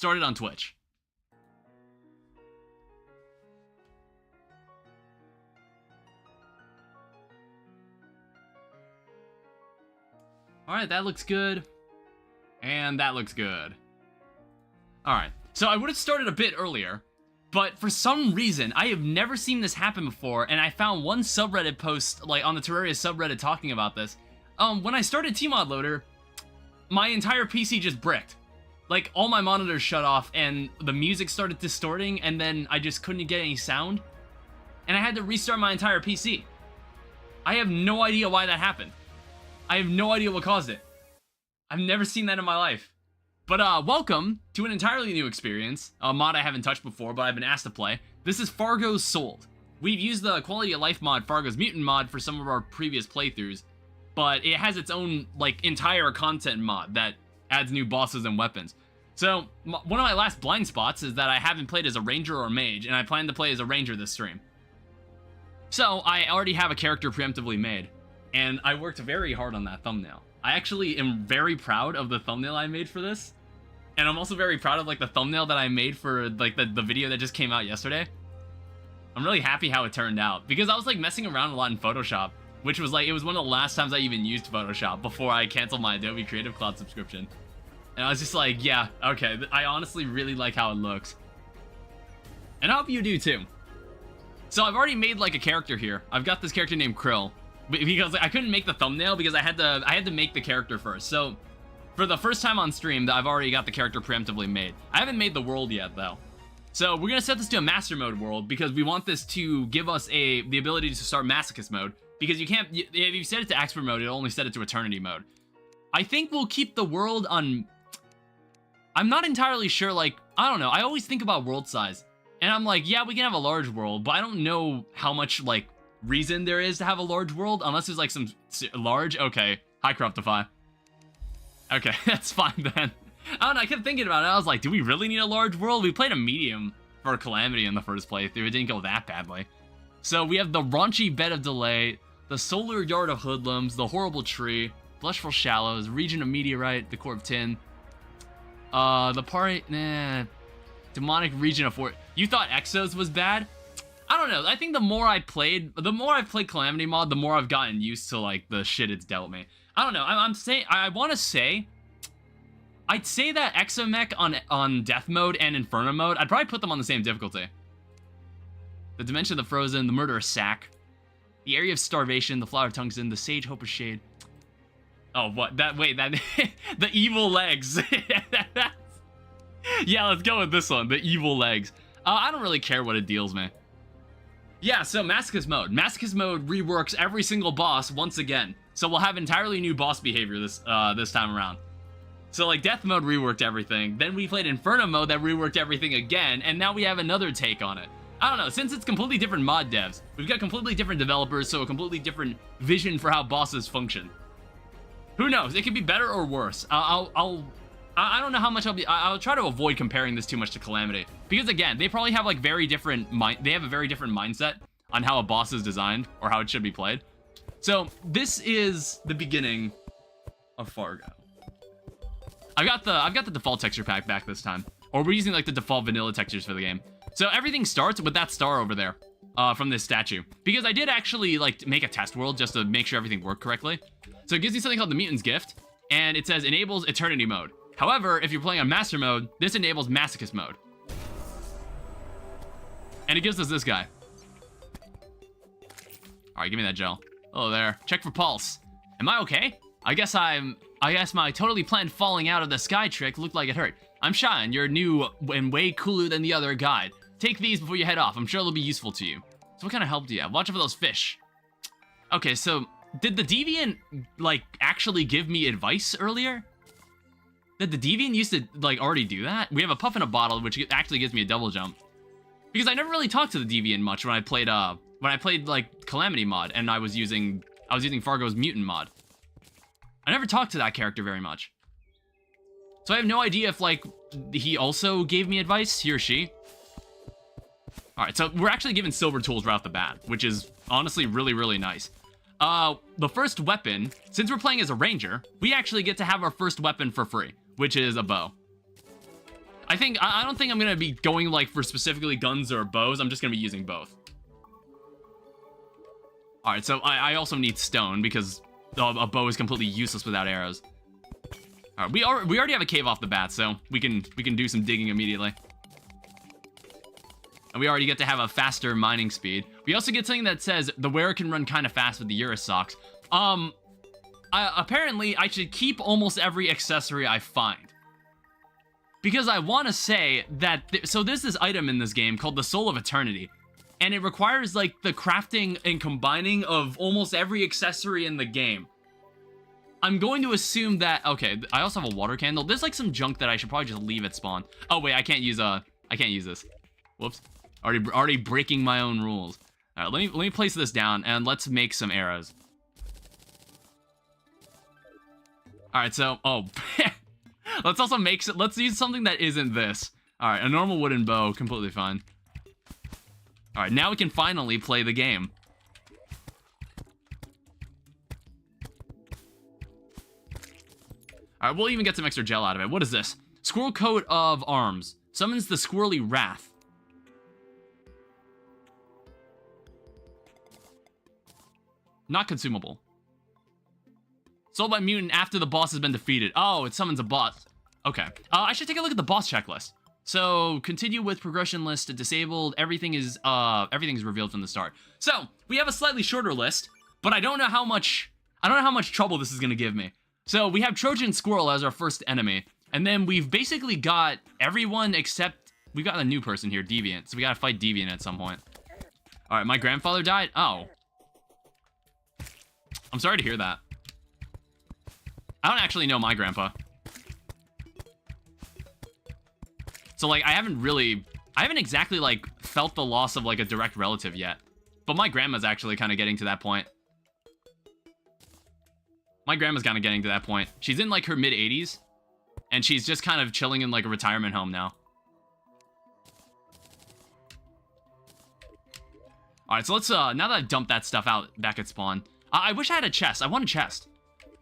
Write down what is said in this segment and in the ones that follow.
started on Twitch. Alright, that looks good. And that looks good. Alright, so I would have started a bit earlier, but for some reason, I have never seen this happen before, and I found one subreddit post, like, on the Terraria subreddit talking about this. When I started Tmod Loader, my entire PC just bricked. Like, all my monitors shut off, and the music started distorting, and then I just couldn't get any sound. And I had to restart my entire PC. I have no idea why that happened. I have no idea what caused it. I've never seen that in my life. But welcome to an entirely new experience, a mod I haven't touched before, but I've been asked to play. This is FARGO'S Sold. We've used the quality of life mod, FARGO'S Mutant mod, for some of our previous playthroughs, but it has its own, like, entire content mod that adds new bosses and weapons. So, one of my last blind spots is that I haven't played as a ranger or a mage, and I plan to play as a ranger this stream. So, I already have a character preemptively made, and I worked very hard on that thumbnail. I actually am very proud of the thumbnail I made for this, and I'm also very proud of, like, the thumbnail that I made for, like, the video that just came out yesterday. I'm really happy how it turned out, because I was, like, messing around a lot in Photoshop, which was, like, it was one of the last times I even used Photoshop before I canceled my Adobe Creative Cloud subscription. And I was just like, yeah, okay, I honestly really like how it looks. And I hope you do, too. So I've already made, like, a character here. I've got this character named Krill, because I couldn't make the thumbnail because I had to make the character first. So for the first time on stream, I've already got the character preemptively made. I haven't made the world yet, though. So we're gonna set this to a master mode world because we want this to give us the ability to start masochist mode, because you can't, if you set it to expert mode, it'll only set it to eternity mode. I think we'll keep the world on, I'm not entirely sure, like, I don't know, I always think about world size, and I'm like, yeah, we can have a large world, but I don't know how much, like, reason there is to have a large world, unless there's, like, some large, okay, hi Corruptify. Okay, that's fine then. I don't know, I kept thinking about it, I was like, do we really need a large world? We played a medium for Calamity in the first playthrough, it didn't go that badly. So we have the raunchy bed of delay, the solar yard of hoodlums, the horrible tree, blushful shallows, region of meteorite, the core of tin, the party, demonic region of fort. You thought Exos was bad? I don't know, I think the more I've played Calamity mod, the more I've gotten used to, like, the shit it's dealt me. I don't know, I'd say that Exomech on Death mode and Inferno mode, I'd probably put them on the same difficulty. The Dimension of the Frozen, the Murderous Sack, the Area of Starvation, the Flower of Tungsten, the Sage Hope of Shade. Oh, what? The Evil Legs. Yeah, let's go with this one, the Evil Legs. I don't really care what it deals me. Yeah, so Masochist mode. Masochist mode reworks every single boss once again. So we'll have entirely new boss behavior this time around. So, like, Death mode reworked everything, then we played Inferno mode that reworked everything again, and now we have another take on it. I don't know, since it's completely different mod devs, we've got completely different developers, so a completely different vision for how bosses function. Who knows, it could be better or worse. I don't know how much I'll try to avoid comparing this too much to Calamity, because again, they probably have, like, they have a very different mindset on how a boss is designed, or how it should be played. So, this is the beginning of Fargo. I've got the default texture pack back this time, or we're using, like, the default vanilla textures for the game. So everything starts with that star over there, from this statue, because I did actually, like, make a test world just to make sure everything worked correctly. So it gives you something called the Mutant's Gift, and it says enables eternity mode. However, if you're playing on master mode, this enables masochist mode, and it gives us this guy. All right, give me that gel. Hello there. Check for pulse. Am I okay? I guess my totally planned falling out of the sky trick looked like it hurt. I'm Shine, you're new and way cooler than the other guide. Take these before you head off, I'm sure they'll be useful to you. So what kind of help do you have? Watch out for those fish. Okay, so did the Deviant, like, actually give me advice earlier? Did the Deviant used to, like, already do that? We have a puff in a bottle, which actually gives me a double jump. Because I never really talked to the Deviant much when I played, like, Calamity mod, and I was using FARGO'S Mutant mod. I never talked to that character very much. So I have no idea if, like, he also gave me advice, he or she. Alright, so we're actually given silver tools right off the bat, which is honestly really, really nice. The first weapon, since we're playing as a ranger, we actually get to have our first weapon for free, which is a bow. I don't think I'm gonna be going like for specifically guns or bows. I'm just gonna be using both. All right, so I also need stone because a bow is completely useless without arrows. All right, we already have a cave off the bat, so we can do some digging immediately. And we already get to have a faster mining speed. We also get something that says the wearer can run kind of fast with the Ura socks. Apparently I should keep almost every accessory I find. Because I want to say that, so there's this item in this game called the Soul of Eternity. And it requires like the crafting and combining of almost every accessory in the game. I'm going to assume that, okay, I also have a water candle. There's like some junk that I should probably just leave at spawn. Oh wait, I can't use this. Whoops. Already breaking my own rules. All right, let me place this down and let's make some arrows. All right, so, oh, let's use something that isn't this. All right, a normal wooden bow, completely fine. All right, now we can finally play the game. All right, we'll even get some extra gel out of it. What is this? Squirrel coat of arms. Summons the squirrely wrath. Not consumable. Sold by mutant after the boss has been defeated. Oh, it summons a boss. Okay. I should take a look at the boss checklist. So, continue with progression list disabled. Everything is revealed from the start. So, we have a slightly shorter list, but I don't know how much trouble this is gonna give me. So, we have Trojan Squirrel as our first enemy, and then we've basically got everyone except, we've got a new person here, Deviant, so we gotta fight Deviant at some point. Alright, my grandfather died? Oh. I'm sorry to hear that. I don't actually know my grandpa. So, like, I haven't exactly, like, felt the loss of, like, a direct relative yet. But my grandma's actually kind of getting to that point. She's in, like, her mid-80s. And she's just kind of chilling in, like, a retirement home now. Alright, so let's, now that I've dumped that stuff out back at spawn. I wish I had a chest. I want a chest.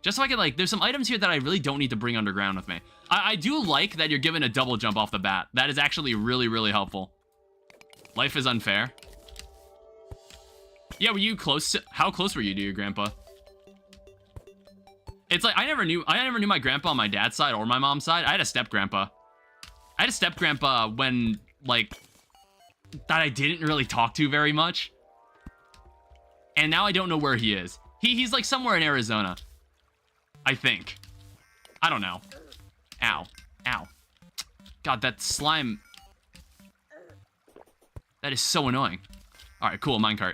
Just so I could, like, there's some items here that I really don't need to bring underground with me. I do like that you're given a double jump off the bat. That is actually really, really helpful. Life is unfair. Yeah, were you close to, how close were you to your grandpa? It's like, I never knew my grandpa on my dad's side or my mom's side. I had a step-grandpa. When, like, that I didn't really talk to very much. And now I don't know where he is. He's, like, somewhere in Arizona. I think. I don't know. Ow. Ow. God, that slime. That is so annoying. Alright, cool, minecart.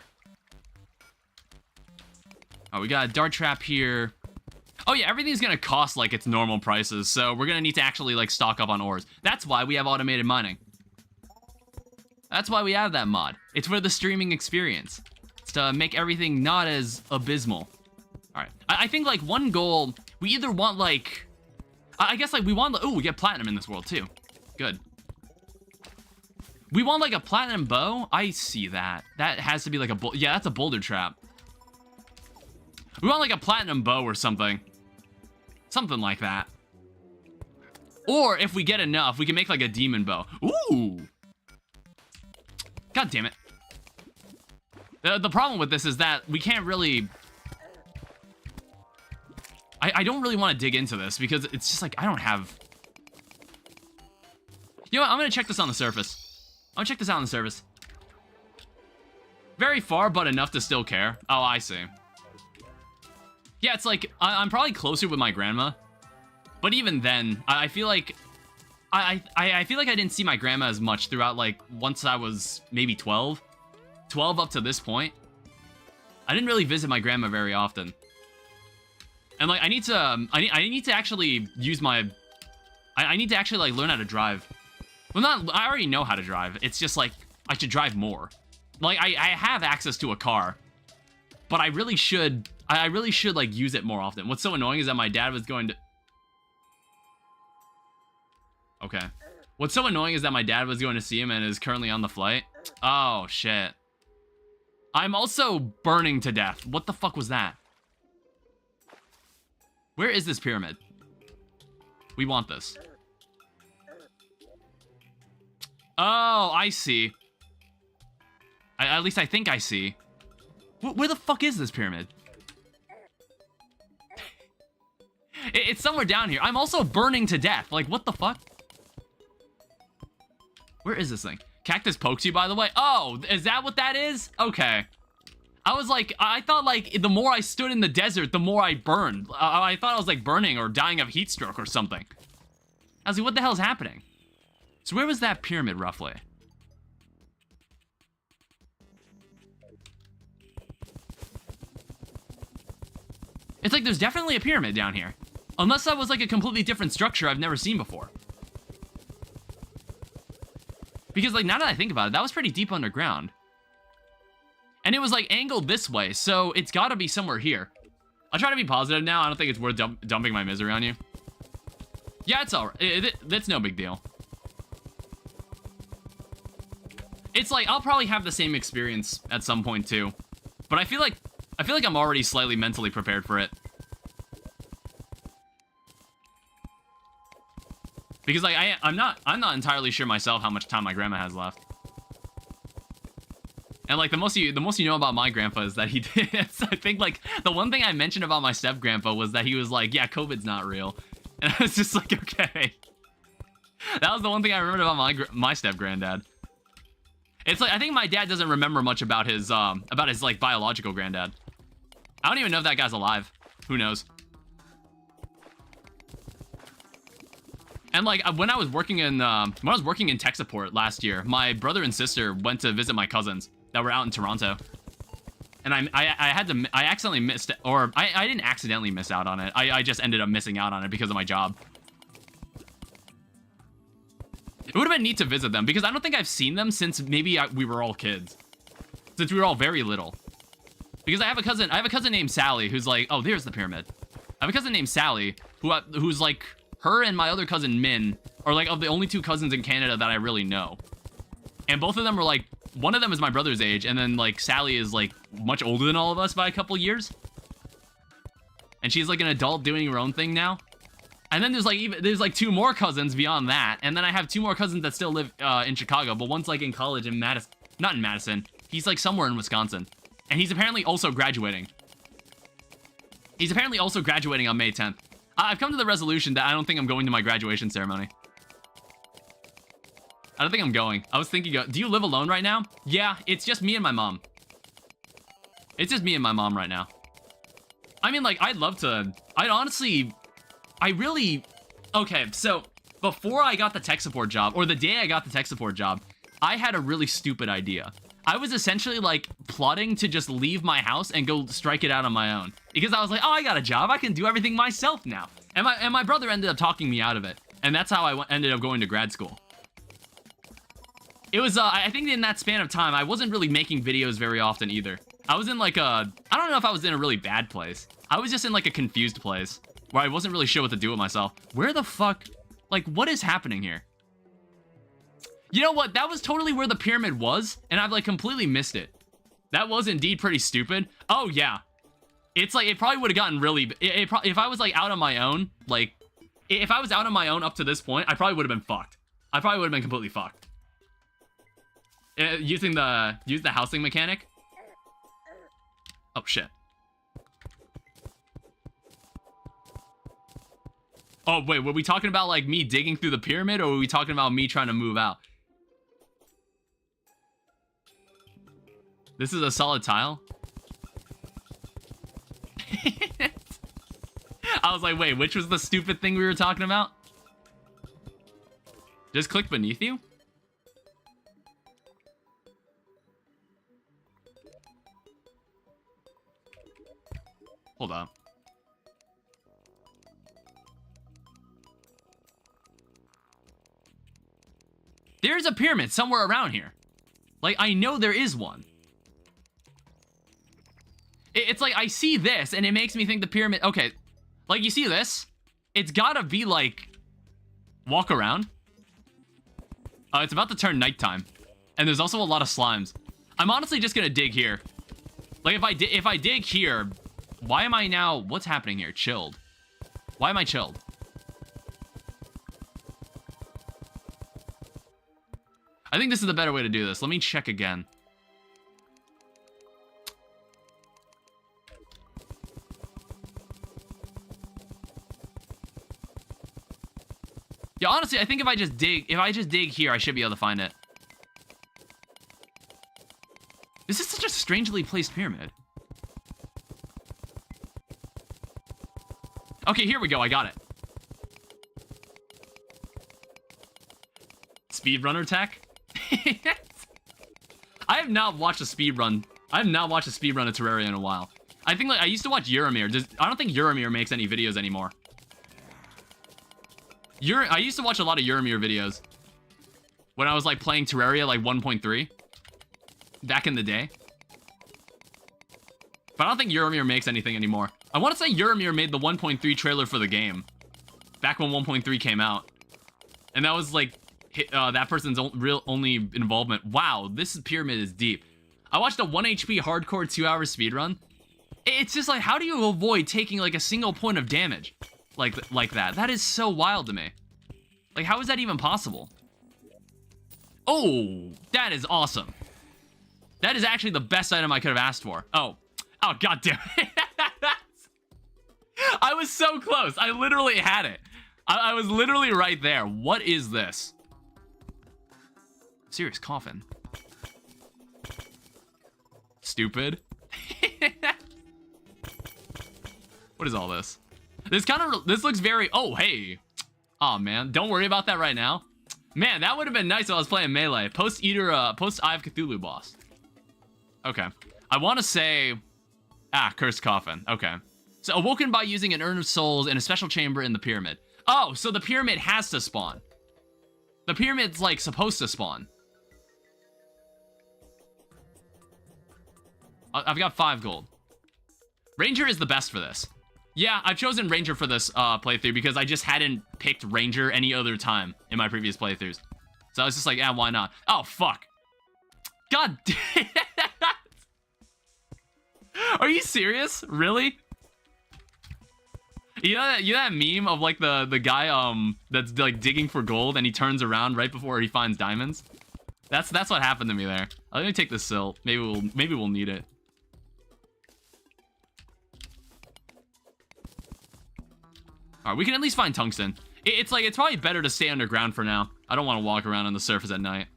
Oh, we got a dart trap here. Oh yeah, everything's gonna cost like its normal prices, so we're gonna need to actually like stock up on ores. That's why we have automated mining. That's why we have that mod. It's for the streaming experience. It's to make everything not as abysmal. Alright, I think like one goal, we either want like, I guess like we want, ooh, we get platinum in this world too. Good. We want like a platinum bow? I see that. That has to be like a, yeah, that's a boulder trap. We want like a platinum bow or something. Something like that. Or if we get enough, we can make like a demon bow. Ooh! God damn it. The problem with this is that we can't really... I don't really want to dig into this because it's just like, I don't have... You know what, I'm gonna check this on the surface. I'm gonna check this out on the surface. Very far, but enough to still care. Oh, I see. Yeah, it's like, I'm probably closer with my grandma. But even then, I feel like... I feel like I didn't see my grandma as much throughout, like, once I was maybe 12. 12 up to this point. I didn't really visit my grandma very often. And, like, I need to actually use my... I need to actually, like, learn how to drive. Well, I already know how to drive. It's just, like, I should drive more. Like, I have access to a car. But I really should, like, use it more often. What's so annoying is that my dad was going to... Okay. What's so annoying is that my dad was going to see him and is currently on the flight. Oh, shit. I'm also burning to death. What the fuck was that? Where is this pyramid? We want this. Oh, I see. At least I think I see. Where the fuck is this pyramid? It's somewhere down here. I'm also burning to death. Like, what the fuck? Where is this thing? Cactus pokes you, by the way. Oh, is that what that is? Okay. I was like, I thought like the more I stood in the desert, the more I burned. I thought I was like burning or dying of heat stroke or something. I was like, what the hell is happening? So where was that pyramid roughly? It's like there's definitely a pyramid down here. Unless that was like a completely different structure I've never seen before. Because like now that I think about it, that was pretty deep underground. And it was like angled this way, so it's gotta be somewhere here. I'll try to be positive now. I don't think it's worth dumping my misery on you. Yeah, it's alright. That's no big deal. It's like, I'll probably have the same experience at some point too. But I feel like I'm already slightly mentally prepared for it. Because like I'm not entirely sure myself how much time my grandma has left. And like the most you know about my grandpa is that he did. I think like the one thing I mentioned about my step grandpa was that he was like, yeah, COVID's not real. And I was just like, okay. That was the one thing I remembered about my step granddad. It's like I think my dad doesn't remember much about his like biological granddad. I don't even know if that guy's alive. Who knows? And like when I was working in tech support last year, my brother and sister went to visit my cousins that were out in Toronto. And I accidentally missed it, or I didn't accidentally miss out on it. I just ended up missing out on it because of my job. It would have been neat to visit them because I don't think I've seen them since maybe we were all kids. Since we were all very little. Because I have a cousin named Sally who's like, oh, there's the pyramid. I have a cousin named Sally who's like, her and my other cousin Min are like of the only two cousins in Canada that I really know. And both of them are like, one of them is my brother's age, and then like Sally is like much older than all of us by a couple years. And she's like an adult doing her own thing now. And then there's like two more cousins beyond that, and then I have two more cousins that still live in Chicago, but one's like in college in Madison, not in Madison. He's like somewhere in Wisconsin, and he's apparently also graduating. He's apparently also graduating on May 10th. I've come to the resolution that I don't think I'm going to my graduation ceremony. I don't think I'm going. I was thinking, do you live alone right now? Yeah, it's just me and my mom. It's just me and my mom right now. I mean, like, okay, so before I got the tech support job, or the day I got the tech support job, I had a really stupid idea. I was essentially like plotting to just leave my house and go strike it out on my own. Because I was like, oh, I got a job. I can do everything myself now. And my brother ended up talking me out of it. And that's how I ended up going to grad school. It was, I think in that span of time, I wasn't really making videos very often either. I was in like I don't know if I was in a really bad place. I was just in like a confused place where I wasn't really sure what to do with myself. Where the fuck, like, what is happening here? You know what? That was totally where the pyramid was, and I've like completely missed it. That was indeed pretty stupid. Oh yeah. It's like, it probably would have gotten really, if I was like out on my own, like, if I was out on my own up to this point, I probably would have been fucked. I probably would have been completely fucked. Use the housing mechanic. Oh shit. Oh wait, were we talking about like me digging through the pyramid, or were we talking about me trying to move out? This is a solid tile. I was like, wait, which was the stupid thing we were talking about? Just click beneath you? Hold up. There's a pyramid somewhere around here. Like, I know there is one. It's like, I see this, and it makes me think the pyramid... Okay, like, you see this? It's gotta be, like... Walk around. It's about to turn nighttime. And there's also a lot of slimes. I'm honestly just gonna dig here. Like, if I dig here... Why am I now... What's happening here? Chilled. Why am I chilled? I think this is the better way to do this. Let me check again. Yeah, honestly, I think if I just dig here, I should be able to find it. This is such a strangely placed pyramid. Okay, here we go. I got it. Speedrunner tech? I have not watched a speedrun. I have not watched a speedrun of Terraria in a while. I think like I used to watch Euromir. I don't think Euromir makes any videos anymore. I used to watch a lot of Euromir videos when I was like playing Terraria like 1.3 back in the day. But I don't think Euromir makes anything anymore. I want to say Euromir made the 1.3 trailer for the game back when 1.3 came out. And that was like that person's only involvement. Wow, this pyramid is deep. I watched a 1 HP hardcore 2-hour speedrun. It's just like, how do you avoid taking like a single point of damage like that? That is so wild to me. Like, how is that even possible? Oh, that is awesome. That is actually the best item I could have asked for. Oh, god damn it. I was so close. I literally had it. I was literally right there. What is this? Serious coffin. Stupid. What is all this? This looks very, oh, hey. Oh, man, don't worry about that right now. Man, that would have been nice if I was playing Melee. Post Eye of Cthulhu boss. Okay. I want to say, Cursed Coffin. Okay. So, awoken by using an Urn of Souls in a special chamber in the pyramid. Oh, so the pyramid has to spawn. The pyramid's, like, supposed to spawn. I've got 5 gold. Ranger is the best for this. Yeah, I've chosen Ranger for this playthrough because I just hadn't picked Ranger any other time in my previous playthroughs. So I was just like, why not? Oh, fuck. God damn it. Are you serious? Really? You know that meme of like the guy that's like digging for gold and he turns around right before he finds diamonds? That's what happened to me there. Let me take the silt. Maybe we'll need it. Alright, we can at least find tungsten. It's probably better to stay underground for now. I don't want to walk around on the surface at night.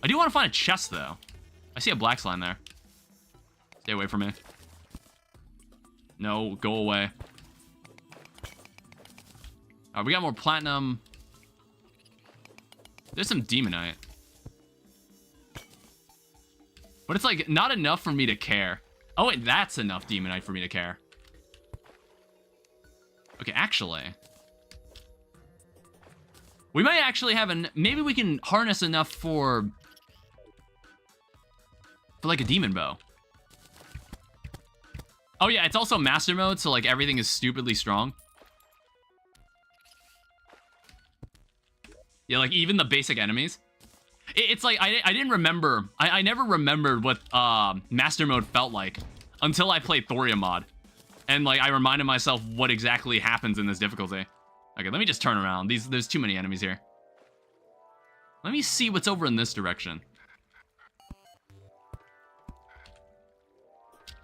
I do want to find a chest, though. I see a black slime there. Stay away from me. No, go away. Alright, we got more platinum. There's some demonite. But it's, like, not enough for me to care. Oh, wait, that's enough demonite for me to care. Okay, actually. We might actually have maybe we can harness enough for like a demon bow. Oh yeah, it's also master mode, so like everything is stupidly strong. Yeah, like even the basic enemies. It's like, I didn't remember, I never remembered what master mode felt like until I played Thoria mod. And like, I reminded myself what exactly happens in this difficulty. Okay, let me just turn around. There's too many enemies here. Let me see what's over in this direction.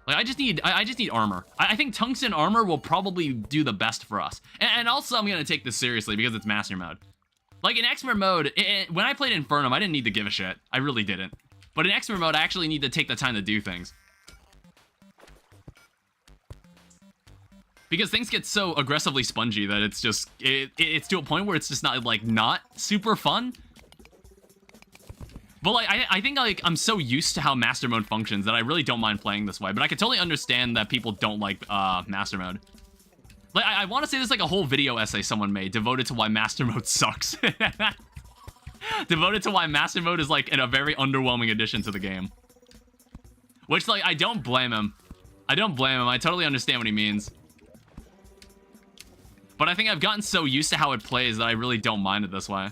Like, I just need armor. I think tungsten armor will probably do the best for us. And also, I'm gonna take this seriously because it's master mode. Like, in expert mode, when I played Infernum, I didn't need to give a shit. I really didn't. But in expert mode, I actually need to take the time to do things. Because things get so aggressively spongy that it's just, it's to a point where it's just not super fun. But like, I think like I'm so used to how master mode functions that I really don't mind playing this way. But I can totally understand that people don't like master mode. Like, I want to say there's like a whole video essay someone made devoted to why master mode sucks. Devoted to why master mode is like a very underwhelming addition to the game. Which, like, I don't blame him. I don't blame him. I totally understand what he means. But I think I've gotten so used to how it plays that I really don't mind it this way.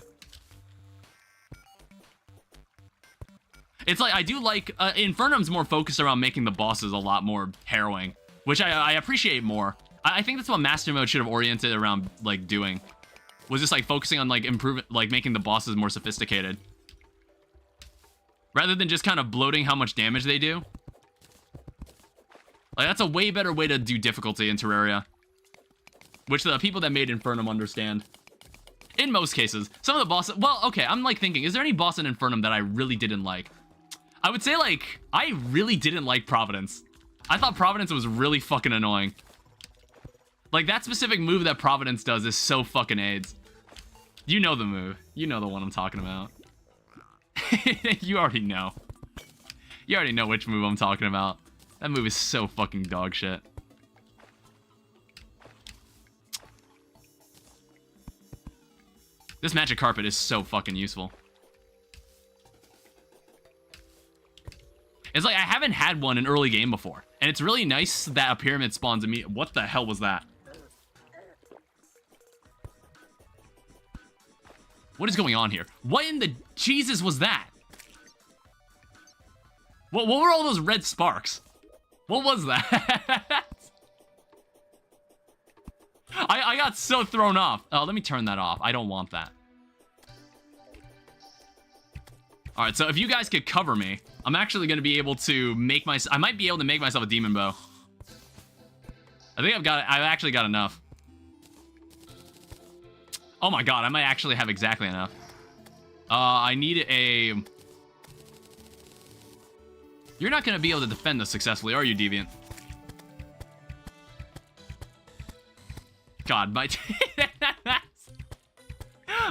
It's like, I do like, Infernum's more focused around making the bosses a lot more harrowing, which I appreciate more. I think that's what master mode should have oriented around, like, doing. was just like focusing on like improving, like making the bosses more sophisticated. Rather than just kind of bloating how much damage they do. Like, that's a way better way to do difficulty in Terraria. Which the people that made Infernum understand. In most cases. Some of the bosses... Well, okay, I'm, like, thinking, is there any boss in Infernum that I really didn't like? I would say, like, I really didn't like Providence. I thought Providence was really fucking annoying. Like, that specific move that Providence does is so fucking AIDS. You know the move. You know the one I'm talking about. You already know. You already know which move I'm talking about. That move is so fucking dog shit. This magic carpet is so fucking useful. It's like I haven't had one in early game before. And it's really nice that a pyramid spawns immediately. What the hell was that? What is going on here? What in the Jesus was that? What were all those red sparks? What was that? I got so thrown off. Oh, let me turn that off. I don't want that. All right, so if you guys could cover me, I'm actually going to be able to make my... I might be able to make myself a demon bow. I think I've actually got enough. Oh my god, I might actually have exactly enough. I need a... You're not going to be able to defend this successfully, are you, Deviant? God, my...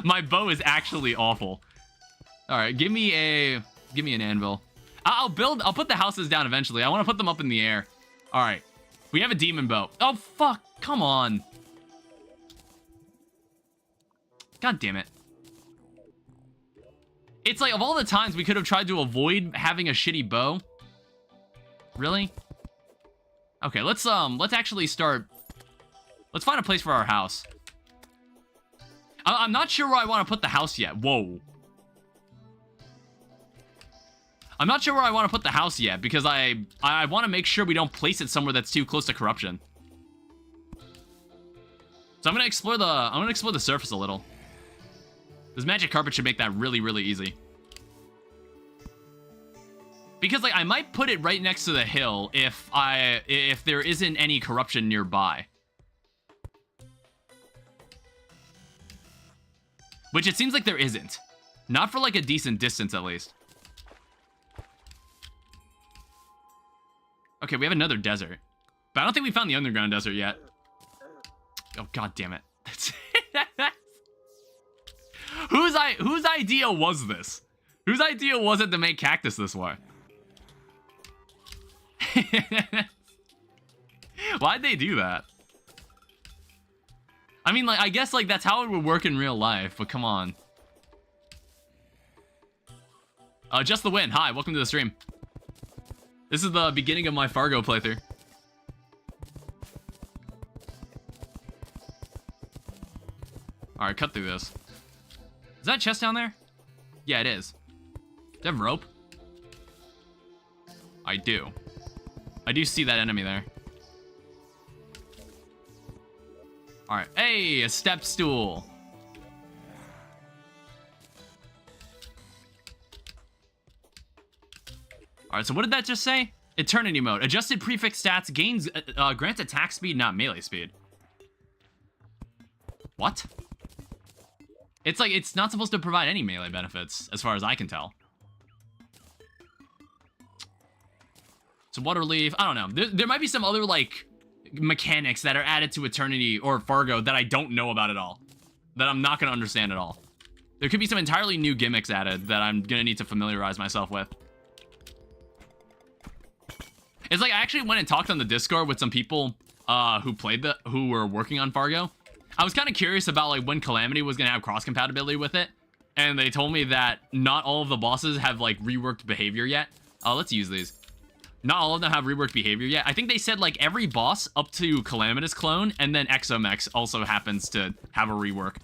My bow is actually awful. Alright, give me an anvil. I'll put the houses down eventually. I want to put them up in the air. Alright. We have a demon bow. Oh, fuck. Come on. God damn it. It's like, of all the times we could have tried to avoid having a shitty bow. Really? Okay, let's actually start... Let's find a place for our house. I'm not sure where I want to put the house yet. Whoa. I'm not sure where I want to put the house yet, because I want to make sure we don't place it somewhere that's too close to corruption. So I'm gonna explore the surface a little. This magic carpet should make that really, really easy. Because like I might put it right next to the hill if there isn't any corruption nearby. Which it seems like there isn't. Not for like a decent distance at least. Okay, we have another desert. But I don't think we found the underground desert yet. Oh, god damn it. Whose idea was this? Whose idea was it to make cactus this way? Why'd they do that? I mean, like, I guess, like, that's how it would work in real life, but come on. Just the Win. Hi, welcome to the stream. This is the beginning of my Fargo playthrough. Alright, cut through this. Is that a chest down there? Yeah, it is. Do I have rope? I do. I do see that enemy there. Alright. Hey, a step stool. Alright, so what did that just say? Eternity mode. Adjusted prefix stats gains grants attack speed, not melee speed. What? It's like, it's not supposed to provide any melee benefits, as far as I can tell. So water leaf, I don't know. There might be some other, like, mechanics that are added to Eternity or Fargo that I don't know about at all. That I'm not going to understand at all. There could be some entirely new gimmicks added that I'm going to need to familiarize myself with. It's like, I actually went and talked on the Discord with some people who were working on Fargo. I was kind of curious about like when Calamity was going to have cross-compatibility with it. And they told me that not all of the bosses have like reworked behavior yet. Let's use these. Not all of them have reworked behavior yet. I think they said like every boss up to Calamitous Clone and then Exomex also happens to have a rework.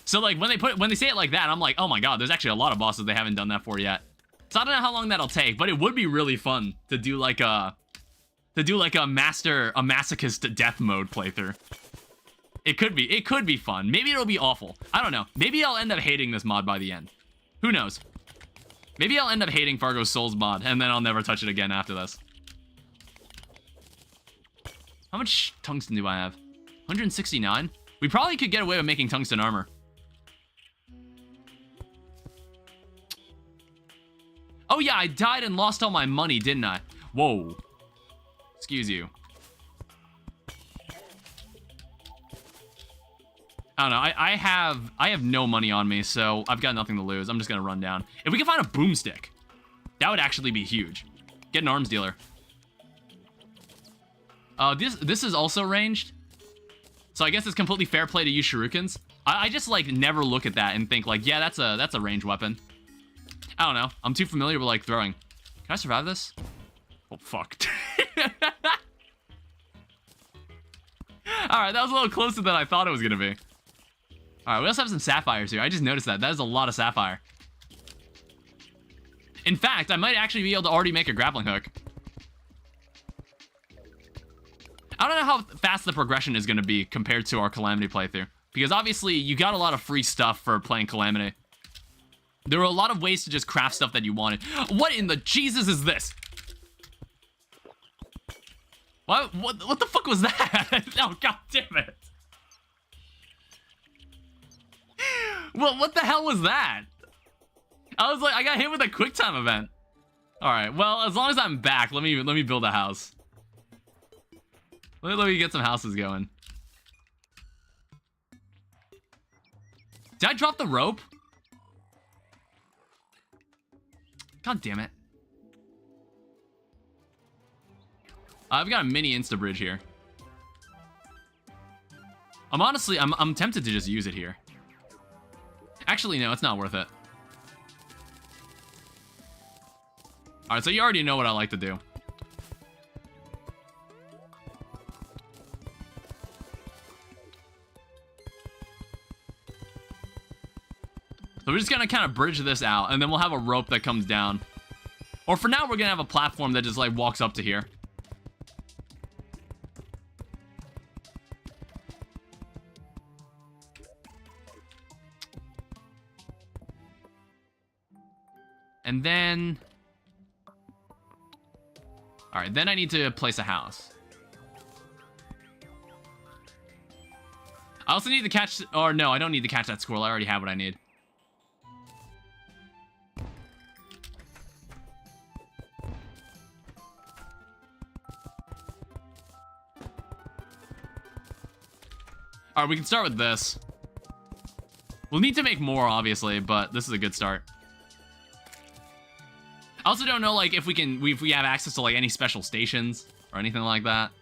So like when they say it like that, I'm like, oh my god, there's actually a lot of bosses they haven't done that for yet. So I don't know how long that'll take, but it would be really fun to do like a masochist death mode playthrough. It could be. It could be fun. Maybe it'll be awful. I don't know. Maybe I'll end up hating this mod by the end. Who knows? Maybe I'll end up hating FARGO'S Souls mod, and then I'll never touch it again after this. How much tungsten do I have? 169? We probably could get away with making tungsten armor. Oh yeah, I died and lost all my money, didn't I? Whoa. Excuse you. I don't know, I have no money on me, so I've got nothing to lose. I'm just gonna run down. If we can find a boomstick, that would actually be huge. Get an arms dealer. This is also ranged. So I guess it's completely fair play to use shurikens. I just like never look at that and think like, yeah, that's a ranged weapon. I don't know. I'm too familiar with like throwing. Can I survive this? Oh fuck. Alright, that was a little closer than I thought it was gonna be. Alright, we also have some sapphires here. I just noticed that. That is a lot of sapphire. In fact, I might actually be able to already make a grappling hook. I don't know how fast the progression is going to be compared to our Calamity playthrough. Because obviously, you got a lot of free stuff for playing Calamity. There were a lot of ways to just craft stuff that you wanted. What in the Jesus is this? What the fuck was that? Oh, god damn it. Well, what the hell was that? I was like, I got hit with a quick time event. Alright, well, as long as I'm back, let me build a house. Let me get some houses going. Did I drop the rope? God damn it. I've got a mini insta-bridge here. I'm tempted to just use it here. Actually, no, it's not worth it. Alright, so you already know what I like to do. So we're just gonna kind of bridge this out, and then we'll have a rope that comes down. Or for now, we're gonna have a platform that just like walks up to here. And then... Alright, then I need to place a house. I also need to catch... Or no, I don't need to catch that squirrel. I already have what I need. Alright, we can start with this. We'll need to make more, obviously, but this is a good start. I also don't know, like, if we have access to, like, any special stations or anything like that.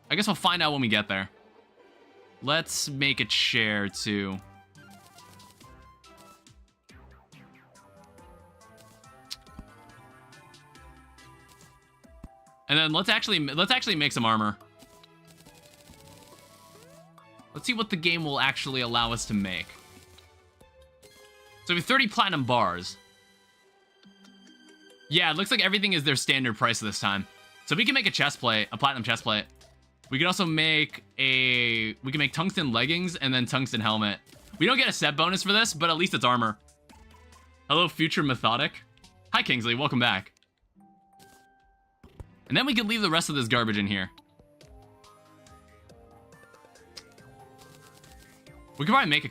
I guess we'll find out when we get there. Let's make a chair, too. And then let's actually make some armor. Let's see what the game will actually allow us to make. So we have 30 platinum bars. Yeah, it looks like everything is their standard price this time. So we can make a chest plate, a platinum chest plate. We can also make we can make tungsten leggings and then tungsten helmet. We don't get a set bonus for this, but at least it's armor. Hello, future methodic. Hi, Kingsley, welcome back. And then we can leave the rest of this garbage in here. We could probably make a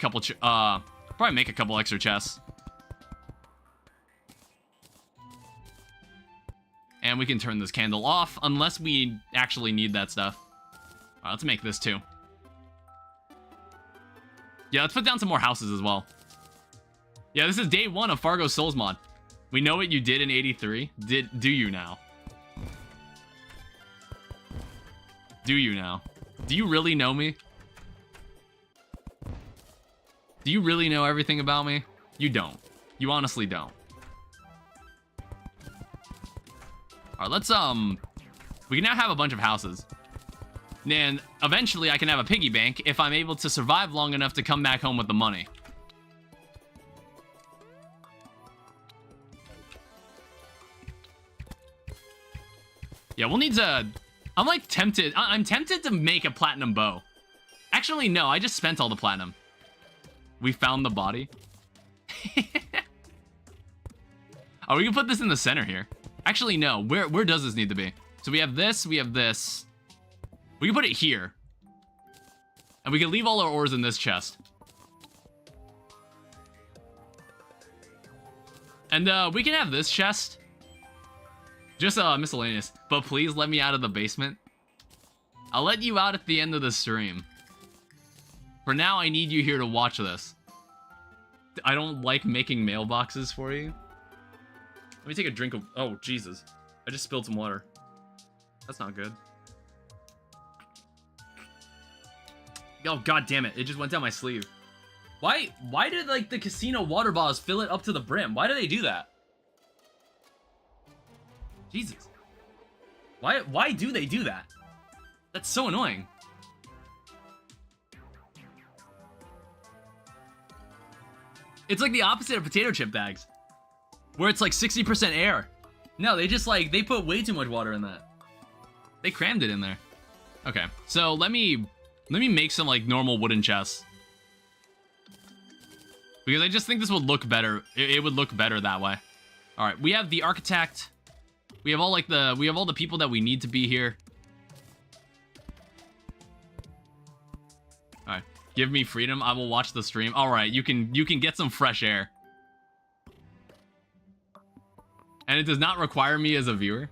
couple extra chests. And we can turn this candle off unless we actually need that stuff. Alright, let's make this too. Yeah, let's put down some more houses as well. Yeah, this is day 1 of FARGO'S Souls mod. We know what you did in 83. Do you now? Do you now? Do you really know me? Do you really know everything about me? You don't. You honestly don't. Alright, let's, we can now have a bunch of houses. And eventually I can have a piggy bank if I'm able to survive long enough to come back home with the money. Yeah, we'll need to... I'm like tempted. I'm tempted to make a platinum bow. Actually, no, I just spent all the platinum. We found the body. Oh, we can put this in the center here. Actually, no. Where does this need to be? So we have this, we have this. We can put it here. And we can leave all our ores in this chest. And we can have this chest. Just miscellaneous. But please let me out of the basement. I'll let you out at the end of the stream. For now, I need you here to watch this. I don't like making mailboxes for you. Let me take a drink of... Oh, Jesus. I just spilled some water. That's not good. Oh, god damn it. It just went down my sleeve. Why did, like, the casino water bottles fill it up to the brim? Why do they do that? Jesus. Why do they do that? That's so annoying. It's like the opposite of potato chip bags, where it's like 60% air. No, they just like, they put way too much water in that. They crammed it in there. Okay, so let me make some like normal wooden chests. Because I just think this would look better. It would look better that way. All right, we have the architect. We have all like we have all the people that we need to be here. All right, give me freedom. I will watch the stream. All right, you can get some fresh air. And it does not require me as a viewer.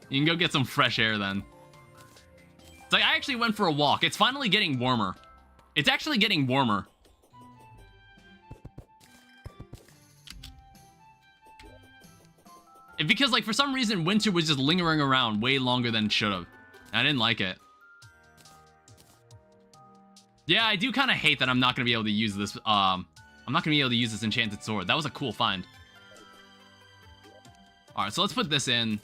You can go get some fresh air then. It's like I actually went for a walk. It's finally getting warmer. It's actually getting warmer. Because, like, for some reason, winter was just lingering around way longer than it should have. I didn't like it. Yeah, I do kind of hate that I'm not going to be able to use this, I'm not going to be able to use this enchanted sword. That was a cool find. Alright, so let's put this in.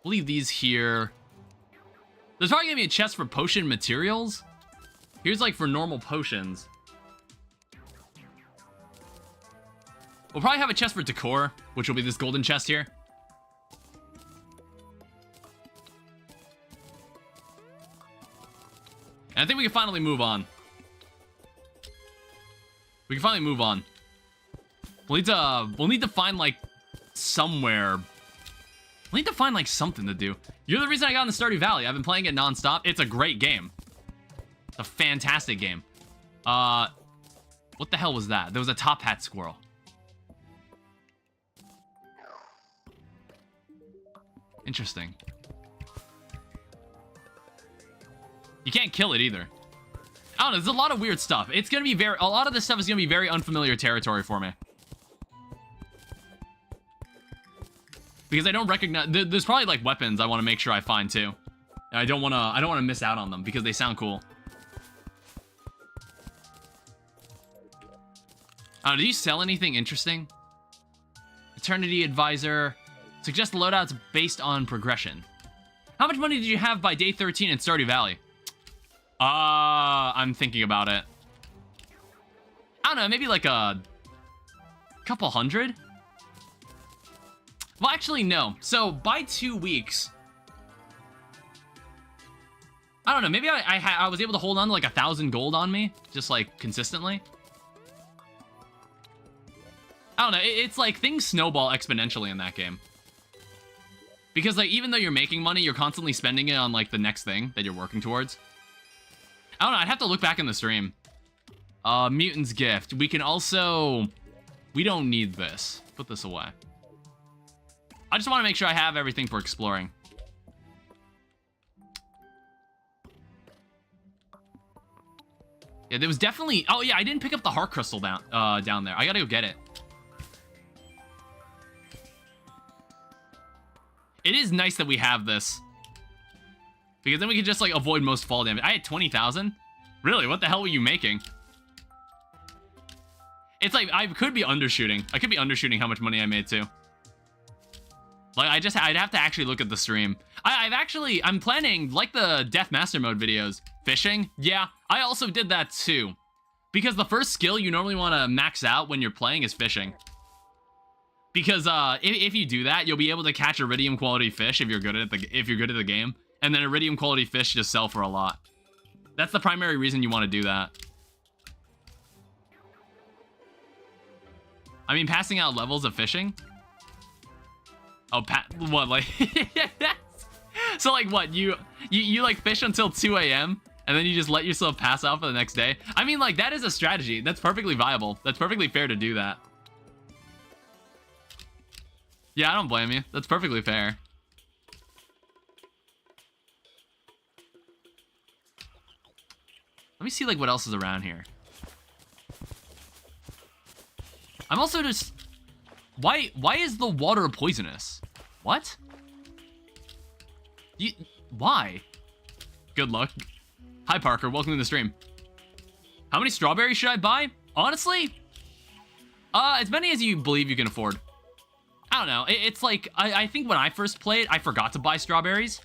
We'll leave these here. There's probably going to be a chest for potion materials. Here's, like, for normal potions. We'll probably have a chest for decor, which will be this golden chest here. And I think we can finally move on. We can finally move on. We'll need to find, like, somewhere. We'll need to find, like, something to do. You're the reason I got in the Stardew Valley. I've been playing it non-stop. It's a great game. It's a fantastic game. What the hell was that? There was a top hat squirrel. Interesting. You can't kill it either. I don't know, there's a lot of weird stuff. It's gonna be a lot of this stuff is gonna be very unfamiliar territory for me. Because I don't recognize, there's probably like weapons I want to make sure I find too. And I don't want to miss out on them because they sound cool. Do you sell anything interesting? Eternity Advisor. Suggest loadouts based on progression. How much money did you have by day 13 in Stardew Valley? I'm thinking about it. I don't know, maybe like a couple hundred? Well, actually, no. So, by 2 weeks... I don't know, maybe I was able to hold on to like 1,000 gold on me, just like consistently. I don't know, it's like things snowball exponentially in that game. Because, like, even though you're making money, you're constantly spending it on, like, the next thing that you're working towards. I don't know, I'd have to look back in the stream. Mutant's Gift. We can also... We don't need this. Put this away. I just want to make sure I have everything for exploring. Yeah, there was definitely... Oh, yeah, I didn't pick up the heart crystal down there. I gotta go get it. It is nice that we have this. Because then we can just, like, avoid most fall damage. I had 20,000? Really? What the hell were you making? It's like, I could be undershooting. I could be undershooting how much money I made, too. Like, I'd have to actually look at the stream. I'm planning, like the Death Master Mode videos, fishing. Yeah, I also did that, too. Because the first skill you normally want to max out when you're playing is fishing. Because if you do that, you'll be able to catch iridium quality fish if you're good at the game, and then iridium quality fish just sell for a lot. That's the primary reason you want to do that. I mean, passing out levels of fishing. Oh, what, like? So like what? You like fish until 2 a.m. and then you just let yourself pass out for the next day? I mean, like, that is a strategy. That's perfectly viable. That's perfectly fair to do that. Yeah, I don't blame you. That's perfectly fair. Let me see, like, what else is around here. I'm also just... Why is the water poisonous? What? Why? Good luck. Hi, Parker. Welcome to the stream. How many strawberries should I buy? Honestly? As many as you believe you can afford. I don't know. It's like, I think when I first played, I forgot to buy strawberries.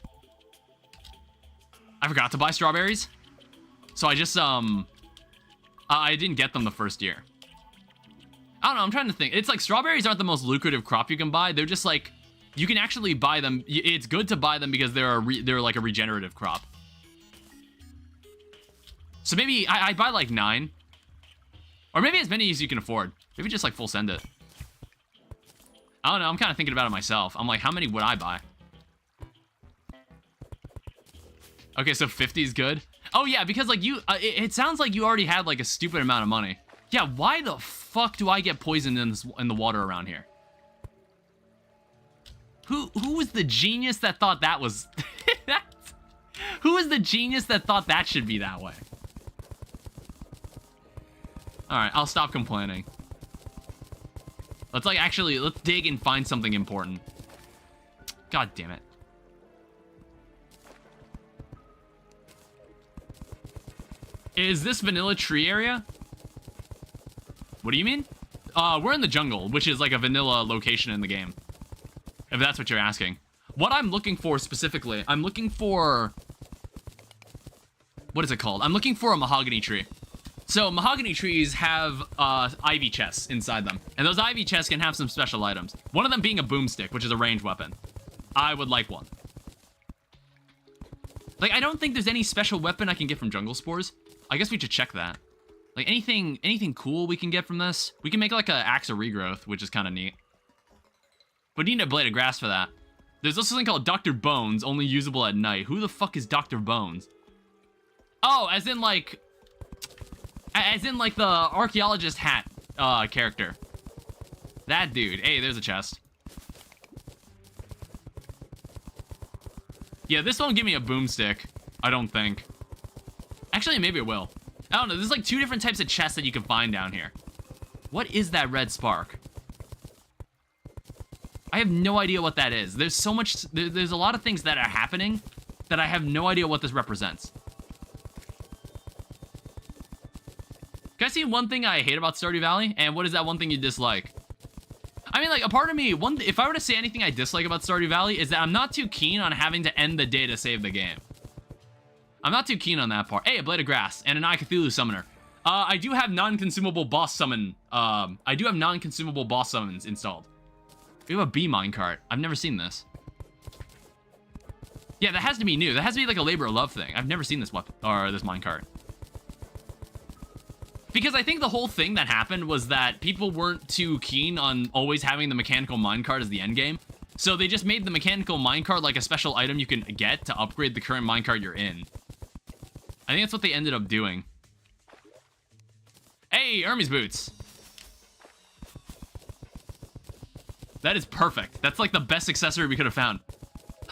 So I just, I didn't get them the first year. I don't know, I'm trying to think. It's like strawberries aren't the most lucrative crop you can buy. They're just like, you can actually buy them. It's good to buy them because they're like a regenerative crop. So maybe I buy like 9. Or maybe as many as you can afford. Maybe just like full send it. I don't know, I'm kind of thinking about it myself. I'm like, how many would I buy? Okay, so 50 is good. Oh yeah, because like you, it sounds like you already had like a stupid amount of money. Yeah, why the fuck do I get poisoned in the water around here? Who was the genius that thought that was... Who was the genius that thought that should be that way? Alright, I'll stop complaining. Let's like actually, let's dig and find something important. God damn it. Is this vanilla tree area? What do you mean? We're in the jungle, which is like a vanilla location in the game. If that's what you're asking. What I'm looking for specifically, I'm looking for... What is it called? I'm looking for a mahogany tree. So mahogany trees have ivy chests inside them. And those ivy chests can have some special items. One of them being a boomstick, which is a ranged weapon. I would like one. Like, I don't think there's any special weapon I can get from jungle spores. I guess we should check that. Like, anything cool we can get from this? We can make, like, an axe of regrowth, which is kind of neat. But we need a blade of grass for that. There's also something called Dr. Bones, only usable at night. Who the fuck is Dr. Bones? Oh, as in, like, the archaeologist hat, character. That dude. Hey, there's a chest. Yeah, this won't give me a boomstick, I don't think. Actually, maybe it will. I don't know, there's like 2 different types of chests that you can find down here. What is that red spark? I have no idea what that is. There's so much, there's a lot of things that are happening that I have no idea what this represents. Can I see one thing I hate about Stardew Valley? And what is that one thing you dislike? I mean, like, a part of me, if I were to say anything I dislike about Stardew Valley, is that I'm not too keen on having to end the day to save the game. I'm not too keen on that part. Hey, a blade of grass and an Eye Cthulhu summoner. I do have non-consumable boss summon. I do have non-consumable boss summons installed. We have a bee minecart. I've never seen this. Yeah, that has to be new. That has to be like a labor of love thing. I've never seen this weapon or this minecart. Because I think the whole thing that happened was that people weren't too keen on always having the mechanical minecart as the end game. So they just made the mechanical minecart like a special item you can get to upgrade the current minecart you're in. I think that's what they ended up doing. Hey, Hermes boots. That is perfect. That's like the best accessory we could have found.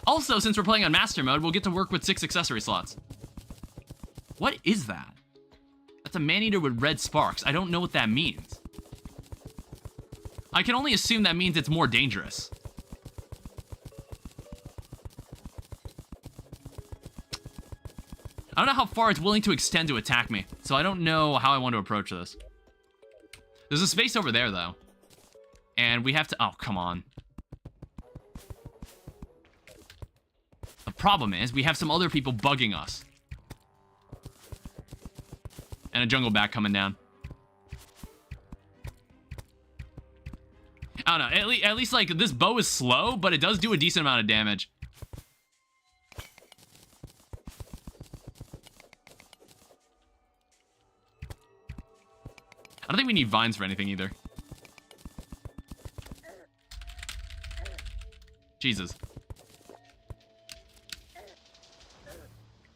Also, since we're playing on master mode, we'll get to work with 6 accessory slots. What is that? That's a man-eater with red sparks. I don't know what that means. I can only assume that means it's more dangerous. I don't know how far it's willing to extend to attack me, so I don't know how I want to approach this. There's a space over there, though. And we have to... Oh, come on. The problem is, we have some other people bugging us. And a jungle bat coming down. I don't know. At least, like, this bow is slow, but it does do a decent amount of damage. I don't think we need vines for anything either. Jesus.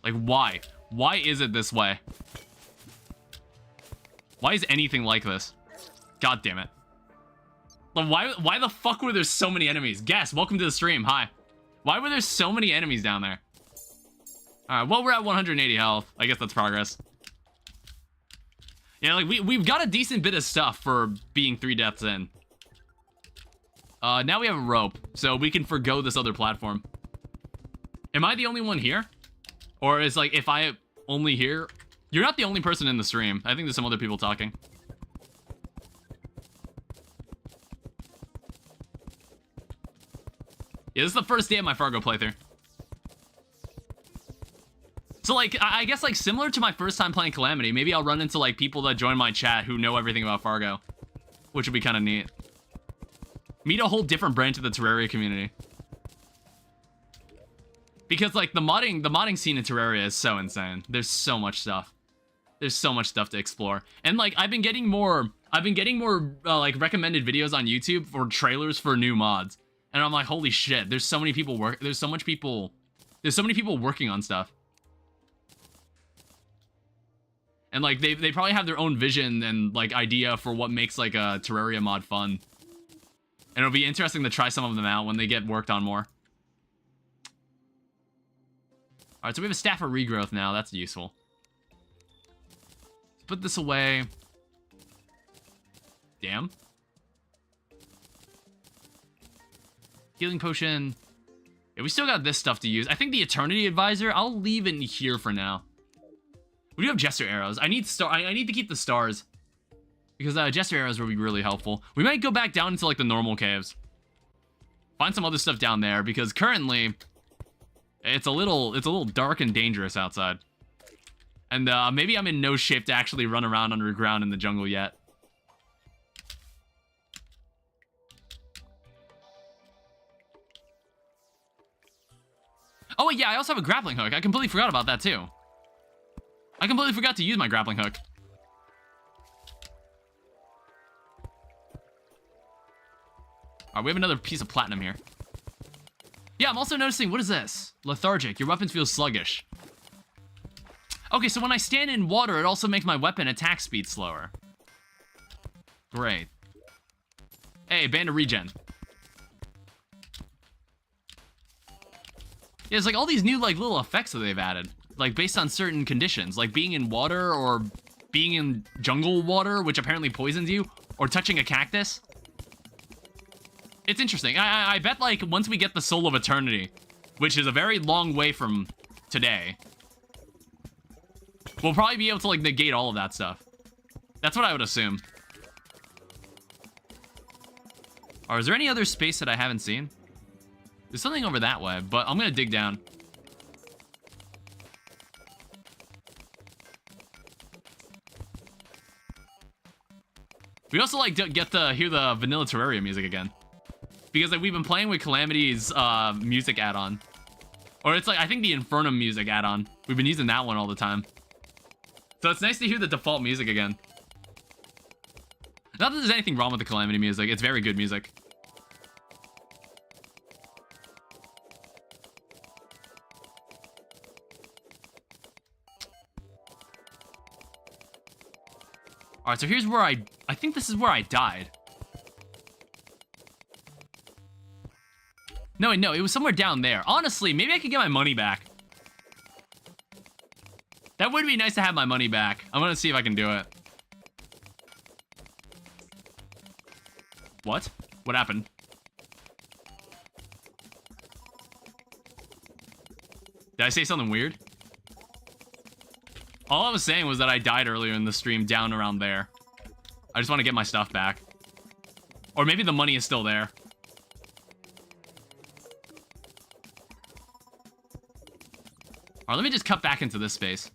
Like, why? Why is it this way? Why is anything like this? God damn it. Like, why the fuck were there so many enemies? Guess, welcome to the stream. Hi. Why were there so many enemies down there? Alright, well, we're at 180 health. I guess that's progress. Yeah, like, we've got a decent bit of stuff for being 3 deaths in. Now we have a rope, so we can forgo this other platform. Am I the only one here? Or is, like, if I only here... You're not the only person in the stream. I think there's some other people talking. Yeah, this is the first day of my Fargo playthrough. So, like, I guess, like, similar to my first time playing Calamity, maybe I'll run into, like, people that join my chat who know everything about Fargo. Which would be kind of neat. Meet a whole different branch of the Terraria community. Because, like, the modding scene in Terraria is so insane. There's so much stuff. There's so much stuff to explore. And, like, I've been getting more, like, recommended videos on YouTube for trailers for new mods. And I'm like, holy shit, there's so many people there's so many people working on stuff. And, like, they probably have their own vision and, like, idea for what makes, like, a Terraria mod fun. And it'll be interesting to try some of them out when they get worked on more. Alright, so we have a staff of regrowth now. That's useful. Let's put this away. Damn. Healing potion. Yeah, we still got this stuff to use. I think the Eternity Advisor, I'll leave it in here for now. We do have Jester Arrows. I need to keep the stars. Because Jester Arrows will be really helpful. We might go back down into, like, the normal caves. Find some other stuff down there, because currently... It's a little dark and dangerous outside. And maybe I'm in no shape to actually run around underground in the jungle yet. Oh, yeah, I also have a grappling hook. I completely forgot about that, too. I completely forgot to use my grappling hook. Alright, we have another piece of platinum here. Yeah, I'm also noticing, what is this? Lethargic. Your weapons feel sluggish. Okay, so when I stand in water, it also makes my weapon attack speed slower. Great. Hey, band of regen. Yeah, it's like all these new, like, little effects that they've added. Like, based on certain conditions. Like, being in water, or being in jungle water, which apparently poisons you, or touching a cactus. It's interesting. I bet, like, once we get the Soul of Eternity, which is a very long way from today, we'll probably be able to, like, negate all of that stuff. That's what I would assume. Or is there any other space that I haven't seen? There's something over that way, but I'm gonna dig down. We also, like, get to hear the vanilla Terraria music again. Because, like, we've been playing with Calamity's music add-on. Or it's, like, I think the Infernum music add-on. We've been using that one all the time. So it's nice to hear the default music again. Not that there's anything wrong with the Calamity music. It's very good music. Alright, so here's where I think this is where I died. No, wait, no, it was somewhere down there. Honestly, maybe I could get my money back. That would be nice to have my money back. I'm gonna see if I can do it. What? What happened? Did I say something weird? All I was saying was that I died earlier in the stream down around there. I just want to get my stuff back. Or maybe the money is still there. Alright, let me just cut back into this space.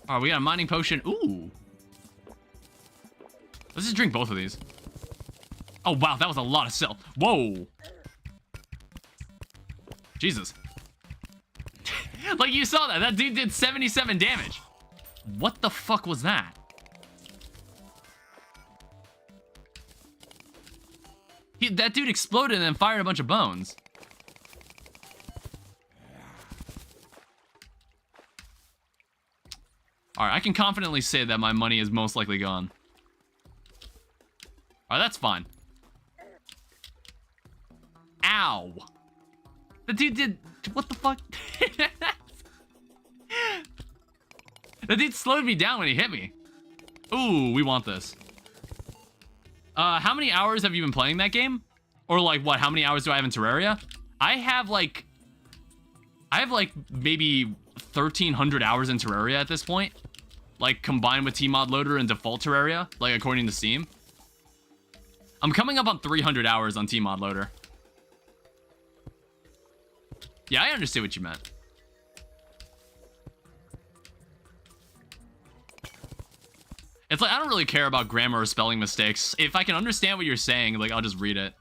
Alright, we got a mining potion. Ooh, Let's just drink both of these. Oh, wow, that was a lot of cell. Whoa. Jesus. Like, you saw that. That dude did 77 damage. What the fuck was that? That dude exploded and then fired a bunch of bones. Alright, I can confidently say that my money is most likely gone. Alright, that's fine. Ow. The dude did... What the fuck? The dude slowed me down when he hit me. Ooh, we want this. How many hours have you been playing that game? Or like, what, how many hours do I have in Terraria? I have like maybe 1,300 hours in Terraria at this point. Like, combined with Tmod Loader and default Terraria, like according to Steam. I'm coming up on 300 hours on Tmod Loader. Yeah, I understood what you meant. It's like, I don't really care about grammar or spelling mistakes. If I can understand what you're saying, like, I'll just read it.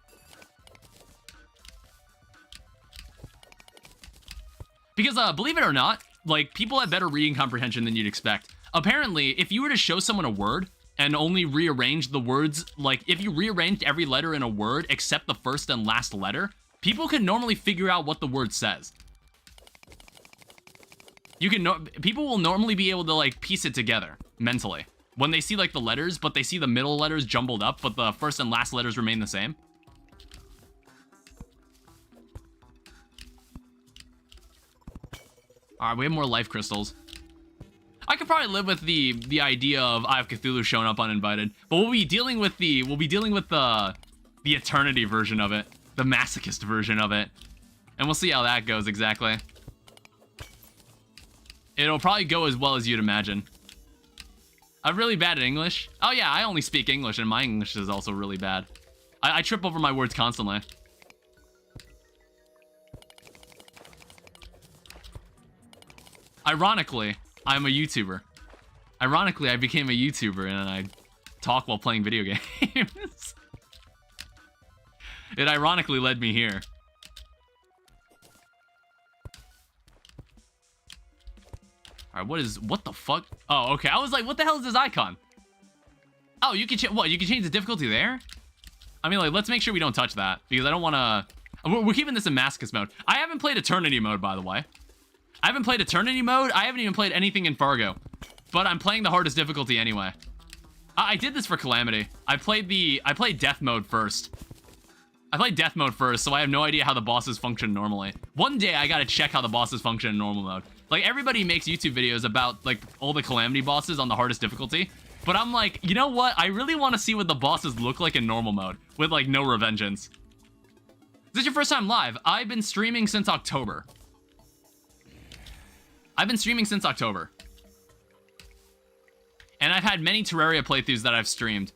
Because, believe it or not, like, people have better reading comprehension than you'd expect. Apparently, if you were to show someone a word and only rearrange the words, like, if you rearranged every letter in a word except the first and last letter, people can normally figure out what the word says. People will normally be able to, like, piece it together mentally. When they see, like, the letters, but they see the middle letters jumbled up, but the first and last letters remain the same. Alright, we have more life crystals. I could probably live with the idea of Eye of Cthulhu showing up uninvited, but we'll be dealing with the eternity version of it, the masochist version of it, and we'll see how that goes exactly. It'll probably go as well as you'd imagine. I'm really bad at English. Oh yeah, I only speak English, and my English is also really bad. I trip over my words constantly. Ironically, I'm a YouTuber. Ironically, I became a YouTuber and I talk while playing video games. It ironically led me here. Alright, what the fuck? Oh, okay. I was like, what the hell is this icon? Oh, you can what? You can change the difficulty there? I mean, like, let's make sure we don't touch that because I don't want to... We're keeping this in masochist mode. I haven't played Eternity mode, by the way. I haven't played Eternity mode. I haven't even played anything in Fargo. But I'm playing the hardest difficulty anyway. I did this for Calamity. I played Death mode first. I played Death mode first, so I have no idea how the bosses function normally. One day, I gotta check how the bosses function in normal mode. Like, everybody makes YouTube videos about, like, all the Calamity bosses on the hardest difficulty. But I'm like, you know what? I really want to see what the bosses look like in normal mode. With, like, no revengeance. Is this your first time live? I've been streaming since October. And I've had many Terraria playthroughs that I've streamed.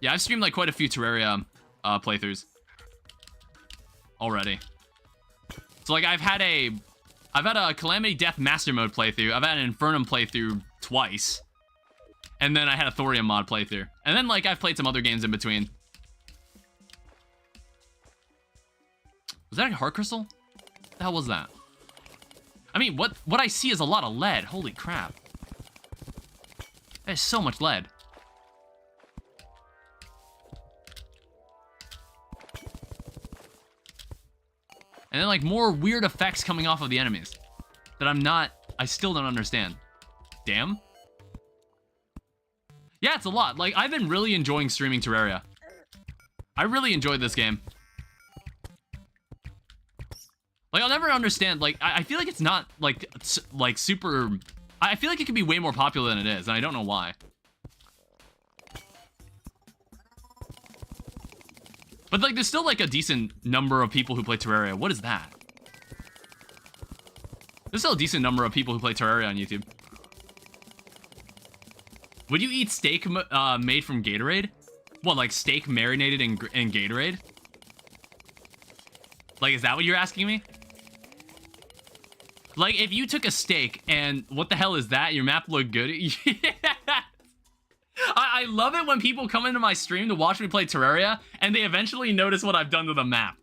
Yeah, I've streamed like quite a few Terraria playthroughs already. So like I've had a Calamity Death Master Mode playthrough. I've had an Infernum playthrough twice. And then I had a Thorium mod playthrough. And then like I've played some other games in between. Was that a heart crystal? What the hell was that? I mean, what I see is a lot of lead. Holy crap. There's so much lead. And then, like, more weird effects coming off of the enemies that I still don't understand. Damn. Yeah, it's a lot. Like, I've been really enjoying streaming Terraria. I really enjoyed this game. Like, I'll never understand, like, I feel like it's not, like super... I feel like it could be way more popular than it is, and I don't know why. But, like, there's still, like, a decent number of people who play Terraria. What is that? There's still a decent number of people who play Terraria on YouTube. Would you eat steak made from Gatorade? What, like, steak marinated in Gatorade? Like, is that what you're asking me? Like, if you took a steak and what the hell is that? Your map looked good. Yeah. I love it when people come into my stream to watch me play Terraria and they eventually notice what I've done to the map.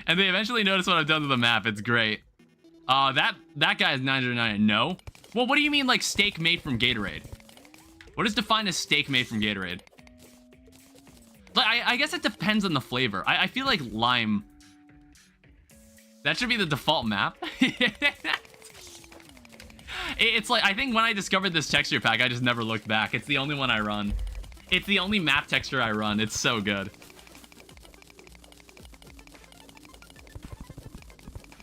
It's great. That guy is 909. No. Well, what do you mean, like, steak made from Gatorade? What is defined as steak made from Gatorade? Like, I guess it depends on the flavor. I feel like lime. That should be the default map. It's like, I think when I discovered this texture pack, I just never looked back. It's the only one I run. It's the only map texture I run. It's so good.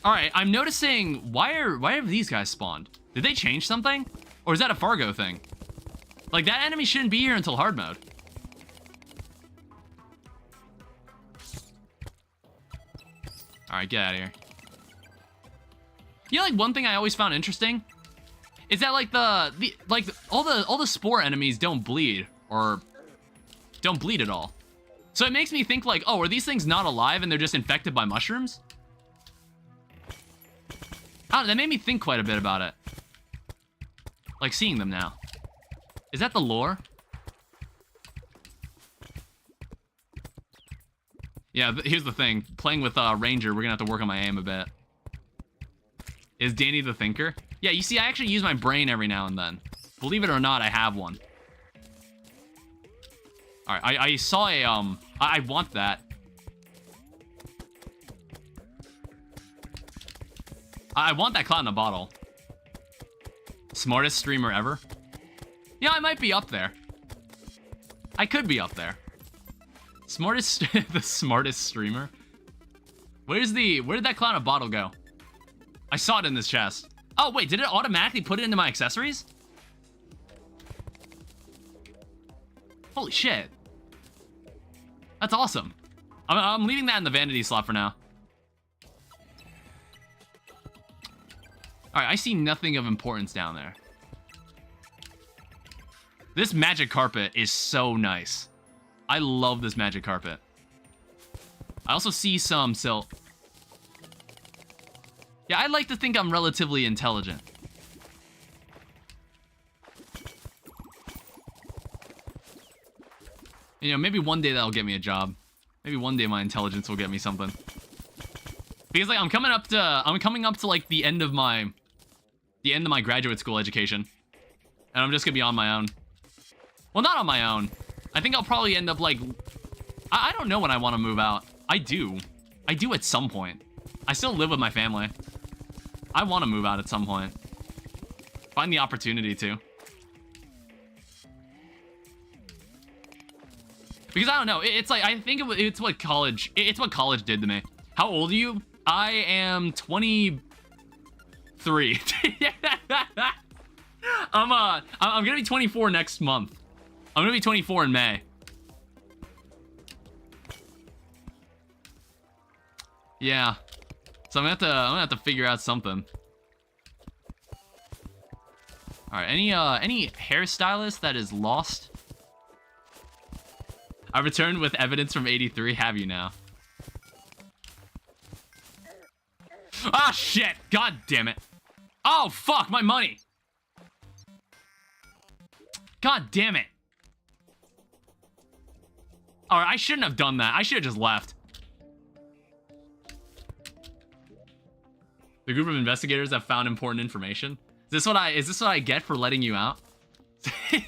All right, I'm noticing, why have these guys spawned? Did they change something? Or is that a Fargo thing? Like, that enemy shouldn't be here until hard mode. All right, get out of here. You know, like, one thing I always found interesting is that, like, all the spore enemies don't bleed, or don't bleed at all. So it makes me think, like, oh, are these things not alive and they're just infected by mushrooms? I don't know, that made me think quite a bit about it. Like, seeing them now. Is that the lore? Yeah, here's the thing. Playing with Ranger, we're gonna have to work on my aim a bit. Is Danny the Thinker? Yeah, you see, I actually use my brain every now and then. Believe it or not, I have one. Alright, I saw a, I want that. I want that cloud in a bottle. Smartest streamer ever? Yeah, I might be up there. I could be up there. Smartest, the smartest streamer? Where did that cloud in a bottle go? I saw it in this chest. Oh, wait, did it automatically put it into my accessories? Holy shit. That's awesome. I'm leaving that in the vanity slot for now. Alright, I see nothing of importance down there. This magic carpet is so nice. I love this magic carpet. I also see some silt. Yeah, I like to think I'm relatively intelligent. You know, maybe one day that'll get me a job. Maybe one day my intelligence will get me something. Because, like, I'm coming up to like the end of my graduate school education. And I'm just gonna be on my own. Well, not on my own. I think I'll probably end up, like, I don't know when I want to move out. I do at some point. I still live with my family. I want to move out at some point. Find the opportunity to. Because I don't know, it's like, I think it's what college did to me. How old are you? I am 23. I'm gonna be 24 next month. I'm gonna be 24 in May. Yeah. So I'm gonna have to figure out something. All right. Any hairstylist that is lost? I returned with evidence from 83. Have you now? Ah, shit! God damn it! Oh fuck! My money! God damn it! All right. I shouldn't have done that. I should have just left. The group of investigators have found important information. Is this what I get for letting you out?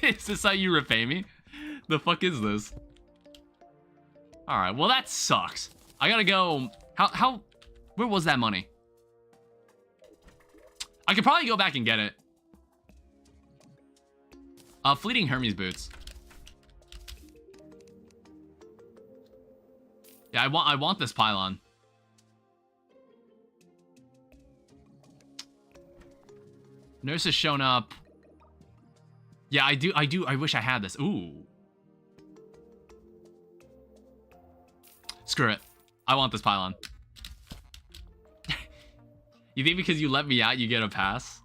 Is this how you repay me? The fuck is this? All right, well that sucks. I gotta go. Where was that money? I could probably go back and get it. Fleeting Hermes boots. Yeah, I want this pylon. Nurse has shown up. Yeah, I do. I wish I had this. Ooh. Screw it. I want this pylon. You think because you let me out, you get a pass?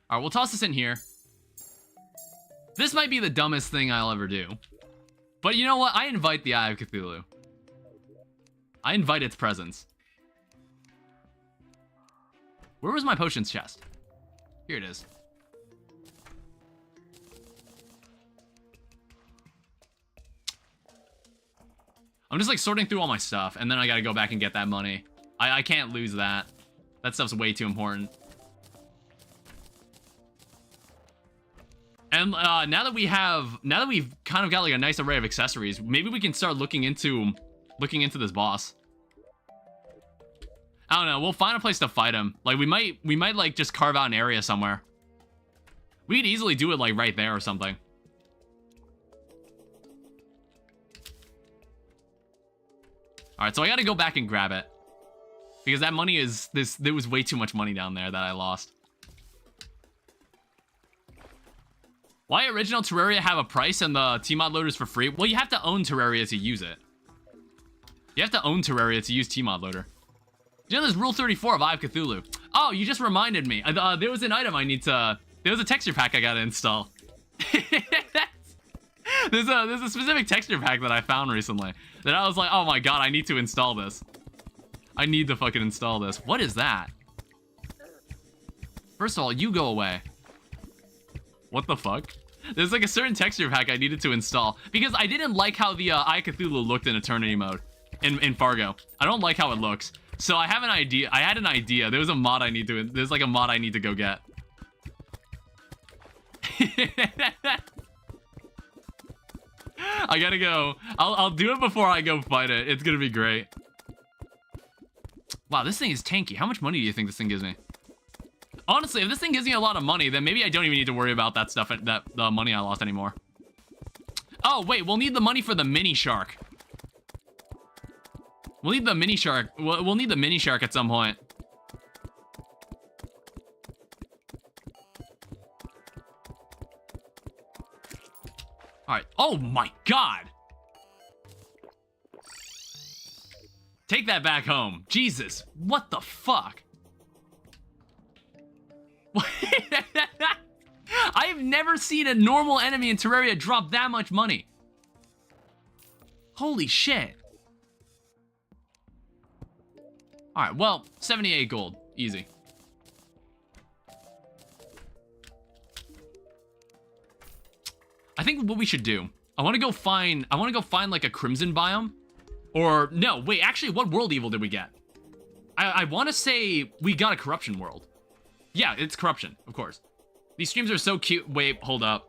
All right, we'll toss this in here. This might be the dumbest thing I'll ever do. But you know what? I invite the Eye of Cthulhu. I invite its presence. Where was my potions chest? Here it is. I'm just like sorting through all my stuff, and then I gotta go back and get that money. I can't lose that. That stuff's way too important. And now that we've kind of got like a nice array of accessories, maybe we can start looking into this boss. I don't know. We'll find a place to fight him. Like we might like just carve out an area somewhere. We could easily do it like right there or something. All right, so I got to go back and grab it because that money is there was way too much money down there that I lost. Why original Terraria have a price and the Tmod loaders for free? Well, you have to own Terraria to use it. You have to own Terraria to use Tmod loader. You know, there's Rule 34 of Eye of Cthulhu. Oh, you just reminded me. There was an item I need to... There was a texture pack I gotta install. There's a specific texture pack that I found recently that I was like, oh my god, I need to install this. I need to fucking install this. What is that? First of all, you go away. What the fuck? There's like a certain texture pack I needed to install because I didn't like how the Eye of Cthulhu looked in Eternity mode in Fargo. I don't like how it looks. So I have an idea. I had an idea. There was a mod I need to... There's like a mod I need to go get. I gotta go. I'll do it before I go fight it. It's gonna be great. Wow, this thing is tanky. How much money do you think this thing gives me? Honestly, if this thing gives me a lot of money, then maybe I don't even need to worry about that stuff, the money I lost anymore. Oh, wait, we'll need the money for the mini shark. We'll need the mini shark. We'll need the mini shark at some point. All right. Oh my god. Take that back home. Jesus. What the fuck? I've never seen a normal enemy in Terraria drop that much money. Holy shit. All right, well, 78 gold, easy. I think what we should do, I want to go find like a crimson biome, or no, wait, actually, what world evil did we get? I want to say we got a corruption world. Yeah, it's corruption, of course. These streams are so cute. Wait, hold up.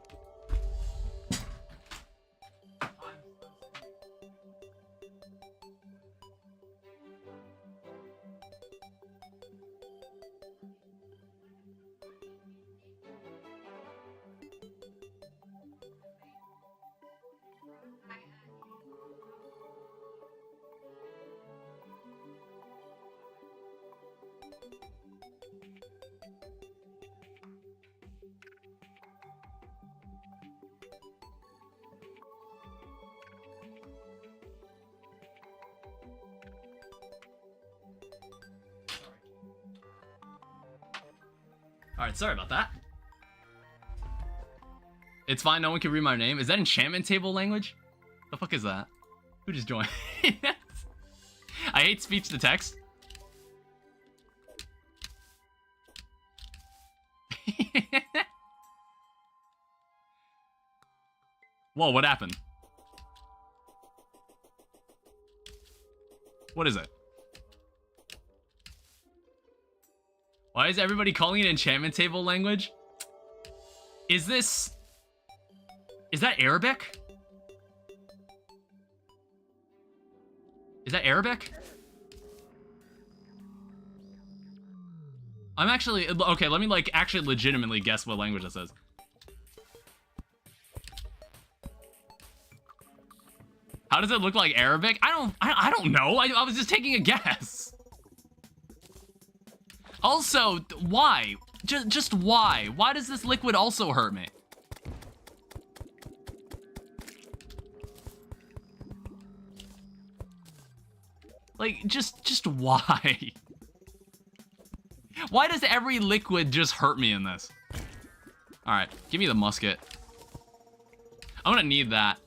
Alright, sorry about that. It's fine, no one can read my name. Is that enchantment table language? The fuck is that? Who just joined? I hate speech to text. Whoa, what happened? What is it? Why is everybody calling it enchantment table language? Is that Arabic? Is that Arabic? I'm actually, okay, let me like actually legitimately guess what language this is. How does it look like Arabic? I don't know. I was just taking a guess. Also, why? Just why? Why does this liquid also hurt me? Like, just why? Why does every liquid just hurt me in this? All right, give me the musket. I'm gonna need that.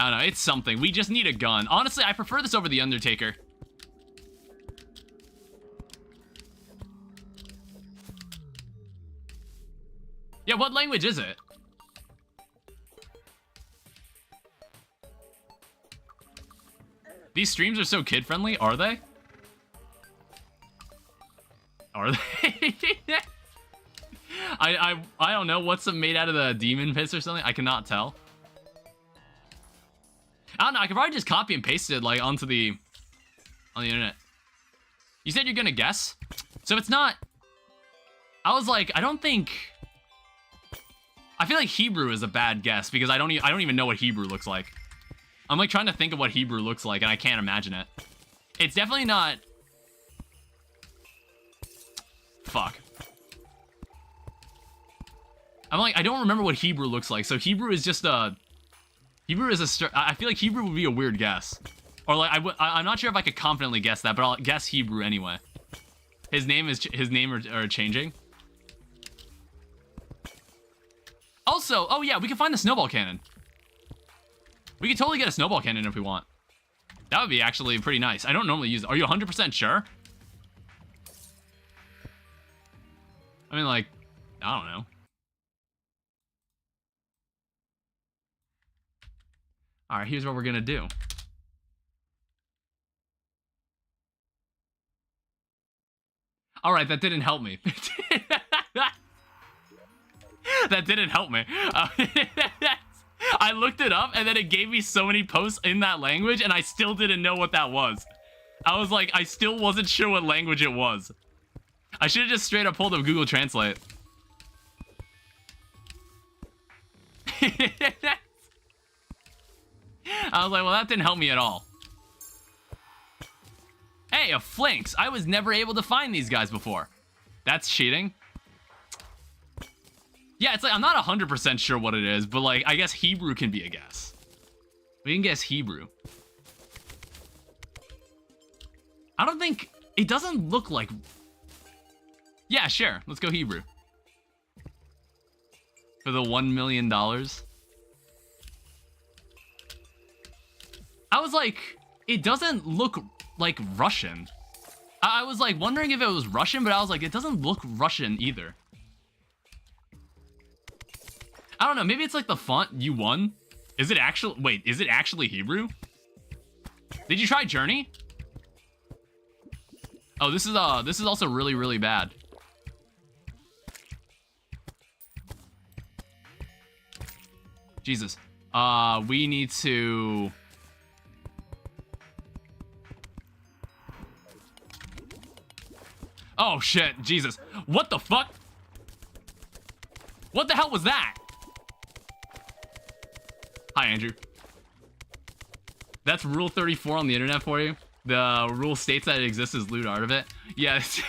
I don't know, it's something. We just need a gun. Honestly, I prefer this over the Undertaker. Yeah, what language is it? These streams are so kid-friendly, are they? Are they? I don't know, what's made out of the demon piss or something? I cannot tell. I don't know, I could probably just copy and paste it, like, on the internet. You said you're gonna guess? So it's not... I was like, I don't think... I feel like Hebrew is a bad guess, because I don't even know what Hebrew looks like. I'm, like, trying to think of what Hebrew looks like, and I can't imagine it. It's definitely not... Fuck. I'm like, I don't remember what Hebrew looks like, so Hebrew is just a... I feel like Hebrew would be a weird guess. Or like, I'm not sure if I could confidently guess that, but I'll guess Hebrew anyway. His name are changing. Also, oh yeah, we can find the snowball cannon. We could totally get a snowball cannon if we want. That would be actually pretty nice. I don't normally use it. Are you 100% sure? I mean, like, I don't know. All right, here's what we're gonna do. All right, that didn't help me. That didn't help me. I looked it up, and then it gave me so many posts in that language, and I still didn't know what that was. I was like, I still wasn't sure what language it was. I should have just straight up pulled up Google Translate. I was like, well, that didn't help me at all. Hey, a Flinks. I was never able to find these guys before. That's cheating. Yeah, it's like, I'm not 100% sure what it is, but like, I guess Hebrew can be a guess. We can guess Hebrew. I don't think, it doesn't look like... Yeah, sure. Let's go Hebrew. For the $1 million. I was like, it doesn't look like Russian. I was like wondering if it was Russian, but I was like, it doesn't look Russian either. I don't know, maybe it's like the font you won. Is it actually, wait, is it actually Hebrew? Did you try Journey? Oh, this is also really, really bad. Jesus. We need to... Oh shit, Jesus. What the fuck? What the hell was that? Hi, Andrew. That's rule 34 on the internet for you. The rule states that it exists as lewd art of it. Yes.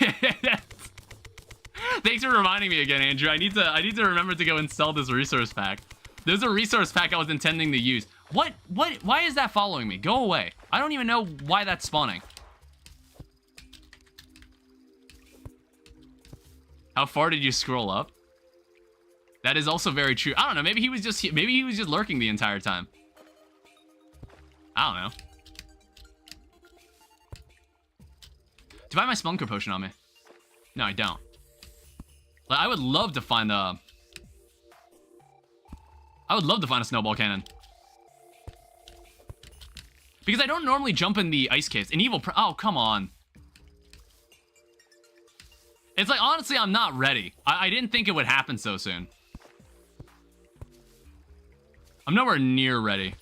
Thanks for reminding me again, Andrew. I need to remember to go and sell this resource pack. There's a resource pack I was intending to use. Why is that following me? Go away. I don't even know why that's spawning. How far did you scroll up? That is also very true. I don't know. Maybe he was just lurking the entire time. I don't know. Do I have my Spelunker potion on me? No, I don't. Like, I would love to find a... I would love to find a snowball cannon. Because I don't normally jump in the ice caves. An evil... Oh, come on. It's like, honestly, I'm not ready. I didn't think it would happen so soon. I'm nowhere near ready.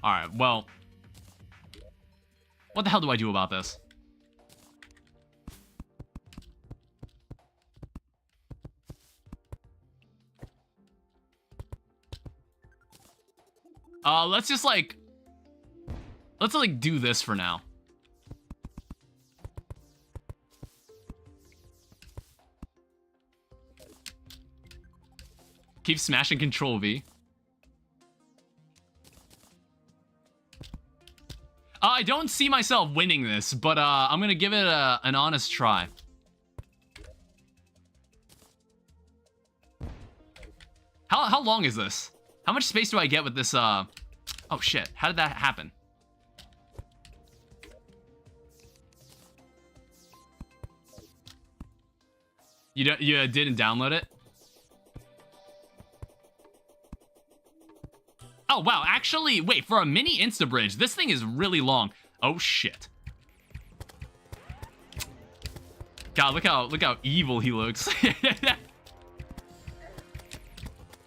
Alright, well... What the hell do I do about this? Let's just like... Let's like do this for now. Keep smashing Control V. I don't see myself winning this, but I'm gonna give it an honest try. how long is this? How much space do I get with this, Oh, shit. How did that happen? You didn't download it? Oh, wow. Actually, wait. For a mini Instabridge, this thing is really long. Oh, shit. God, look how evil he looks.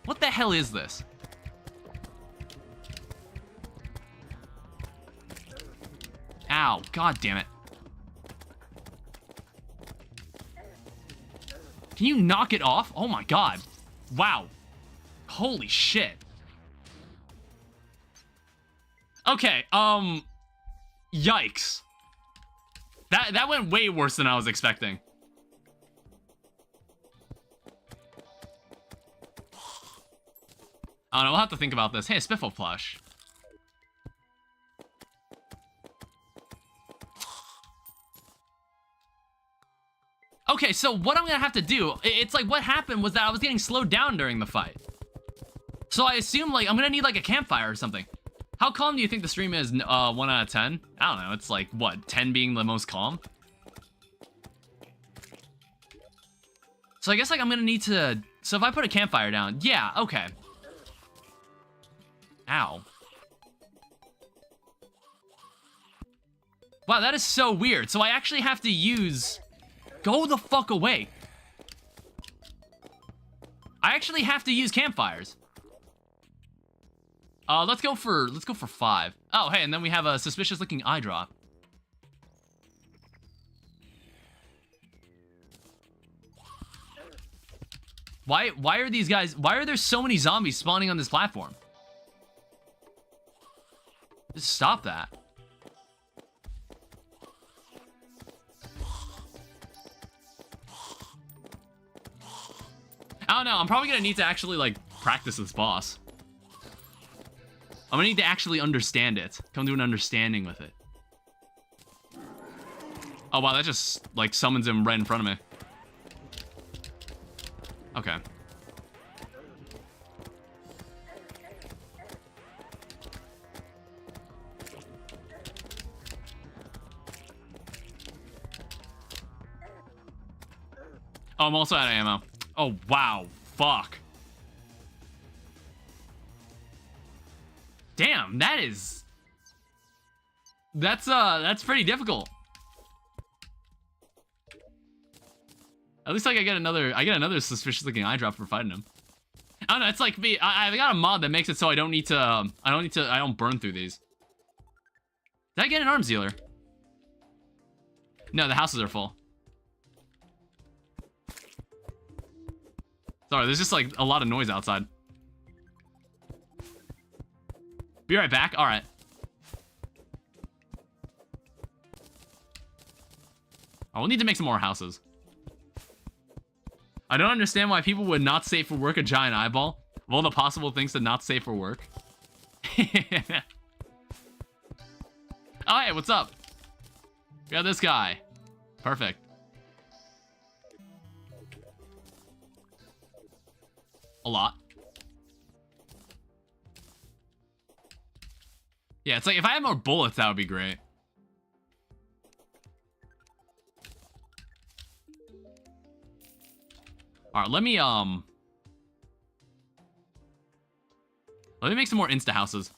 What the hell is this? Ow, god damn it. Can you knock it off? Oh my god. Wow. Holy shit. Okay, yikes. That went way worse than I was expecting. I don't know, we'll have to think about this. Hey, a Spiffle plush. Okay, so what I'm gonna have to do, it's like what happened was that I was getting slowed down during the fight. So I assume like I'm gonna need like a campfire or something. How calm do you think the stream is? 1 out of 10? I don't know, it's like, what, 10 being the most calm? So I guess like I'm gonna need to, so if I put a campfire down, yeah, okay. Ow. Wow, that is so weird. So I actually have to use... Go the fuck away. I actually have to use campfires. Let's go for 5. Oh, hey, and then we have a suspicious looking eye drop. Why are these guys, why are there so many zombies spawning on this platform? Just stop that. I don't know, I'm probably gonna need to actually, like, practice this boss. I'm gonna need to actually understand it. Come to an understanding with it. Oh, wow, that just, like, summons him right in front of me. Okay. Oh, I'm also out of ammo. Oh, wow. Fuck. Damn, that is... That's pretty difficult. At least like I get another suspicious looking eye drop for fighting him. I don't know, it's like me, I got a mod that makes it so I don't burn through these. Did I get an arms dealer? No, the houses are full. Sorry, there's just like a lot of noise outside. Be right back. All right. Oh, we'll need to make some more houses. I don't understand why people would not save for work a giant eyeball. Of all the possible things to not save for work. Oh, hey, what's up? We got this guy. Perfect. A lot. Yeah, it's like if I had more bullets, that would be great. All right, let me make some more insta houses.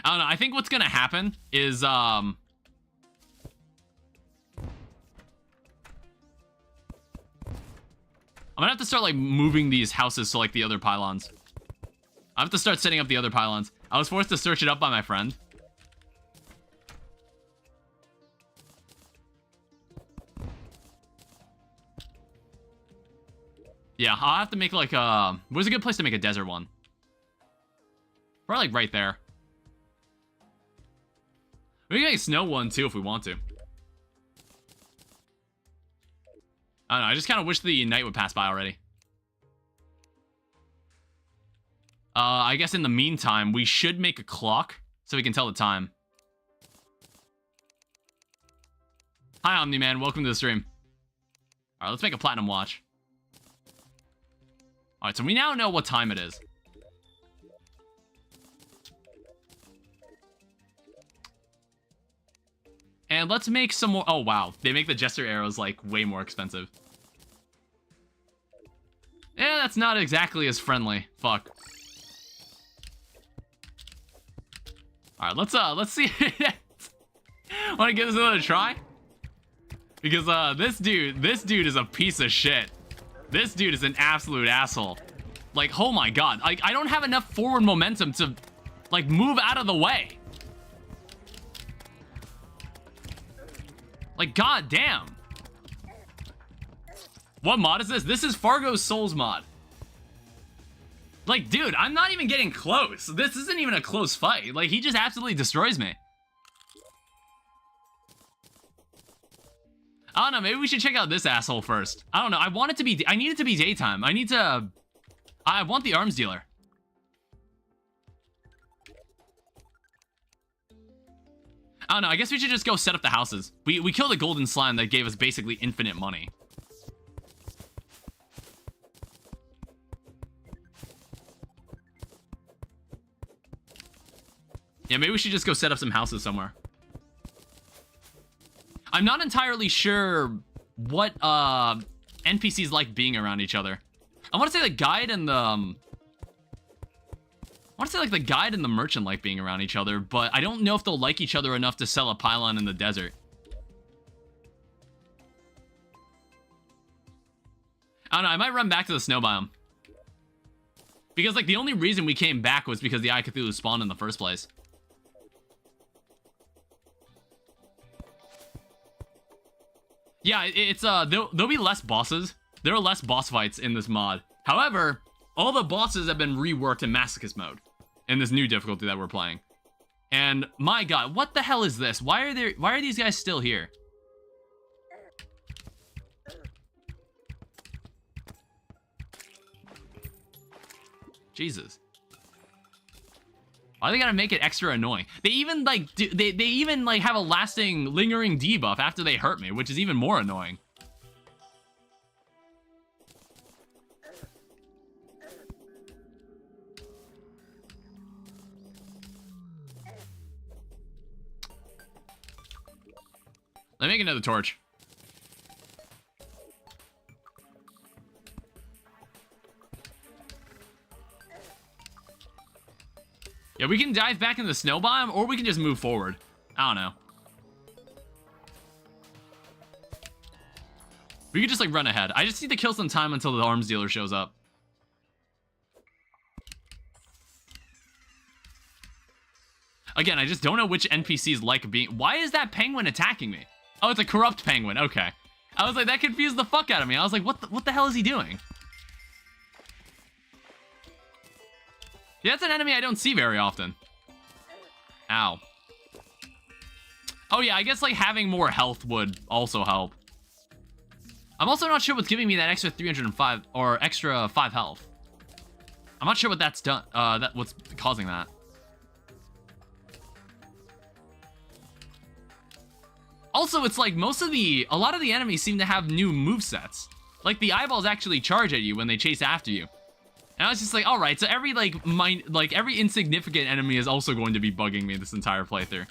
I don't know. I think what's gonna happen is I'm gonna have to start like moving these houses to like the other pylons. I have to start setting up the other pylons. I was forced to search it up by my friend. Yeah, I'll have to make like a... Where's a good place to make a desert one? Probably like right there. We can make a snow one too if we want to. I don't know, I just kind of wish the night would pass by already. I guess in the meantime, we should make a clock so we can tell the time. Hi, Omni-Man. Welcome to the stream. Alright, let's make a platinum watch. Alright, so we now know what time it is. And let's make some more... Oh, wow. They make the Jester arrows, like, way more expensive. Yeah, that's not exactly as friendly. Fuck. Alright, let's see. Wanna give this another try? Because, this dude is a piece of shit. This dude is an absolute asshole. Like, oh my god. Like, I don't have enough forward momentum to, like, move out of the way. Like, god damn. What mod is this? This is FARGO'S Souls mod. Like, dude, I'm not even getting close. This isn't even a close fight. Like, he just absolutely destroys me. I don't know, maybe we should check out this asshole first. I don't know, I want it to be... I need it to be daytime. I want the arms dealer. I don't know, I guess we should just go set up the houses. We killed a golden slime that gave us basically infinite money. Yeah, maybe we should just go set up some houses somewhere. I'm not entirely sure what NPCs like being around each other. I want to say the guide and the... I want to say like the guide and the merchant like being around each other, but I don't know if they'll like each other enough to sell a pylon in the desert. I don't know, I might run back to the snow biome. Because like the only reason we came back was because the Eye of Cthulhu spawned in the first place. Yeah, it's there'll be less bosses. There are less boss fights in this mod. However, all the bosses have been reworked in masochist mode in this new difficulty that we're playing. And my god, what the hell is this? Why are these guys still here? Jesus. Why they gotta make it extra annoying? They even like they even like have a lasting lingering debuff after they hurt me, which is even more annoying. Let me make another torch. Yeah, we can dive back in the snow biome, or we can just move forward. I don't know. We could just, like, run ahead. I just need to kill some time until the arms dealer shows up. Again, I just don't know which NPCs like being... Why is that penguin attacking me? Oh, it's a corrupt penguin. Okay. I was like, that confused the fuck out of me. I was like, what the hell is he doing? Yeah, that's an enemy I don't see very often. Ow. Oh yeah, I guess like having more health would also help. I'm also not sure what's giving me that extra 305 or extra 5 health. I'm not sure what that's done. What's causing that. Also, it's like a lot of the enemies seem to have new movesets. Like the eyeballs actually charge at you when they chase after you. And I was just like, all right, so every every insignificant enemy is also going to be bugging me this entire playthrough.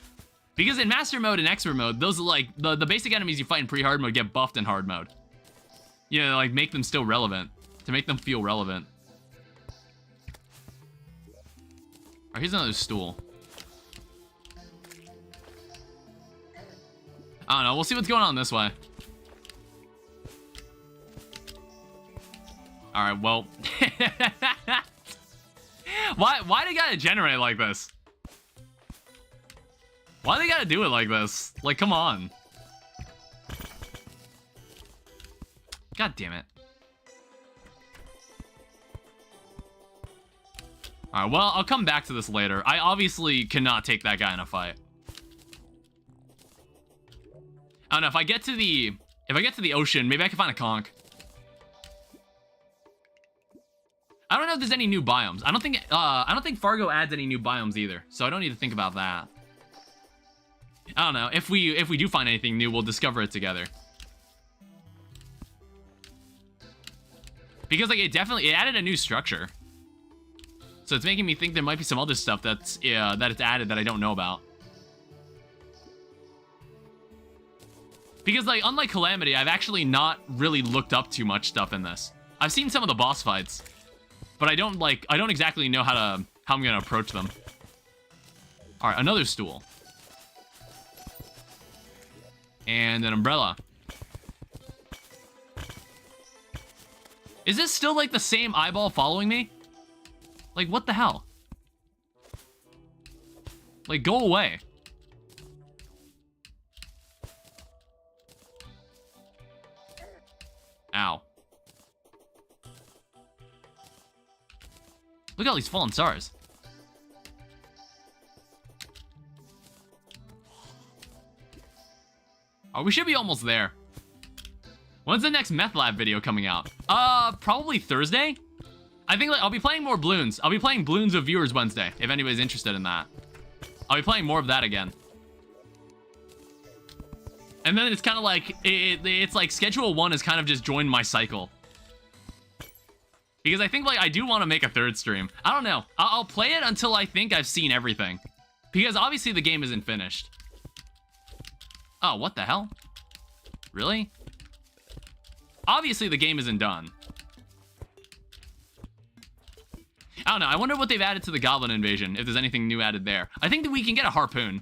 Because in Master Mode and Expert Mode, those are like, the basic enemies you fight in pre-hard mode get buffed in hard mode. You know, like make them still relevant, to make them feel relevant. Alright, here's another stool. I don't know, we'll see what's going on this way. Alright, well... Why they gotta generate like this? Why they gotta do it like this? Like, come on. God damn it. Alright, well, I'll come back to this later. I obviously cannot take that guy in a fight. I don't know, if I get to the ocean, maybe I can find a conch. I don't know if there's any new biomes. I don't think Fargo adds any new biomes either, so I don't need to think about that. I don't know. If we do find anything new, we'll discover it together. Because, like, it added a new structure. So it's making me think there might be some other stuff that it's added that I don't know about. Because, like, unlike Calamity, I've actually not really looked up too much stuff in this. I've seen some of the boss fights, but I don't exactly know how I'm gonna approach them. All right, another stool. And an umbrella. Is this still, like, the same eyeball following me? Like, what the hell? Like, go away. Ow. Look at all these fallen stars. Oh, we should be almost there. When's the next Meth Lab video coming out? Probably Thursday? I think, like, I'll be playing more Bloons. I'll be playing Bloons with Viewers Wednesday, if anybody's interested in that. I'll be playing more of that again. And then it's kind of like, it's like Schedule 1 has kind of just joined my cycle. Because I think, like, I do want to make a third stream. I don't know. I'll play it until I think I've seen everything. Because obviously the game isn't finished. Oh, what the hell? Really? Obviously the game isn't done. I don't know. I wonder what they've added to the Goblin Invasion, if there's anything new added there. I think that we can get a harpoon.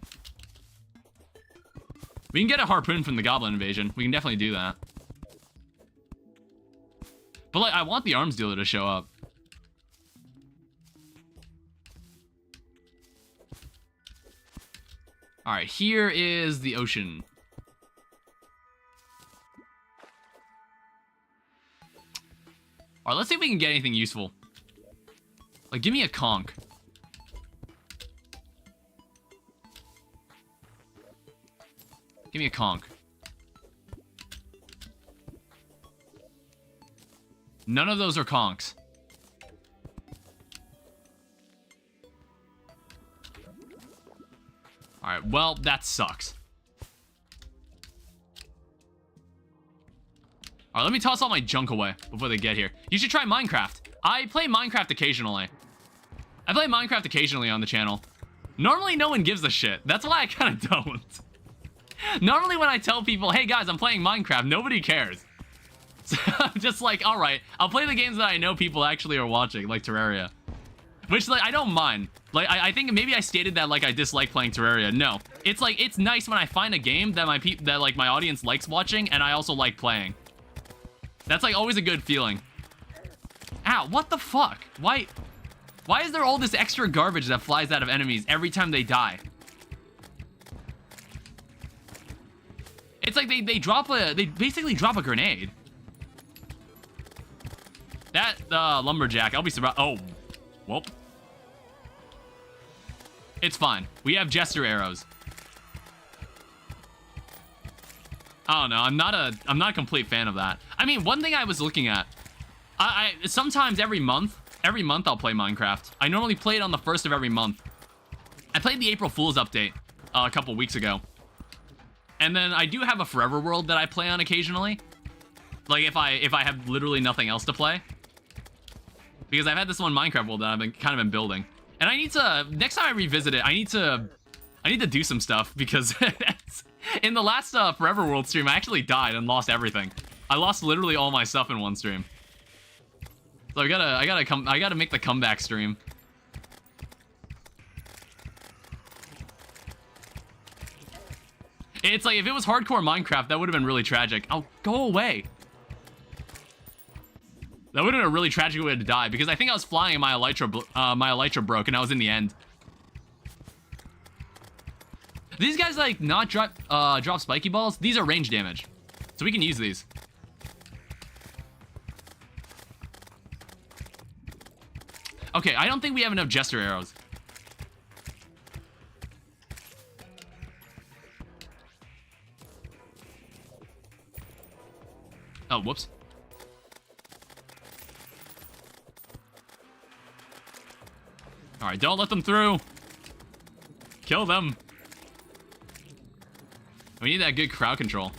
We can get a harpoon from the Goblin Invasion. We can definitely do that. But, like, I want the arms dealer to show up. Alright, here is the ocean. Alright, let's see if we can get anything useful. Like, give me a conch. Give me a conch. None of those are conchs. Alright, well, that sucks. Alright, let me toss all my junk away before they get here. You should try Minecraft. I play Minecraft occasionally. I play Minecraft occasionally on the channel. Normally, no one gives a shit. That's why I kind of don't. Normally, when I tell people, hey guys, I'm playing Minecraft, nobody cares. So I'm just like, alright, I'll play the games that I know people actually are watching, like Terraria. Which, like, I don't mind. Like, I think maybe I stated that, like, I dislike playing Terraria. No. It's, like, it's nice when I find a game that my audience likes watching, and I also like playing. That's, like, always a good feeling. Ow, what the fuck? Why is there all this extra garbage that flies out of enemies every time they die? It's like they basically drop a grenade. That lumberjack, I'll be surprised. Oh, whoop. It's fine. We have jester arrows. I don't know. I'm not a complete fan of that. I mean, one thing I was looking at, I sometimes every month I'll play Minecraft. I normally play it on the 1st of every month. I played the April Fool's update a couple weeks ago. And then I do have a Forever World that I play on occasionally. Like if I have literally nothing else to play. Because I've had this one Minecraft world that I've been building. And I need to, next time I revisit it, I need to do some stuff because in the last Forever World stream, I actually died and lost everything. I lost literally all my stuff in one stream. So I gotta make the comeback stream. It's like, if it was hardcore Minecraft, that would have been really tragic. Oh, go away. That would have been a really tragic way to die, because I think I was flying and my elytra broke, and I was in the end. These guys, like, not drop spiky balls? These are range damage. So we can use these. Okay, I don't think we have enough jester arrows. Oh, whoops. Alright, don't let them through. Kill them. We need that good crowd control.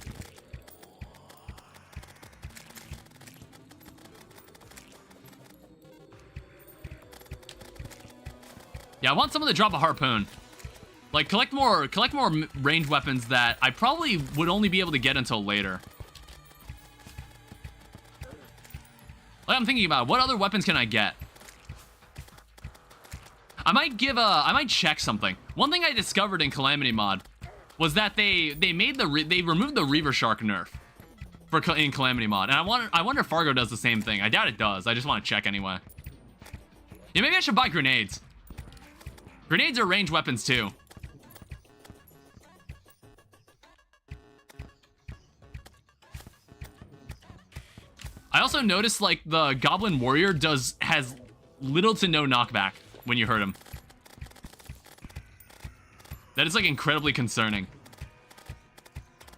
Yeah, I want someone to drop a harpoon. Like, collect more ranged weapons that I probably would only be able to get until later. Like, I'm thinking about, what other weapons can I get? I might check something. One thing I discovered in Calamity mod was that they removed the Reaver Shark nerf in Calamity mod, and I wonder if Fargo does the same thing. I doubt it does. I just want to check anyway. Yeah, maybe I should buy grenades. Grenades are ranged weapons too. I also noticed, like, the Goblin Warrior has little to no knockback when you hurt him. That is, like, incredibly concerning.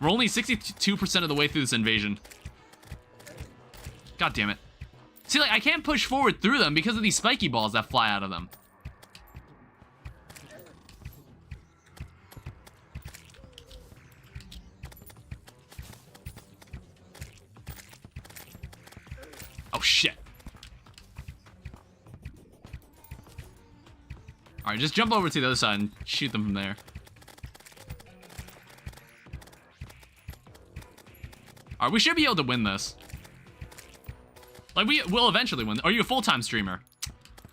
We're only 62% of the way through this invasion. God damn it. See, like, I can't push forward through them because of these spiky balls that fly out of them. Oh, shit. Alright, just jump over to the other side and shoot them from there. Alright, we should be able to win this. Like, we will eventually win. Are you a full-time streamer?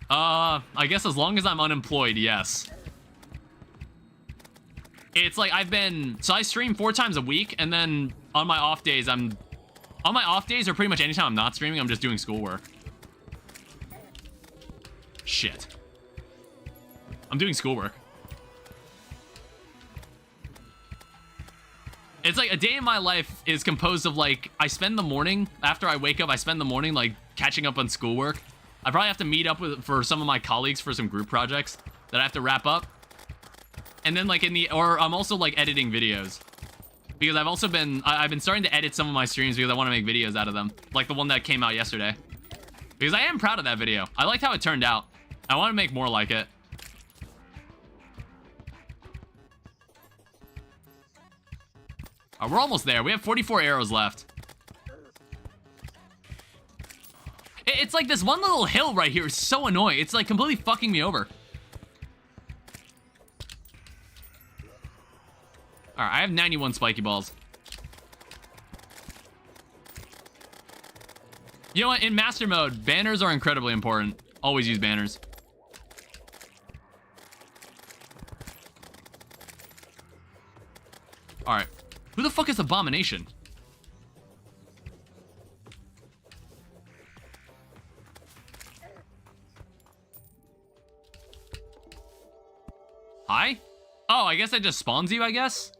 I guess as long as I'm unemployed, yes. It's like so I stream 4 times a week, and then on my off days, or pretty much anytime I'm not streaming, I'm just doing schoolwork. Shit. I'm doing schoolwork. It's like a day in my life is composed of, like, I spend the morning, after I wake up, I spend the morning, like, catching up on schoolwork. I probably have to meet up for some of my colleagues for some group projects that I have to wrap up. And then, like, I'm also, like, editing videos. Because I've been starting to edit some of my streams because I want to make videos out of them. Like the one that came out yesterday. Because I am proud of that video. I liked how it turned out. I want to make more like it. We're almost there. We have 44 arrows left. It's like this one little hill right here is so annoying. It's like completely fucking me over. Alright, I have 91 spiky balls. You know what? In master mode, banners are incredibly important. Always use banners. Alright. Who the fuck is Abomination? Hi? Oh, I guess that just spawns you, I guess?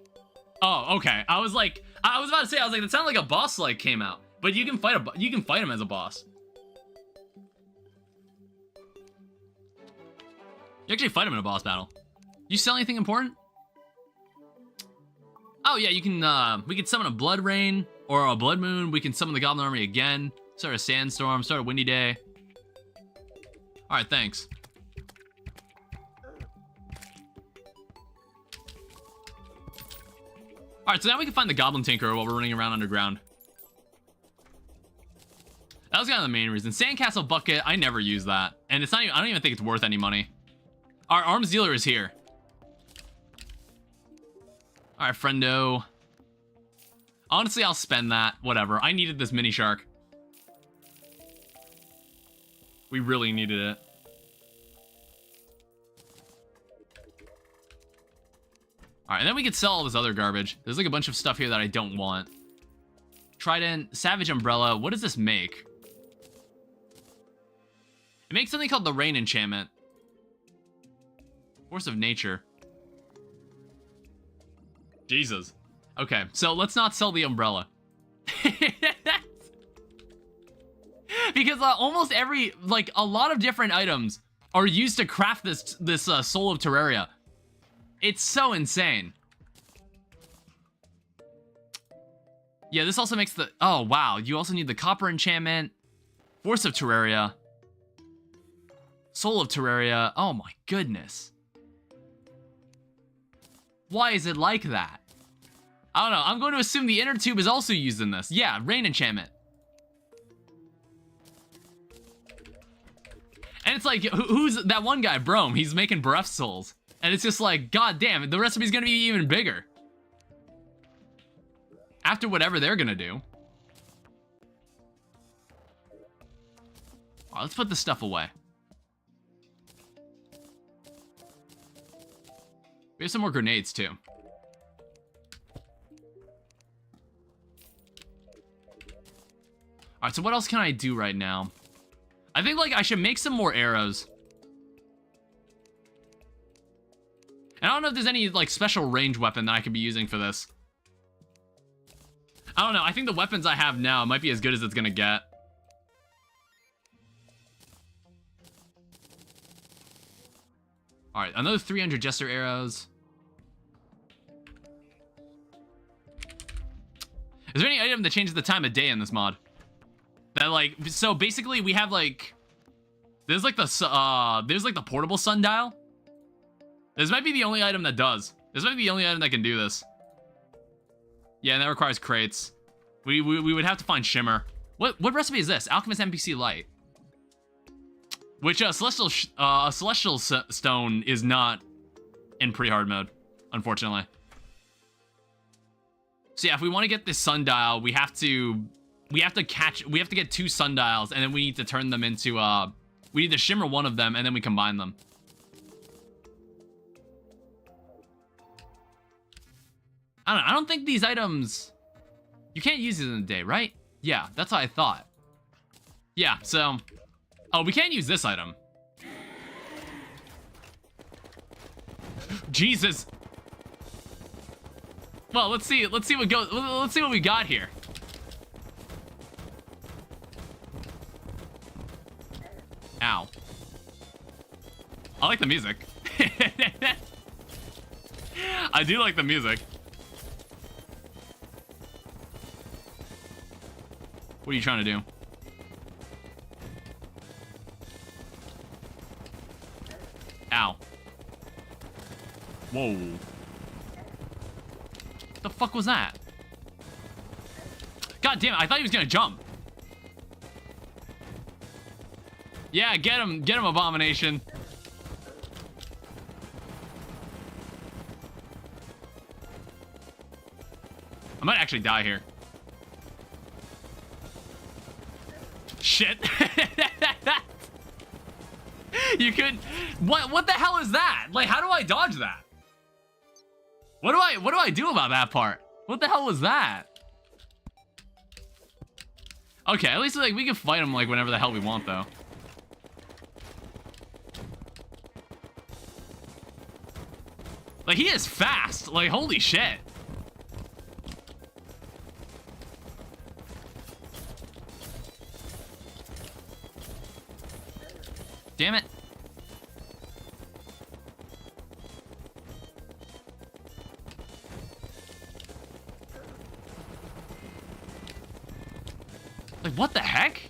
Oh, okay. I was about to say, that sounded like a boss, like, came out. But you can fight him as a boss. You actually fight him in a boss battle. You sell anything important? Oh yeah, you can, we can summon a blood rain or a blood moon. We can summon the goblin army again. Start a sandstorm, start a windy day. All right, thanks. All right, so now we can find the goblin tinkerer while we're running around underground. That was kind of the main reason. Sandcastle bucket, I never use that. And it's not even, I don't even think it's worth any money. Our arms dealer is here. All right, friendo. Honestly, I'll spend that. Whatever. I needed this mini shark. We really needed it. All right, and then we could sell all this other garbage. There's like a bunch of stuff here that I don't want. Trident, Savage Umbrella. What does this make? It makes something called the Rain Enchantment. Force of Nature. Jesus. Okay, so let's not sell the umbrella. Because almost a lot of different items are used to craft this Soul of Terraria. It's so insane. Yeah, this also makes the... Oh, wow. You also need the Copper Enchantment. Force of Terraria. Soul of Terraria. Oh, my goodness. Why is it like that? I don't know. I'm going to assume the inner tube is also used in this. Yeah, Rain Enchantment. And And it's like, who's that one guy, Brome? He's making breath souls. And it's just like, god damn, the recipe's gonna be even bigger. After whatever they're gonna do. All right, let's put this stuff away. We have some more grenades, too. Alright, so what else can I do right now? I think, like, I should make some more arrows. And I don't know if there's any, like, special range weapon that I could be using for this. I don't know. I think the weapons I have now might be as good as it's gonna get. Alright, another 300 Jester arrows. Is there any item that changes the time of day in this mod? That, like, so basically we have, like, there's like the portable sundial. This might be the only item that does. This might be the only item that can do this. Yeah, and that requires crates. We would have to find Shimmer. What recipe is this? Alchemist NPC Light. Which celestial stone is not in pre-hard mode, unfortunately. So yeah, if we want to get this sundial, we have to get 2 sundials, and then we need to turn them into we need to shimmer one of them, and then we combine them. I don't think these items, you can't use these in the day, right? Yeah, that's what I thought. Yeah, so, oh, we can't use this item. Jesus. Well, let's see what we got here. Ow. I like the music. I do like the music. What are you trying to do? Ow. Whoa. What the fuck was that? God damn it, I thought he was gonna jump. Yeah, get him, Abomination. I might actually die here. Shit. You could, what the hell is that? Like, how do I dodge that? What do I do about that part? What the hell was that? Okay, at least like we can fight him like whenever the hell we want though. Like, he is fast. Like, holy shit. Damn it. Like, what the heck?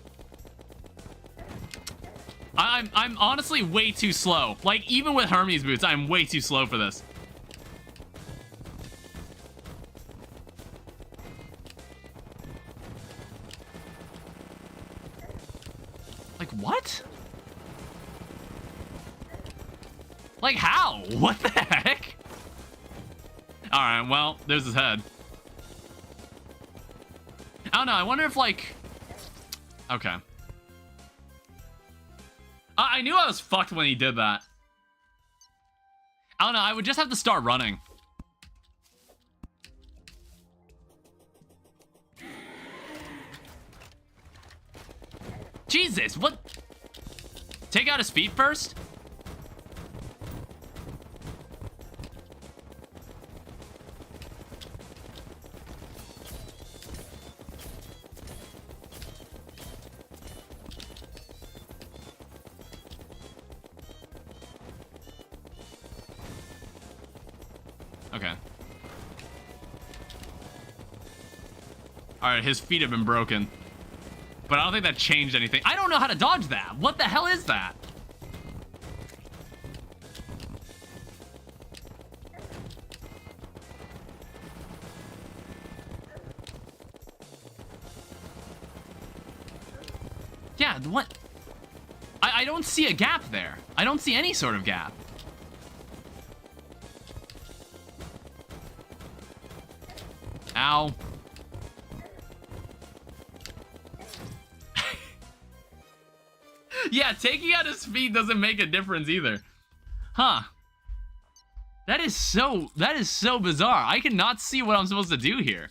I'm honestly way too slow. Like, even with Hermes boots, I'm way too slow for this. Like, what? Like, how? What the heck? Alright, well, there's his head. I don't know, I wonder if, like... Okay. I knew I was fucked when he did that. I don't know, I would just have to start running. Jesus, what? Take out his feet first? Okay. Alright, his feet have been broken. But I don't think that changed anything. I don't know how to dodge that. What the hell is that? Yeah, what? I I don't see a gap there. I don't see any sort of gap. Ow. Yeah, taking out his feet doesn't make a difference either. Huh. That is so bizarre. I cannot see what I'm supposed to do here.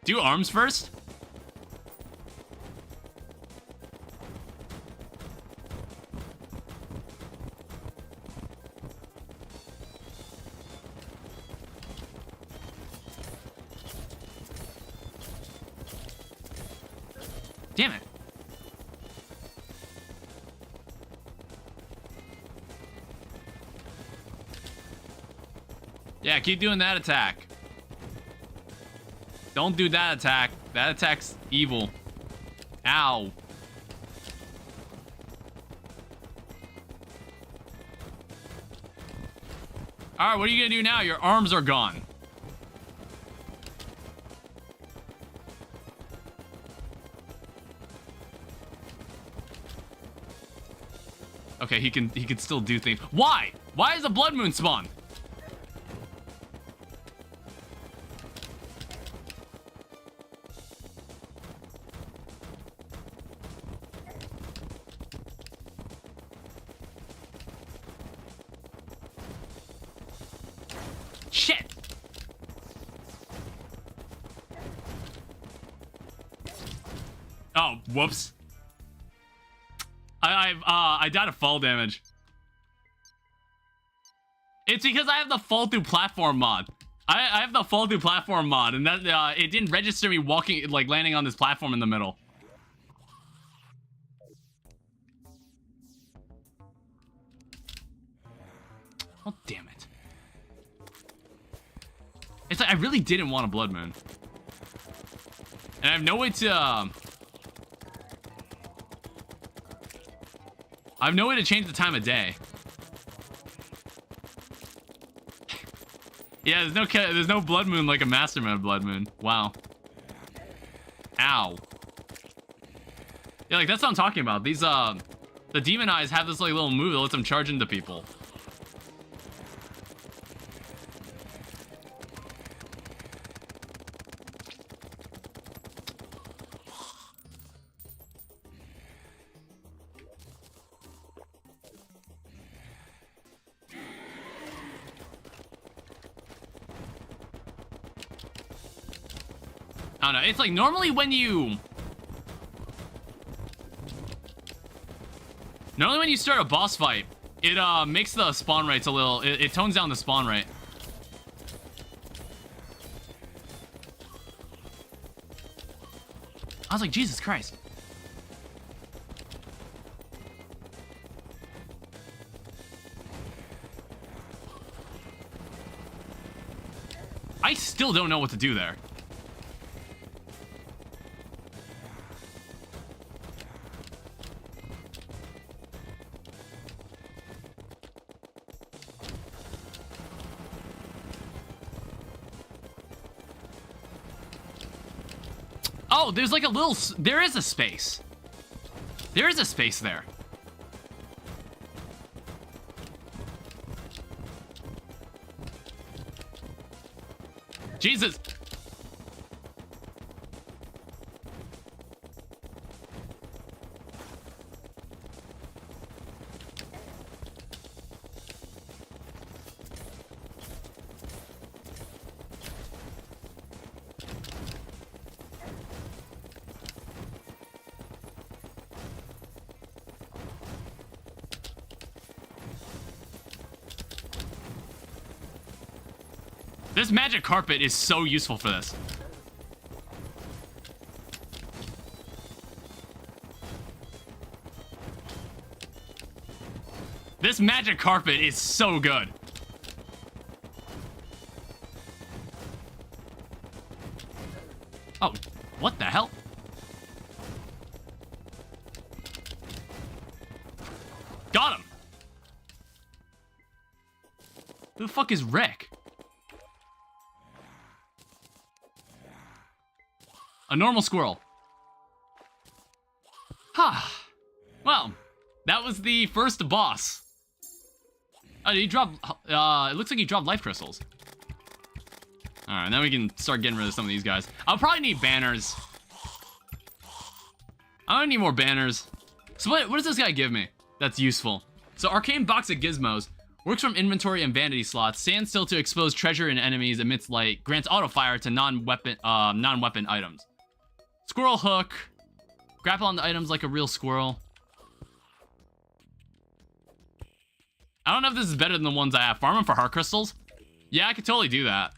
Do arms first? Damn it. Yeah, keep doing that attack. Don't do that attack. That attack's evil. Ow. Alright, what are you gonna do now? Your arms are gone. Okay, he can still do things. Why? Why is a blood moon spawn? Shit. Oh, whoops. I died of fall damage. It's because I have the fall through platform mod. I have the fall through platform mod, and that it didn't register me walking, like landing on this platform in the middle. Oh, damn it. It's like I really didn't want a blood moon. And I have no way to I have no way to change the time of day. Yeah, there's no blood moon like a master mode blood moon. Wow. Ow. Yeah, like that's what I'm talking about. These the demon eyes have this like little move that lets them charge into people. I don't know, it's like normally when you start a boss fight, it makes the spawn rates a little, it tones down the spawn rate. I was like, Jesus Christ. I still don't know what to do there. Oh, there's like a little... There is a space. There is a space there. Jesus. This magic carpet is so useful for this. This magic carpet is so good. Oh, what the hell? Got him. Who the fuck is Rick? A normal squirrel. Huh. Well, that was the first boss. Oh, did he drop... it looks like he dropped life crystals. Alright, now we can start getting rid of some of these guys. I'll probably need banners. I don't need more banners. So what does this guy give me that's useful? So Arcane Box of Gizmos. Works from inventory and vanity slots. Stands still to expose treasure and enemies. Emits light. Grants auto fire to non-weapon items. Squirrel hook. Grapple on the items like a real squirrel. I don't know if this is better than the ones I have. Farm them for heart crystals? Yeah, I could totally do that.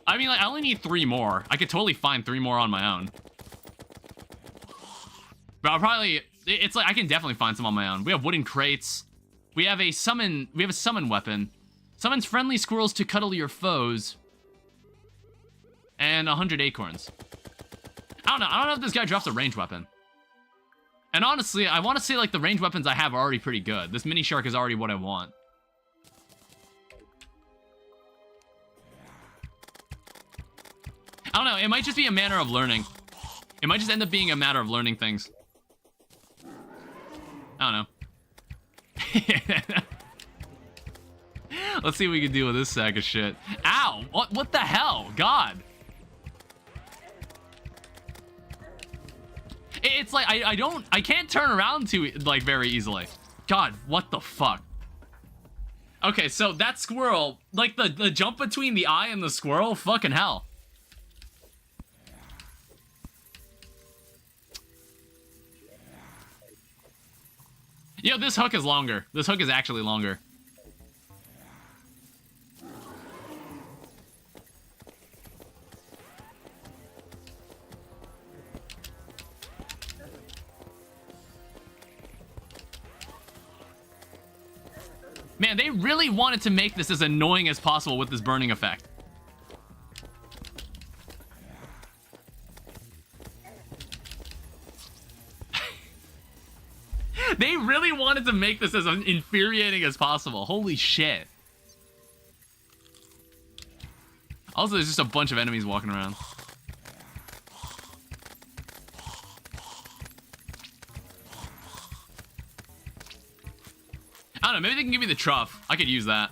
I mean, like, I only need 3 more. I could totally find 3 more on my own. But I'll probably... It's like, I can definitely find some on my own. We have wooden crates. We have a summon weapon. Summons friendly squirrels to cuddle your foes. And 100 acorns. I don't know if this guy drops a ranged weapon. And honestly, I want to say, like, the ranged weapons I have are already pretty good. This mini shark is already what I want. I don't know, it might just be a matter of learning. It might just end up being a matter of learning things. I don't know. Let's see what we can do with this sack of shit. Ow! What the hell? God! It's like, I can't turn around to like, very easily. God, what the fuck? Okay, so that squirrel, like, the jump between the eye and the squirrel, fucking hell. Yo, this hook is longer. This hook is actually longer. Man, they really wanted to make this as annoying as possible with this burning effect. They really wanted to make this as infuriating as possible. Holy shit. Also, there's just a bunch of enemies walking around. I don't know, maybe they can give me the truff. I could use that.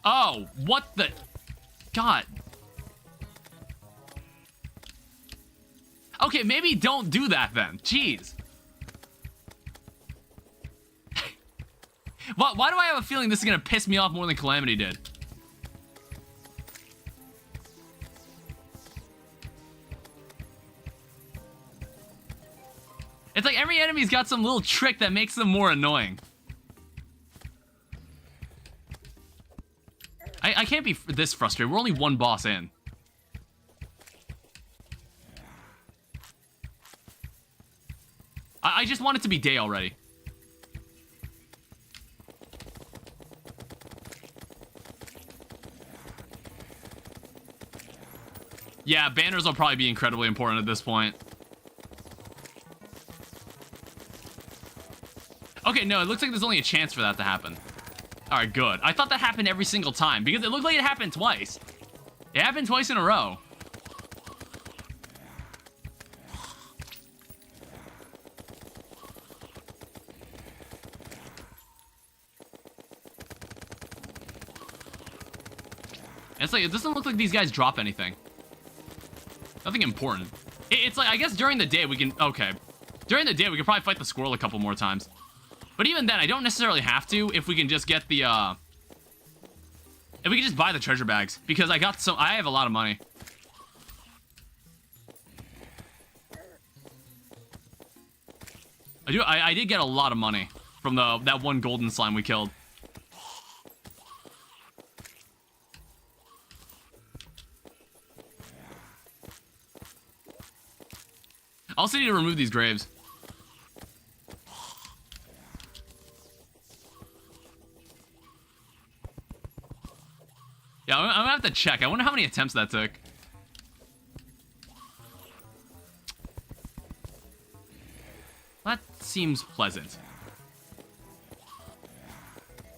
Oh, what the... God. Okay, maybe don't do that then. Jeez. Why do I have a feeling this is gonna piss me off more than Calamity did? It's like every enemy's got some little trick that makes them more annoying. I can't be this frustrated. We're only 1 boss in. I just want it to be day already. Yeah, banners will probably be incredibly important at this point. Okay, no, it looks like there's only a chance for that to happen. Alright, good. I thought that happened every single time, because it looked like it happened twice. It happened twice in a row. It's like, it doesn't look like these guys drop anything. Nothing important. It's like, I guess during the day we can... Okay. During the day we can probably fight the squirrel a couple more times. But even then, I don't necessarily have to if we can just get the, if we can just buy the treasure bags. Because I have a lot of money. I did get a lot of money from that one golden slime we killed. I also need to remove these graves. Yeah, I'm gonna have to check. I wonder how many attempts that took. That seems pleasant.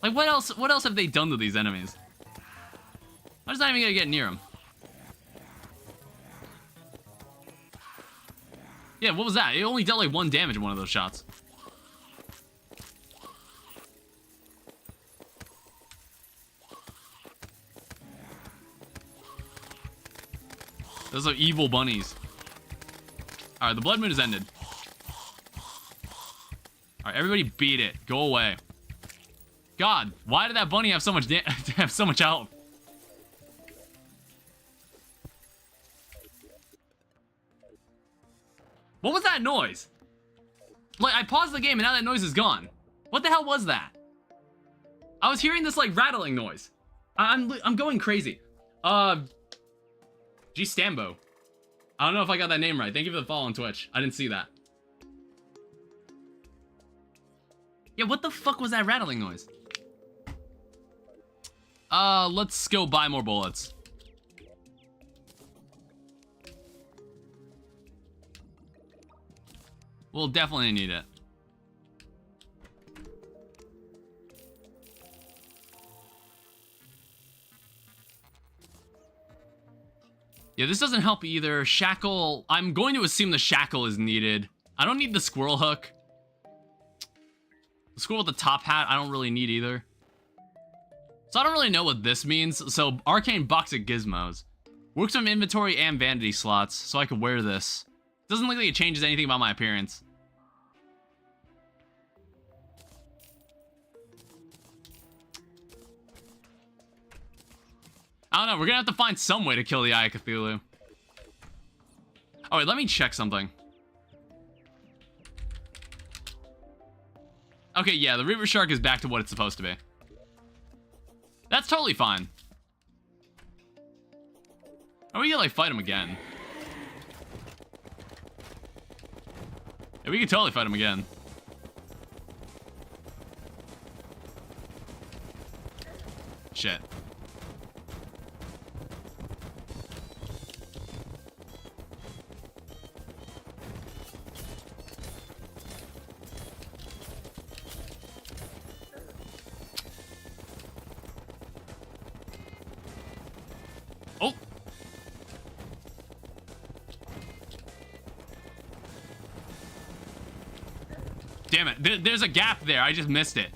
Like, what else have they done to these enemies? I'm just not even gonna get near him. Yeah, what was that? It only dealt like 1 damage in one of those shots. Those are evil bunnies. Alright, the blood moon has ended. Alright, everybody beat it. Go away. God, why did that bunny have so much have so much health? What was that noise? Like, I paused the game and now that noise is gone. What the hell was that? I was hearing this, like, rattling noise. I'm going crazy. G Stambo. I don't know if I got that name right. Thank you for the follow on Twitch. I didn't see that. Yeah, what the fuck was that rattling noise? Let's go buy more bullets. We'll definitely need it. Yeah, this doesn't help either. Shackle, I'm going to assume the shackle is needed. I don't need the squirrel hook. The squirrel with the top hat, I don't really need either. So I don't really know what this means. So, arcane box of gizmos. Works from inventory and vanity slots, so I could wear this. Doesn't look like it changes anything about my appearance. I don't know, we're gonna have to find some way to kill the Eye of Cthulhu. Oh wait, let me check something. Okay, yeah, the Reaver Shark is back to what it's supposed to be. That's totally fine. Oh, we can like fight him again. Yeah, we can totally fight him again. Shit. Oh! Damn it. There's a gap there. I just missed it.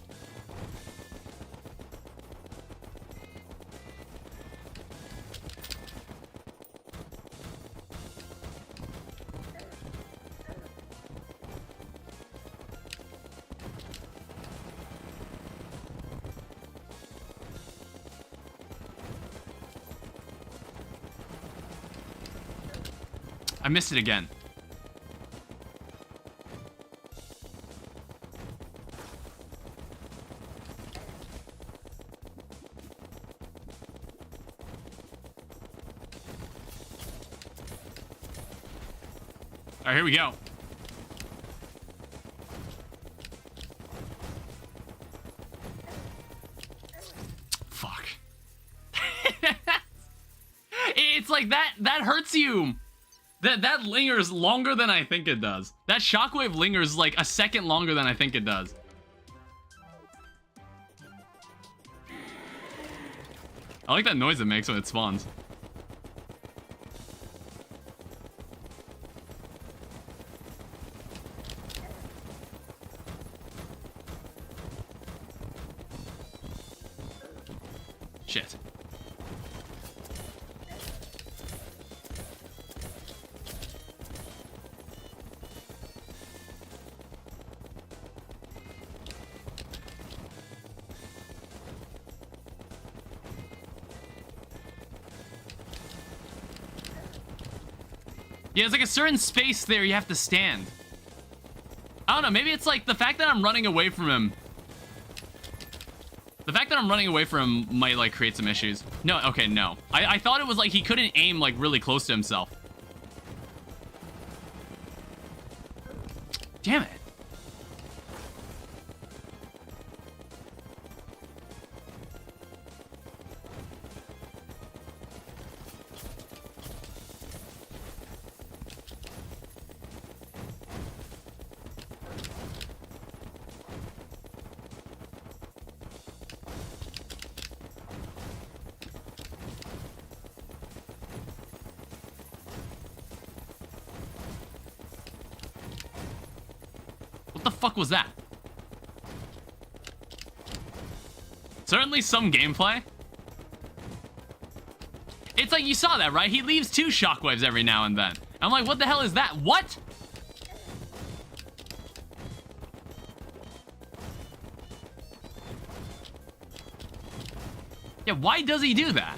I missed it again. All right, here we go. Fuck. It's like that hurts you. That lingers longer than I think it does. That shockwave lingers like a second longer than I think it does. I like that noise it makes when it spawns. Shit. Yeah, it's like a certain space there you have to stand. I don't know, maybe it's like the fact that I'm running away from him. The fact that I'm running away from him might like create some issues. No, okay, no. I thought it was like he couldn't aim like really close to himself. Damn it. the fuck was that? Certainly some gameplay. It's like, you saw that, right? He leaves 2 shockwaves every now and then. I'm like, what the hell is that? What? Yeah, why does he do that?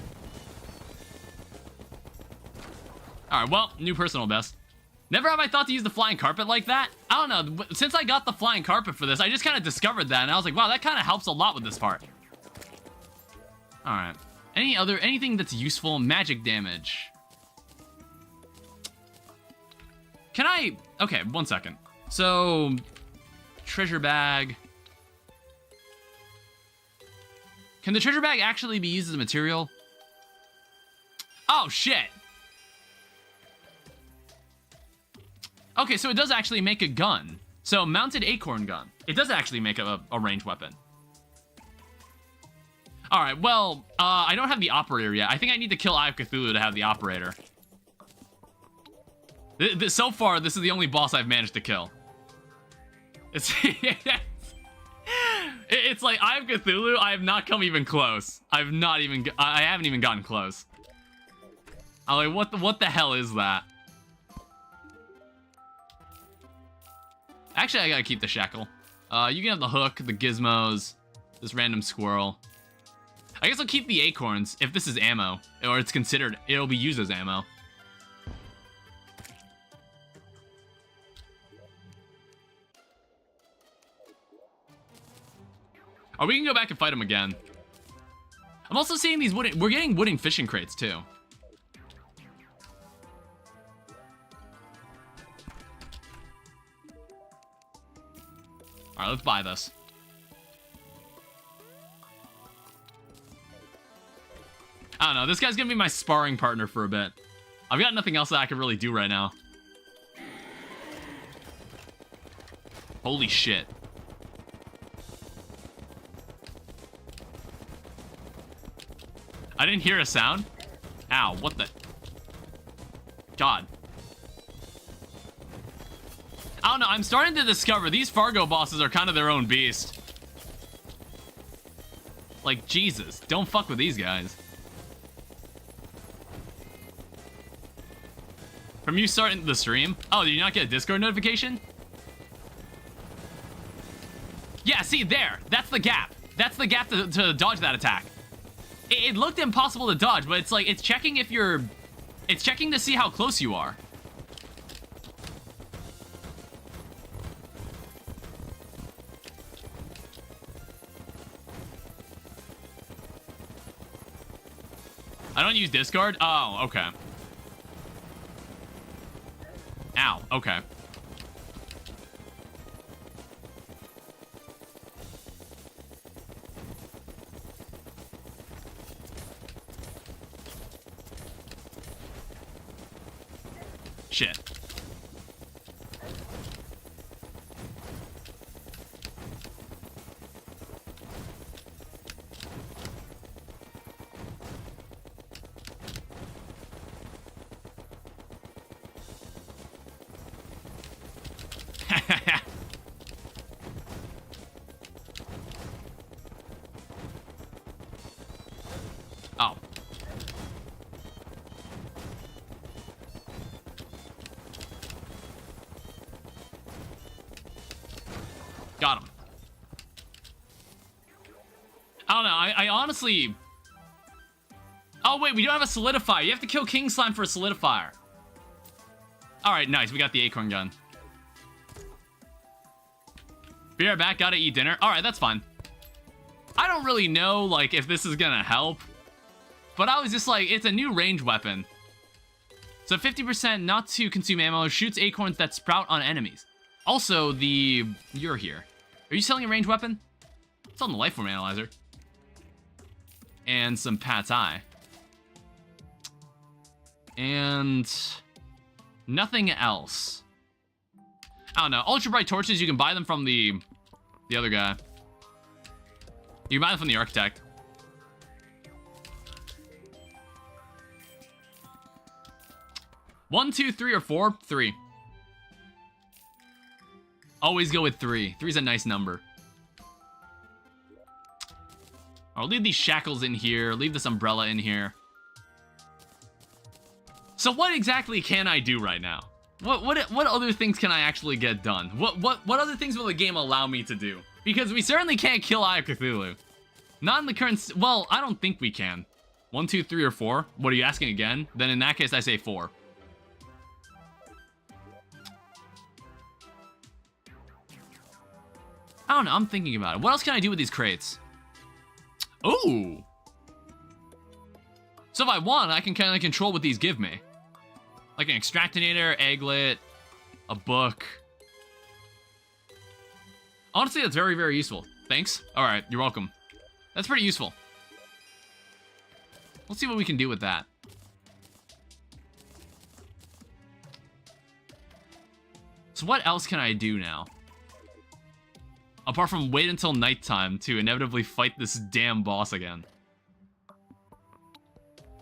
Alright, well, new personal best. Never have I thought to use the flying carpet like that. I don't know, since I got the flying carpet for this, I just kind of discovered that, and I was like, wow, that kind of helps a lot with this part. Alright. Anything that's useful? Magic damage. Can I... Okay, 1 second. So... Treasure bag. Can the treasure bag actually be used as a material? Oh, shit! Okay, so it does actually make a gun. So, mounted acorn gun. It does actually make a ranged weapon. Alright, well, I don't have the operator yet. I think I need to kill Eye of Cthulhu to have the operator. So far, this is the only boss I've managed to kill. It's like Eye of Cthulhu, I have not come even close. I haven't even gotten close. I'm like, what the hell is that? Actually, I gotta keep the shackle. You can have the hook, the gizmos, this random squirrel. I guess I'll keep the acorns if this is ammo, or it's considered, it'll be used as ammo. Oh, we can go back and fight him again. I'm also seeing these wooden, we're getting wooden fishing crates too. All right, let's buy this. I don't know, this guy's gonna be my sparring partner for a bit. I've got nothing else that I can really do right now. Holy shit. I didn't hear a sound. Ow, what the? God. I don't know, I'm starting to discover these Fargo bosses are kind of their own beast. Like, Jesus, don't fuck with these guys. From you starting the stream? Oh, did you not get a Discord notification? Yeah, see, there. That's the gap. That's the gap to dodge that attack. It looked impossible to dodge, but it's like, it's checking if you're... It's checking to see how close you are. I don't use Discord? Oh, okay. Ow, okay. Shit. Oh. Got him. I don't know, I honestly... Oh wait, we don't have a solidifier. You have to kill King Slime for a solidifier. Alright, nice, we got the acorn gun. Be right back, gotta eat dinner. Alright, that's fine. I don't really know, like, if this is gonna help. But I was just like, it's a new range weapon. So 50% not to consume ammo, shoots acorns that sprout on enemies. Also, you're here. Are you selling a range weapon? It's on the lifeform analyzer. And some Pat's Eye. And nothing else. I don't know. Ultra bright torches, you can buy them from the other guy. You can buy them from the architect. One, two, three, or four? Three. Always go with 3. 3's a nice number. I'll leave these shackles in here. Leave this umbrella in here. So what exactly can I do right now? What other things can I actually get done? What other things will the game allow me to do? Because we certainly can't kill Eye of Cthulhu. Not in the current... Well, I don't think we can. 1, 2, 3, or 4? What, are you asking again? Then in that case, I say 4. I don't know. I'm thinking about it. What else can I do with these crates? Ooh! So if I want, I can kind of control what these give me. Like an extractinator, egglet, a book. Honestly, that's very, very useful. Thanks. Alright, you're welcome. That's pretty useful. Let's see what we can do with that. So what else can I do now? Apart from wait until nighttime to inevitably fight this damn boss again.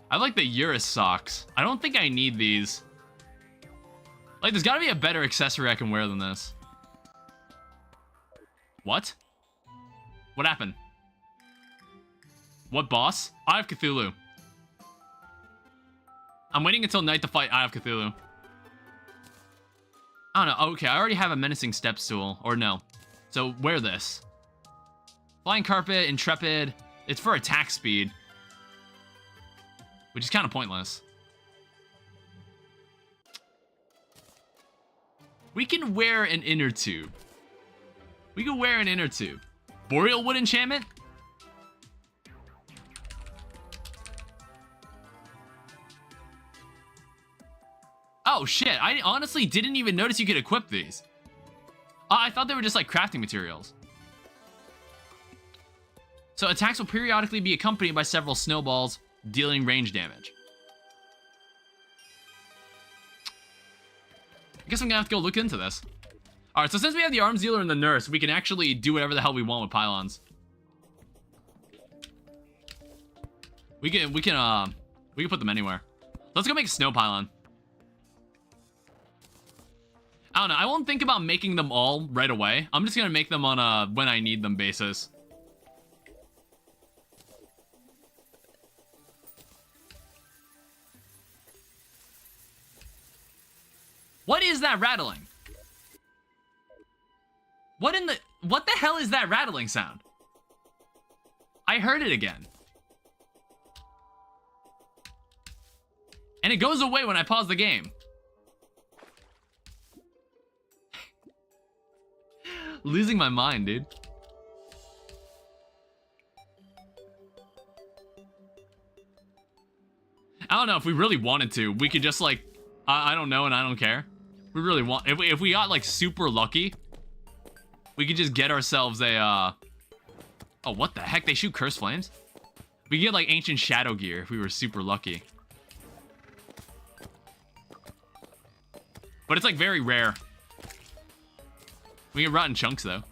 I like the Urus socks. I don't think I need these. Like, there's gotta be a better accessory I can wear than this. What? What happened? What boss? Eye of Cthulhu. I'm waiting until night to fight Eye of Cthulhu. I don't know. Okay, I already have a menacing step stool. Or no. So, wear this. Flying carpet, intrepid. It's for attack speed. Which is kind of pointless. We can wear an inner tube. We can wear an inner tube. Boreal wood enchantment? Oh shit, I honestly didn't even notice you could equip these. I thought they were just like crafting materials. So attacks will periodically be accompanied by several snowballs, dealing range damage. I guess I'm gonna have to go look into this. Alright, so since we have the arms dealer and the nurse, we can actually do whatever the hell we want with pylons. We can put them anywhere. Let's go make a snow pylon. I don't know, I won't think about making them all right away. I'm just gonna make them on a when I need them basis. What is that rattling? What the hell is that rattling sound? I heard it again. And it goes away when I pause the game. Losing my mind, dude. I don't know, if we really wanted to, we could just like, I don't know and I don't care. We really want, if we got like super lucky, we could just get ourselves a, oh, what the heck? They shoot curse flames? We could get like ancient shadow gear if we were super lucky. But it's like very rare. We get rotten chunks though.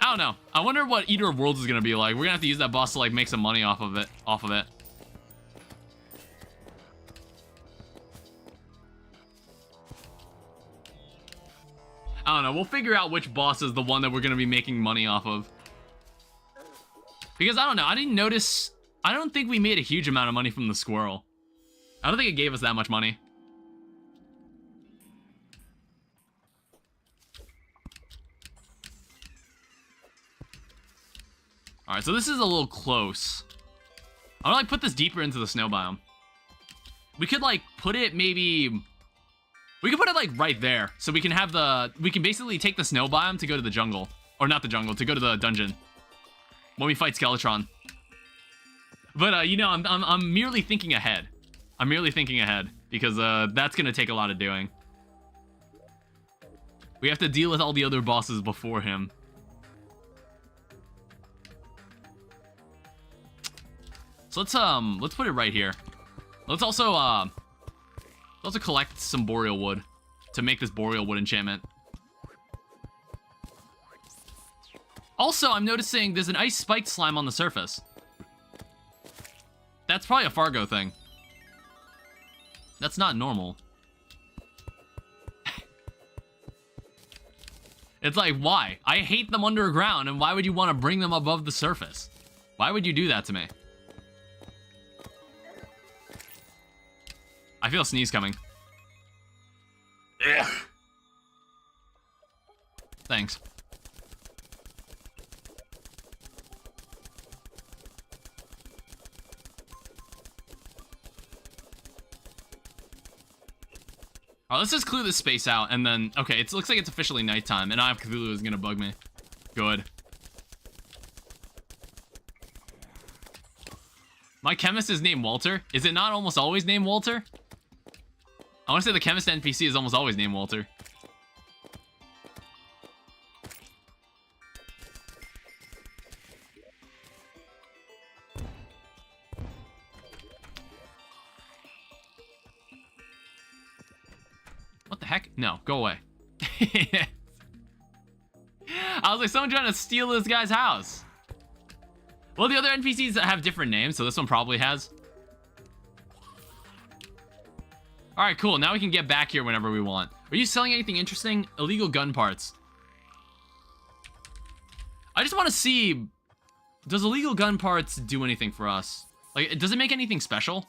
I don't know. I wonder what Eater of Worlds is gonna be like. We're gonna have to use that boss to like make some money off of it. I don't know. We'll figure out which boss is the one that we're gonna be making money off of. Because I don't know. I didn't notice. I don't think we made a huge amount of money from the squirrel. I don't think it gave us that much money. Alright, so this is a little close. I want to like put this deeper into the snow biome. We could like put it maybe... We could put it like right there. So we can have the... We can basically take the snow biome to go to the jungle. Or not the jungle, to go to the dungeon. When we fight Skeletron. But, you know, I'm merely thinking ahead. I'm merely thinking ahead. Because that's going to take a lot of doing. We have to deal with all the other bosses before him. So let's put it right here. Let's also collect some boreal wood to make this boreal wood enchantment. Also, I'm noticing there's an ice spiked slime on the surface. That's probably a Fargo thing. That's not normal. It's like, why? I hate them underground, and why would you want to bring them above the surface? Why would you do that to me? I feel a sneeze coming. Ugh. Thanks. Alright, let's just clear this space out, and then... Okay, it looks like it's officially nighttime, and Eye of Cthulhu is gonna bug me. Good. My chemist is named Walter. Is it not almost always named Walter? I want to say the chemist NPC is almost always named Walter. What the heck? No, go away. I was like, someone trying to steal this guy's house. Well, the other NPCs have different names, so this one probably has. Alright, cool. Now we can get back here whenever we want. Are you selling anything interesting? Illegal gun parts. I just want to see... Does illegal gun parts do anything for us? Like, does it make anything special?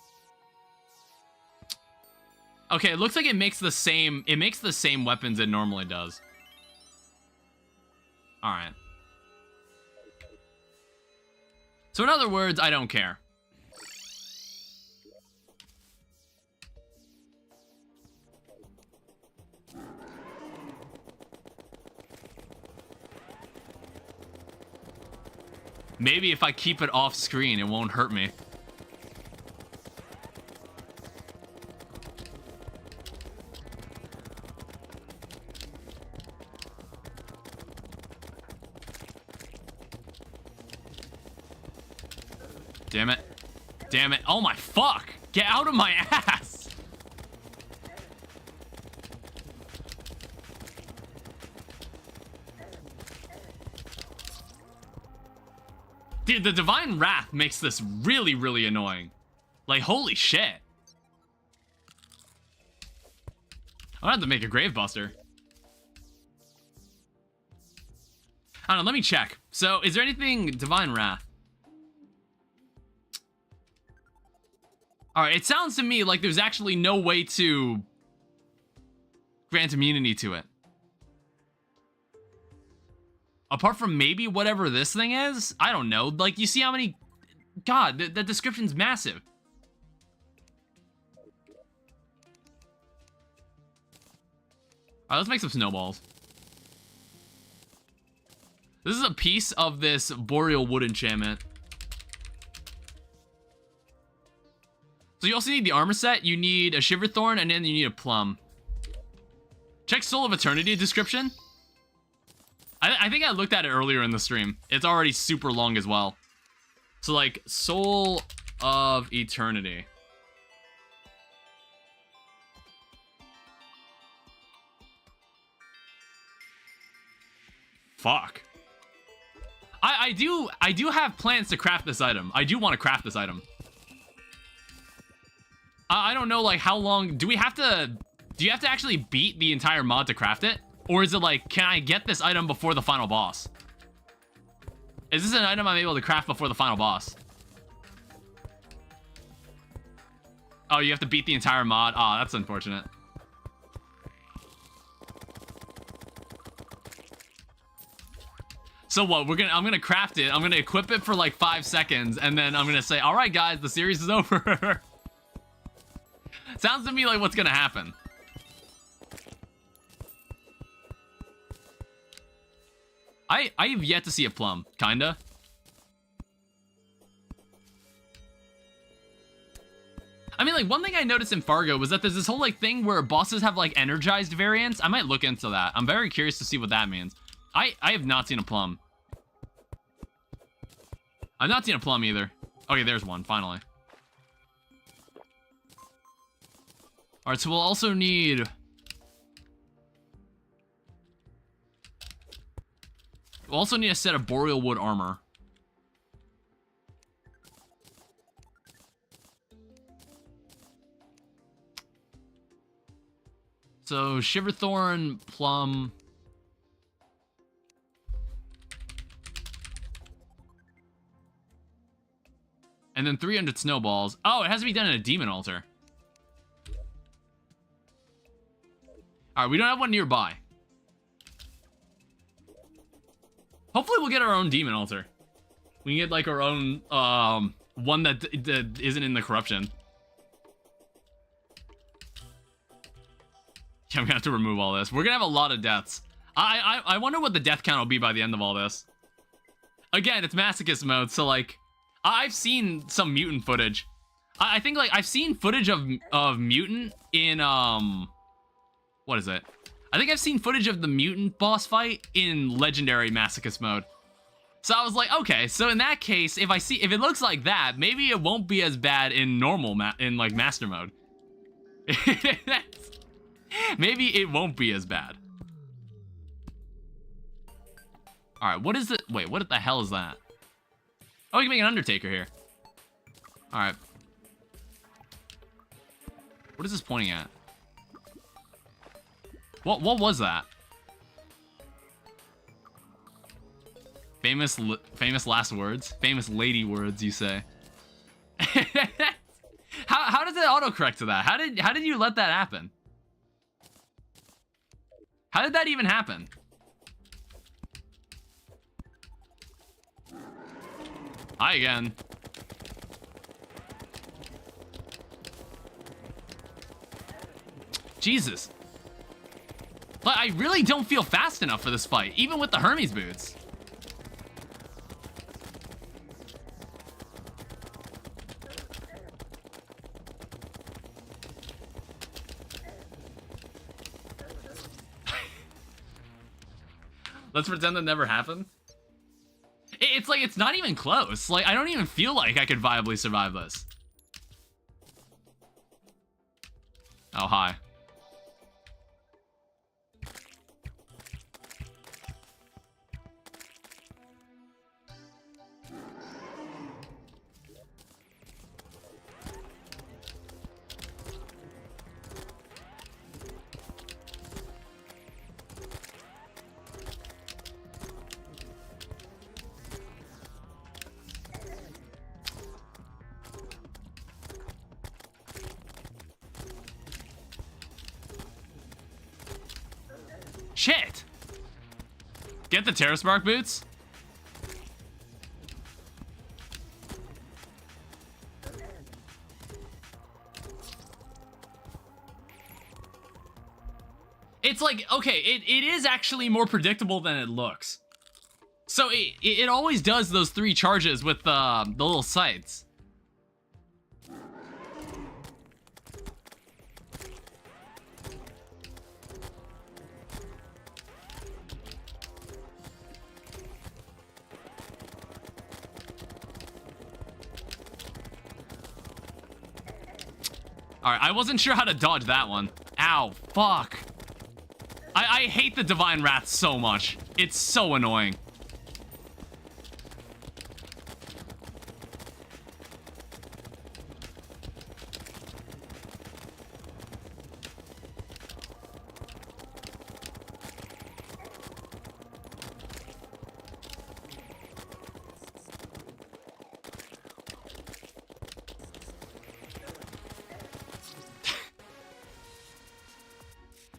Okay, it looks like it makes the same... It makes the same weapons it normally does. Alright. So in other words, I don't care. Maybe if I keep it off screen, it won't hurt me. Damn it. Damn it. Oh my fuck! Get out of my ass! Dude, the Divine Wrath makes this really, really annoying. Like, holy shit. I'm gonna have to make a Gravebuster. I don't know, let me check. So, is there anything Divine Wrath? Alright, it sounds to me like there's actually no way to grant immunity to it. Apart from maybe whatever this thing is? I don't know. Like, you see how many... God, the description's massive. Alright, let's make some snowballs. This is a piece of this boreal wood enchantment. So you also need the armor set, you need a Shiverthorn, and then you need a plum. Check Soul of Eternity description. I think I looked at it earlier in the stream. It's already super long as well. So like, Soul of Eternity. Fuck. I do have plans to craft this item. I do want to craft this item. I don't know, like, how long... Do you have to actually beat the entire mod to craft it? Or is it like, can I get this item before the final boss? Is this an item I'm able to craft before the final boss? Oh, you have to beat the entire mod? Aw, that's unfortunate. So what, I'm gonna craft it, I'm gonna equip it for like 5 seconds, and then I'm gonna say, alright guys, the series is over. Sounds to me like what's gonna happen. I have yet to see a plum, kinda. I mean, like, one thing I noticed in Fargo was that there's this whole, like, thing where bosses have, like, energized variants. I might look into that. I'm very curious to see what that means. I have not seen a plum. I've not seen a plum either. Okay, there's one, finally. Alright, so we'll also need... We'll also need a set of boreal wood armor. So, Shiverthorn, plum... And then 300 snowballs. Oh, it has to be done in a demon altar. Alright, we don't have one nearby. Hopefully we'll get our own demon altar. We can get, like, our own, one that isn't in the corruption. Yeah, I'm gonna have to remove all this. We're gonna have a lot of deaths. I wonder what the death count will be by the end of all this. Again, it's masochist mode, so, like, I've seen some mutant footage. I think, like, I've seen footage of mutant in, what is it? I think I've seen footage of the mutant boss fight in legendary masochist mode. So I was like, okay, so in that case, if it looks like that, maybe it won't be as bad in normal, like, master mode. Maybe it won't be as bad. Alright, what is it? Wait, what the hell is that? Oh, we can make an Undertaker here. Alright. What is this pointing at? What was that? Famous last words? Famous lady words, you say. How does it autocorrect to that? How did you let that happen? How did that even happen? Hi again. Jesus. But I really don't feel fast enough for this fight, even with the Hermes boots. Let's pretend that never happened. It's like, it's not even close. Like, I don't even feel like I could viably survive this. Oh, hi. Shit! Get the Terrace Mark boots? It's like, okay, it is actually more predictable than it looks. So it always does those 3 charges with the little sights. Alright, I wasn't sure how to dodge that one. Ow, fuck. I hate the Divine Wrath so much. It's so annoying.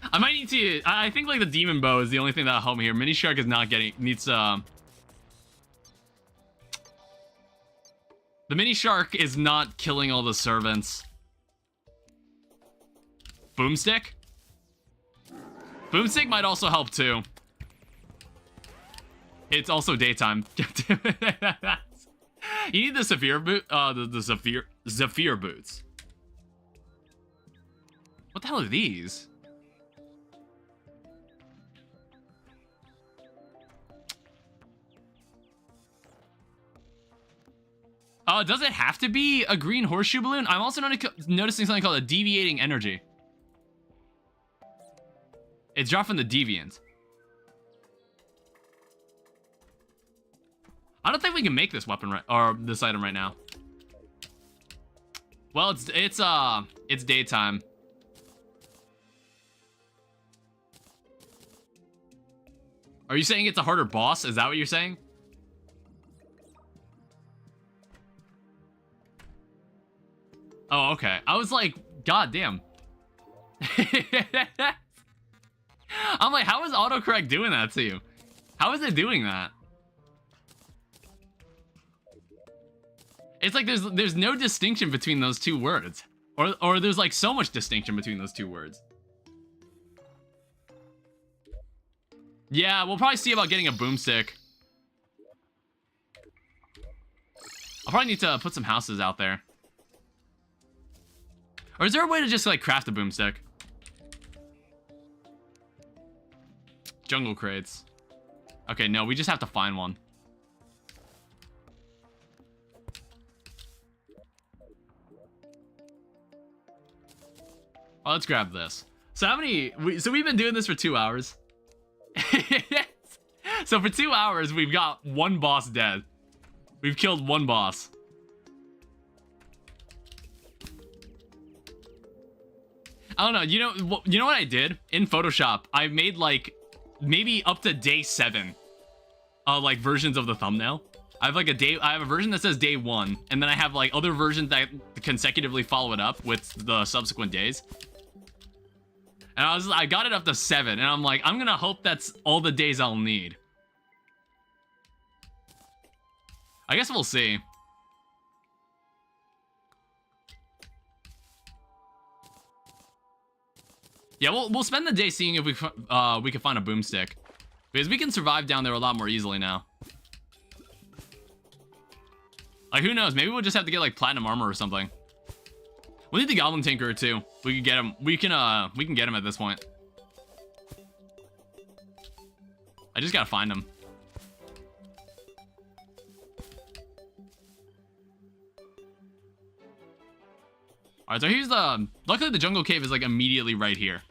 I might need to... I think, like, the Demon Bow is the only thing that'll help me here. Mini Shark is not getting... Needs, The Mini Shark is not killing all the servants. Boomstick? Boomstick might also help, too. It's also daytime. You need the Zephyr boot... the Zephyr boots. What the hell are these? Does it have to be a green horseshoe balloon? I'm also noticing something called a deviating energy. It's dropped from the deviant. I don't think we can make this weapon or this item right now. Well, it's daytime. Are you saying it's a harder boss? Is that what you're saying? Oh, okay. I was like, god damn. I'm like, how is autocorrect doing that to you? How is it doing that? It's like there's no distinction between those two words. Or there's like so much distinction between those two words. Yeah, we'll probably see about getting a boomstick. I'll probably need to put some houses out there. Or is there a way to just like craft a boomstick? Jungle crates. Okay, no, we just have to find one. Oh, let's grab this. So how many... So we've been doing this for 2 hours. So for 2 hours, we've got one boss dead. We've killed one boss. I don't know. You know what I did? In Photoshop, I made like maybe up to day 7 like versions of the thumbnail. I have like I have a version that says day 1, and then I have like other versions that consecutively follow it up with the subsequent days. And I got it up to 7, and I'm like, I'm gonna hope that's all the days I'll need. I guess we'll see. Yeah, we'll spend the day seeing if we can find a boomstick, because we can survive down there a lot more easily now. Like, who knows? Maybe we'll just have to get like platinum armor or something. We need the goblin tinkerer too. We can get him. We can get him at this point. I just gotta find him. Alright, so here's the... Luckily the jungle cave is like immediately right here.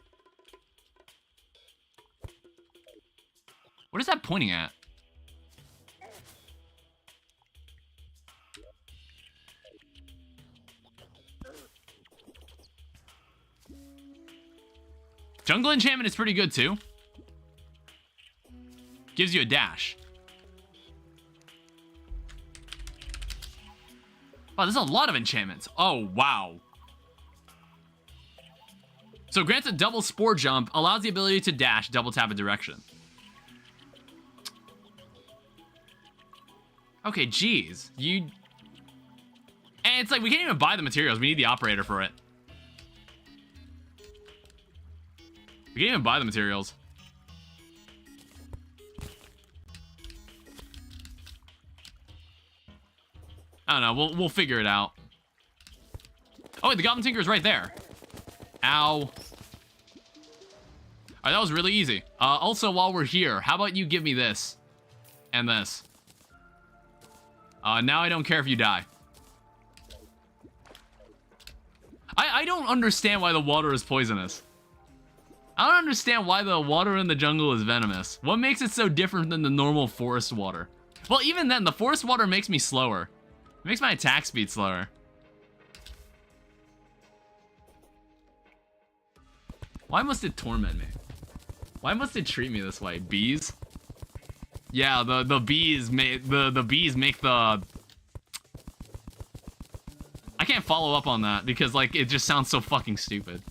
What is that pointing at? Jungle enchantment is pretty good too. Gives you a dash. Wow, there's a lot of enchantments. Oh, wow. So grants a double spore jump, allows the ability to dash, double tap a direction. Okay, geez. And it's like, we can't even buy the materials. We need the operator for it. We can't even buy the materials. I don't know. We'll figure it out. Oh, wait, the Goblin Tinker is right there. Ow. All right, that was really easy. Also, while we're here, how about you give me this and this? Now I don't care if you die. I don't understand why the water is poisonous. I don't understand why the water in the jungle is venomous. What makes it so different than the normal forest water? Well, even then, the forest water makes me slower. It makes my attack speed slower. Why must it torment me? Why must it treat me this way? Bees? Yeah, the bees make the bees make the... I can't follow up on that because like it just sounds so fucking stupid.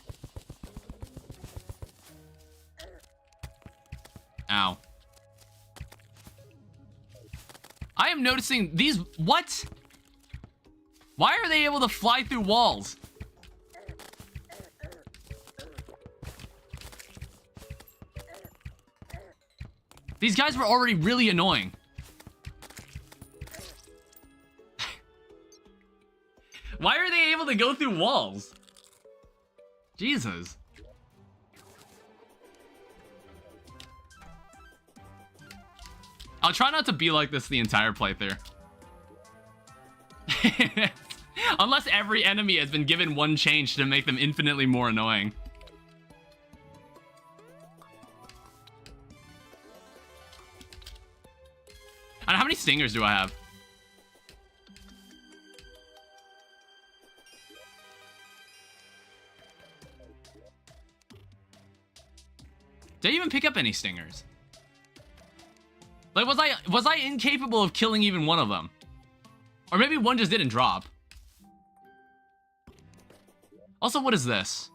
Ow. I am noticing these... What? Why are they able to fly through walls? These guys were already really annoying. Why are they able to go through walls? Jesus. I'll try not to be like this the entire playthrough. Unless every enemy has been given one change to make them infinitely more annoying. And how many stingers do I have? Did I even pick up any stingers? Like, was I incapable of killing even one of them? Or maybe one just didn't drop. Also, what is this?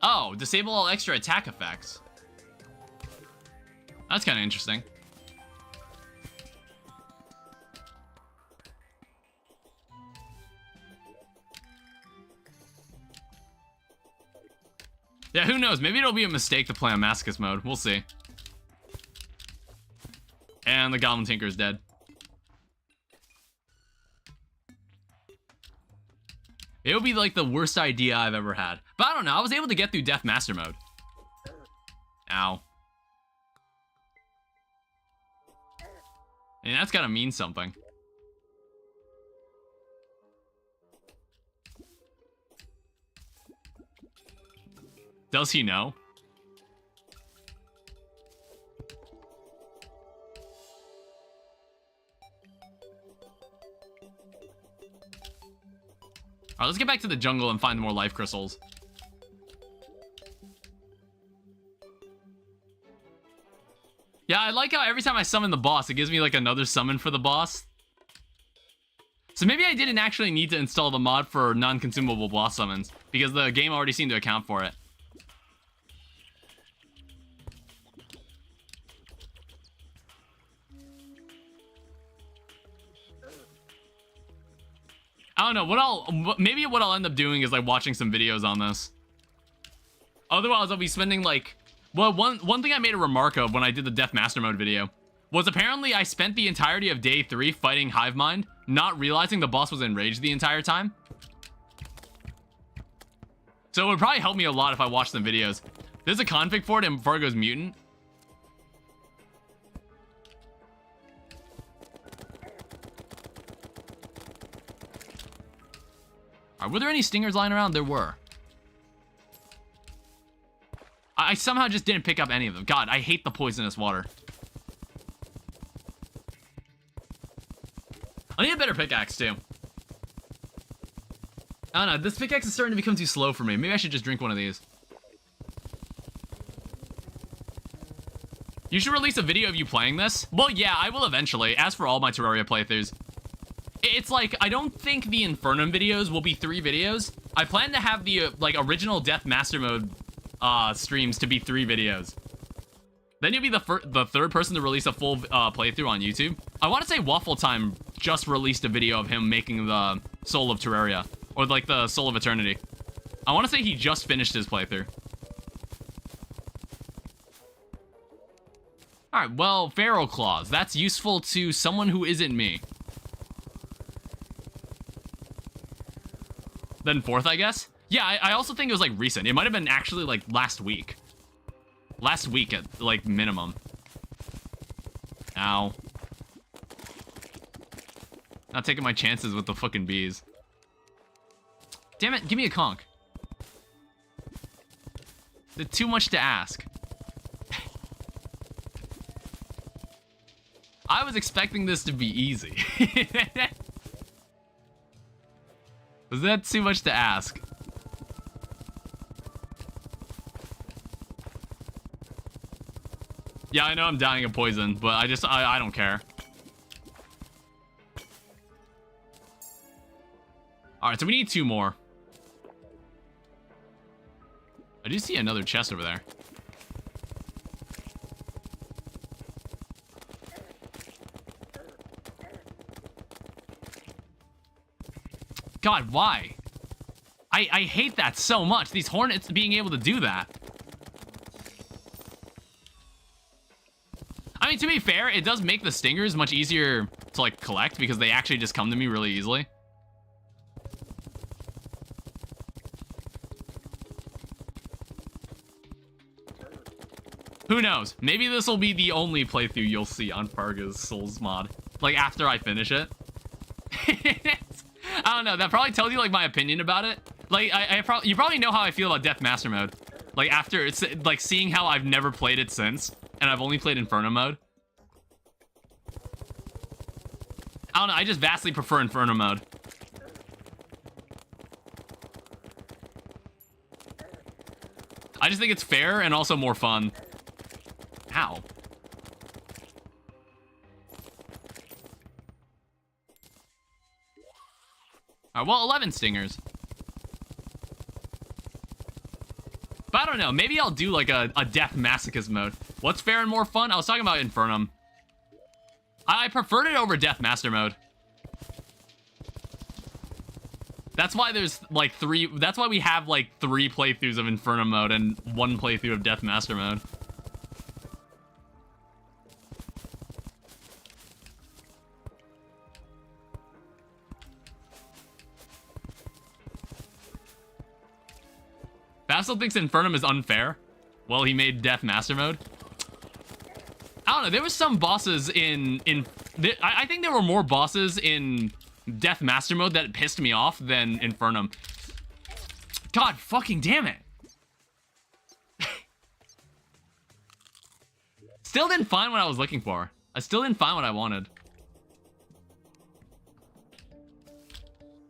Oh, disable all extra attack effects. That's kind of interesting. Yeah, who knows? Maybe it'll be a mistake to play on Masochist mode. We'll see. And the Goblin Tinker is dead. It would be like the worst idea I've ever had. But I don't know. I was able to get through Death Master mode. Ow. And that's gotta mean something. Does he know? Alright, let's get back to the jungle and find more life crystals. Yeah, I like how every time I summon the boss, it gives me like another summon for the boss. So maybe I didn't actually need to install the mod for non-consumable boss summons, because the game already seemed to account for it. I don't know, maybe what I'll end up doing is like watching some videos on this. Otherwise, I'll be spending like, well, one thing I made a remark of when I did the Death Master mode video was apparently I spent the entirety of day 3 fighting Hive Mind, not realizing the boss was enraged the entire time. So it would probably help me a lot if I watched some videos. There's a config for it in FARGO'S Mutant. Were there any stingers lying around? There were. I somehow just didn't pick up any of them. God, I hate the poisonous water. I need a better pickaxe, too. I don't know, this pickaxe is starting to become too slow for me. Maybe I should just drink one of these. You should release a video of you playing this. Well, yeah, I will eventually. As for all my Terraria playthroughs. It's like, I don't think the Infernum videos will be 3 videos. I plan to have the, like, original Death Master mode streams to be 3 videos. Then you'll be the third person to release a full playthrough on YouTube. I want to say Waffle Time just released a video of him making the Soul of Terraria. Or, like, the Soul of Eternity. I want to say he just finished his playthrough. Alright, well, Feral Claws. That's useful to someone who isn't me. Then 4th, I guess? Yeah, I also think it was, like, recent. It might have been actually, like, last week. Last week at, like, minimum. Ow. Not taking my chances with the fucking bees. Damn it, give me a conch. It's too much to ask. I was expecting this to be easy. Was that too much to ask? Yeah, I know I'm dying of poison, but I don't care. Alright, so we need 2 more. I do see another chest over there. God, why? I hate that so much. These hornets being able to do that. I mean, to be fair, it does make the stingers much easier to, like, collect because they actually just come to me really easily. Who knows? Maybe this will be the only playthrough you'll see on FARGO'S Souls mod. Like, after I finish it. I don't know, that probably tells you, like, my opinion about it. Like, you probably know how I feel about Death Master mode. Like, after, it's, like, seeing how I've never played it since, and I've only played Inferno mode. I don't know, I just vastly prefer Inferno mode. I just think it's fair and also more fun. Ow. Alright, well, 11 stingers. But I don't know, maybe I'll do like a death masochist mode. What's fair and more fun? I was talking about Infernum. I preferred it over Death Master mode. That's why there's like that's why we have like 3 playthroughs of Infernum mode and 1 playthrough of Death Master mode. Basil thinks Infernum is unfair. Well, he made Death Master mode. I don't know. There was some bosses I think there were more bosses in Death Master mode that pissed me off than Infernum. God fucking damn it. Still didn't find what I was looking for. I still didn't find what I wanted.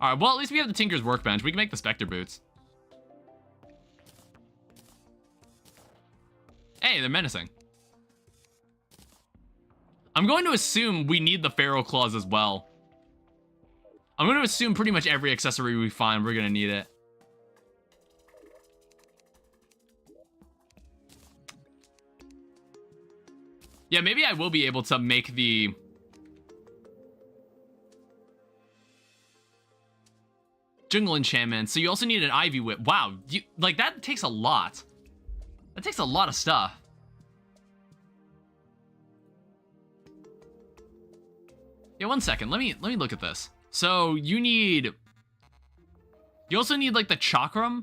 Alright, well, at least we have the Tinker's Workbench. We can make the Spectre Boots. Hey, they're menacing. I'm going to assume we need the Pharaoh Claws as well. I'm going to assume pretty much every accessory we find, we're going to need it. Yeah, maybe I will be able to make the... Jungle Enchantment. So you also need an Ivy Whip. Wow, like that takes a lot. That takes a lot of stuff. Yeah, 1 second. Let me look at this. So you also need like the Chakram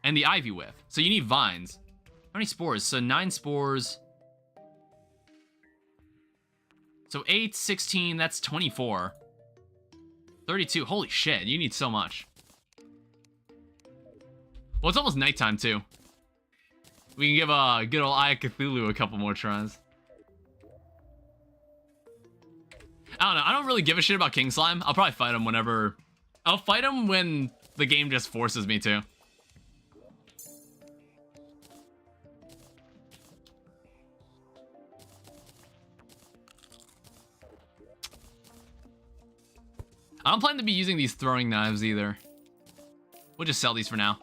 and the Ivy Whip. So you need vines. How many spores? So 9 spores. So 8, 16, that's 24. 32, holy shit, you need so much. Well, it's almost nighttime too. We can give good old Eye of Cthulhu a couple more tries. I don't know, I don't really give a shit about King Slime. I'll probably fight him whenever... I'll fight him when the game just forces me to. I don't plan to be using these throwing knives either. We'll just sell these for now.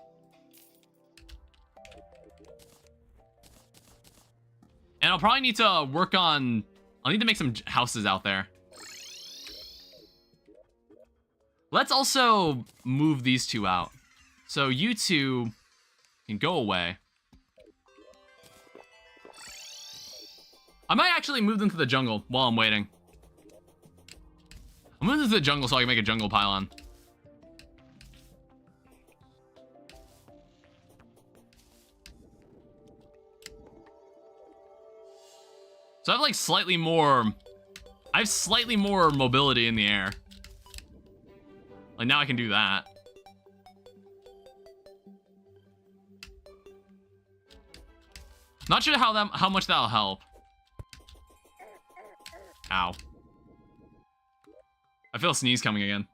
And I'll probably need to work on... I'll need to make some houses out there. Let's also move these 2 out. So you 2 can go away. I might actually move them to the jungle while I'm waiting. I'm moving to the jungle so I can make a jungle pylon. So I have like slightly more... I have slightly more mobility in the air. Like now I can do that. Not sure how much that'll help. Ow. I feel a sneeze coming again.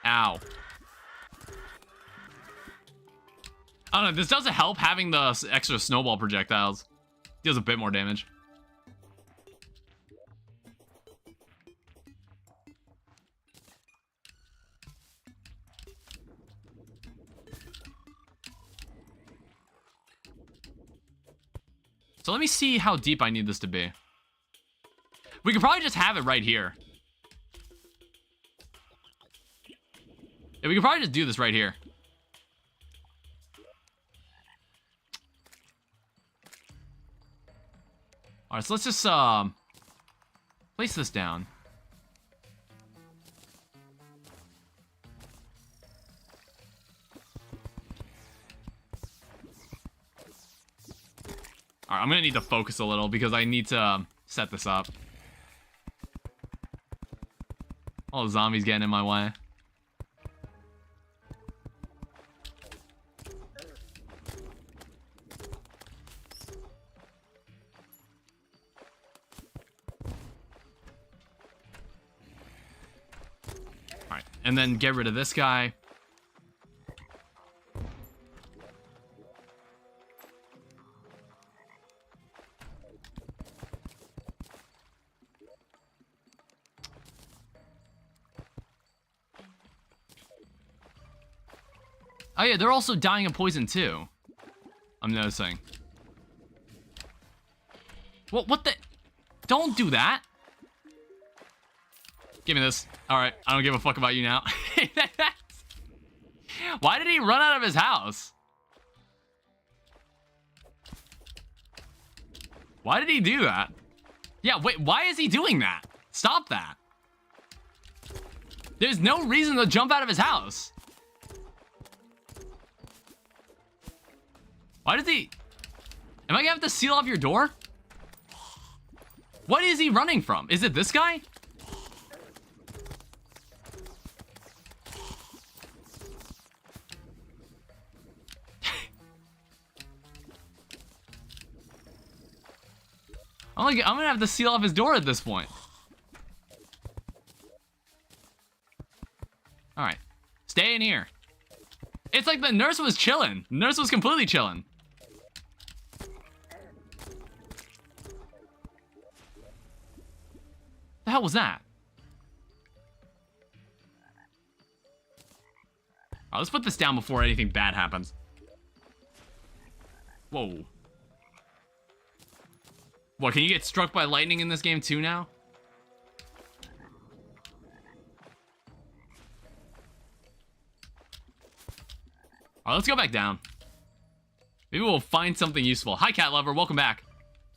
Ow. I don't know, this doesn't help having the extra snowball projectiles. Deals a bit more damage. So let me see how deep I need this to be. We could probably just have it right here. Yeah, we could probably just do this right here. Alright, so let's just place this down. Alright, I'm gonna need to focus a little because I need to set this up. All the zombies getting in my way. Alright, and then get rid of this guy. Oh yeah, they're also dying of poison too. I'm noticing. What the? Don't do that. Give me this. All right, I don't give a fuck about you now. Why did he run out of his house? Why did he do that? Yeah, wait, why is he doing that? Stop that. There's no reason to jump out of his house. Why does he... Am I gonna have to seal off your door? What is he running from? Is it this guy? I'm gonna have to seal off his door at this point. Alright. Stay in here. It's like the nurse was chilling. The nurse was completely chilling. The hell was that? Alright, let's put this down before anything bad happens. Whoa. What, can you get struck by lightning in this game too now? Alright, let's go back down. Maybe we'll find something useful. Hi, cat lover. Welcome back.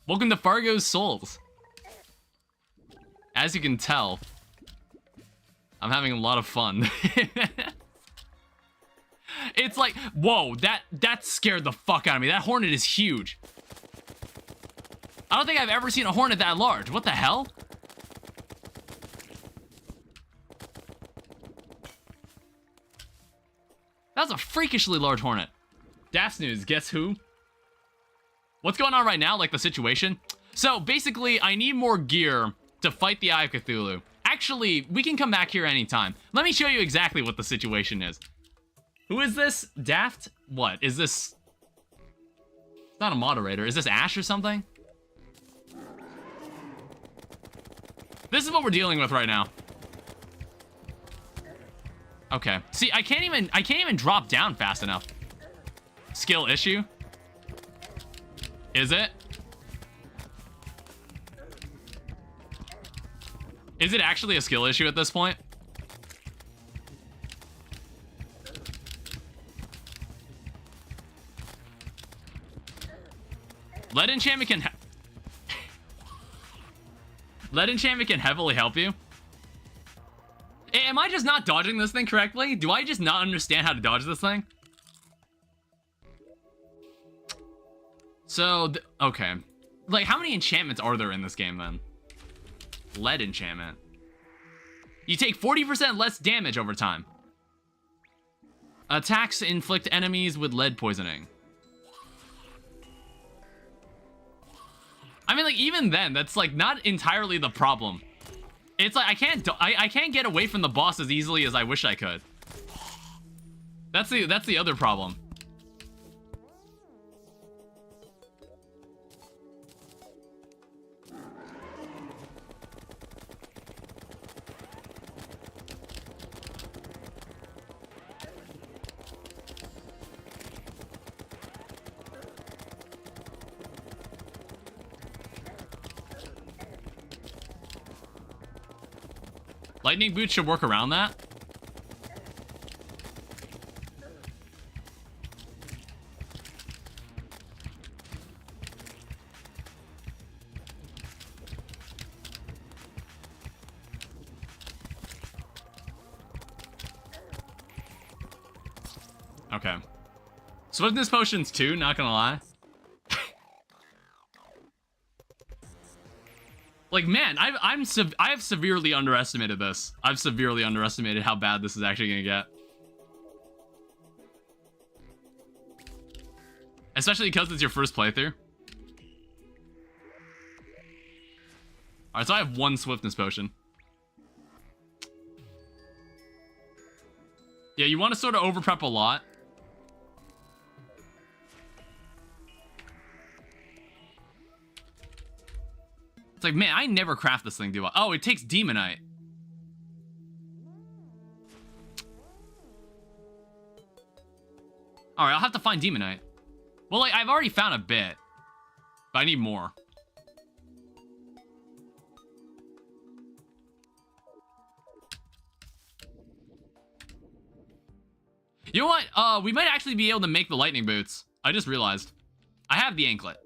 Welcome to FARGO'S Souls. As you can tell, I'm having a lot of fun. It's like, whoa, that scared the fuck out of me. That hornet is huge. I don't think I've ever seen a hornet that large. What the hell? That was a freakishly large hornet. Daft News, guess who? What's going on right now, like the situation? So basically, I need more gear to fight the Eye of Cthulhu. Actually, we can come back here anytime. Let me show you exactly what the situation is. Who is this? Daft? What? Is this... It's not a moderator. Is this Ash or something? This is what we're dealing with right now. Okay. See, I can't even drop down fast enough. Skill issue? Is it? Is it actually a skill issue at this point? Lead enchantment can heavily help you. Am I just not dodging this thing correctly? Do I just not understand how to dodge this thing? So, okay. Like, how many enchantments are there in this game, then? Lead enchantment. You take 40% less damage over time. Attacks inflict enemies with lead poisoning. I mean, like, even then, that's, like, not entirely the problem. It's like, I can't get away from the boss as easily as I wish I could. That's the other problem. Lightning boots should work around that. Okay. Swiftness potions too, not gonna lie. Like, man, I have severely underestimated this. I've severely underestimated how bad this is actually gonna get. Especially because it's your first playthrough. Alright, so I have one swiftness potion. Yeah, you want to sort of overprep a lot. It's like, man, I never craft this thing, do I? Oh, it takes Demonite. Alright, I'll have to find demonite. Well, like, I've already found a bit. But I need more. You know what? We might actually be able to make the lightning boots. I just realized. I have the anklet.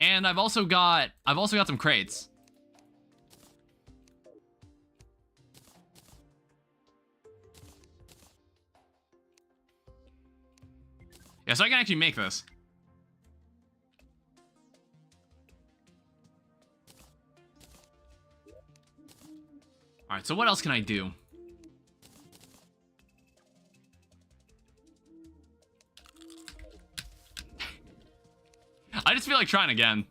And I've also got some crates. Yeah, so I can actually make this. Alright, so what else can I do? I just feel like trying again.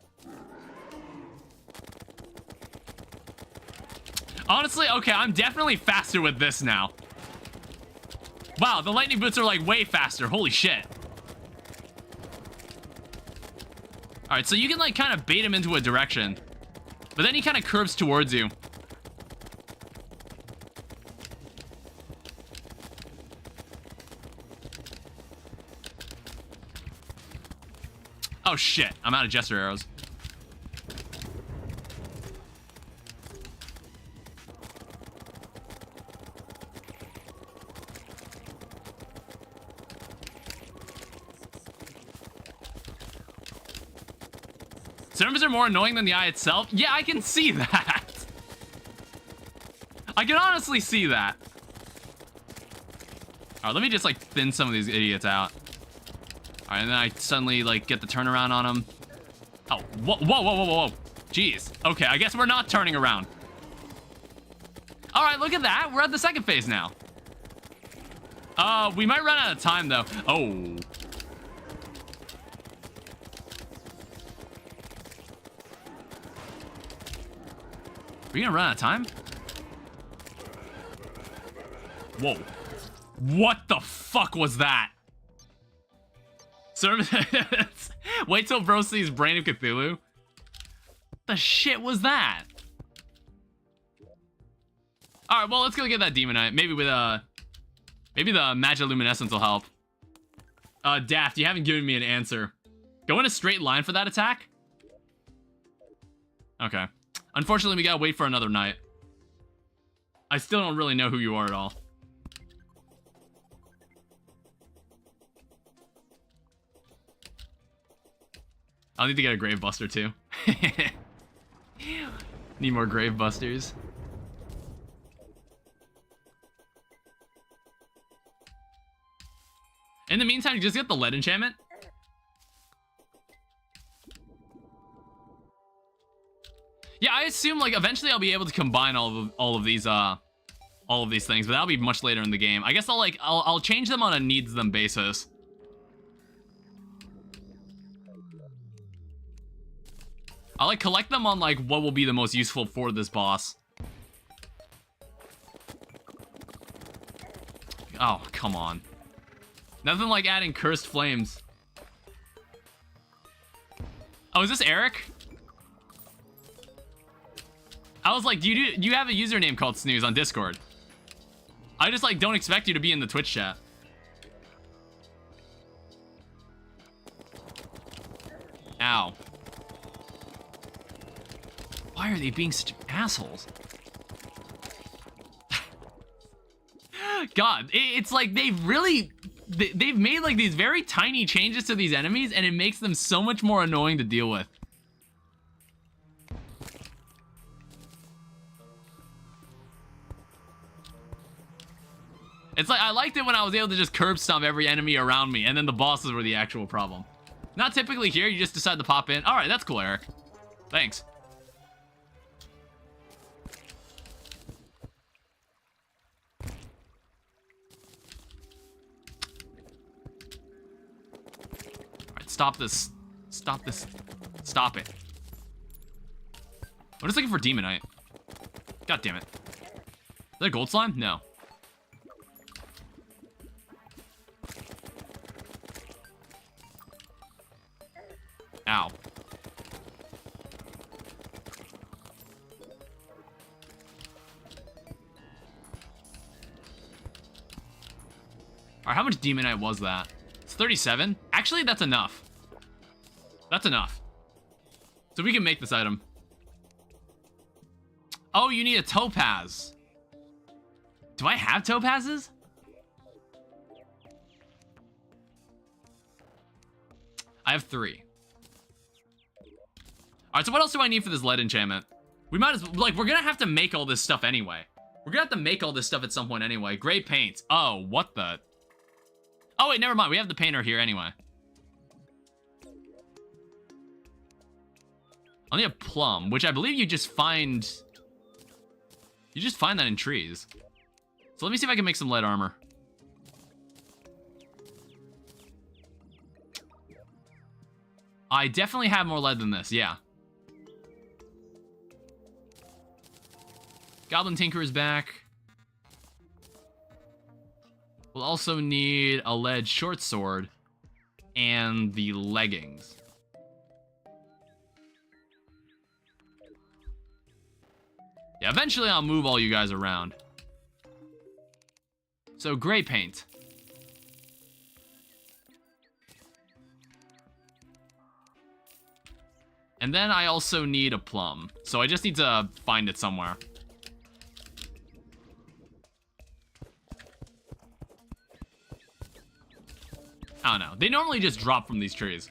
Honestly, okay, I'm definitely faster with this now. Wow, the lightning boots are like way faster. Holy shit. Alright, so you can like kind of bait him into a direction. But then he kind of curves towards you. Oh shit, I'm out of jester arrows. Servants are more annoying than the eye itself? Yeah, I can see that. I can honestly see that. Alright, let me just like thin some of these idiots out. Alright, and then I suddenly like get the turnaround on them. Oh, whoa, whoa, whoa, whoa, whoa. Jeez. Okay, I guess we're not turning around. Alright, look at that. We're at the second phase now. We might run out of time though. Oh. Are we gonna run out of time? Whoa. What the fuck was that? Wait till bro sees Brain of Cthulhu. What the shit was that? Alright, well, let's go get that demonite. Maybe with, maybe the Magiluminescence will help. Daft, you haven't given me an answer. Go in a straight line for that attack? Okay. Unfortunately, we gotta wait for another night. I still don't really know who you are at all. I'll need to get a grave buster too. Need more grave busters. In the meantime, you just get the lead enchantment. Yeah, I assume like eventually I'll be able to combine all of these things, but that'll be much later in the game. I guess I'll change them on a needs them basis. I'll like collect them on like what will be the most useful for this boss. Oh, come on. Nothing like adding cursed flames. Oh, is this Eric? I was like, do you have a username called Snooze on Discord? I just like don't expect you to be in the Twitch chat. Ow. Why are they being such assholes? God, it's like they've made like these very tiny changes to these enemies and it makes them so much more annoying to deal with. It's like, I liked it when I was able to just curb stomp every enemy around me, and then the bosses were the actual problem. Not typically here, you just decide to pop in. Alright, that's cool, Eric. Thanks. Alright, stop this. Stop this. Stop it. I'm just looking for Demonite. God damn it. Is that gold slime? No. Ow. Alright, how much demonite was that? It's 37? Actually, that's enough. That's enough. So we can make this item. Oh, you need a topaz. Do I have topazes? I have 3. Alright, so what else do I need for this lead enchantment? We might as well, like, we're gonna have to make all this stuff anyway. We're gonna have to make all this stuff at some point anyway. Gray paint. Oh, what the? Oh, wait, never mind. We have the painter here anyway. I only have plum, which I believe you just find... You just find that in trees. So let me see if I can make some lead armor. I definitely have more lead than this, yeah. Goblin Tinker is back. We'll also need a lead short sword and the leggings. Yeah, eventually I'll move all you guys around. So, gray paint. And then I also need a plum. So I just need to find it somewhere. I don't know. They normally just drop from these trees.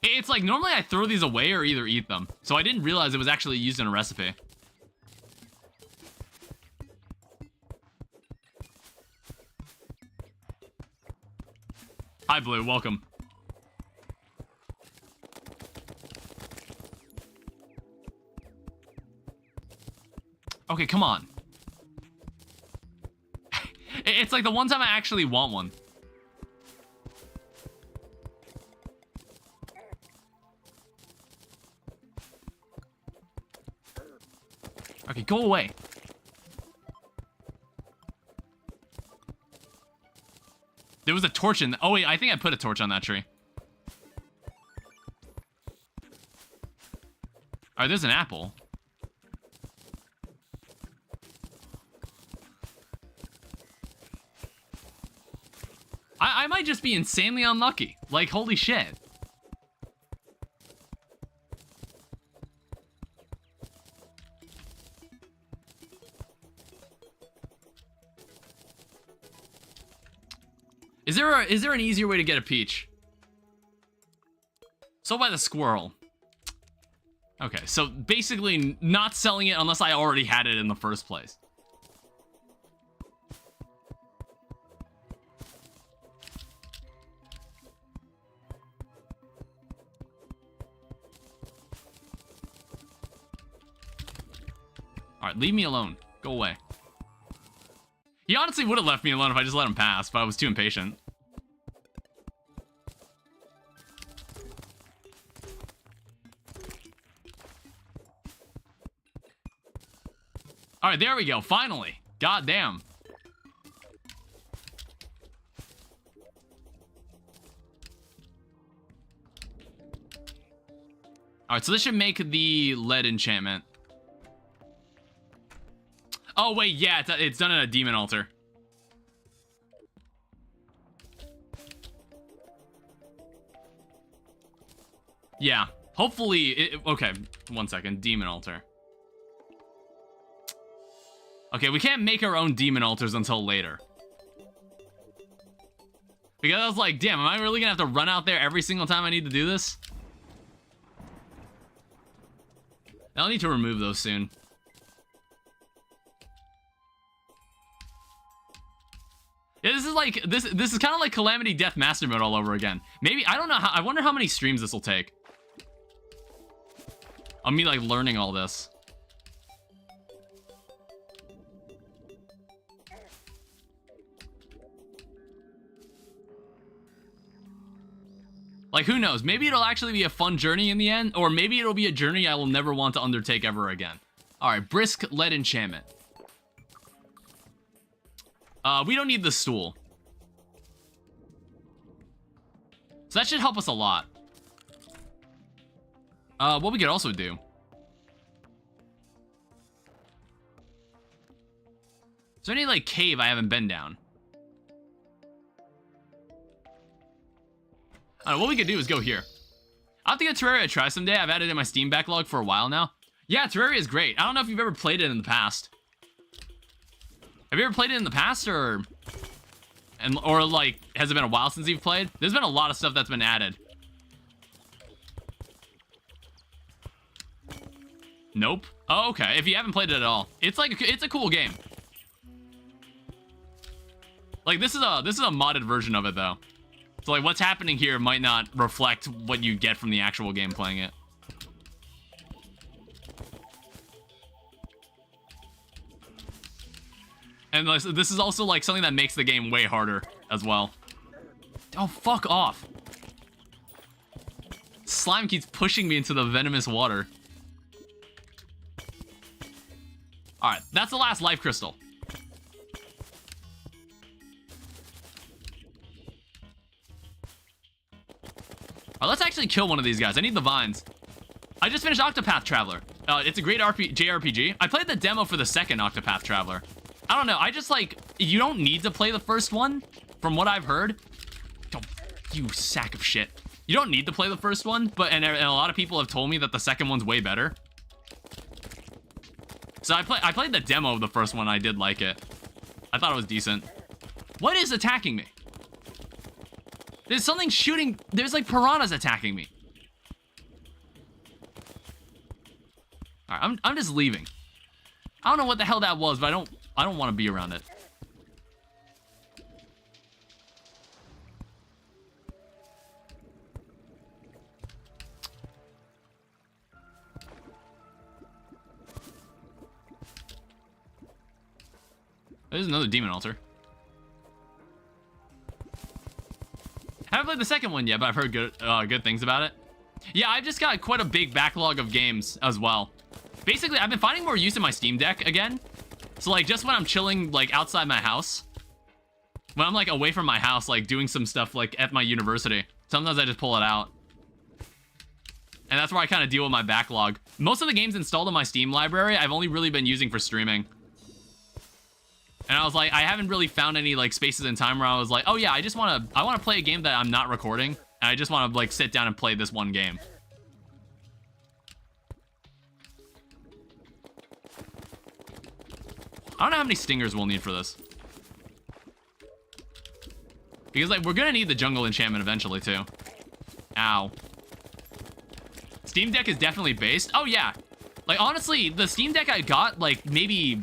It's like, normally I throw these away or either eat them. So I didn't realize it was actually used in a recipe. Hi, Blue. Welcome. Okay, come on. It's like the one time I actually want one. Okay, go away. There was a torch in... Oh, wait, I think I put a torch on that tree. Alright, there's an apple. I might just be insanely unlucky. Like, holy shit. Is there an easier way to get a peach? Sold by the squirrel. Okay, so basically not selling it unless I already had it in the first place. Alright, leave me alone. Go away. He honestly would have left me alone if I just let him pass, but I was too impatient. Alright, there we go. Finally. God damn. Alright, so this should make the lead enchantment. Oh, wait, yeah, it's done in a demon altar. Yeah, hopefully... okay, 1 second. Demon altar. Okay, we can't make our own demon altars until later. Because I was like, damn, am I really gonna have to run out there every single time I need to do this? I'll need to remove those soon. Yeah, this is like, this is kind of like Calamity Death Master Mode all over again. Maybe, I don't know how, I wonder how many streams this will take. Of me, like, learning all this. Like, who knows? Maybe it'll actually be a fun journey in the end, or maybe it'll be a journey I will never want to undertake ever again. Alright, brisk lead enchantment. We don't need the stool. So that should help us a lot. What we could also do. Is there any, like, cave I haven't been down? I don't know, what we could do is go here. I'll have to get Terraria to try someday. I've had it in my Steam backlog for a while now. Yeah, Terraria is great. I don't know if you've ever played it in the past. Have you ever played it in the past, or like, has it been a while since you've played? There's been a lot of stuff that's been added. Nope. Oh, okay. If you haven't played it at all, it's like, it's a cool game. Like, this is a modded version of it, though. So, like, what's happening here might not reflect what you get from the actual game playing it. And this is also, like, something that makes the game way harder as well. Oh, fuck off. Slime keeps pushing me into the venomous water. Alright, that's the last life crystal. Alright, let's actually kill one of these guys. I need the vines. I just finished Octopath Traveler. It's a great JRPG. I played the demo for the second Octopath Traveler. I don't know, I just, like, you don't need to play the first one, from what I've heard. Oh, you sack of shit. You don't need to play the first one, but and a lot of people have told me that the second one's way better. So I played the demo of the first one. I did like it. I thought it was decent. What is attacking me? There's something shooting. There's like piranhas attacking me. All right, I'm just leaving. I don't know what the hell that was, but I don't want to be around it. There's another demon altar. Haven't played the second one yet, but I've heard good things about it. Yeah, I've just got quite a big backlog of games as well. Basically, I've been finding more use in my Steam Deck again. So, like, just when I'm chilling, like, outside my house, when I'm, like, away from my house, like, doing some stuff, like, at my university, sometimes I just pull it out. And that's where I kind of deal with my backlog. Most of the games installed in my Steam library, I've only really been using for streaming. And I was like, I haven't really found any, like, spaces in time where I was like, oh, yeah, I want to play a game that I'm not recording, and I just want to, like, sit down and play this one game. I don't know how many stingers we'll need for this. Because, like, we're gonna need the jungle enchantment eventually, too. Ow. Steam Deck is definitely based. Oh, yeah. Like, honestly, the Steam Deck I got, like, maybe...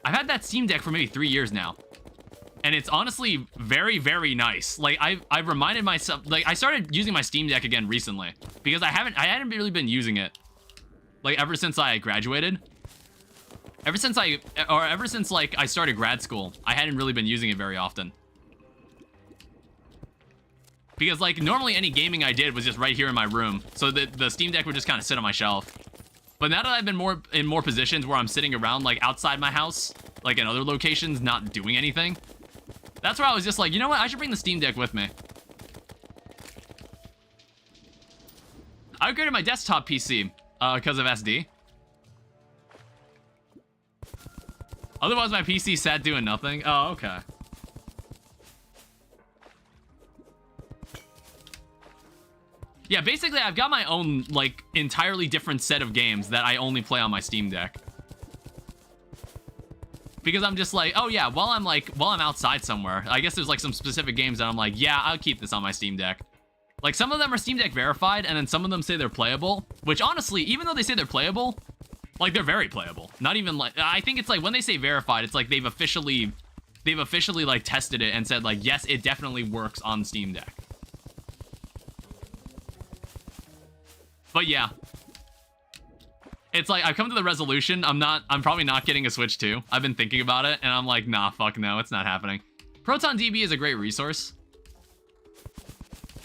I've had that Steam Deck for maybe 3 years now. And it's honestly very, very nice. Like, I've reminded myself... Like, I started using my Steam Deck again recently. Because I hadn't really been using it. Like, ever since I graduated. Ever since, like, I started grad school, I hadn't really been using it very often. Because, like, normally any gaming I did was just right here in my room. So the Steam Deck would just kind of sit on my shelf. But now that I've been in more positions where I'm sitting around, like, outside my house, like, in other locations, not doing anything, that's where I was just like, you know what? I should bring the Steam Deck with me. I upgraded my desktop PC because of SD. Otherwise, my PC sat doing nothing. Oh, okay. Yeah, basically, I've got my own, like, entirely different set of games that I only play on my Steam Deck. Because I'm just like, oh yeah, while I'm outside somewhere, I guess there's, like, some specific games that I'm like, yeah, I'll keep this on my Steam Deck. Like, some of them are Steam Deck verified, and then some of them say they're playable. Which, honestly, even though they say they're playable... Like, they're very playable. Not even, like... I think it's, like, when they say verified, it's, like, they've officially, like, tested it and said, like, yes, it definitely works on Steam Deck. But, yeah. It's, like, I've come to the resolution. I'm probably not getting a Switch 2. I've been thinking about it, and I'm like, nah, fuck no, it's not happening. ProtonDB is a great resource.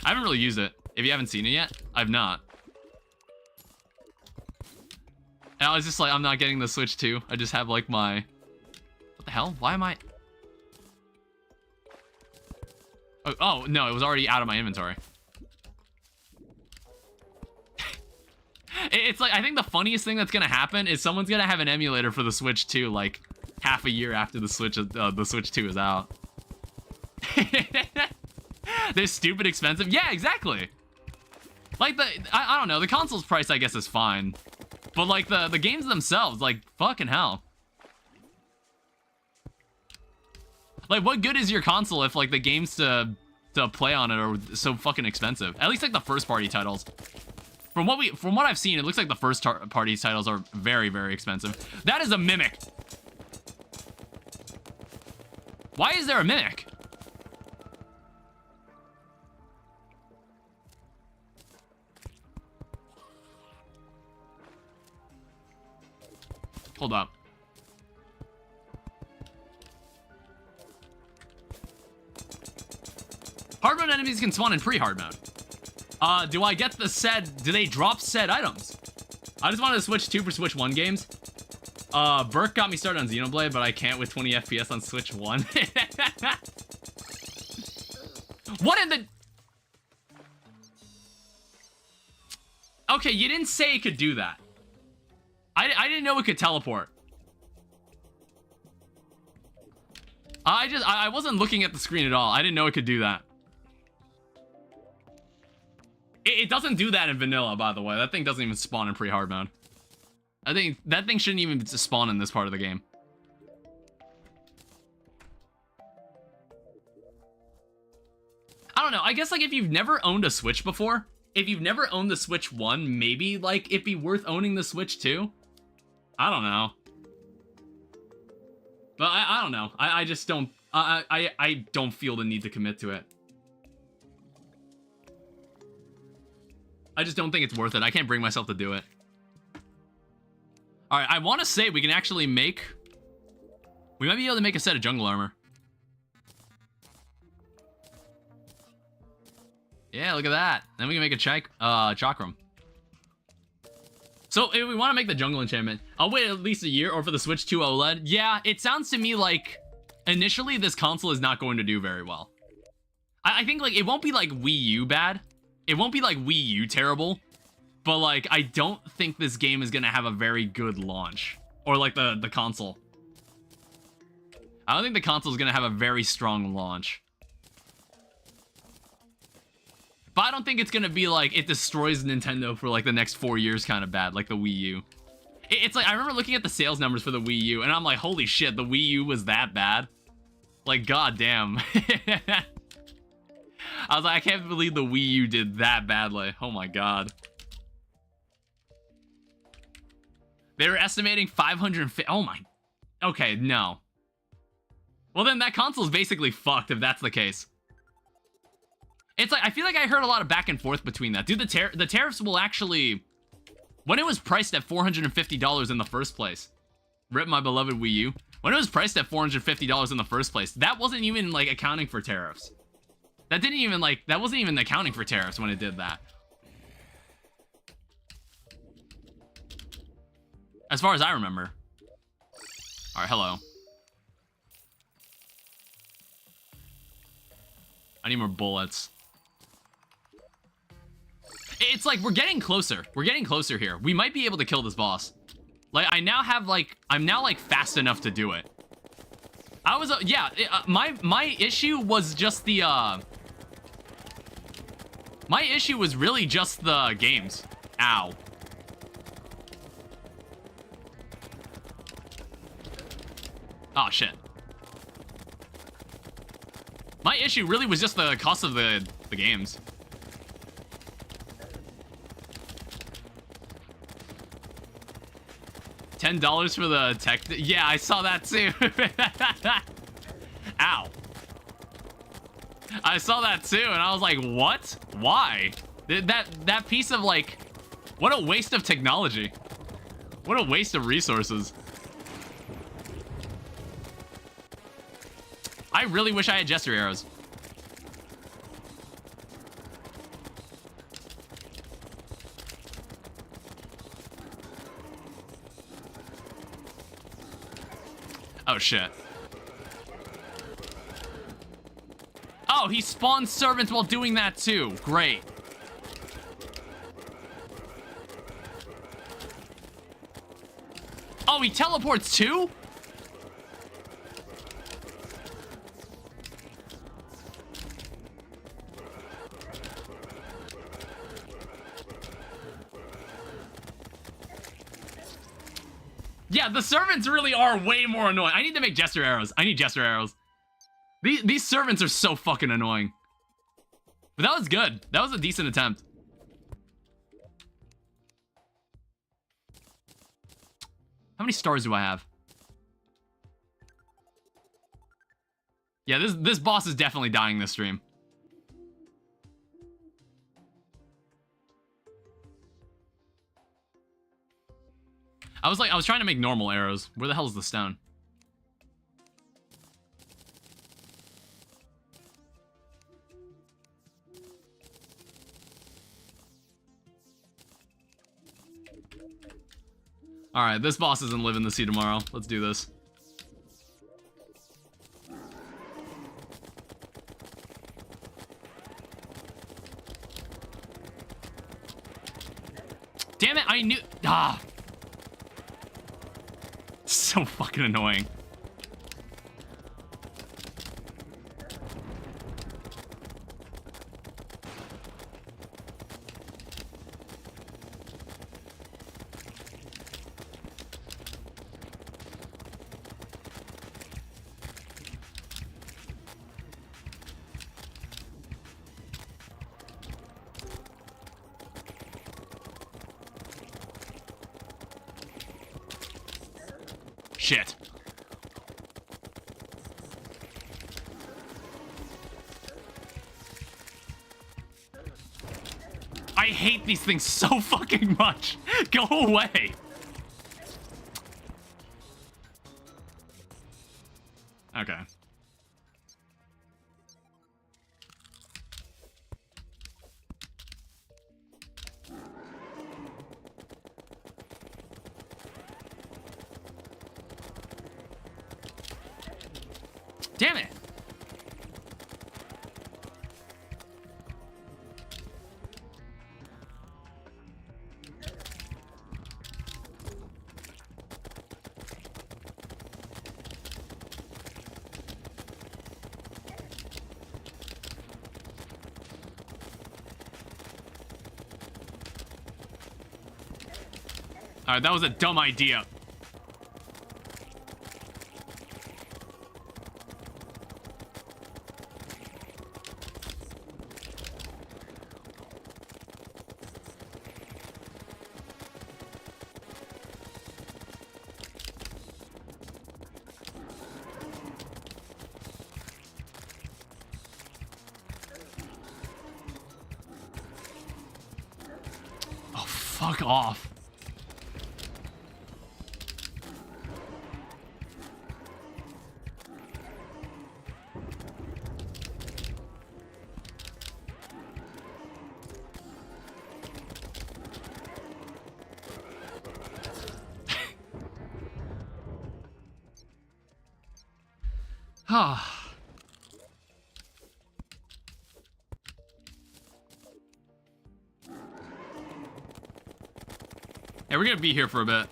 I haven't really used it. If you haven't seen it yet, I've not. And I was just like, I'm not getting the Switch 2. I just have, like, my... What the hell? Why am I... Oh, no, it was already out of my inventory. It's like, I think the funniest thing that's gonna happen is someone's gonna have an emulator for the Switch 2, like, half a year after the Switch 2 is out. They're stupid expensive. Yeah, exactly. Like, I don't know, the console's price, I guess, is fine. But, like, the games themselves, like, fucking hell. Like, what good is your console if, like, the games to play on it are so fucking expensive? At least, like, the first-party titles. From what I've seen, it looks like the first-party titles are very, very expensive. That is a mimic. Why is there a mimic? Hold up. Hard mode enemies can spawn in pre-hard mode. Do I get the said, do they drop said items? I just wanted to Switch 2 for Switch 1 games. Burke got me started on Xenoblade, but I can't with 20 FPS on Switch 1. What in the... Okay, you didn't say it could do that. I didn't know it could teleport. I wasn't looking at the screen at all. I didn't know it could do that. It doesn't do that in vanilla, by the way. That thing doesn't even spawn in pre-hard mode. I think that thing shouldn't even spawn in this part of the game. I don't know. I guess, like, if you've never owned a Switch before, if you've never owned the Switch 1, maybe, like, it'd be worth owning the Switch 2. I don't know. But I don't know. I just don't... I don't feel the need to commit to it. I just don't think it's worth it. I can't bring myself to do it. Alright, I want to say we can actually make... We might be able to make a set of jungle armor. Yeah, look at that. Then we can make a chakram. So, if we want to make the jungle enchantment, I'll wait at least a year, or for the Switch 2 OLED. Yeah, it sounds to me like, initially, this console is not going to do very well. I think, like, it won't be, like, Wii U bad. It won't be, like, Wii U terrible. But, like, I don't think this game is going to have a very good launch. Or, like, the console. I don't think the console is going to have a very strong launch. But I don't think it's going to be, like, it destroys Nintendo for, like, the next 4 years kind of bad, like the Wii U. It's like, I remember looking at the sales numbers for the Wii U, and I'm like, holy shit, the Wii U was that bad? Like, goddamn. I was like, I can't believe the Wii U did that badly. Oh my god. They were estimating 550. Oh my. Okay, no. Well, then that console's basically fucked if that's the case. It's like, I feel like I heard a lot of back and forth between that. Dude, the tariffs will actually... When it was priced at $450 in the first place, rip my beloved Wii U. When it was priced at $450 in the first place, that wasn't even, like, accounting for tariffs. That didn't even, like, that wasn't even accounting for tariffs when it did that. As far as I remember. Alright, hello. I need more bullets. It's like, we're getting closer. We're getting closer here. We might be able to kill this boss. Like, I now have, like, I'm now, like, fast enough to do it. I was, yeah, my issue was just the, my issue was really just the games. Ow. Oh, shit. My issue really was just the cost of the games. $10 for the tech. Yeah, I saw that too. Ow. I saw that too, and I was like, what? Why? That piece of, like, what a waste of technology. What a waste of resources. I really wish I had Jester arrows. Oh, shit. Oh, he spawns servants while doing that, too. Great. Oh, he teleports too? Yeah, the servants really are way more annoying. I need to make jester arrows. I need jester arrows. These servants are so fucking annoying. But that was good. That was a decent attempt. How many stars do I have? Yeah, this boss is definitely dying this stream. I was trying to make normal arrows. Where the hell is the stone? Alright, this boss isn't living to see tomorrow. Let's do this. Damn it, I knew... Ah! So fucking annoying. Shit. I hate these things so fucking much. Go away. Okay. Damn it. All right, that was a dumb idea. Oh, fuck off. Ah. Yeah, we're gonna be here for a bit.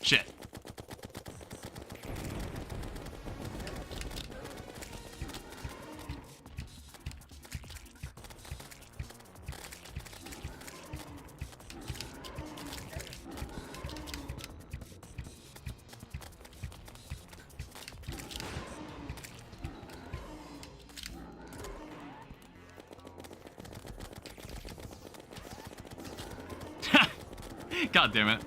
Shit. God damn it.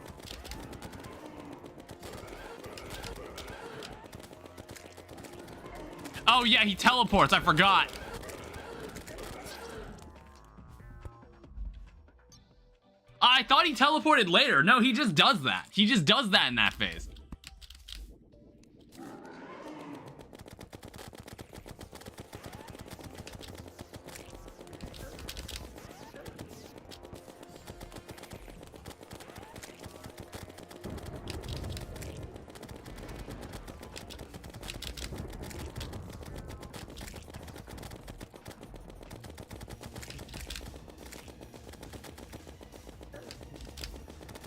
Oh yeah, he teleports, I forgot. I thought he teleported later. No, he just does that. He just does that in that phase.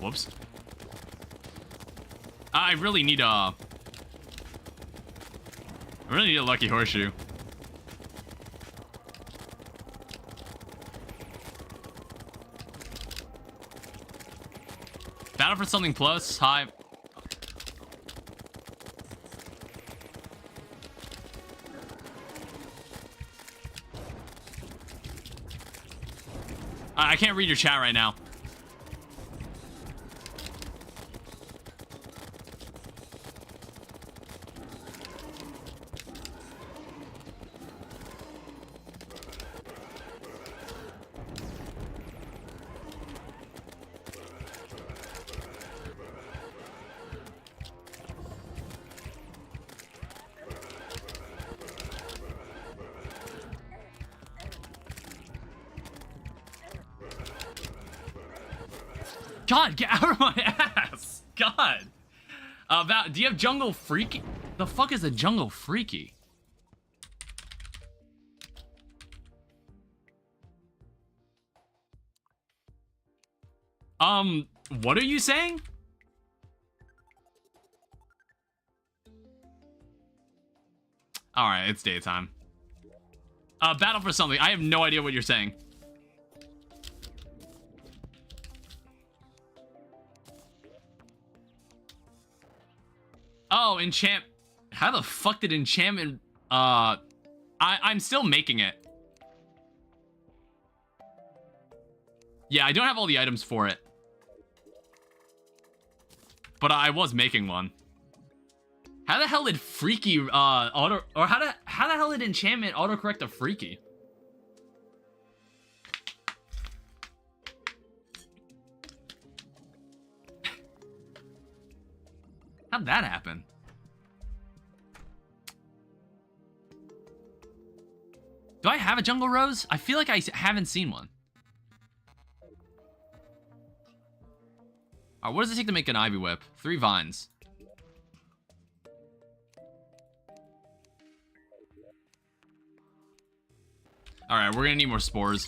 Whoops. I really need a lucky horseshoe. Battle for something plus. Hi. I can't read your chat right now. God, get out of my ass! God! Do you have Jungle Freaky? The fuck is a Jungle Freaky? What are you saying? Alright, it's daytime. Battle for something. I have no idea what you're saying. Oh, enchant. How the fuck did enchantment... I'm still making it. Yeah, I don't have all the items for it. But I was making one. How the hell did Freaky, how the hell did enchantment autocorrect a Freaky? How'd that happen? Do I have a jungle rose? I feel like I haven't seen one. Alright, what does it take to make an ivy whip? 3 vines. Alright, we're gonna need more spores.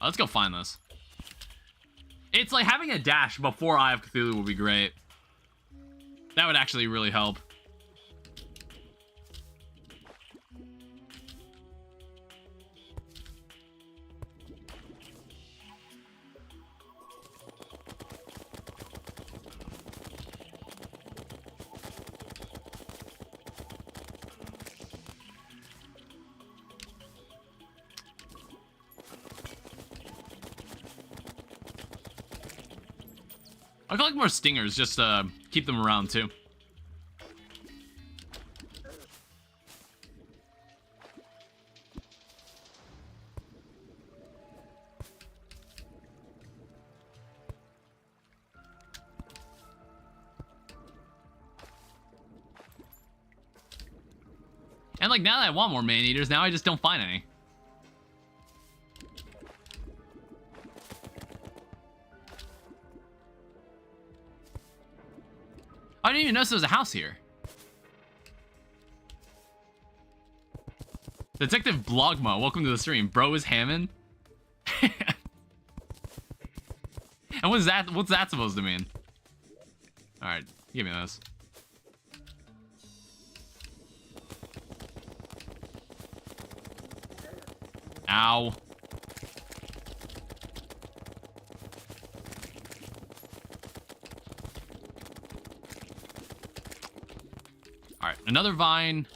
Let's go find this. It's like having a dash before Eye of Cthulhu would be great. That would actually really help. I'll collect more stingers just to keep them around too. And like now that I want more man-eaters, now I just don't find any. I didn't even notice there was a house here. Detective Blogma, welcome to the stream. Bro is Hammond. And what's that supposed to mean? Alright, give me those. Ow. Alright, another vine.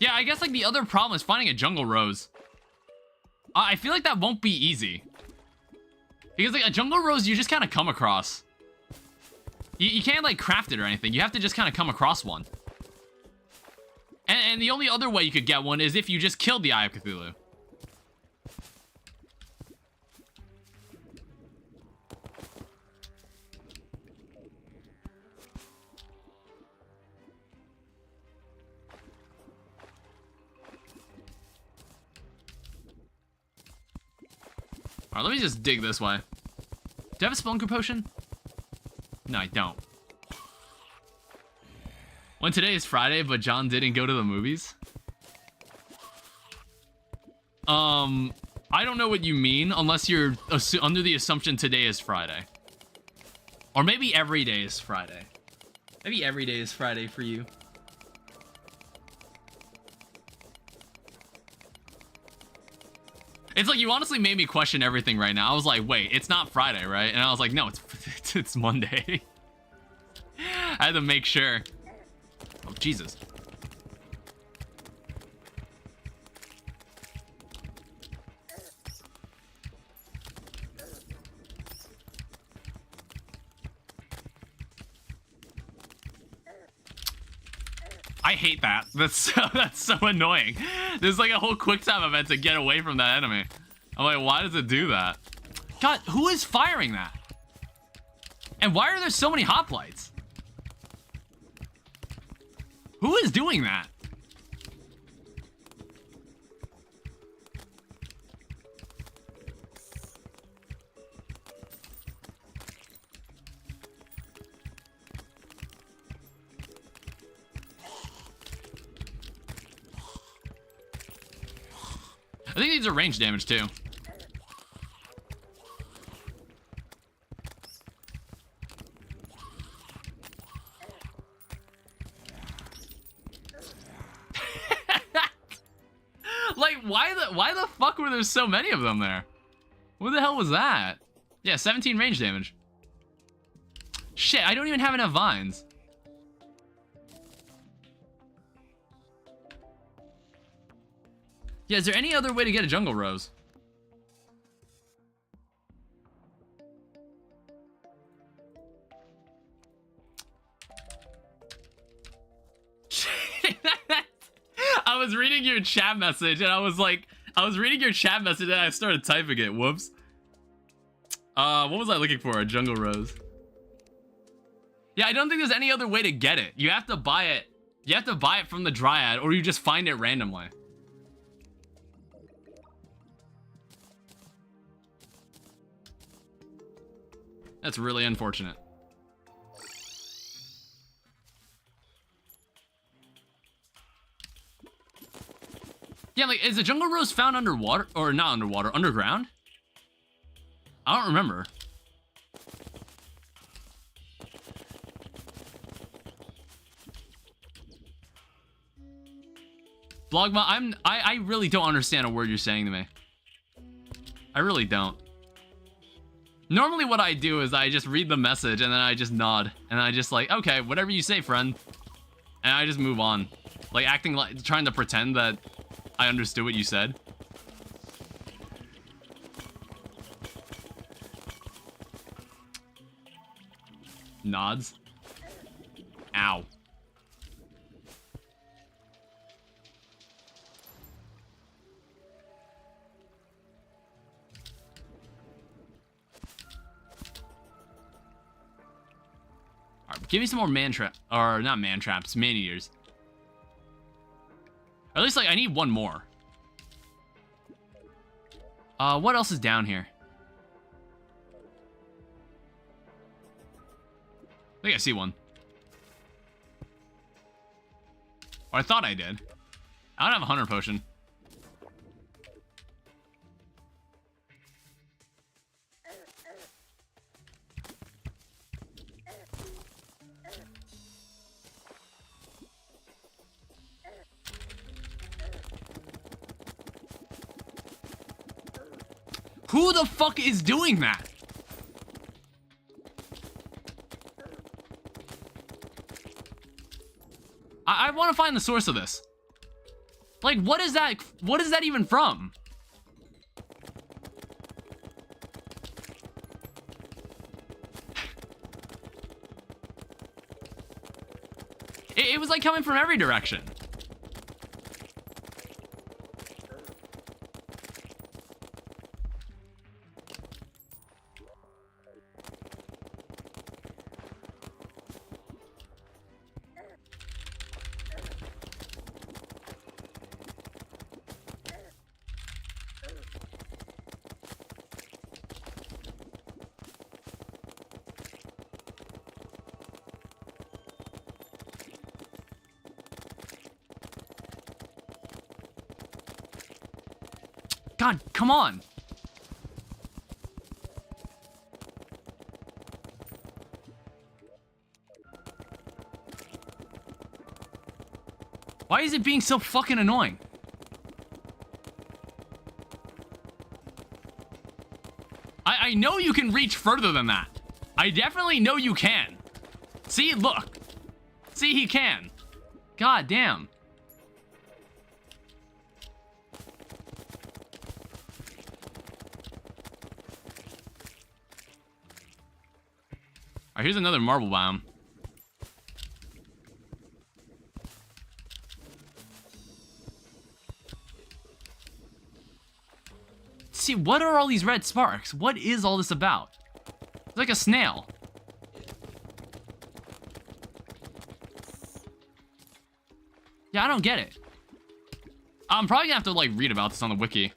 Yeah, I guess like the other problem is finding a jungle rose. I feel like that won't be easy. Because like a jungle rose you just kind of come across. You can't, like, craft it or anything. You have to just kind of come across one. And the only other way you could get one is if you just killed the Eye of Cthulhu. Alright, let me just dig this way. Do I have a Spelunker potion? No, I don't. When today is Friday, but John didn't go to the movies? I don't know what you mean, unless you're under the assumption today is Friday. Or maybe every day is Friday. Maybe every day is Friday for you. It's like you honestly made me question everything right now. I was like, wait, it's not Friday, right? And I was like, no, it's Monday. I had to make sure. Oh, Jesus. I hate that. That's so annoying. There's like a whole quick time event to get away from that enemy. I'm like, why does it do that? God, who is firing that? And why are there so many hoplites? Who is doing that? I think these are range damage too. Like, why the fuck were there so many of them there? What the hell was that? Yeah, 17 range damage. Shit, I don't even have enough vines. Yeah, is there any other way to get a jungle rose? I was reading your chat message and I was reading your chat message and I started typing it. Whoops. What was I looking for? A jungle rose. Yeah, I don't think there's any other way to get it. You have to buy it. You have to buy it from the Dryad or you just find it randomly. That's really unfortunate. Yeah, like, is a jungle rose found underwater? Or not underwater, underground? I don't remember. Blogma, I really don't understand a word you're saying to me. I really don't. Normally what I do is I just read the message and then I just nod. And I just like, okay, whatever you say, friend. And I just move on. Like acting like, trying to pretend that I understood what you said. Nods. Ow. Give me some more man trap, or not man traps, man eaters. Or at least, like, I need one more. What else is down here? I think I see one. Or I thought I did. I don't have a hunter potion. Who the fuck is doing that? I want to find the source of this. Like, what is that? What is that even from? It was like coming from every direction. God, come on. Why is it being so fucking annoying? I know you can reach further than that. I definitely know you can. See, look. See, he can. God damn. Alright, here's another marble biome. See, what are all these red sparks? What is all this about? It's like a snail. Yeah, I don't get it. I'm probably gonna have to, like, read about this on the wiki.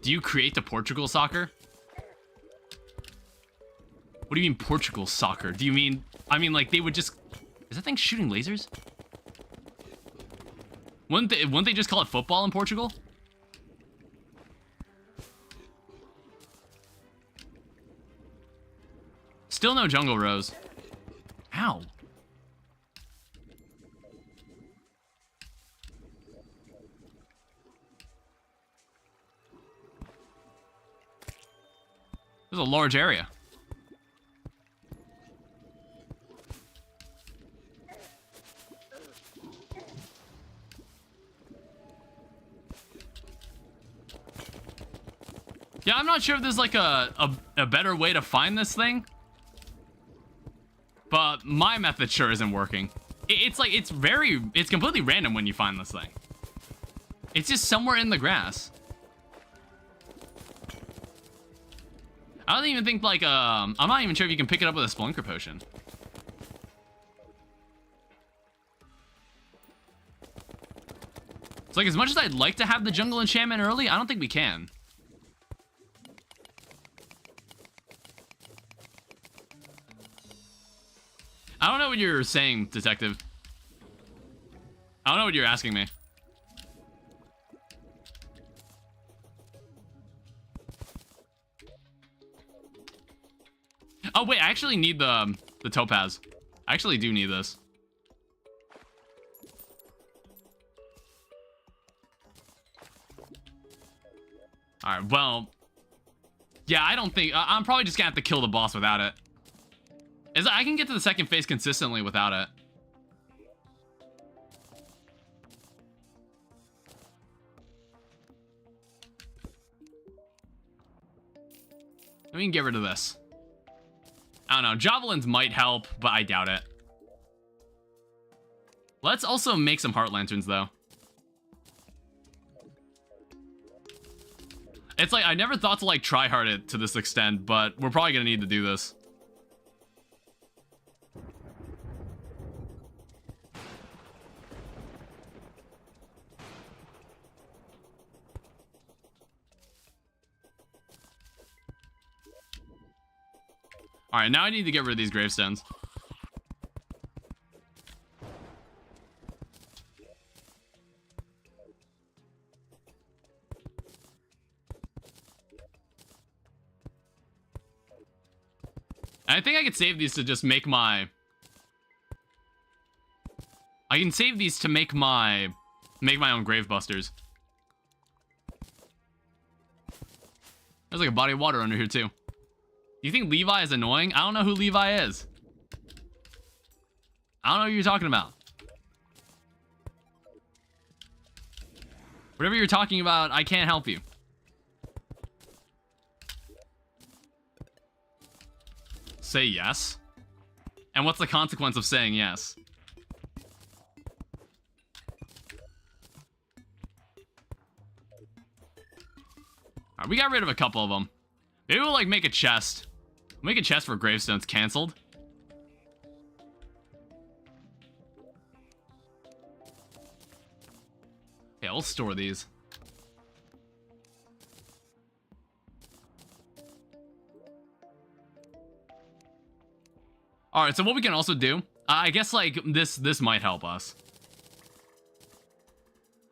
Do you create the Portugal soccer? What do you mean Portugal soccer? Do you mean... I mean, like, they would just... Is that thing shooting lasers? Wouldn't they just call it football in Portugal? Still no jungle rose. Ow. There's a large area. Yeah, I'm not sure if there's like a better way to find this thing. But my method sure isn't working. It's like, it's completely random when you find this thing. It's just somewhere in the grass. I don't even think, like, I'm not even sure if you can pick it up with a Spelunker potion. It's like, as much as I'd like to have the jungle enchantment early, I don't think we can. I don't know what you're saying, detective. I don't know what you're asking me. Oh, wait, I actually need the topaz. I actually do need this. Alright, well... Yeah, I don't think... I'm probably just gonna have to kill the boss without it. I can get to the second phase consistently without it. We can get rid of this. I don't know. Javelins might help, but I doubt it. Let's also make some heart lanterns, though. It's like, I never thought to, like, try-hard it to this extent, but we're probably gonna need to do this. Alright, now I need to get rid of these gravestones. I think I could save these to just make my... I can save these to make my own grave busters. There's like a body of water under here too. You think Levi is annoying? I don't know who Levi is. I don't know what you're talking about. Whatever you're talking about, I can't help you. say yes? And what's the consequence of saying yes? Alright, we got rid of a couple of them. Maybe we'll, like, make a chest. Make a chest for gravestones canceled. Yeah, we'll store these. Alright, so what we can also do, I guess, like, this might help us.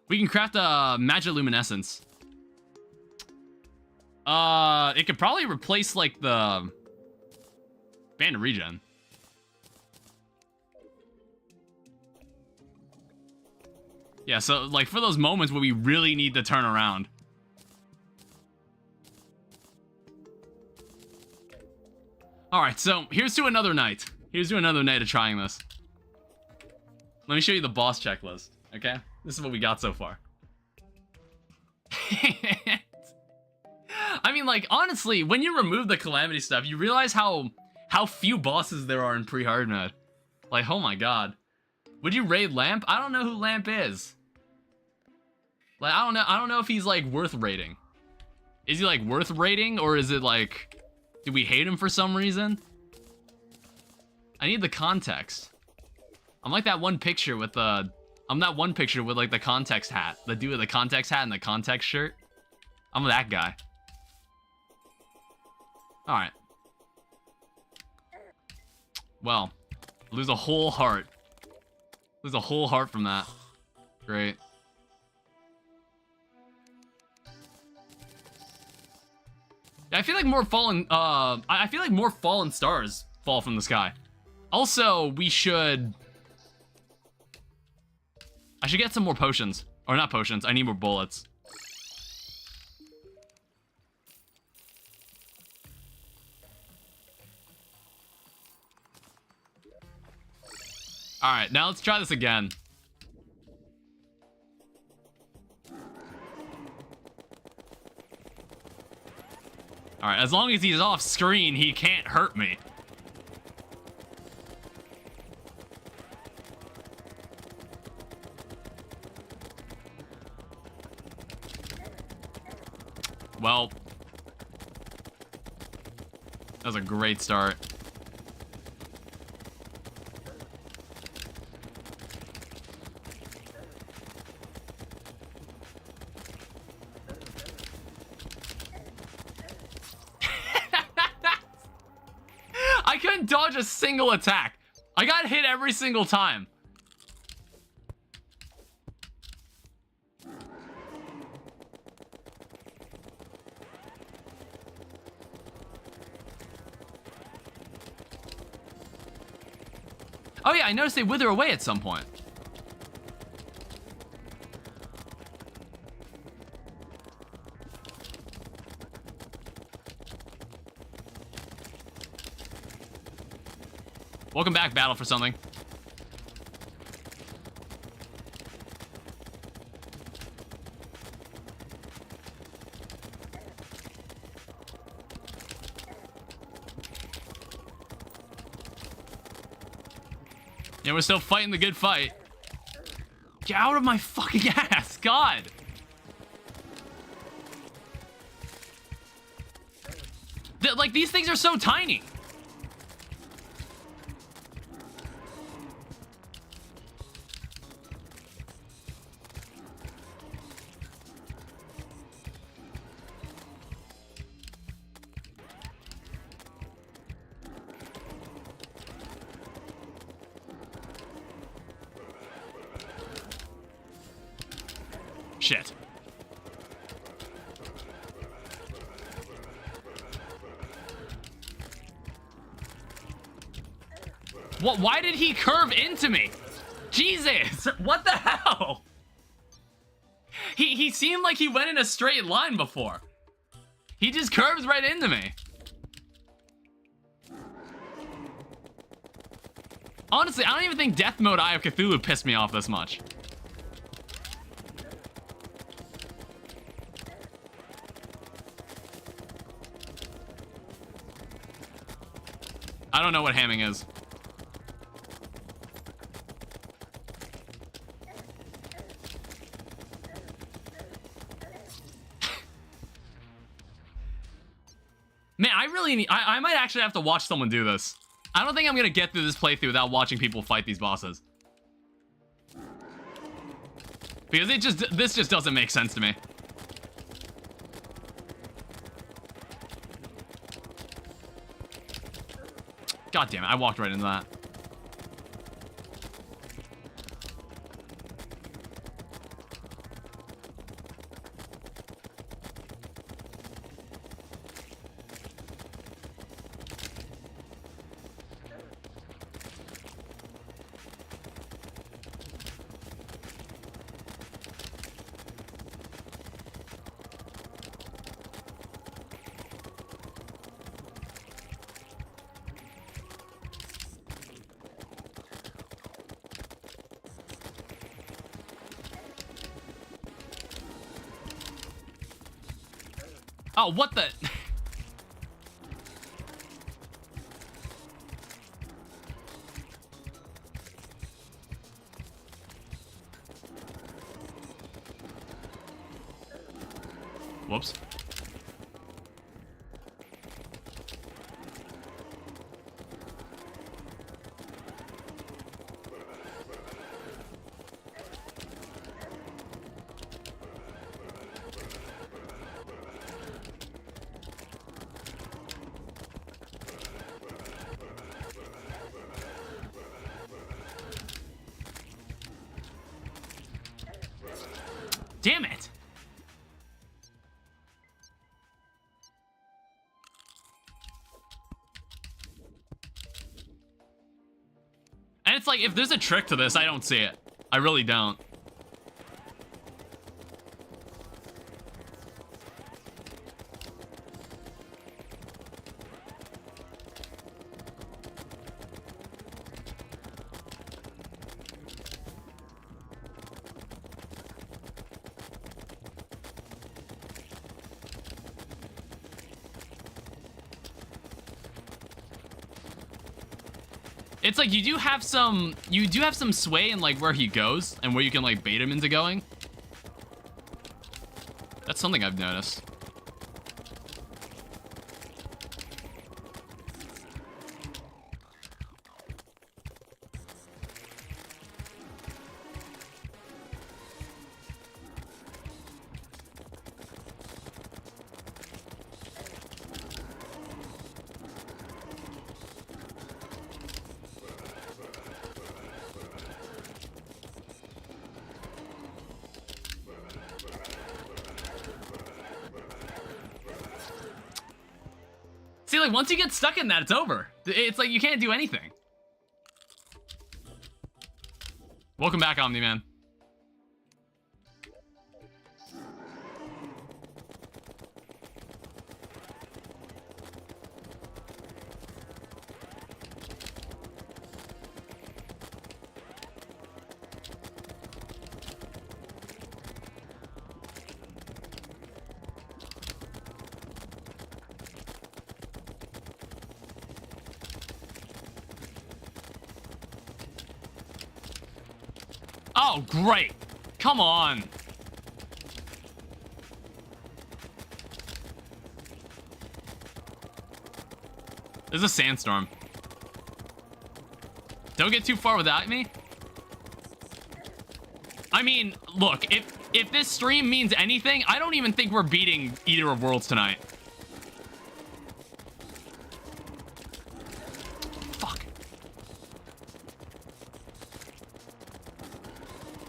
We can craft a magiluminescence. It could probably replace, like, the band of regen. Yeah, so, like, for those moments where we really need to turn around. Alright, so here's to another night. Here's to another night of trying this. Let me show you the boss checklist, okay? This is what we got so far. I mean, like, honestly, when you remove the calamity stuff, you realize how few bosses there are in pre-hard mode. Like, oh my god. Would you raid Lamp? I don't know who Lamp is. Like, I don't know if he's, like, worth raiding. Is he, like, worth raiding, or is it, like, do we hate him for some reason? I need the context. I'm like that one picture with the... I'm that one picture with, like, the context hat. The dude with the context hat and the context shirt. I'm that guy. Alright. Well, lose a whole heart. Lose a whole heart from that. Great. I feel like more fallen, I feel like more fallen stars fall from the sky. Also, we should... I should get some more potions. Or not potions, I need more bullets. Alright, now let's try this again. Alright, as long as he's off screen, he can't hurt me. Well, that was a great start. I couldn't dodge a single attack. I got hit every single time. Oh yeah, I noticed they wither away at some point. Welcome back, Battle for Something. Yeah, we're still fighting the good fight. Get out of my fucking ass, God! Like, these things are so tiny. Shit. What? Why did he curve into me? Jesus! What the hell? He seemed like he went in a straight line before. He just curves right into me. Honestly, I don't even think Death Mode Eye of Cthulhu pissed me off this much. I don't know what hamming is. Man, I really need... I might actually have to watch someone do this. I don't think I'm gonna get through this playthrough without watching people fight these bosses. Because this just doesn't make sense to me. God damn it, I walked right into that. Oh, what the... Whoops. Damn it! And it's like, if there's a trick to this, I don't see it. I really don't. It's like you do have some sway in like where he goes and where you can like bait him into going. That's something I've noticed. See, like, once you get stuck in that, it's over. It's like you can't do anything. Welcome back, Omni-Man. Oh, great. Come on. There's a sandstorm. Don't get too far without me. I mean, look, if this stream means anything, I don't even think we're beating Eater of Worlds tonight.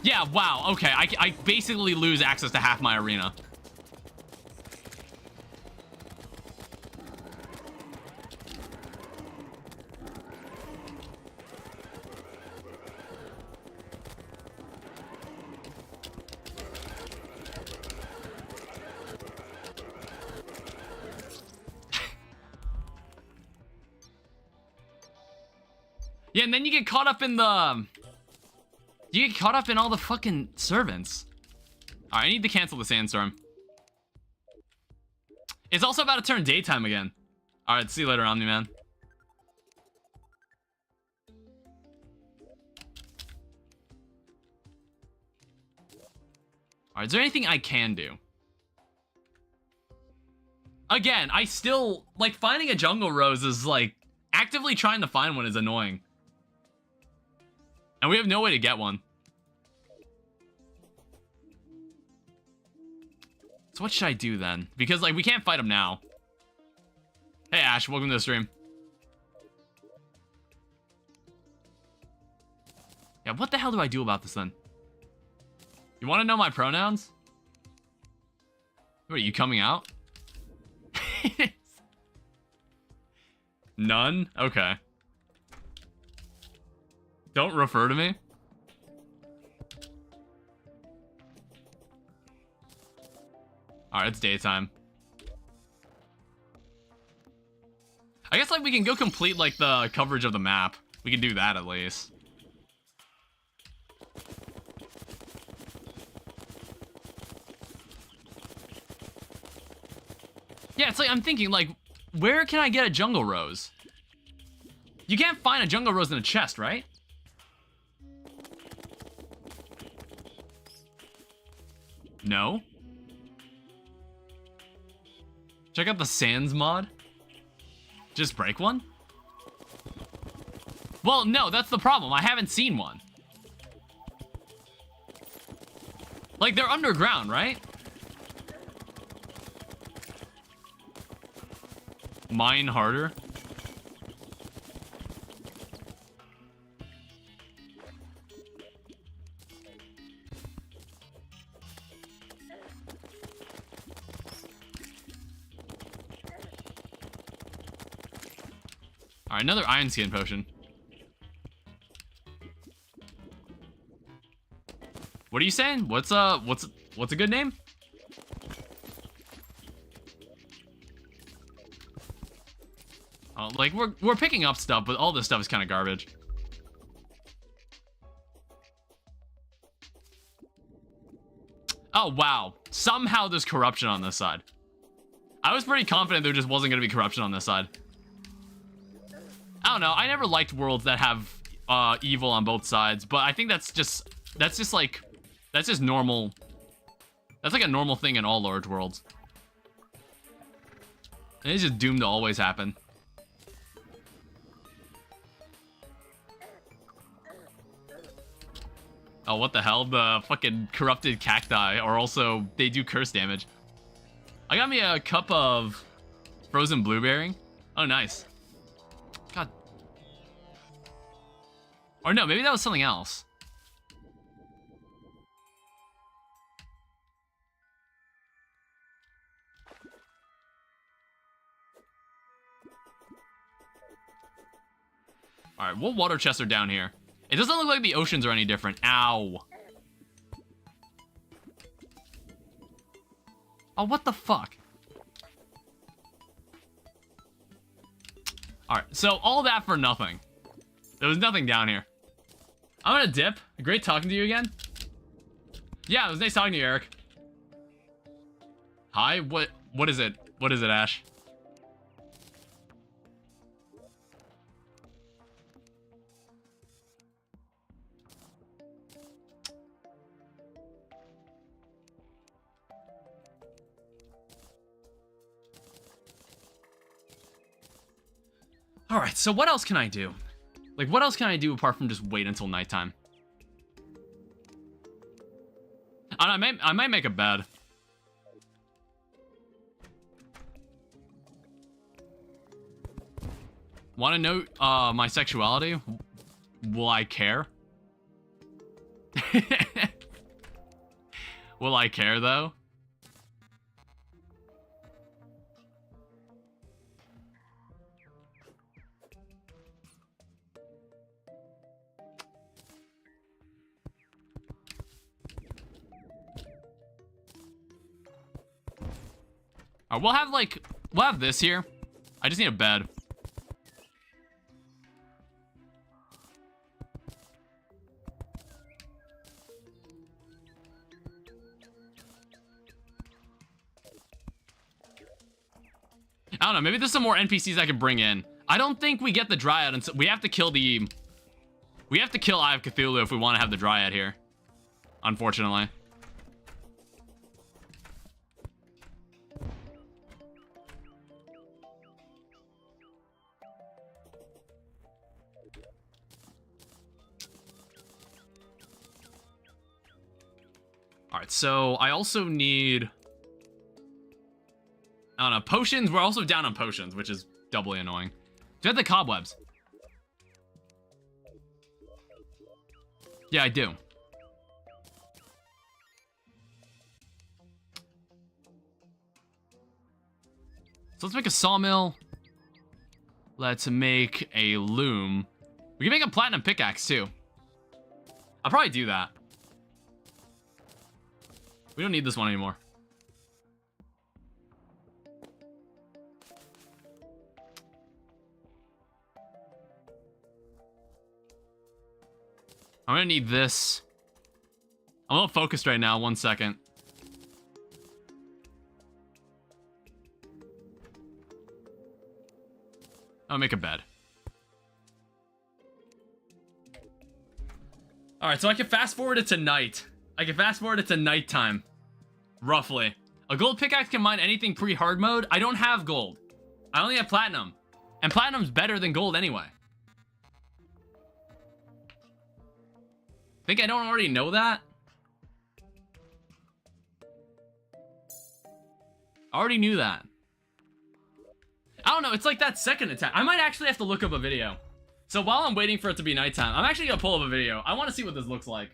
Yeah, wow, okay, I basically lose access to half my arena. Yeah, and then you get caught up in the... You get caught up in all the fucking servants. Alright, I need to cancel the sandstorm. It's also about to turn daytime again. Alright, see you later, Omni-Man. Alright, is there anything I can do? Again, I still, like, finding a jungle rose is, like, actively trying to find one is annoying. And we have no way to get one. So what should I do then? Because, like, we can't fight him now. Hey, Ash, welcome to the stream. Yeah, what the hell do I do about this then? You want to know my pronouns? What, are you coming out? None? Okay. Don't refer to me. Alright, it's daytime. I guess, like, we can go complete, like, the coverage of the map. We can do that, at least. Yeah, it's like, I'm thinking, like, where can I get a jungle rose? You can't find a jungle rose in a chest, right? No? Check out the Sands mod. Just break one? Well, no, that's the problem. I haven't seen one. Like, they're underground, right? Mine harder. Alright, another iron skin potion. What are you saying? What's a good name? Like, we're picking up stuff, but all this stuff is kind of garbage. Oh, wow. Somehow there's corruption on this side. I was pretty confident there just wasn't going to be corruption on this side. I don't know. I never liked worlds that have evil on both sides, but I think that's just normal. That's like a normal thing in all large worlds. And it's just doomed to always happen. Oh, what the hell? The fucking corrupted cacti are also, they do curse damage. I got me a cup of frozen blueberry. Oh, nice. God. Or no, maybe that was something else. Alright, what water chests are down here? It doesn't look like the oceans are any different. Ow. Oh, what the fuck? Alright, so all that for nothing. There was nothing down here. I'm gonna dip. Great talking to you again. Yeah, it was nice talking to you, Eric. Hi, what is it? What is it, Ash? Alright, so what else can I do? Like, what else can I do apart from just wait until nighttime? I might make a bed. Want to know my sexuality? Will I care? Will I care, though? We'll have this here. I just need a bed. I don't know, maybe there's some more NPCs I can bring in. I don't think we get the Dryad until we have to kill the... We have to kill Eye of Cthulhu if we want to have the Dryad here. Unfortunately. Alright, so I also need... I don't know, potions. We're also down on potions, which is doubly annoying. Do I have the cobwebs? Yeah, I do. So let's make a sawmill. Let's make a loom. We can make a platinum pickaxe, too. I'll probably do that. We don't need this one anymore. I'm gonna need this. I'm a little focused right now, 1 second. I'll make a bed. Alright, so I can fast forward it to night. I can fast forward it to nighttime. Roughly. A gold pickaxe can mine anything pre-hard mode. I don't have gold. I only have platinum. And platinum's better than gold anyway. Think I don't already know that? I already knew that. I don't know, it's like that second attack. I might actually have to look up a video. So while I'm waiting for it to be nighttime, I'm actually gonna pull up a video. I want to see what this looks like.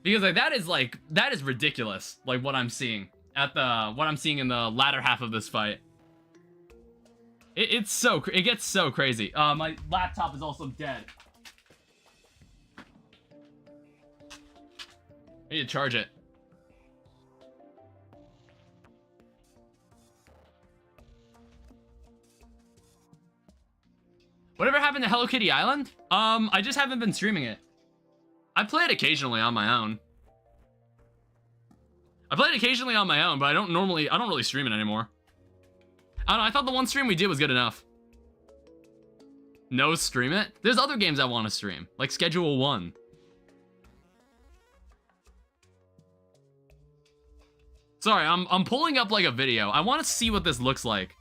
Because like that is ridiculous. Like what I'm seeing at what I'm seeing in the latter half of this fight. It gets so crazy. My laptop is also dead. I need to charge it. Whatever happened to Hello Kitty Island? I just haven't been streaming it. I play it occasionally on my own. I play it occasionally on my own, but I don't really stream it anymore. I don't know, I thought the one stream we did was good enough. No, stream it? There's other games I want to stream, like Schedule 1. Sorry, I'm pulling up like a video. I want to see what this looks like.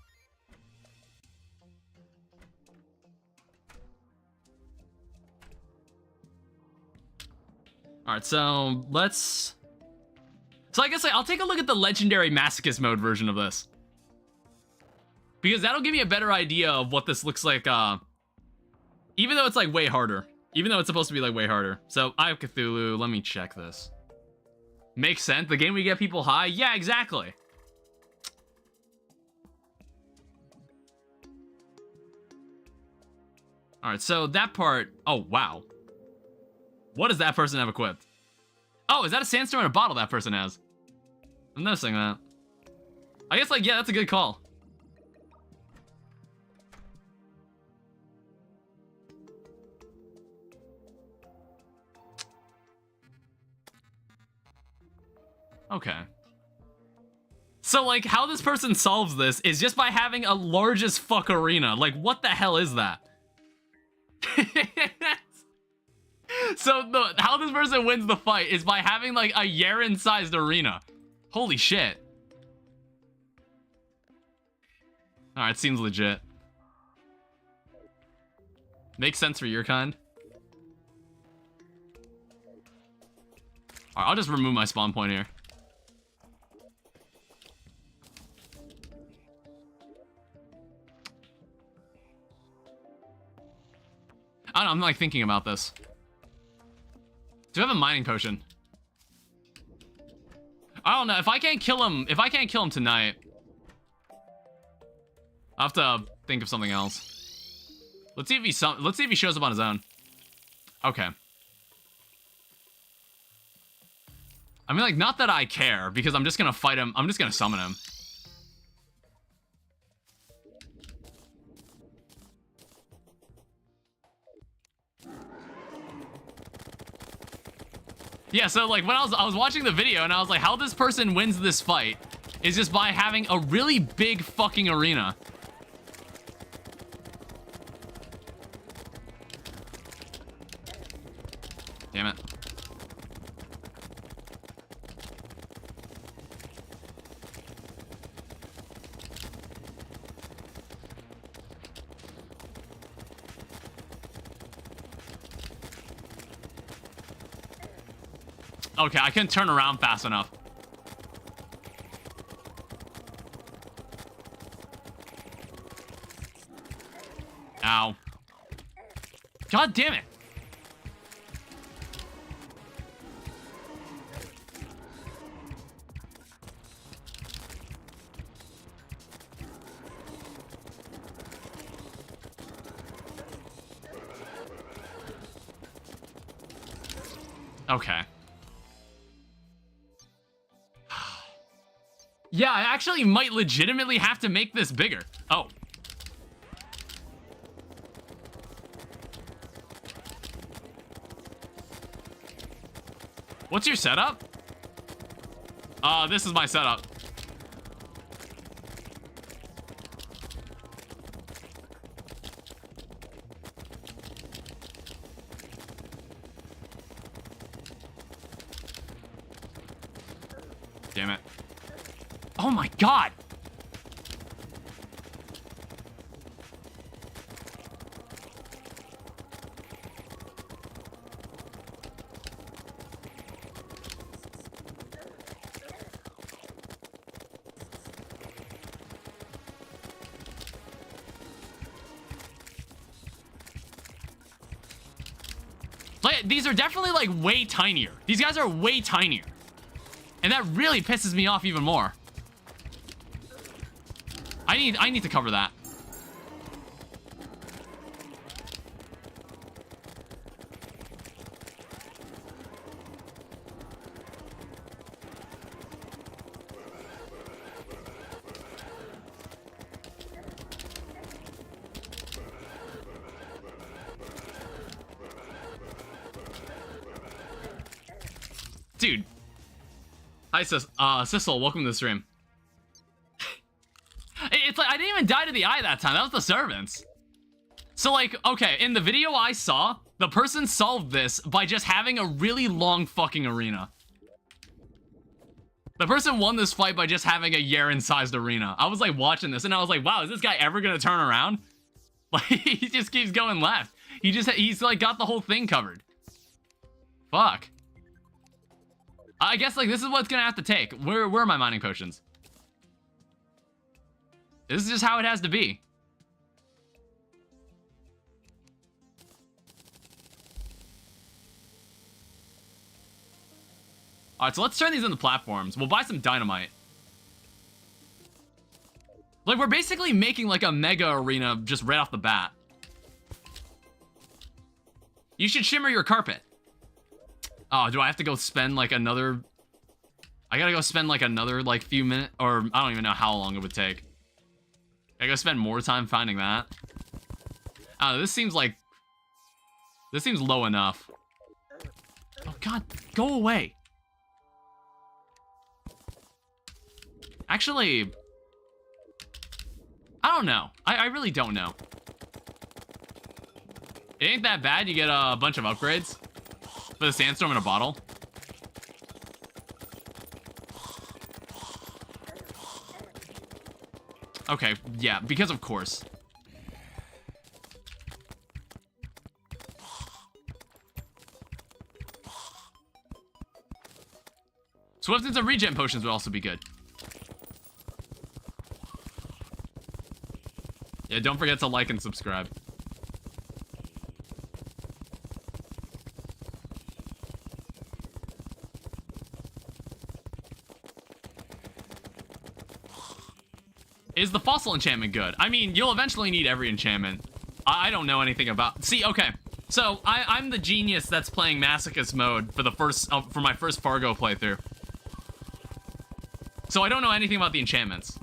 Alright, so let's... So I guess I'll take a look at the legendary masochist mode version of this. Because that'll give me a better idea of what this looks like, even though it's like way harder. Even though it's supposed to be like way harder. So, Eye of Cthulhu, let me check this. Makes sense. The game we get people high? Yeah, exactly. Alright, so that part... Oh, wow. What does that person have equipped? Oh, is that a sandstorm in a bottle that person has? I'm noticing that. I guess, like, yeah, that's a good call. Okay. So, like, how this person solves this is just by having a large as fuck arena. Like, what the hell is that? So, how this person wins the fight is by having, like, a Yaren-sized arena. Holy shit. Alright, seems legit. Makes sense for your kind. Alright, I'll just remove my spawn point here. I don't know, I'm like thinking about this. Do I have a mining potion? I don't know, if I can't kill him tonight, I'll have to think of something else. Let's see if he shows up on his own. Okay. I mean, like, not that I care, because I'm just gonna fight him. I'm just gonna summon him. Yeah, so like when I was watching the video and I was like, how this person wins this fight is just by having a really big fucking arena. Damn it. Okay, I couldn't turn around fast enough. Ow. God damn it. Okay. Yeah, I actually might legitimately have to make this bigger. Oh. What's your setup? This is my setup. Damn it. Oh my god! Like, these are definitely, like, way tinier. These guys are way tinier. And that really pisses me off even more. I need to cover that. Dude. Hi, Sissel, welcome to the stream. It's like, I didn't even die to the eye that time. That was the servants. So, like, okay, in the video I saw, the person solved this by just having a really long fucking arena. The person won this fight by just having a Yaren-sized arena. I was, like, watching this, and I was like, wow, is this guy ever gonna turn around? Like, he just keeps going left. He's, like, got the whole thing covered. Fuck. I guess, like, this is what it's gonna have to take. Where are my mining potions? This is just how it has to be. Alright, so let's turn these into platforms. We'll buy some dynamite. Like, we're basically making, like, a mega arena just right off the bat. You should shimmer your carpet. Oh, do I have to go spend, like, another... I gotta go spend, like, another, like, few minutes... Or, I don't even know how long it would take. I gotta spend more time finding that. I don't know, this seems like... This seems low enough. Oh, God. Go away. Actually... I don't know. I really don't know. It ain't that bad. You get a bunch of upgrades. For the sandstorm in a bottle. Okay, yeah, because of course. Swiftons and regen potions would also be good. Yeah, don't forget to like and subscribe. Is the fossil enchantment good? I mean, you'll eventually need every enchantment. I don't know anything about... See, okay. So, I'm the genius that's playing Masochist mode for the first... for my first Fargo playthrough. So I don't know anything about the enchantments.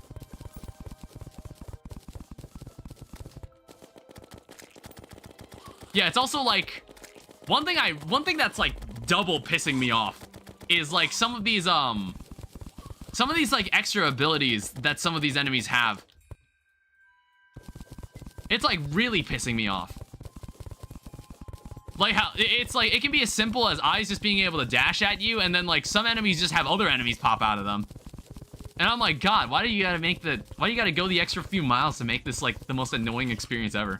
Yeah, it's also like... One thing that's like double pissing me off is like some of these, like, extra abilities that some of these enemies have. It's, like, really pissing me off. Like, how... It's, like, it can be as simple as eyes just being able to dash at you, and then, like, some enemies just have other enemies pop out of them. And I'm like, God, why do you gotta make the... Why do you gotta go the extra few miles to make this, like, the most annoying experience ever?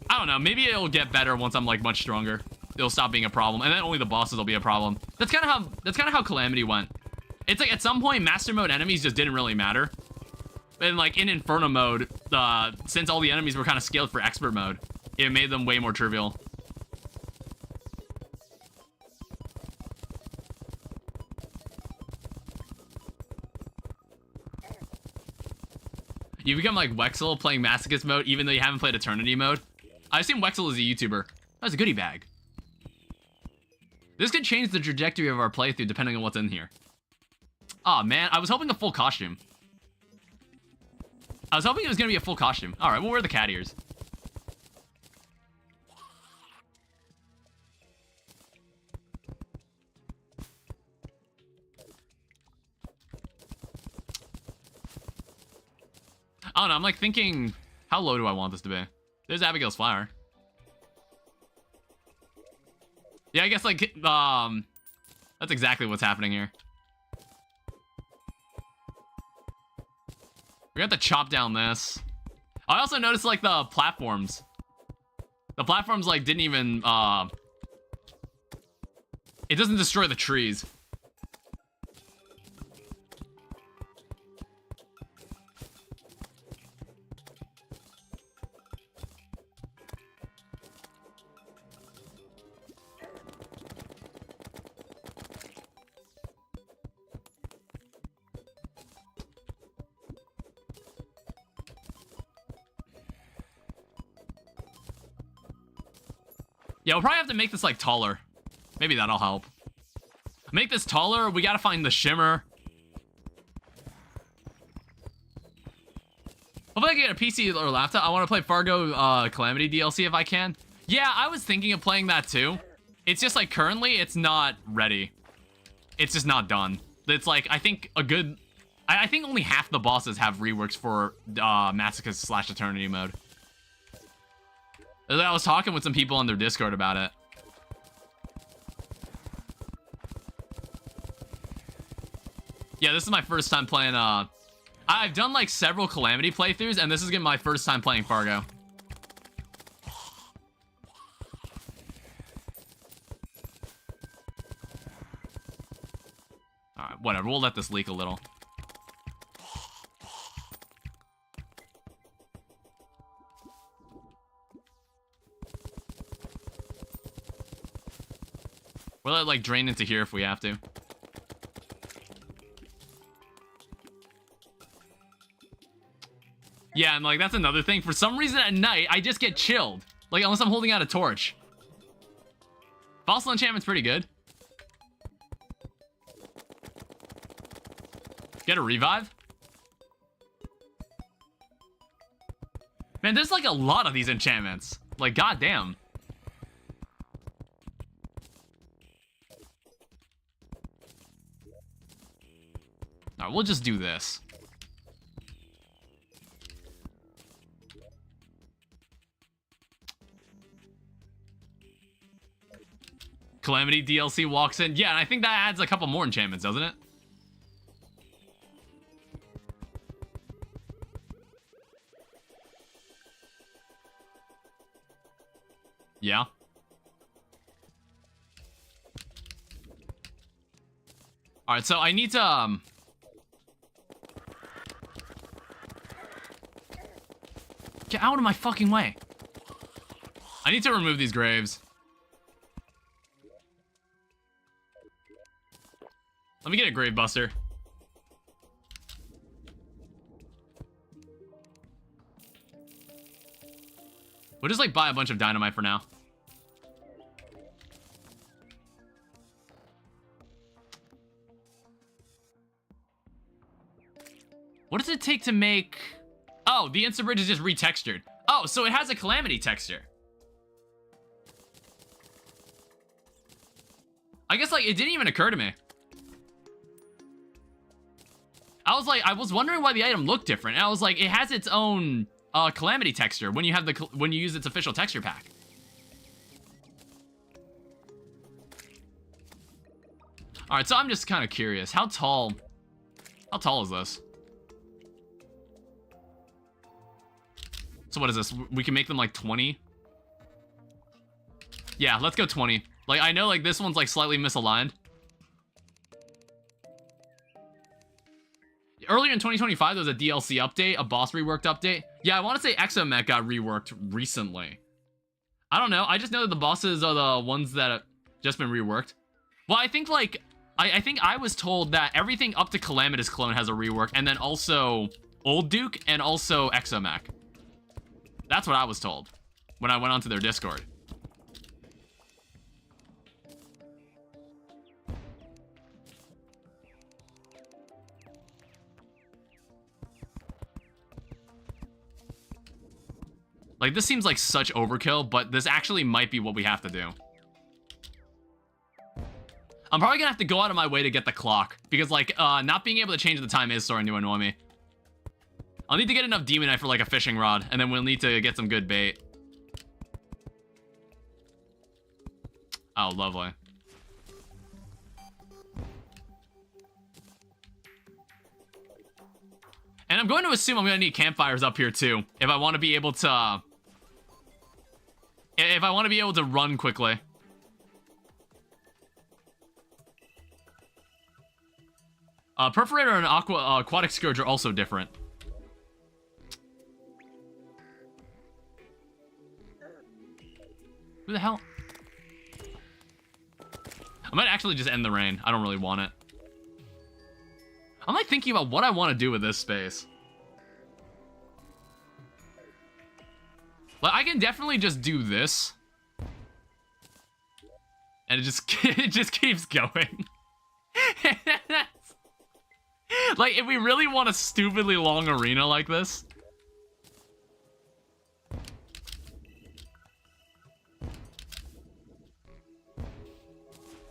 I don't know. Maybe it'll get better once I'm, like, much stronger. it'll stop being a problem, and then only the bosses will be a problem. That's kind of how Calamity went. It's like at some point, Master Mode enemies just didn't really matter. And like in Inferno mode, since all the enemies were kind of scaled for Expert mode, it made them way more trivial. You become like Wexel playing Masochist mode, even though you haven't played Eternity mode. I assume Wexel is a YouTuber. That's a goodie bag. This could change the trajectory of our playthrough depending on what's in here. Aw, man, I was hoping a full costume. I was hoping it was gonna be a full costume. Alright, we'll wear the cat ears. I don't know, I'm like thinking, how low do I want this to be? There's Abigail's flower. Yeah, I guess like, that's exactly what's happening here. We have to chop down this. I also noticed like the platforms. The platforms like didn't even, it doesn't destroy the trees. Yeah, we'll probably have to make this, like, taller. Maybe that'll help. Make this taller, we gotta find the shimmer. Hopefully I get a PC or laptop. I want to play Fargo Calamity DLC if I can. Yeah, I was thinking of playing that too. It's just, like, currently, it's not ready. It's just not done. It's, like, I think a good... I think only half the bosses have reworks for Masochist / Eternity mode. I was talking with some people on their Discord about it. Yeah, this is my first time playing, I've done, like, several Calamity playthroughs, and this is gonna be my first time playing Fargo. Alright, whatever, we'll let this leak a little. We'll let it, like, drain into here if we have to. Yeah, and, like, that's another thing. For some reason at night, I just get chilled. Like, unless I'm holding out a torch. Fossil enchantment's pretty good. Get a revive? Man, there's, like, a lot of these enchantments. Like, goddamn. Alright, we'll just do this. Calamity DLC walks in. Yeah, and I think that adds a couple more enchantments, doesn't it? Yeah. Alright, so I need to, get out of my fucking way. I need to remove these graves. Let me get a grave buster. We'll just, like, buy a bunch of dynamite for now. What does it take to make... Oh, the Insta Bridge is just retextured. Oh, so it has a Calamity texture. I guess, like, it didn't even occur to me. I was wondering why the item looked different. And I was like, it has its own Calamity texture when you have when you use its official texture pack. All right, so I'm just kind of curious. How tall is this? So what is this? We can make them like 20. Yeah, let's go 20. Like, I know, like, this one's, like, slightly misaligned. Earlier in 2025, there was a DLC update, a boss reworked update. Yeah, I want to say Exomech got reworked recently. I don't know. I just know that the bosses are the ones that have just been reworked. Well, I think, like, I think I was told that everything up to Calamitous Clone has a rework, and then also Old Duke and also Exomech. That's what I was told when I went onto their Discord. Like, this seems like such overkill, but this actually might be what we have to do. I'm probably gonna have to go out of my way to get the clock, because, like, not being able to change the time is starting to annoy me. I'll need to get enough Demon Knife for, like, a fishing rod, and then we'll need to get some good bait. Oh, lovely. And I'm going to assume I'm going to need campfires up here, too, if I want to be able to... If I want to be able to run quickly. Perforator and Aquatic Scourge are also different. Who the hell? I might actually just end the rain. I don't really want it. I'm like thinking about what I want to do with this space. Like, I can definitely just do this. And it just keeps going. Like, if we really want a stupidly long arena like this.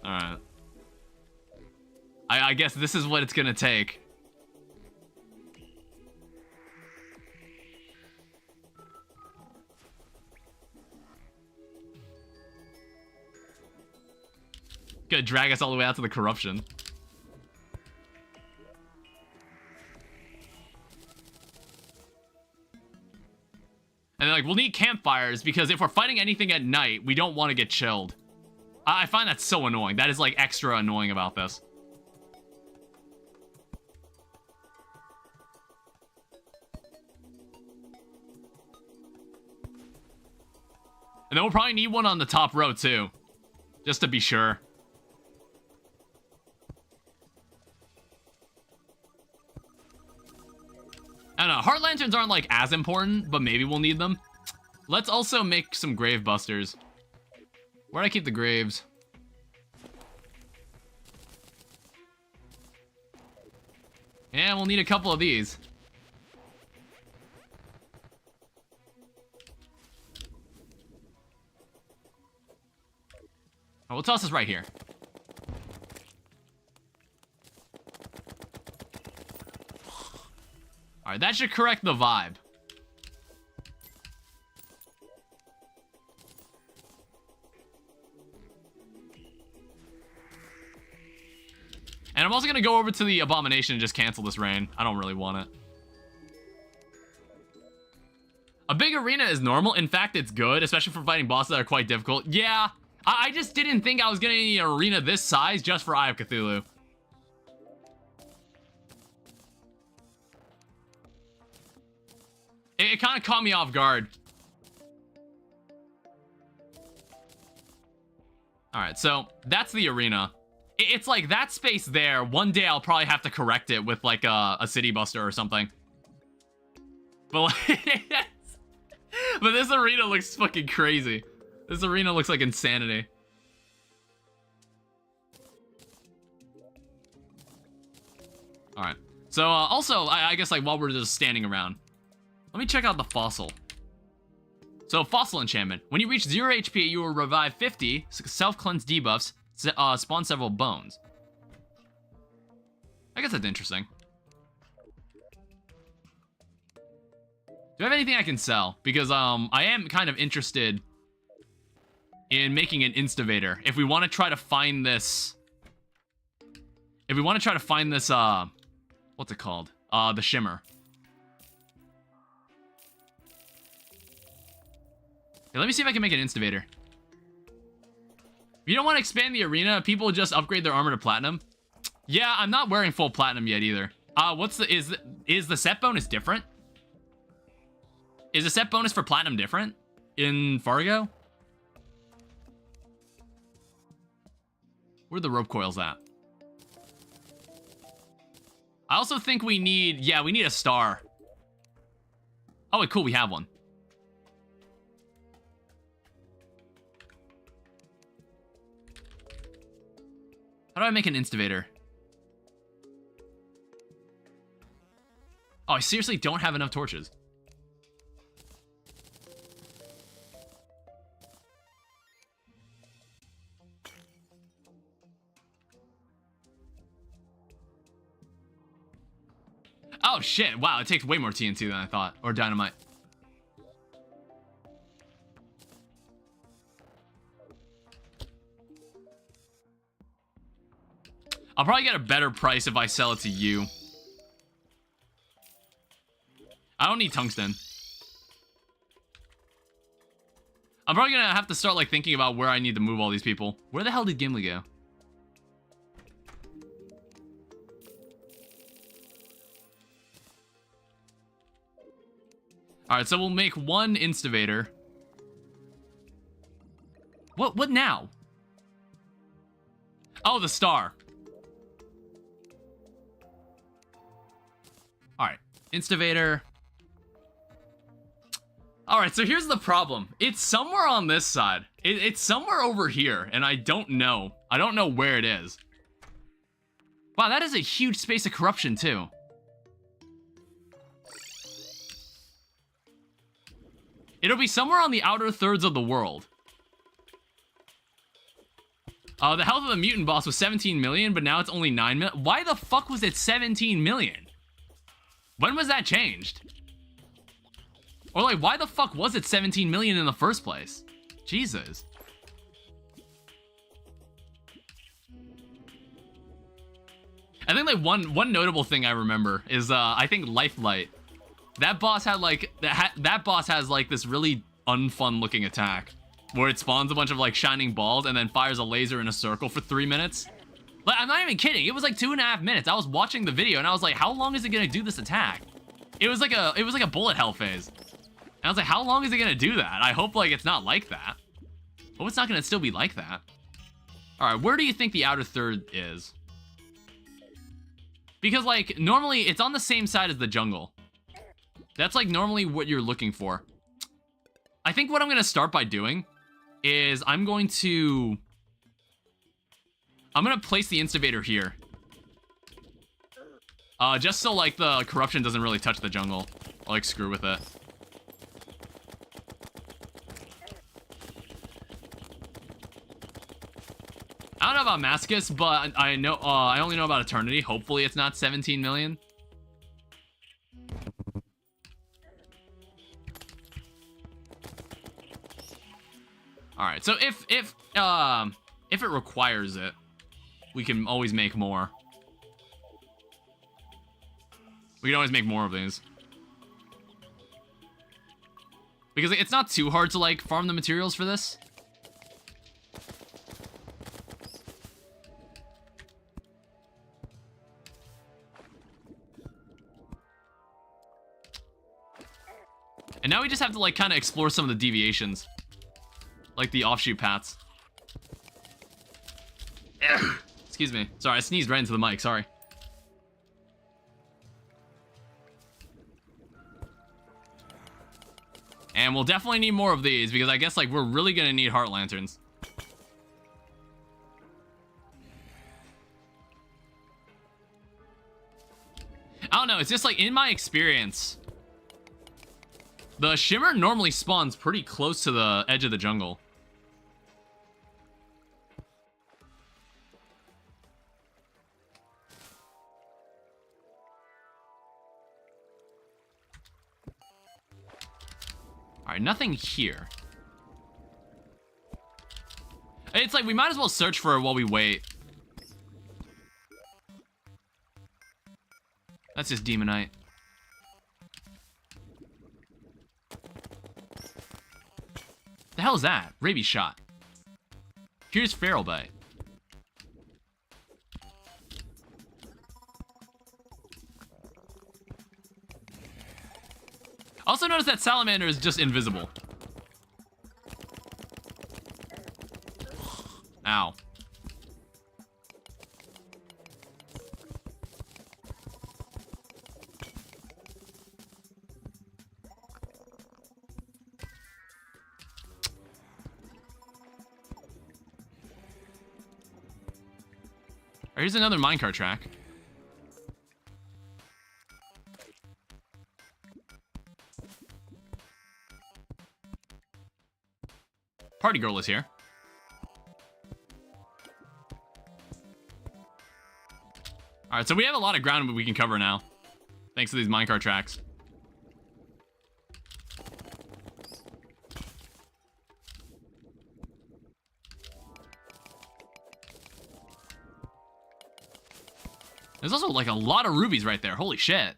Alright. I guess this is what it's gonna take. Gonna drag us all the way out to the corruption. And like, we'll need campfires because if we're fighting anything at night, we don't want to get chilled. I find that so annoying. That is like extra annoying about this. And then we'll probably need one on the top row too. Just to be sure. I don't know, heart lanterns aren't like as important, but maybe we'll need them. Let's also make some grave busters. Where'd I keep the graves? Yeah, we'll need a couple of these. Oh, we'll toss this right here. Alright, that should correct the vibe. And I'm also going to go over to the Abomination and just cancel this rain. I don't really want it. A big arena is normal. In fact, it's good, especially for fighting bosses that are quite difficult. Yeah, I just didn't think I was going to need an arena this size just for Eye of Cthulhu. It kind of caught me off guard. Alright, so that's the arena. It's like that space there. One day I'll probably have to correct it with like a city buster or something. But like, but this arena looks fucking crazy. This arena looks like insanity. Alright. So also, I guess like while we're just standing around, let me check out the fossil. So, fossil enchantment. When you reach 0 HP, you will revive 50 self-cleanse debuffs, spawn several bones. I guess that's interesting. Do I have anything I can sell? Because I am kind of interested in making an instavator. If we want to try to find this... If we want to try to find this, what's it called? The shimmer. Okay, let me see if I can make an instavator. If you don't want to expand the arena, people just upgrade their armor to platinum. Yeah, I'm not wearing full platinum yet either. Is the set bonus different? Is the set bonus for platinum different in Fargo? Where are the rope coils at? I also think we need, yeah, we need a star. Oh, wait, cool, we have one. How do I make an instivator? Oh, I seriously don't have enough torches. Oh shit, wow, it takes way more TNT than I thought. Or dynamite. I'll probably get a better price if I sell it to you. I don't need tungsten. I'm probably gonna have to start like thinking about where I need to move all these people. Where the hell did Gimli go? Alright, so we'll make one instivator. What now? Oh, the star. Alright, instivator. Alright, so here's the problem. It's somewhere on this side. It's somewhere over here, and I don't know. I don't know where it is. Wow, that is a huge space of corruption, too. It'll be somewhere on the outer thirds of the world. The health of the mutant boss was 17 million, but now it's only 9 million. Why the fuck was it 17 million? When was that changed? Or like, why the fuck was it 17 million in the first place? Jesus. I think like one notable thing I remember is I think Lifelight. That boss had like that boss has like this really unfun looking attack where it spawns a bunch of like shining balls and then fires a laser in a circle for 3 minutes. Like, I'm not even kidding. It was like 2.5 minutes. I was watching the video and I was like, how long is it gonna do this attack? It was like a bullet hell phase. And I was like, how long is it gonna do that? I hope like it's not like that. Hope it's not gonna still be like that. All right, where do you think the outer third is? Because like normally it's on the same side as the jungle. That's like normally what you're looking for. I think what I'm gonna start by doing is I'm gonna place the instivator here. Just so like the corruption doesn't really touch the jungle. Or like screw with it. I don't know about Masochist, but I know I only know about Eternity. Hopefully it's not 17 million. All right, so if it requires it, we can always make more. We can always make more of these. Because it's not too hard to like farm the materials for this. And now we just have to like kind of explore some of the deviations. Like the offshoot paths. Excuse me. Sorry, I sneezed right into the mic, sorry. And we'll definitely need more of these because I guess like we're really gonna need heart lanterns. I don't know, it's just like in my experience, the shimmer normally spawns pretty close to the edge of the jungle. Alright, nothing here. It's like we might as well search for it while we wait. That's just Demonite. The hell is that? Rabies shot. Here's Feral Bay. Also notice that salamander is just invisible. Ow. Here's another minecart track. Party girl is here. Alright, so we have a lot of ground we can cover now. Thanks to these minecart tracks. There's also like a lot of rubies right there. Holy shit.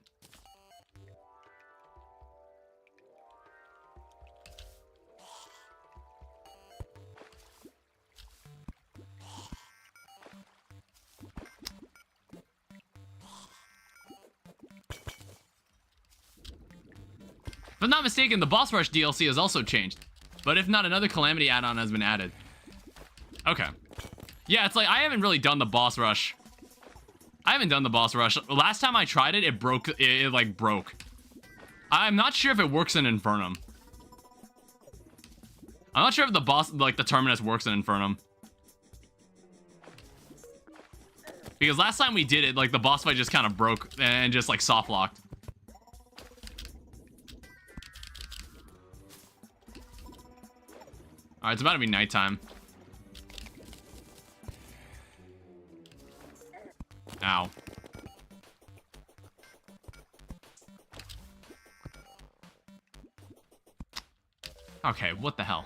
If I'm not mistaken, the boss rush DLC has also changed. But if not, another calamity add-on has been added. Okay. Yeah, it's like I haven't really done the boss rush. I haven't done the boss rush. Last time I tried it, it broke. It like broke. I'm not sure if it works in Infernum. I'm not sure if the boss, like the Terminus, works in Infernum. Because last time we did it, like the boss fight just kind of broke and just like soft locked. Alright, it's about to be nighttime. Ow. Okay, what the hell?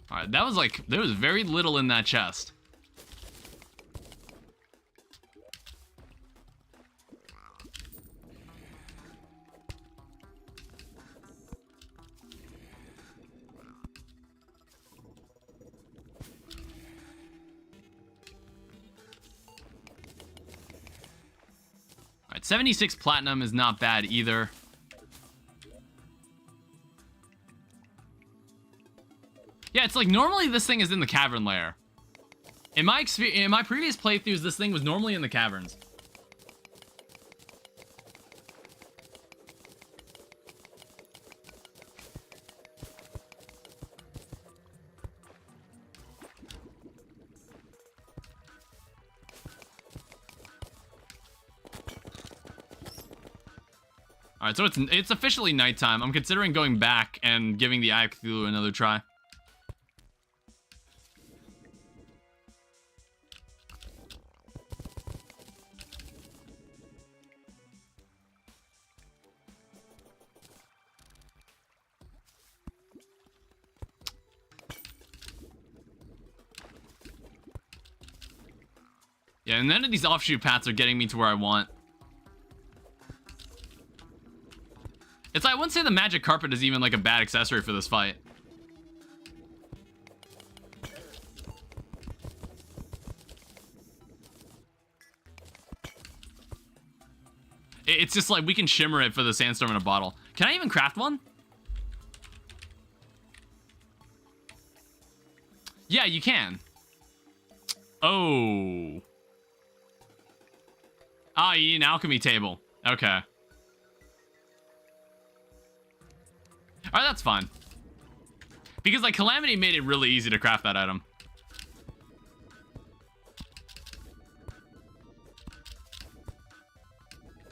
Alright, that was like, there was very little in that chest. Alright, 76 platinum is not bad either. Yeah, it's like normally this thing is in the cavern lair. In my previous playthroughs, this thing was normally in the caverns. Alright, so it's officially nighttime. I'm considering going back and giving the Eye of Cthulhu another try. Yeah, and none of these offshoot paths are getting me to where I want. It's like, I wouldn't say the magic carpet is even like a bad accessory for this fight. It's just like we can shimmer it for the sandstorm in a bottle. Can I even craft one? Yeah, you can. Oh. Ah, you need an alchemy table. Okay. Alright, that's fine. Because, like, Calamity made it really easy to craft that item.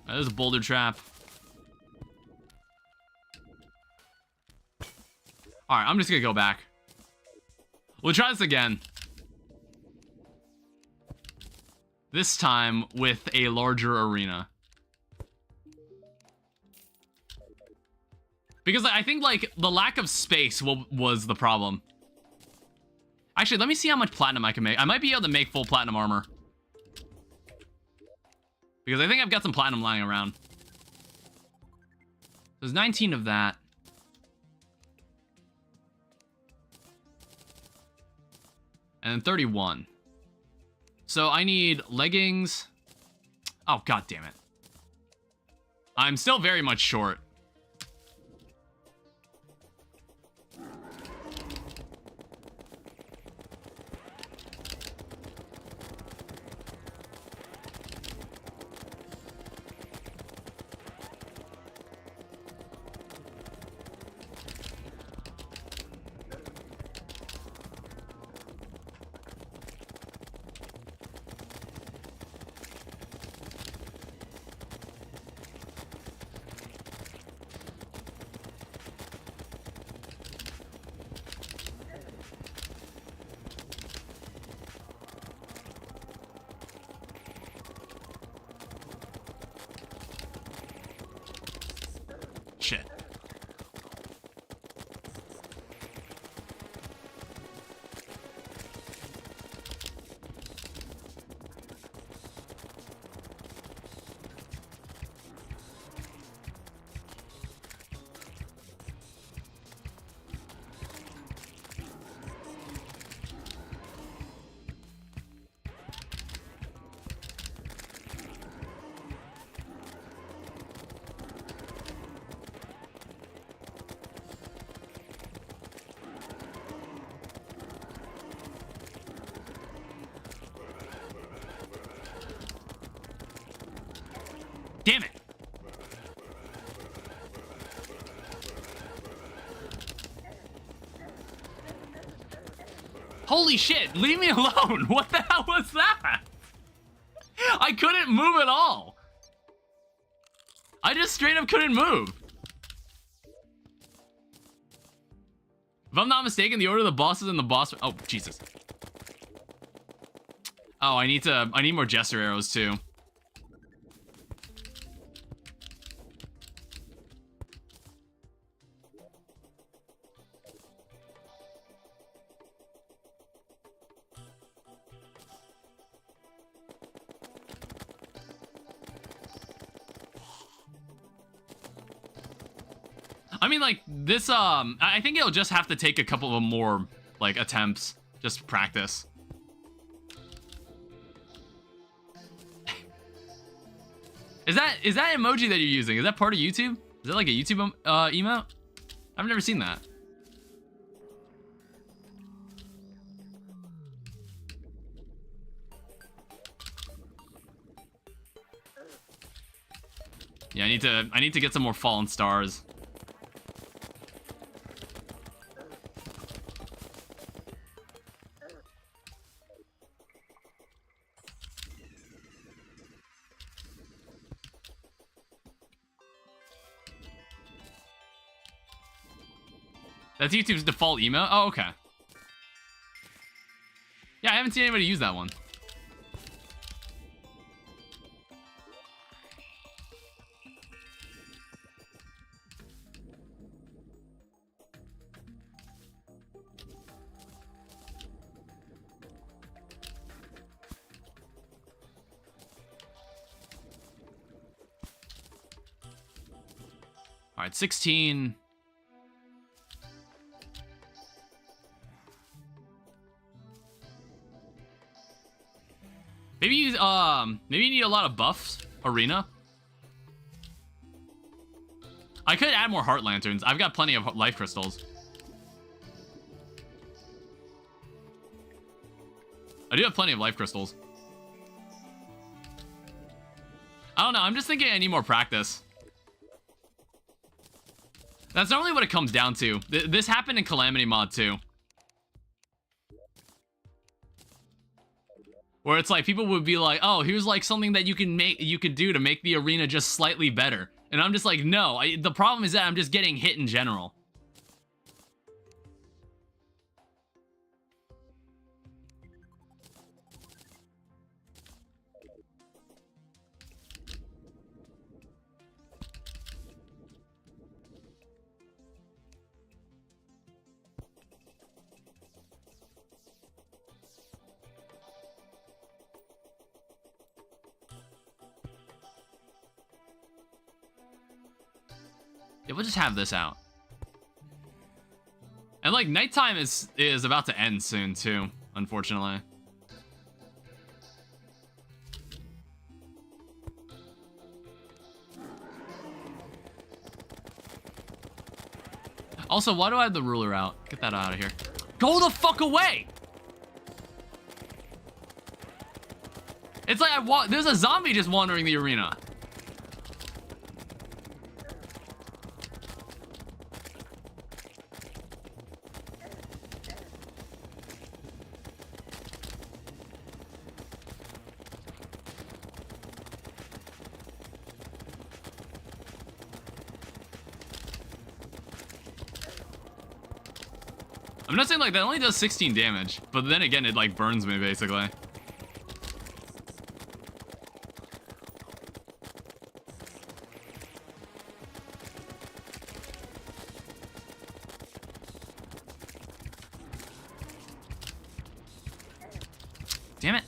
There's a boulder trap. Alright, I'm just gonna go back. We'll try this again. This time with a larger arena. Because I think, like, the lack of space was the problem. Actually, let me see how much platinum I can make. I might be able to make full platinum armor. Because I think I've got some platinum lying around. There's 19 of that. And then 31. So I need leggings. Oh, god damn it. I'm still very much short. Shit. Damn it! Holy shit, leave me alone! What the hell was that? I couldn't move at all! I just straight up couldn't move. If I'm not mistaken, the order of the bosses and the boss... Oh, Jesus. Oh, I need more Jester arrows too. I mean, like, this, I think it'll just have to take a couple of more, like, attempts. Just practice. Is that emoji that you're using? Is that part of YouTube? Is that like a YouTube, emote? I've never seen that. Yeah, I need to get some more fallen stars. That's YouTube's default email? Oh, okay. Yeah, I haven't seen anybody use that one. All right, 16. Maybe you need a lot of buffs, Arena. I could add more heart lanterns. I've got plenty of life crystals. I do have plenty of life crystals. I don't know, I'm just thinking I need more practice. That's normally what it comes down to. This happened in Calamity mod too. Where it's like, people would be like, oh, here's like something that you could do to make the arena just slightly better. And I'm just like, no, the problem is that I'm just getting hit in general. Yeah, we'll just have this out. And like nighttime is about to end soon too, unfortunately. Also, why do I have the ruler out? Get that out of here. Go the fuck away! It's like there's a zombie just wandering the arena. I'm not saying like that only does 16 damage, but then again it like burns me basically. Damn it.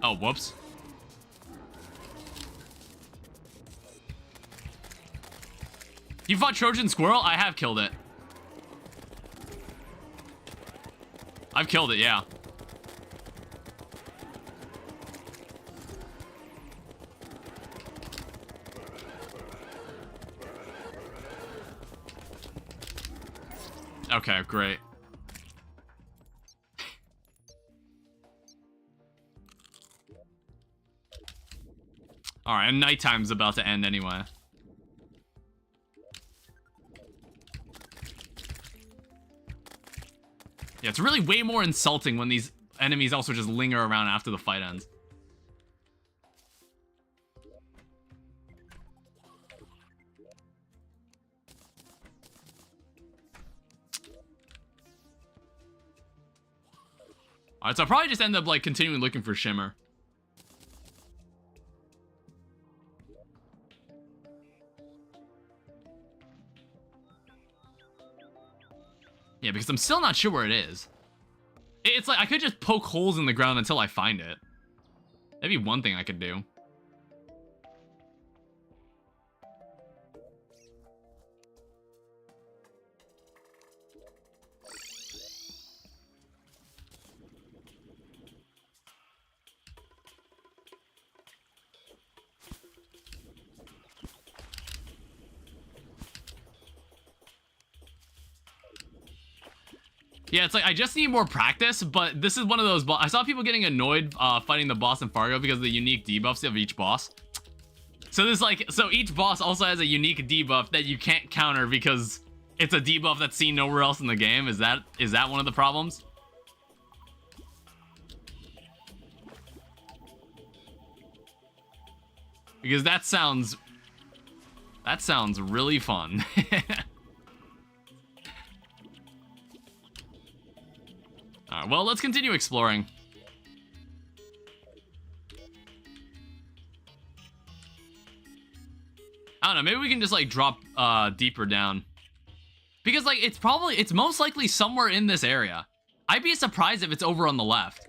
Oh, whoops. You fought Trojan Squirrel? I have killed it. I've killed it, yeah. Okay, great. Alright, and nighttime's about to end anyway. Yeah, it's really way more insulting when these enemies also just linger around after the fight ends. Alright, so I'll probably just end up like continuing looking for Shimmer. Yeah, because I'm still not sure where it is. It's like I could just poke holes in the ground until I find it. That'd be one thing I could do. Yeah, it's like, I just need more practice, but this is one of those I saw people getting annoyed fighting the boss in Fargo because of the unique debuffs of each boss. So there's like, so each boss also has a unique debuff that you can't counter because it's a debuff that's seen nowhere else in the game. Is that one of the problems? Because that sounds really fun. Alright, well, let's continue exploring. I don't know, maybe we can just, like, drop deeper down. Because, like, it's most likely somewhere in this area. I'd be surprised if it's over on the left.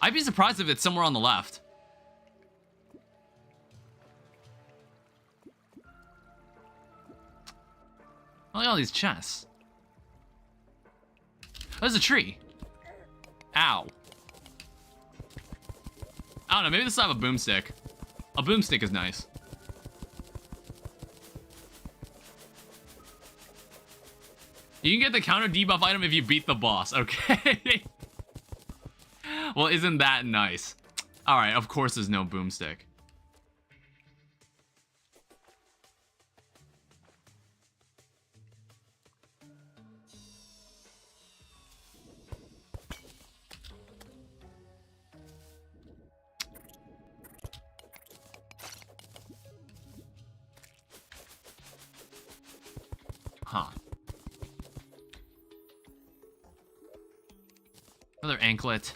I'd be surprised if it's somewhere on the left. Look at all these chests. There's a tree. Ow. I don't know, maybe this will have a boomstick. A boomstick is nice. You can get the counter debuff item if you beat the boss. Okay. Well, isn't that nice? Alright, of course there's no boomstick. Huh. Another anklet.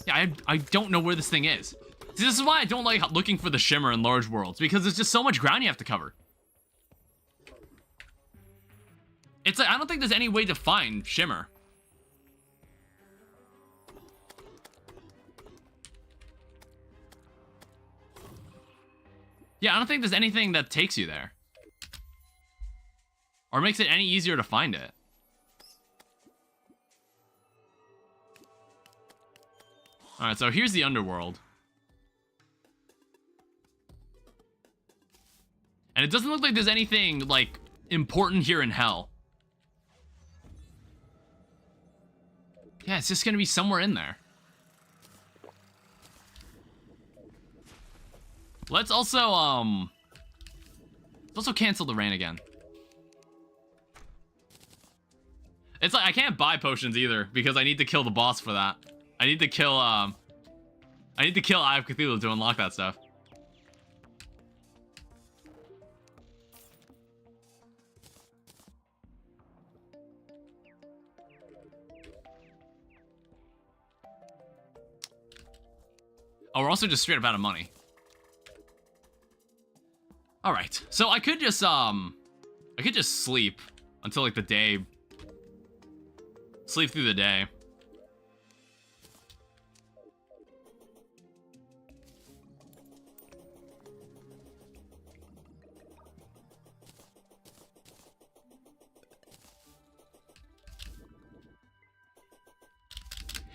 Yeah, I don't know where this thing is. See, this is why I don't like looking for the shimmer in large worlds, because there's just so much ground you have to cover. It's like, I don't think there's any way to find Shimmer. Yeah, I don't think there's anything that takes you there. Or makes it any easier to find it. Alright, so here's the underworld. And it doesn't look like there's anything, like, important here in hell. Yeah, it's just gonna be somewhere in there. Let's also cancel the rain again. It's like, I can't buy potions either, because I need to kill the boss for that. I need to kill Eye of Cthulhu to unlock that stuff. Oh, we're also just straight up out of money. Alright, so I could just sleep until like the day. Sleep through the day.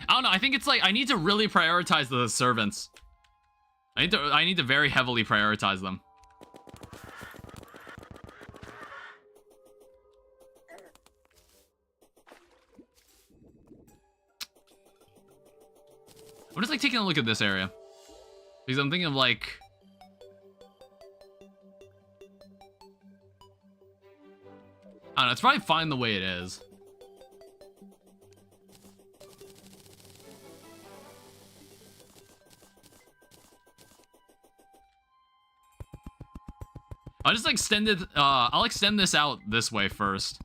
I don't know, I think it's like, I need to really prioritize the servants. I need to very heavily prioritize them. I'm just like taking a look at this area. Because I'm thinking of like... I don't know, it's probably fine the way it is. I'll just extend it, I'll extend this out this way first.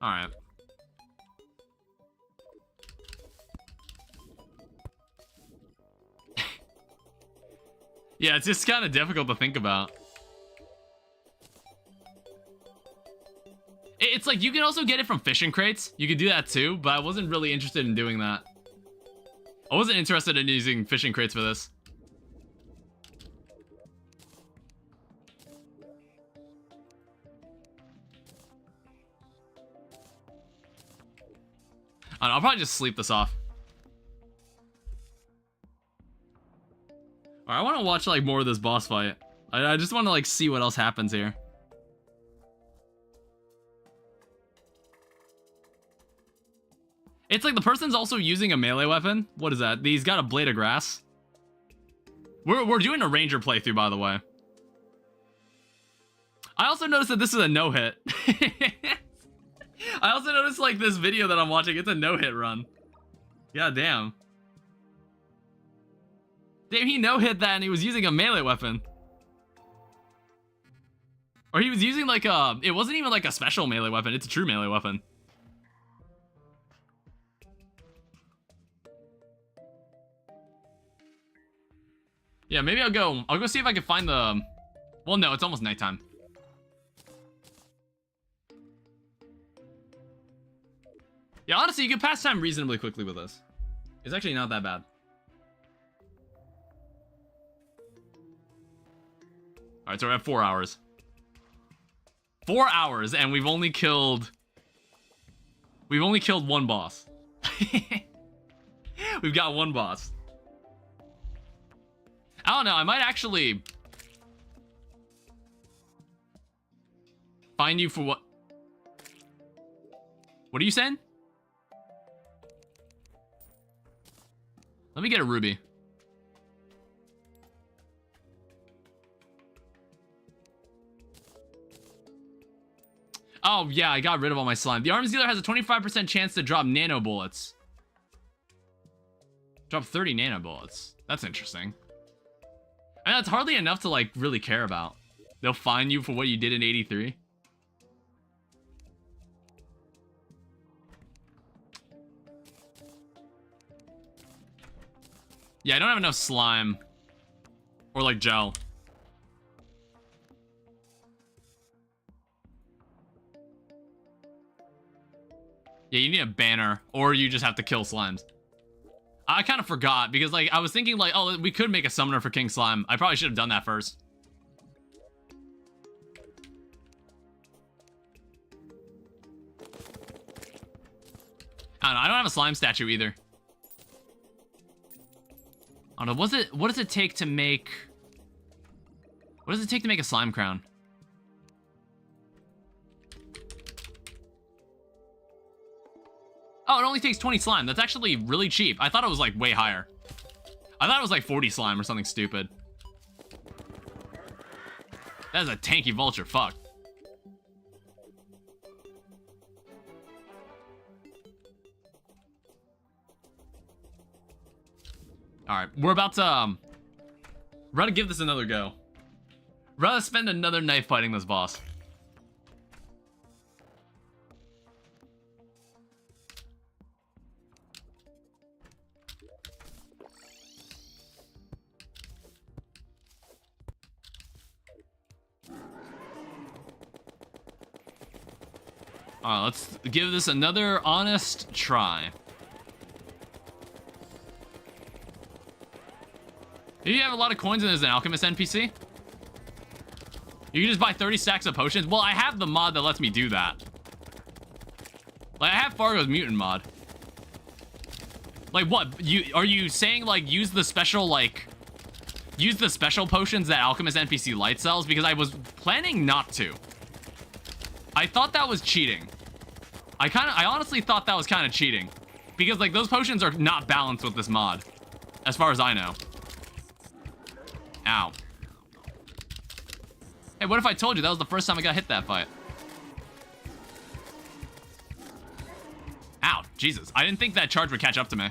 All right. Yeah, it's just kind of difficult to think about. It's like, you can also get it from fishing crates. You could do that too, but I wasn't really interested in doing that. I wasn't interested in using fishing crates for this. I don't know, I'll probably just sleep this off. Alright, I want to watch like more of this boss fight. I just want to like see what else happens here. It's like the person's also using a melee weapon. What is that? He's got a blade of grass. We're doing a ranger playthrough, by the way. I also noticed that this is a no-hit. I also noticed like this video that I'm watching, it's a no-hit run. God damn. Damn, he no-hit that and he was using a melee weapon. Or he was using like a... It wasn't even like a special melee weapon, it's a true melee weapon. Yeah, maybe I'll go see if I can find the... Well, no, it's almost nighttime. Yeah, honestly, you can pass time reasonably quickly with this. It's actually not that bad. Alright, so we're at 4 hours. 4 hours, and we've only killed one boss. We've got one boss. I don't know, I might actually find you for what? What are you saying? Let me get a ruby. Oh, yeah, I got rid of all my slime. The arms dealer has a 25% chance to drop nano bullets. Drop 30 nanobullets. That's interesting. And that's hardly enough to, like, really care about. They'll fine you for what you did in 83. Yeah, I don't have enough slime. Or, like, gel. Yeah, you need a banner, or you just have to kill slimes. I kind of forgot, because, like, I was thinking, like, oh, we could make a summoner for King Slime. I probably should have done that first. I don't know, I don't have a slime statue either. I don't know, what does it take to make... What does it take to make a slime crown? Oh, it only takes 20 slime. That's actually really cheap. I thought it was, like, way higher. I thought it was, like, 40 slime or something stupid. That is a tanky vulture. Fuck. Alright, we're about to give this another go. We're about to spend another night fighting this boss. Alright, let's give this another honest try. Do you have a lot of coins and there's an alchemist NPC? You can just buy 30 stacks of potions? Well, I have the mod that lets me do that. Like, I have FARGO'S mutant mod. Like, what? Are you saying, like, use the special potions that alchemist NPC light sells? Because I was planning not to. I thought that was cheating. I honestly thought that was kind of cheating. Because, like, those potions are not balanced with this mod. As far as I know. Ow. Hey, what if I told you that was the first time I got hit that fight? Ow, Jesus. I didn't think that charge would catch up to me.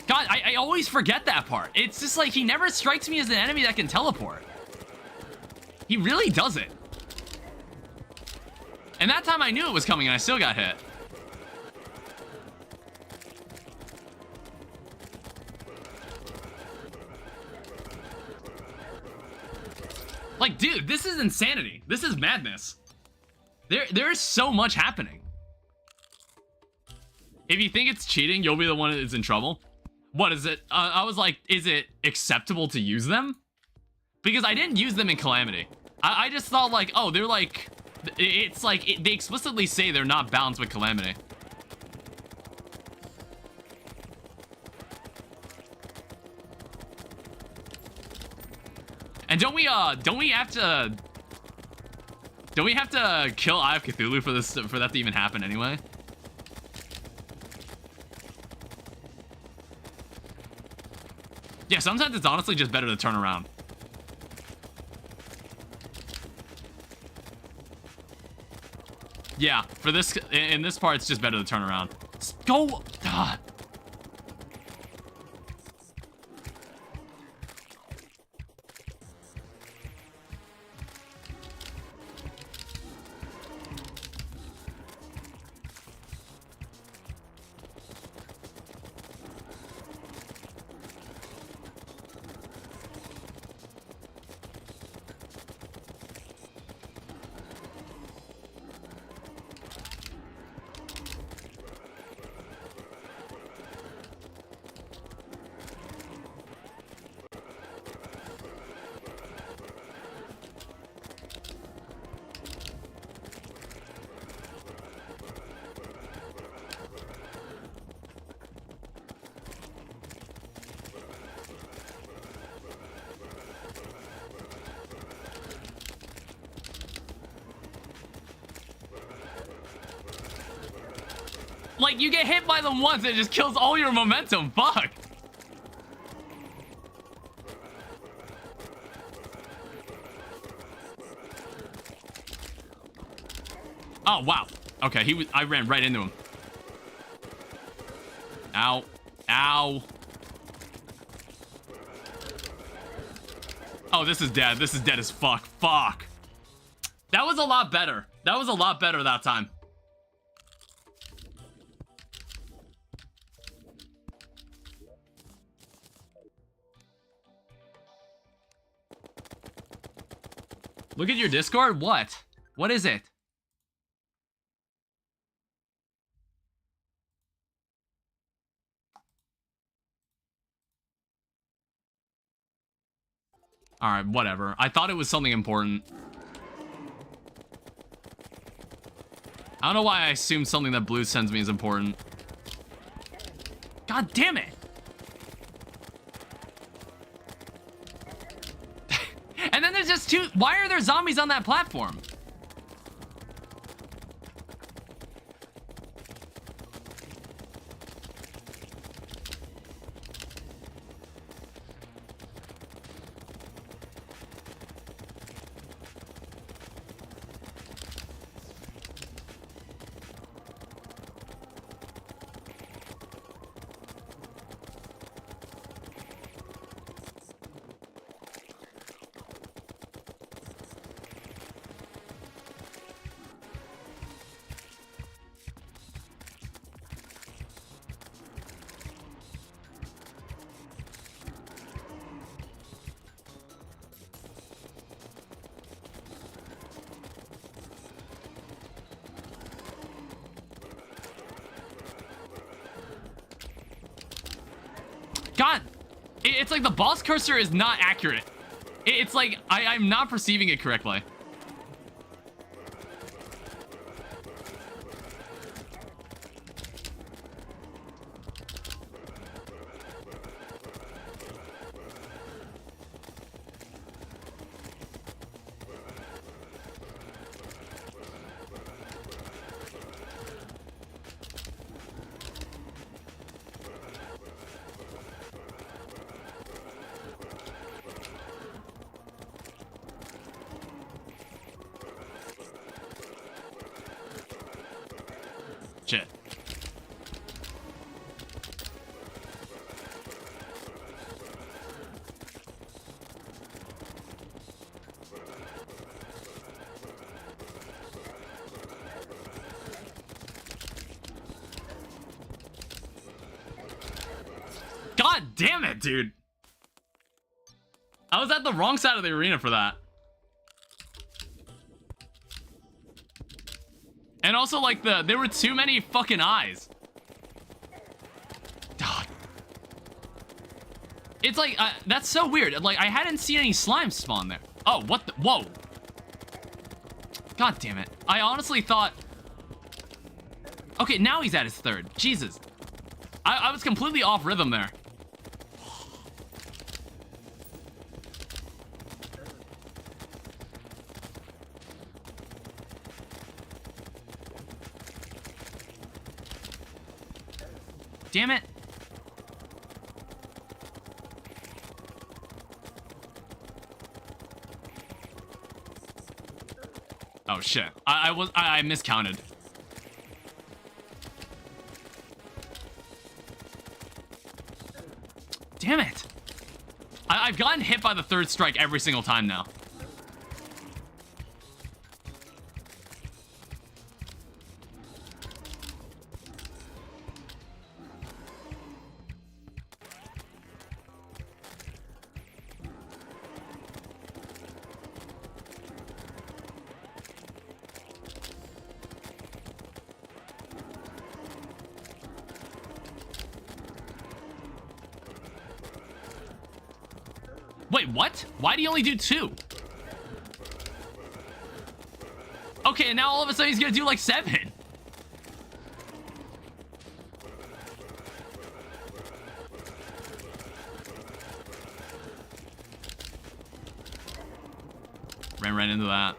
God, I always forget that part. It's just like he never strikes me as an enemy that can teleport. He really doesn't. And that time I knew it was coming and I still got hit. Like, dude, this is insanity. This is madness. There's so much happening. If you think it's cheating, you'll be the one that's in trouble. What is it? I was like, is it acceptable to use them? Because I didn't use them in Calamity. I just thought, like, oh, they're like... It's like, they explicitly say they're not balanced with Calamity. And don't we have to kill Eye of Cthulhu for that to even happen anyway? Yeah, sometimes it's honestly just better to turn around. Yeah, for this, in this part, it's just better to turn around. Go! Like, you get hit by them once, it just kills all your momentum. Fuck. Oh, wow. Okay, I ran right into him. Ow. Ow. Oh, this is dead. This is dead as fuck. Fuck. That was a lot better. That was a lot better that time. Look at your Discord? What? What is it? Alright, whatever. I thought it was something important. I don't know why I assumed something that blue sends me is important. God damn it! And then there's just two... Why are there zombies on that platform? God, it's like the boss cursor is not accurate. It's like I'm not perceiving it correctly. Shit. God damn it, dude. I was at the wrong side of the arena for that. And also, like, there were too many fucking eyes. God. It's like, that's so weird. Like, I hadn't seen any slime spawn there. Oh, what the? Whoa. God damn it. I honestly thought... Okay, now he's at his third. Jesus. I was completely off rhythm there. Damn it. Oh shit. I miscounted. Damn it. I've gotten hit by the third strike every single time now. Wait, what? Why do you only do 2? Okay, and now all of a sudden he's gonna do like 7. Ran right into that.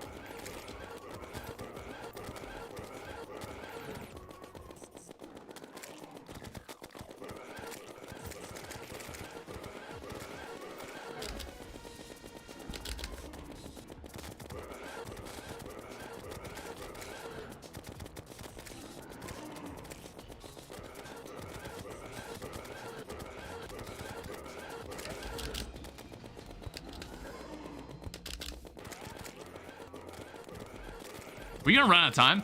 We gonna run out of time?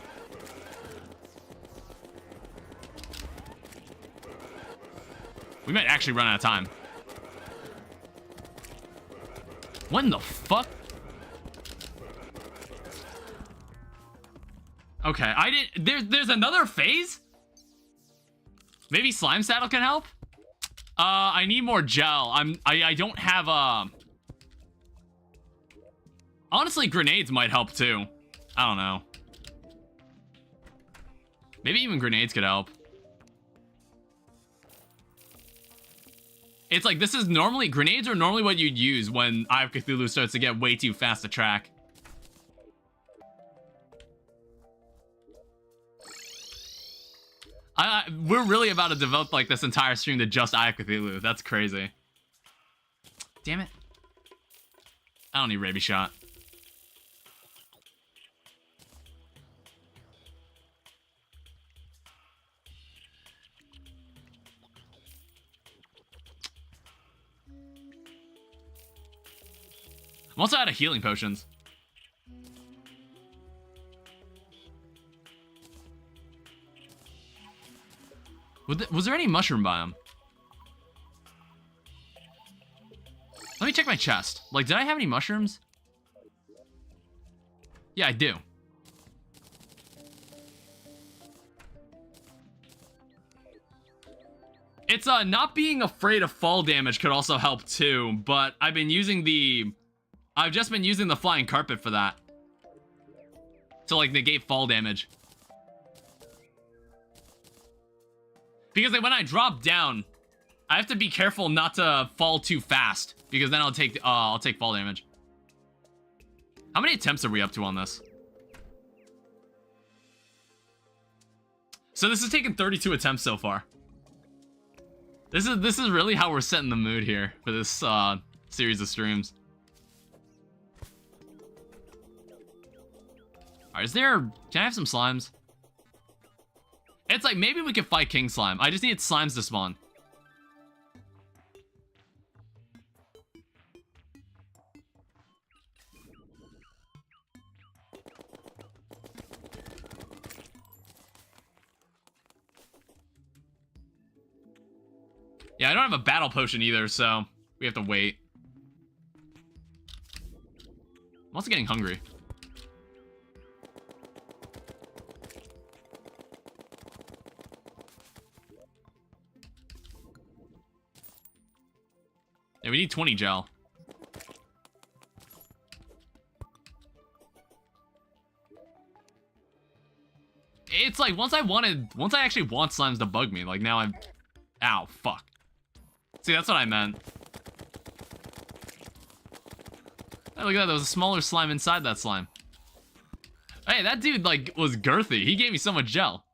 We might actually run out of time. When the fuck? Okay, I didn't. There's another phase? Maybe slime saddle can help? I need more gel. I don't have honestly, grenades might help too. I don't know. Maybe even grenades could help. It's like, this is normally, grenades are normally what you'd use when Eye of Cthulhu starts to get way too fast to track. We're really about to develop like this entire stream to just Eye of Cthulhu. That's crazy. Damn it. I don't need Rabies shot. I'm also out of healing potions. Was there any mushroom biome? Let me check my chest. Like, did I have any mushrooms? Yeah, I do. It's not being afraid of fall damage could also help too, but I've just been using the flying carpet for that. To like negate fall damage. Because like, when I drop down, I have to be careful not to fall too fast, because then I'll take fall damage. How many attempts are we up to on this? So this has taken 32 attempts so far. This is really how we're setting the mood here for this series of streams. Alright, can I have some slimes? It's like, maybe we could fight King Slime. I just need slimes to spawn. Yeah, I don't have a battle potion either, so we have to wait. I'm also getting hungry. Yeah, we need 20 gel. It's like, once I actually want slimes to bug me, like now I'm... Ow, fuck. See, that's what I meant. Hey, look at that, there was a smaller slime inside that slime. Hey, that dude, like, was girthy. He gave me so much gel.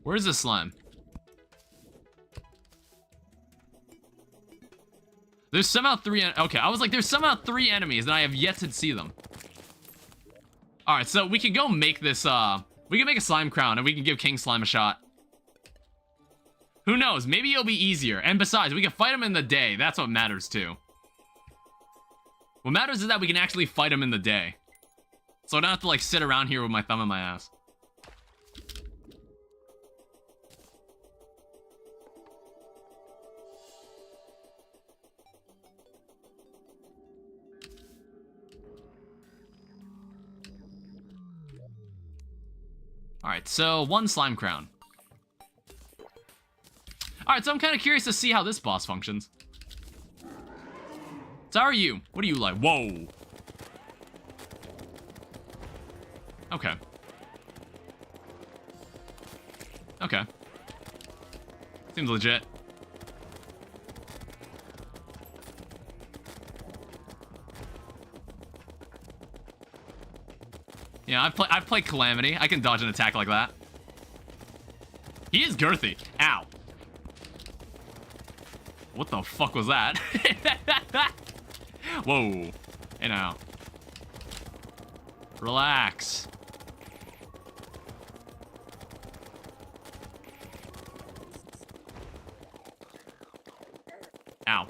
Where's the slime? There's somehow okay, I was like, there's somehow 3 enemies, and I have yet to see them. Alright, so we can go make this, we can make a slime crown, and we can give King Slime a shot. Who knows? Maybe it'll be easier. And besides, we can fight him in the day. That's what matters, too. What matters is that we can actually fight him in the day. So I don't have to, like, sit around here with my thumb in my ass. Alright, so 1 slime crown. Alright, so I'm kind of curious to see how this boss functions. So how are you? What are you like? Whoa. Okay. Okay. Seems legit. Yeah, I've played Calamity. I can dodge an attack like that. He is girthy. Ow. What the fuck was that? Whoa. Hey now. Relax. Ow.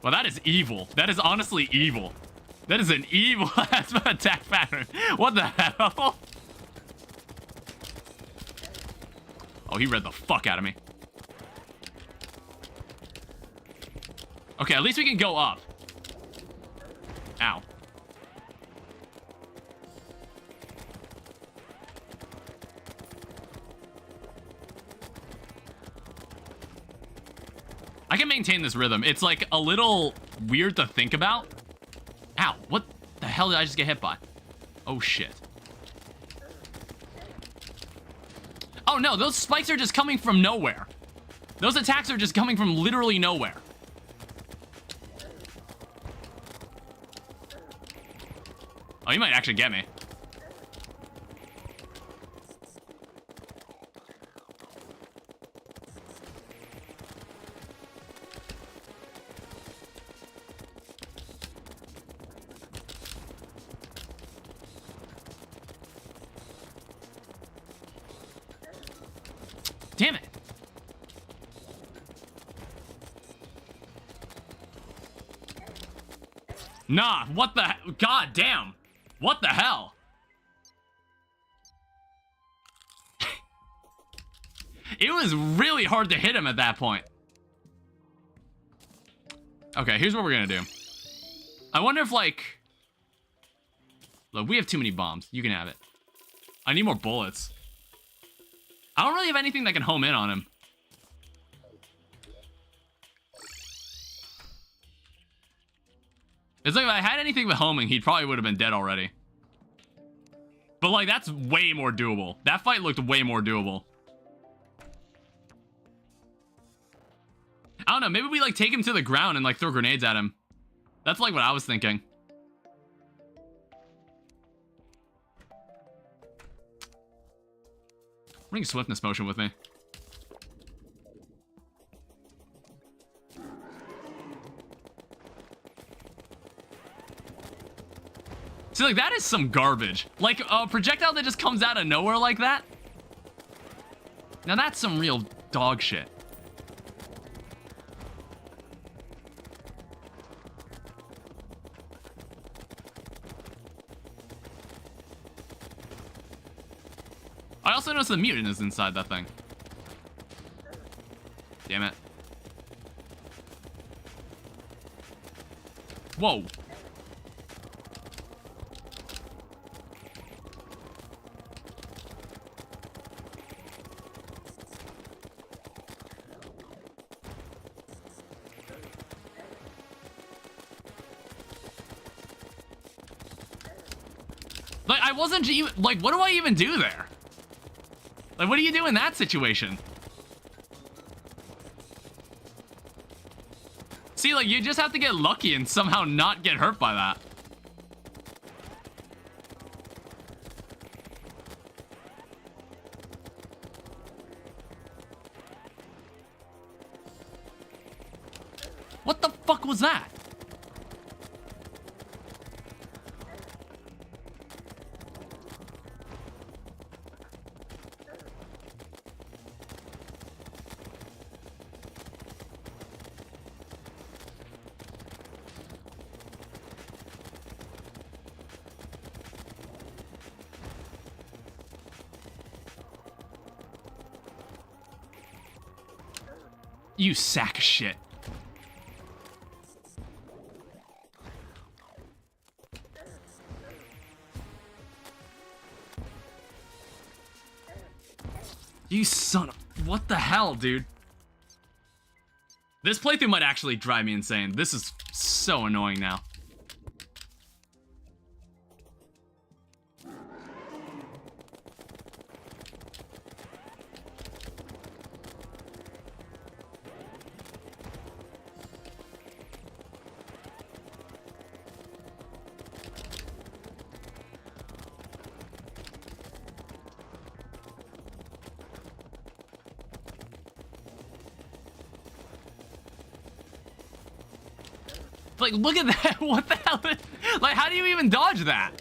Well, that is evil. That is honestly evil. That is an evil ass attack pattern. What the hell? Oh, he read the fuck out of me. Okay, at least we can go up. Ow. I can maintain this rhythm. It's like a little weird to think about. Ow, what the hell did I just get hit by? Oh shit. Oh no, those spikes are just coming from nowhere. Those attacks are just coming from literally nowhere. Oh, you might actually get me. Damn it. Nah, what the... God damn. What the hell? It was really hard to hit him at that point. Okay, here's what we're gonna do. I wonder if, like... Look, we have too many bombs. You can have it. I need more bullets. I don't really have anything that can home in on him. It's like if I had anything with homing, he probably would have been dead already. But like, that's way more doable. That fight looked way more doable. I don't know, maybe we like take him to the ground and like throw grenades at him. That's like what I was thinking. Bring swiftness potion with me. See, like, that is some garbage. Like, a projectile that just comes out of nowhere like that? Now that's some real dog shit. I also noticed the mutant is inside that thing. Damn it. Whoa. Like, I wasn't even, like, what do I even do there? Like, what do you do in that situation? See, like, you just have to get lucky and somehow not get hurt by that. What the fuck was that? You sack of shit. You son of... What the hell, dude? This playthrough might actually drive me insane. This is so annoying now. Like, look at that. What the hell? Like, how do you even dodge that?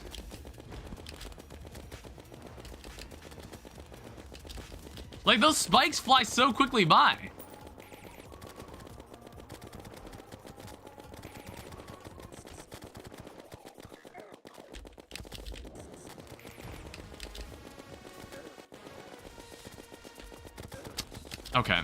Like, those spikes fly so quickly by. Okay.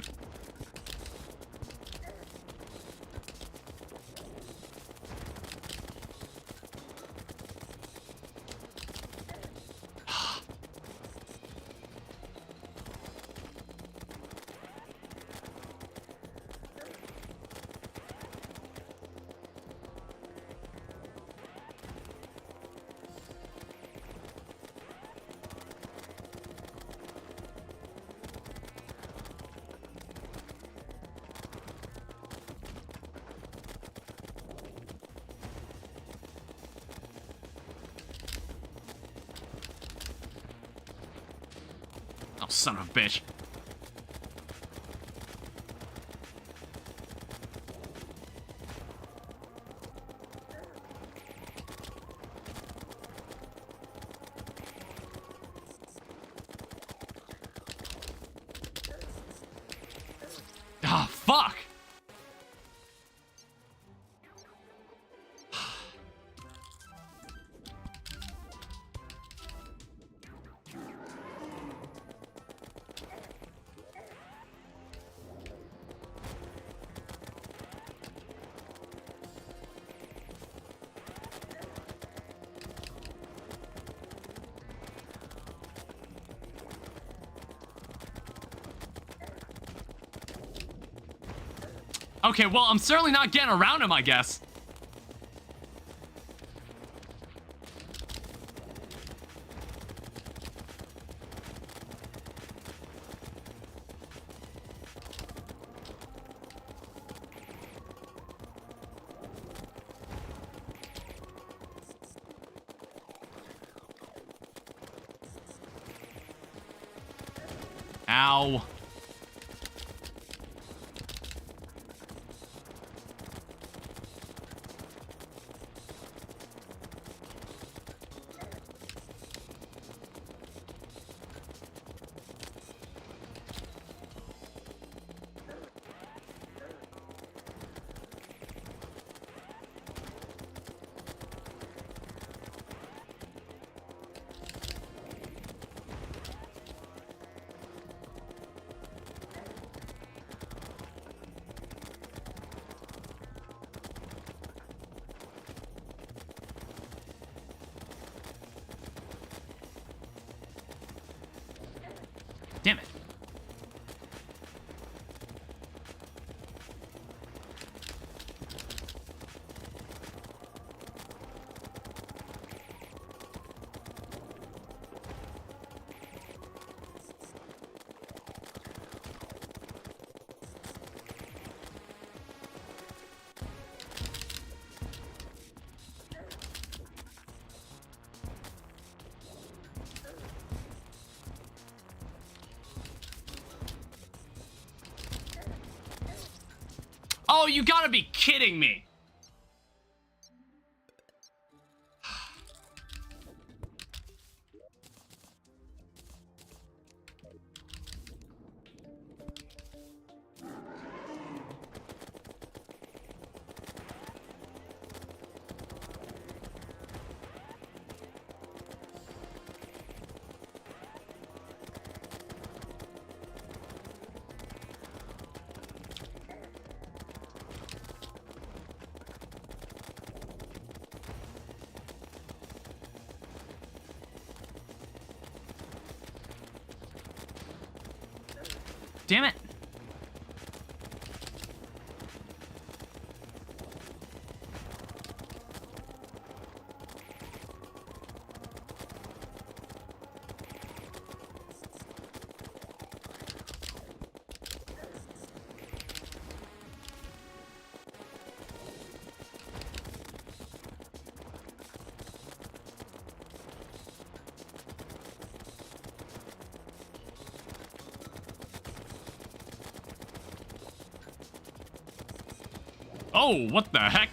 Oh, son of a bitch. Ah, fuck! Okay, well, I'm certainly not getting around him, I guess. Ow. Damn it. Oh, you gotta be kidding me. Damn it. Oh, what the heck?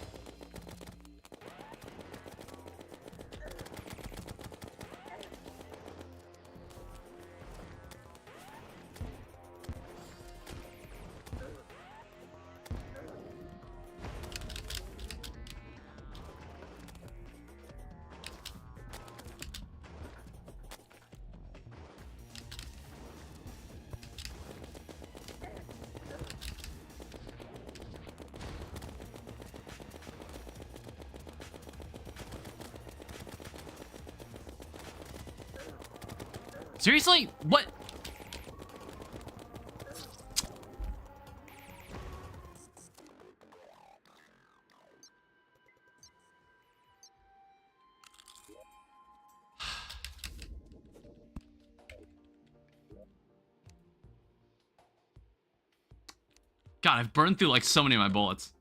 Seriously? What? God, I've burned through like so many of my bullets.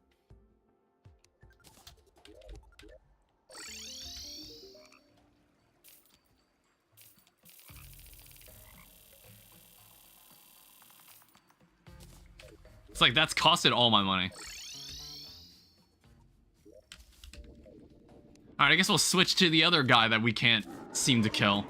It's like that's costed all my money. Alright, I guess we'll switch to the other guy that we can't seem to kill.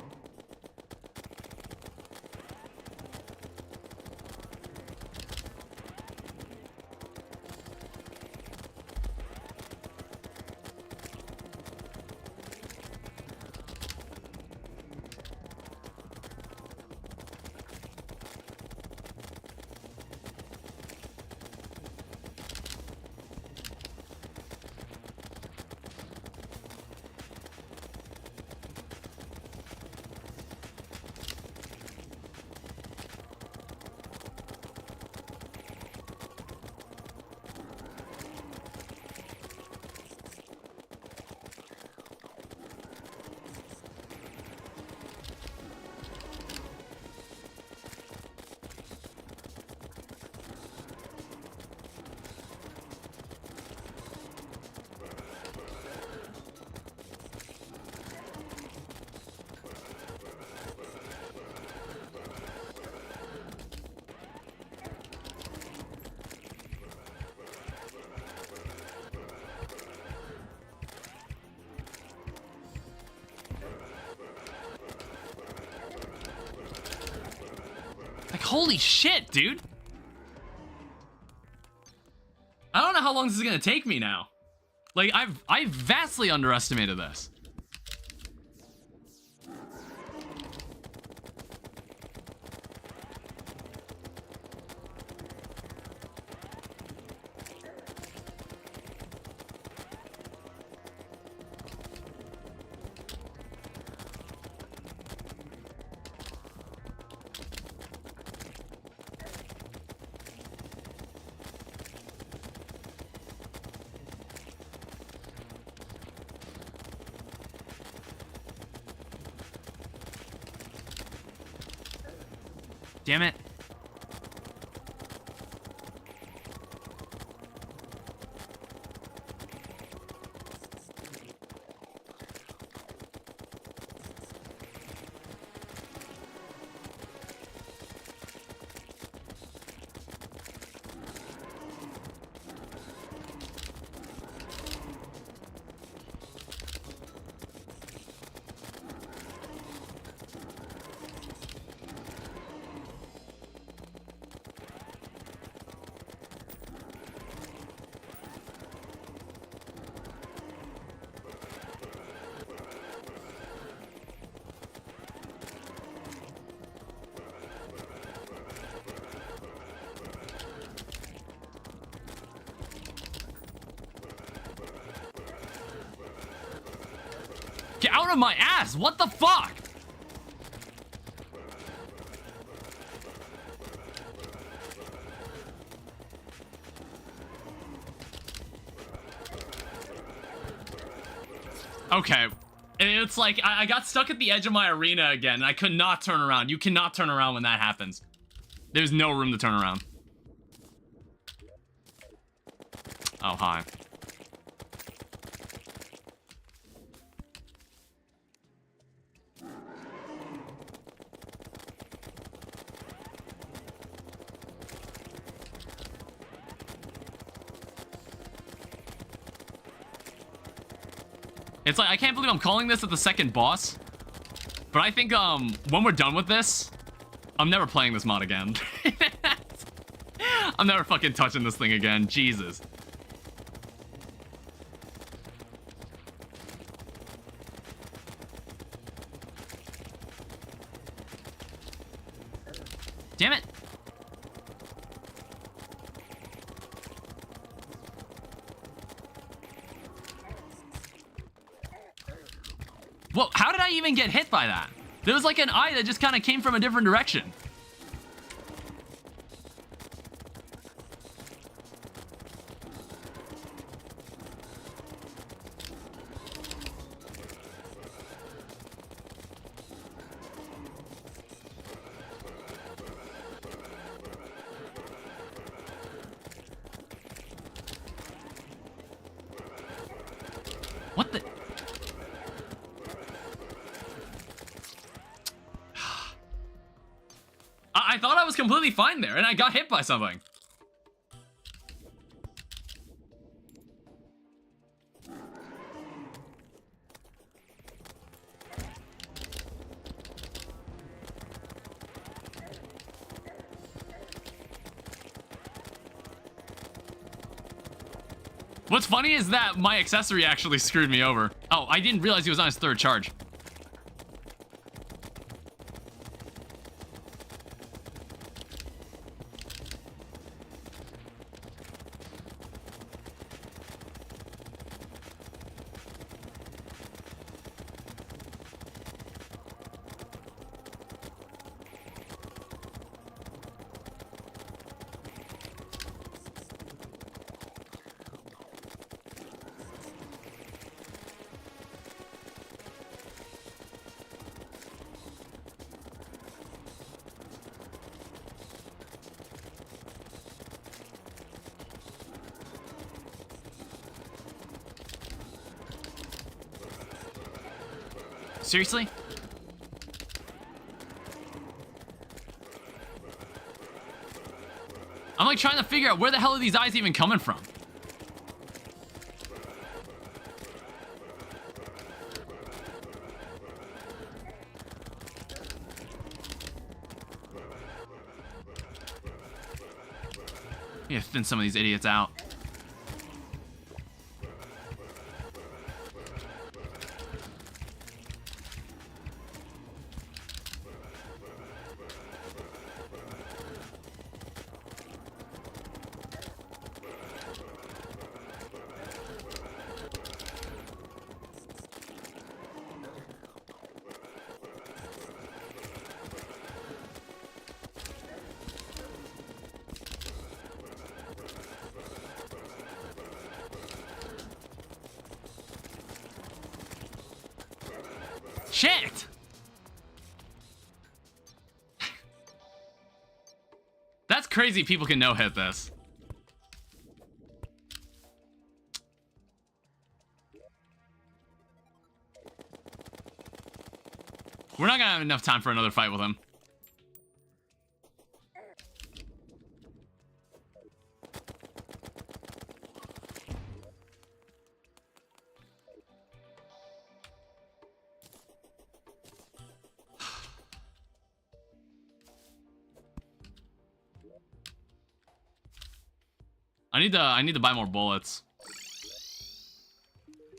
Like, holy shit, dude. I don't know how long this is gonna take me now. Like, I've vastly underestimated this. Damn it. Get out of my ass! What the fuck? Okay. It's like, I got stuck at the edge of my arena again, and I could not turn around. You cannot turn around when that happens. There's no room to turn around. Oh, hi. It's like, I can't believe I'm calling this at the second boss. But I think, when we're done with this, I'm never playing this mod again. I'm never fucking touching this thing again. Jesus. Damn it. Whoa, how did I even get hit by that? There was like an eye that just kind of came from a different direction. What the? I thought I was completely fine there, and I got hit by something. What's funny is that my accessory actually screwed me over. Oh, I didn't realize he was on his third charge. Seriously? I'm like trying to figure out where the hell are these eyes even coming from? Yeah, thin some of these idiots out. Shit! That's crazy people can no-hit this. We're not gonna have enough time for another fight with him. I need to buy more bullets.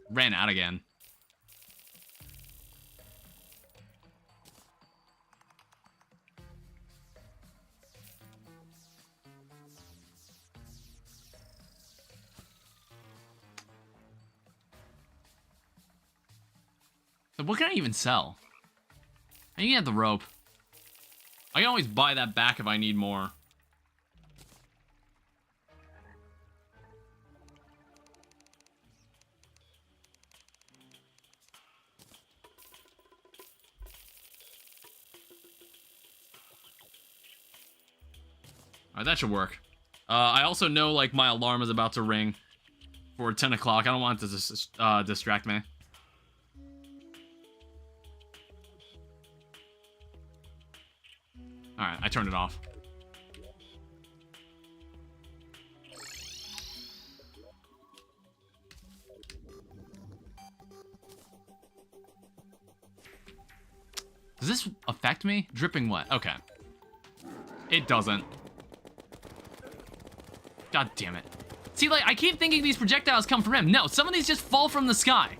Ran out again. So what can I even sell? I can get the rope. I can always buy that back if I need more. Alright, that should work. I also know, like, my alarm is about to ring for 10 o'clock. I don't want it to distract me. Alright, I turned it off. Does this affect me? Dripping wet. Okay. It doesn't. God damn it. See, like, I keep thinking these projectiles come from him. No, some of these just fall from the sky.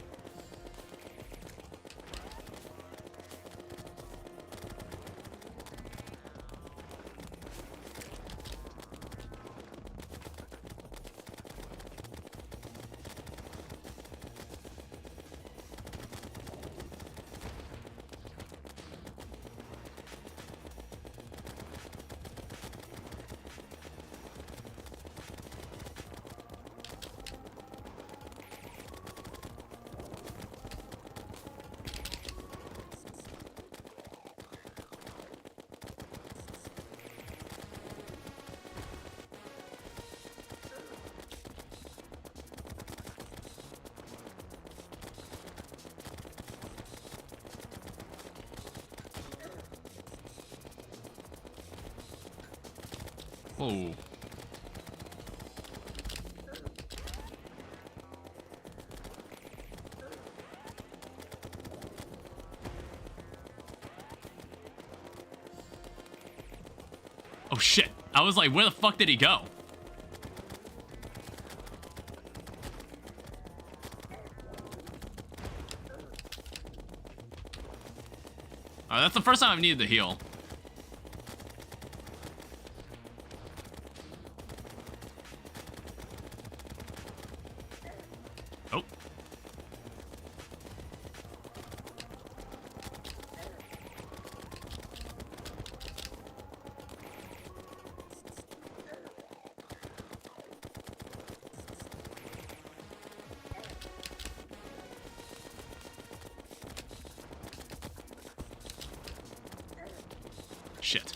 Whoa. Oh shit. I was like, where the fuck did he go? Alright, that's the first time I've needed to heal. Oh. Shit.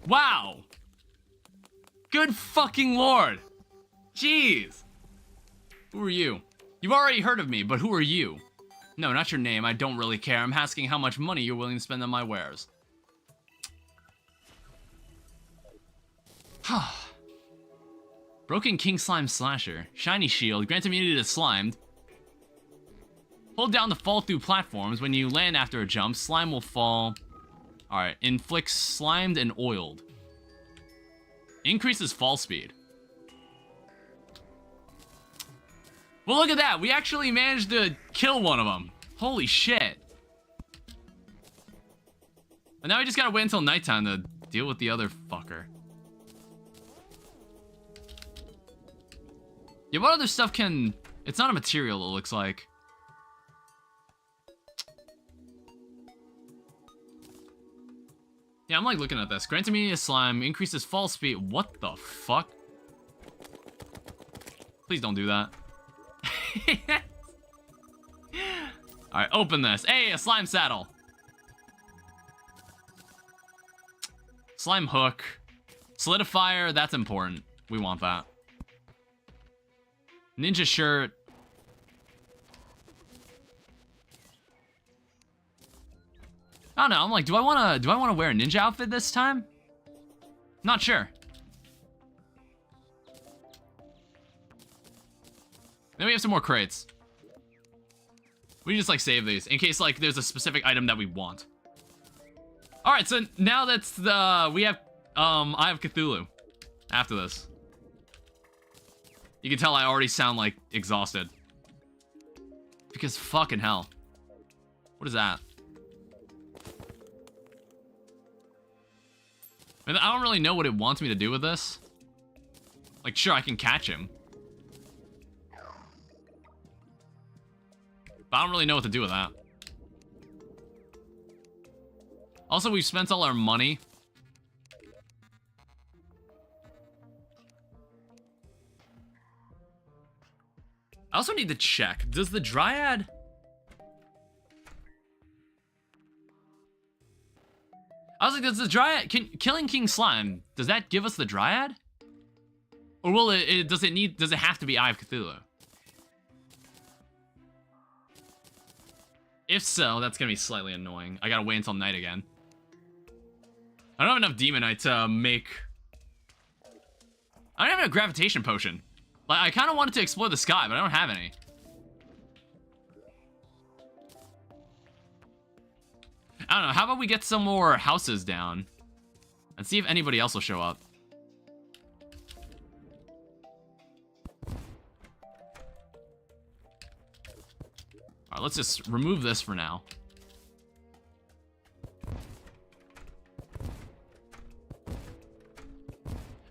Wow. Good fucking lord. Jeez. Who are you? You've already heard of me, but who are you? No, not your name. I don't really care. I'm asking how much money you're willing to spend on my wares. Broken King Slime Slasher. Shiny shield. Grant immunity to slimed. Hold down to fall through platforms. When you land after a jump, slime will fall. Alright. Inflicts slimed and oiled. Increases fall speed. Well, look at that. We actually managed to kill one of them. Holy shit. And now we just gotta wait until nighttime to deal with the other fucker. Yeah, what other stuff can... It's not a material, it looks like. Yeah, I'm like looking at this. Grant immunity to slime, increases fall speed. What the fuck? Please don't do that. Alright, open this. Hey, a slime saddle. Slime hook. Solidifier, that's important. We want that. Ninja shirt. I don't know, I'm like, do I wanna wear a ninja outfit this time? Not sure. Then we have some more crates. We just like save these in case like there's a specific item that we want. Alright, so now that's the we have Eye of Cthulhu after this. You can tell I already sound like exhausted. Because fucking hell. What is that? I don't really know what it wants me to do with this. Like, sure, I can catch him. But I don't really know what to do with that. Also, we've spent all our money. I also need to check. Does the Dryad... I was like, does the Dryad... Killing King Slime, does that give us the Dryad? Or will it... Does it have to be Eye of Cthulhu? If so, that's gonna be slightly annoying. I gotta wait until night again. I don't have enough Demonite to make... I don't have a gravitation potion. Like, I kind of wanted to explore the sky, but I don't have any. I don't know, how about we get some more houses down? And see if anybody else will show up. Alright, let's just remove this for now.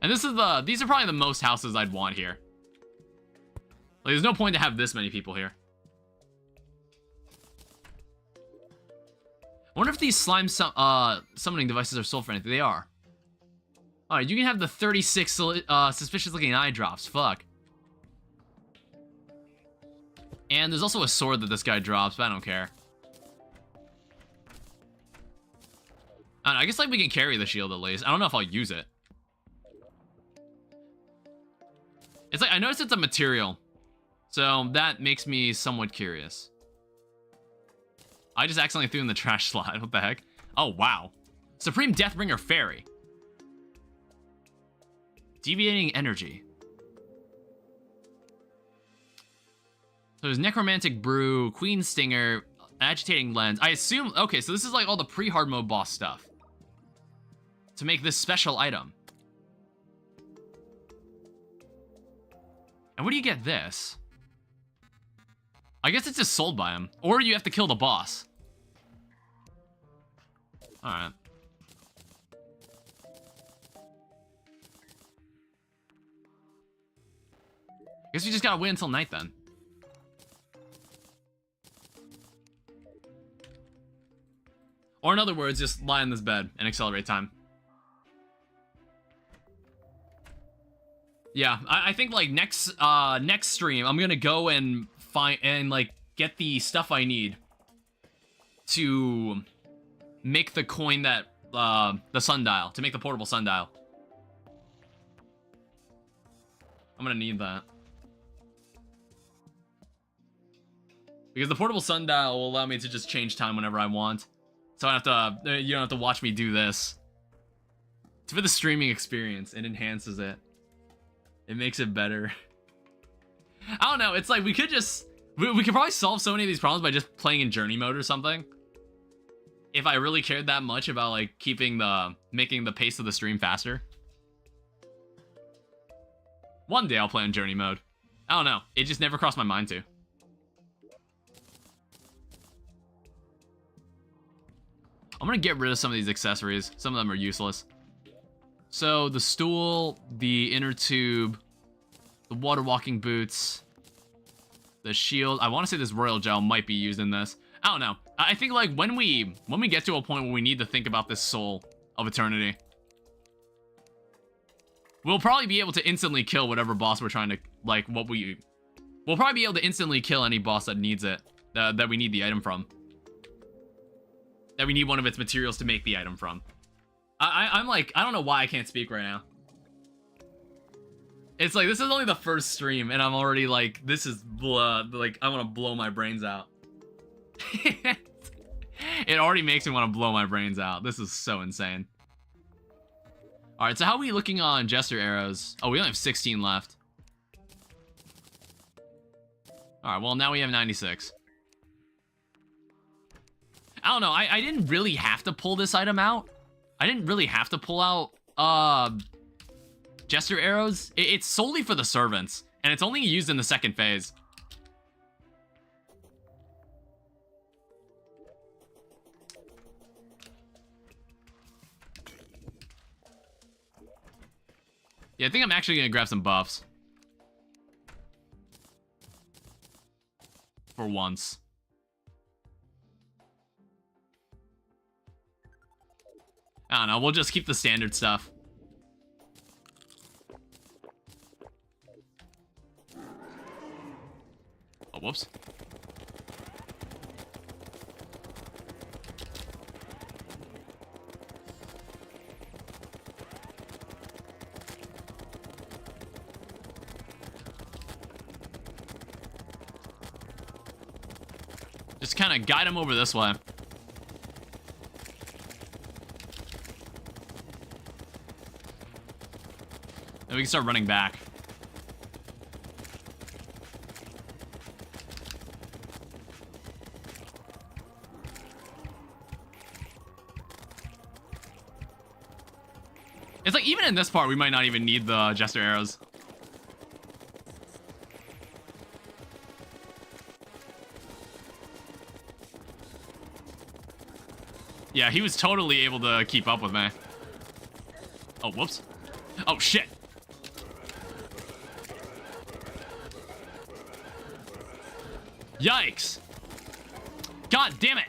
And these are probably the most houses I'd want here. Like, there's no point to have this many people here. I wonder if these slime summoning devices are sold for anything. They are. Alright, you can have the 36 suspicious looking eye drops. Fuck. And there's also a sword that this guy drops, but I don't care. I don't know, I guess like we can carry the shield at least. I don't know if I'll use it. It's like, I noticed it's a material. So that makes me somewhat curious. I just accidentally threw in the trash slot. What the heck? Oh, wow. Supreme Deathbringer Fairy. Deviating Energy. So there's Necromantic Brew, Queen Stinger, Agitating Lens. I assume... Okay, so this is like all the pre-hard mode boss stuff. To make this special item. And where do you get this? I guess it's just sold by him. Or you have to kill the boss. Alright. Guess we just gotta wait until night then. Or in other words, just lie in this bed and accelerate time. Yeah, I think like next stream, I'm gonna go and find and like get the stuff I need to make the coin that the sundial, to make the portable sundial. I'm gonna need that. Because the portable sundial will allow me to just change time whenever I want. So I don't have to, you don't have to watch me do this. It's for the streaming experience. It enhances it. It makes it better. I don't know. It's like we could just... We could probably solve so many of these problems by just playing in journey mode or something. If I really cared that much about like keeping making the pace of the stream faster. One day I'll play in journey mode. I don't know. It just never crossed my mind to. I'm gonna get rid of some of these accessories. Some of them are useless. So the stool, the inner tube, the water walking boots, the shield. I want to say this royal gel might be used in this. I don't know. I think like when we get to a point where we need to think about this soul of eternity, we'll probably be able to instantly kill whatever boss we're trying to like. We'll probably be able to instantly kill any boss that needs it, that we need the item from. That we need one of its materials to make the item from. I'm like, I don't know why I can't speak right now. It's like, this is only the first stream, and I'm already like, this is, like, I want to blow my brains out. It already makes me want to blow my brains out. This is so insane. Alright, so how are we looking on Jester Arrows? Oh, we only have 16 left. Alright, well, now we have 96. I don't know, I didn't really have to pull this item out. I didn't really have to pull out, Jester Arrows. It's solely for the servants, and it's only used in the second phase. Yeah, I think I'm actually gonna grab some buffs. For once. I don't know, we'll just keep the standard stuff. Oh, whoops. Just kind of guide him over this way. Then we can start running back. It's like, even in this part, we might not even need the Jester Arrows. Yeah, he was totally able to keep up with me. Oh, whoops. Oh, shit. Yikes. God damn it.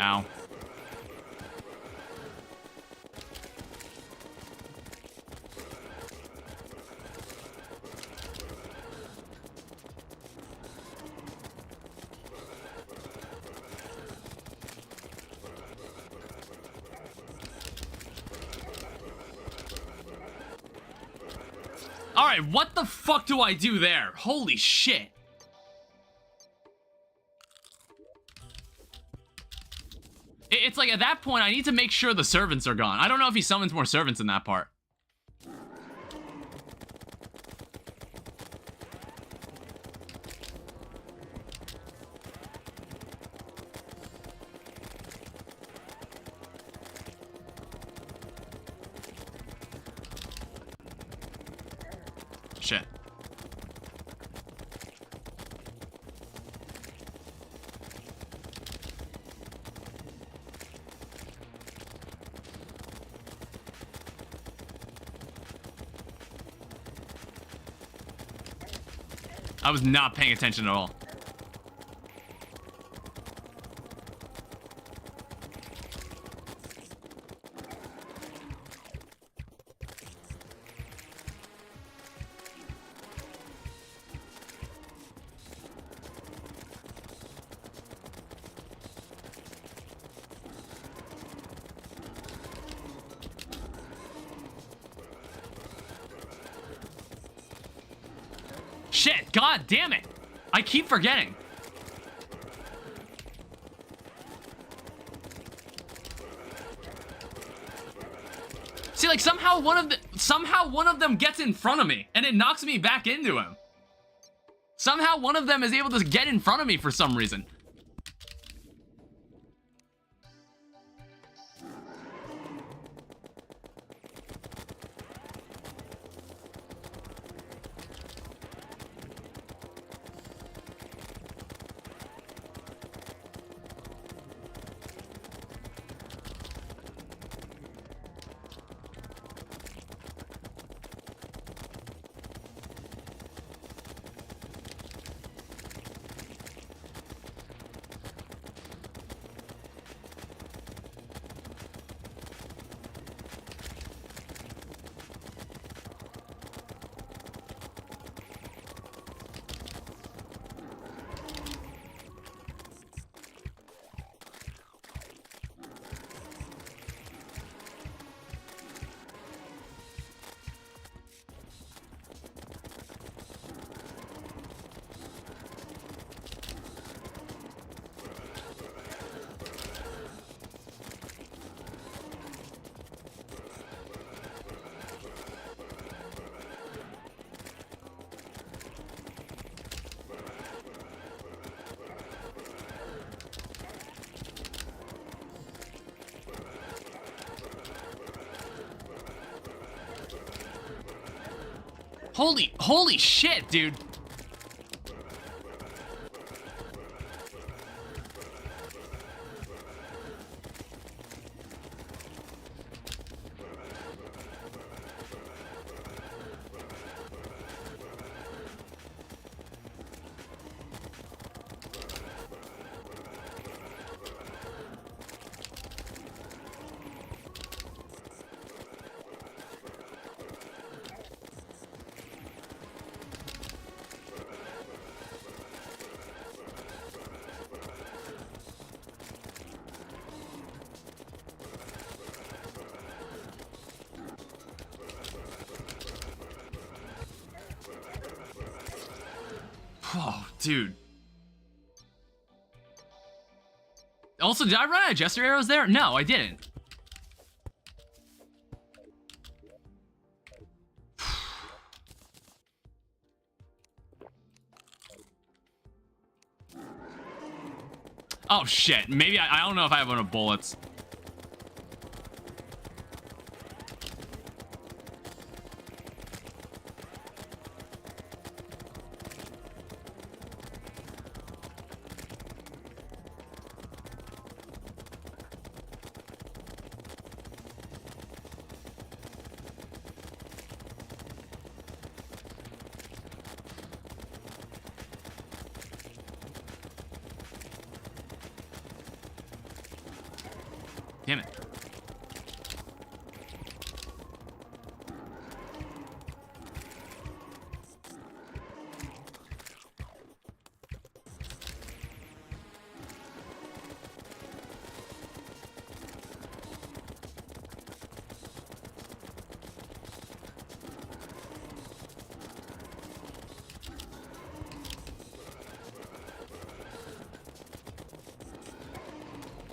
Ow. Alright, what the fuck do I do there? Holy shit. It's like, at that point, I need to make sure the servants are gone. I don't know if he summons more servants in that part. Shit. I was not paying attention at all. Shit, god damn it. I keep forgetting. See, like, somehow one of them gets in front of me and it knocks me back into him. Somehow one of them is able to get in front of me for some reason. Holy shit, dude. Oh, dude. Also, did I run out of jester arrows there? No, I didn't. Oh, shit. Maybe I don't know if I have enough bullets. Damn it.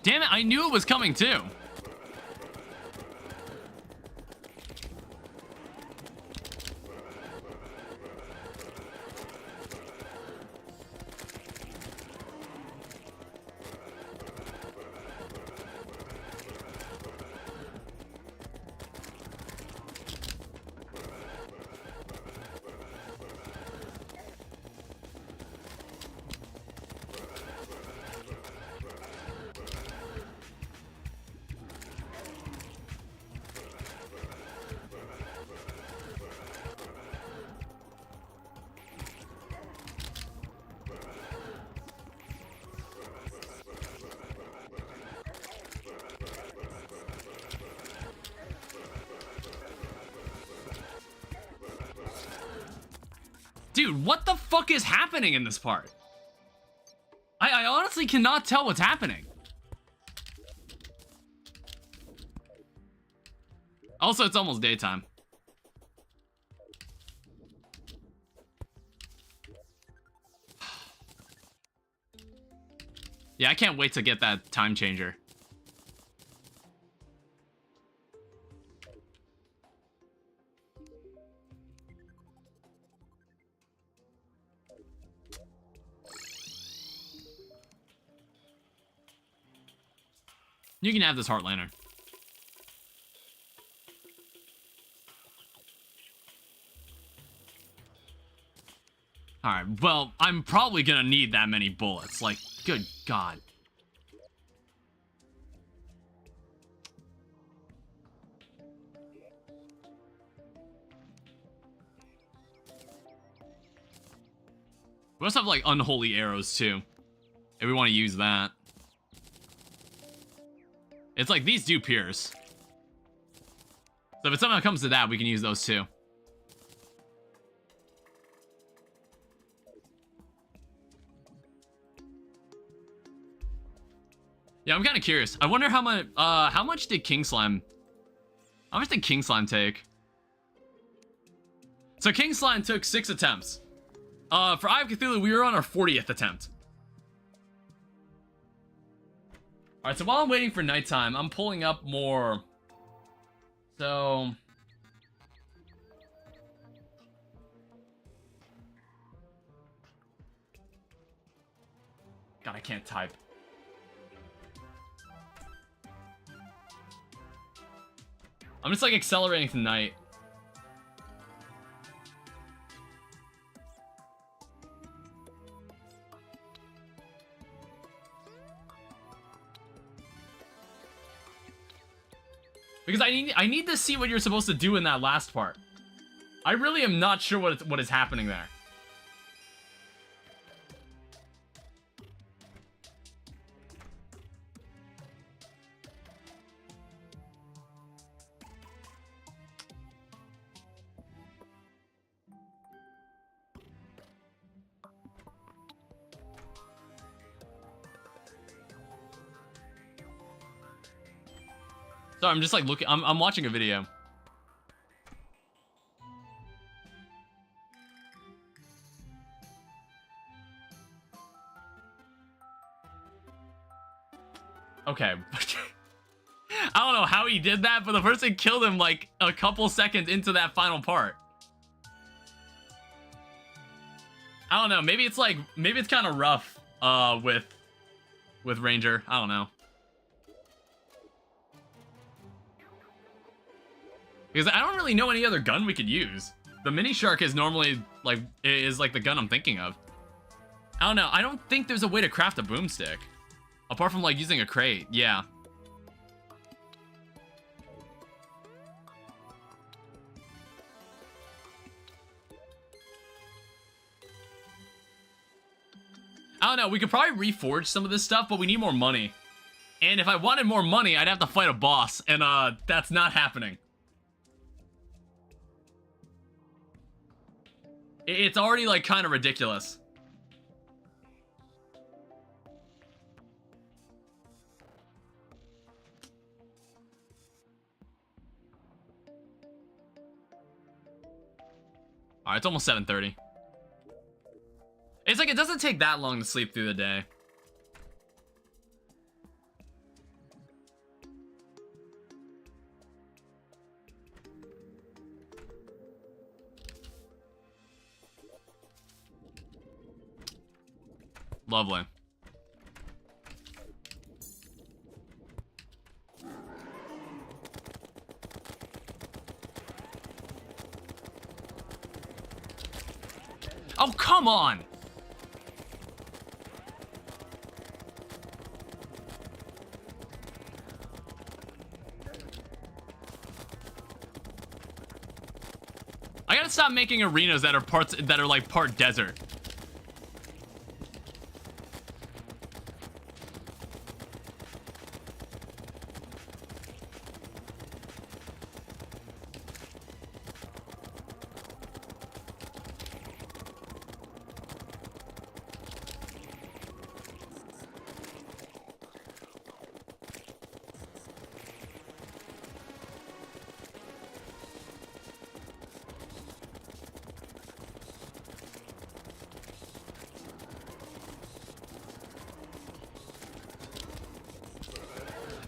Damn it, I knew it was coming too. Dude, what the fuck is happening in this part? I honestly cannot tell what's happening. Also, it's almost daytime. Yeah, I can't wait to get that time changer. You can have this heart lantern. Alright, well, I'm probably gonna need that many bullets. Like, good God. We also have, like, unholy arrows, too. If we want to use that. It's like, these do pierce. So if it somehow comes to that, we can use those too. Yeah, I'm kind of curious. I wonder how much did King Slime... How much did King Slime take? So King Slime took 6 attempts. For Eye of Cthulhu, we were on our 40th attempt. Alright, so while I'm waiting for nighttime, I'm pulling up more. So... God, I can't type. I'm just, like, accelerating tonight. Because I need to see what you're supposed to do in that last part. I really am not sure what is happening there. So I'm just like looking. I'm watching a video. Okay. I don't know how he did that, but the person killed him like a couple seconds into that final part. I don't know. Maybe it's kind of rough with Ranger. I don't know. Because I don't really know any other gun we could use. The mini shark is normally like the gun I'm thinking of. I don't know. I don't think there's a way to craft a boomstick. Apart from like using a crate. Yeah. I don't know. We could probably reforge some of this stuff, but we need more money. And And if I wanted more money, I'd have to fight a boss, and that's not happening. It's already, like, kind of ridiculous. Alright, it's almost 7:30. It's like, it doesn't take that long to sleep through the day. Lovely. Oh, come on! I gotta stop making arenas that are like part desert.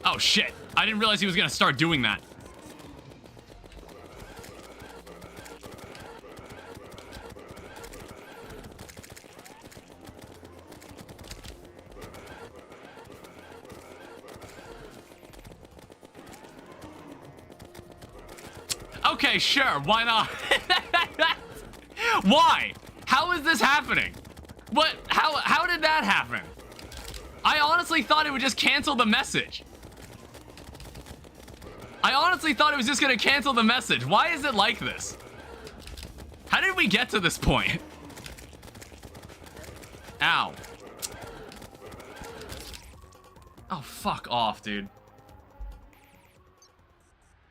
Oh shit, I didn't realize he was gonna start doing that. Okay, sure, why not? Why? How is this happening? What? How did that happen? I honestly thought it would just cancel the message. I honestly thought it was just gonna cancel the message. Why is it like this? How did we get to this point? Ow. Oh, fuck off, dude.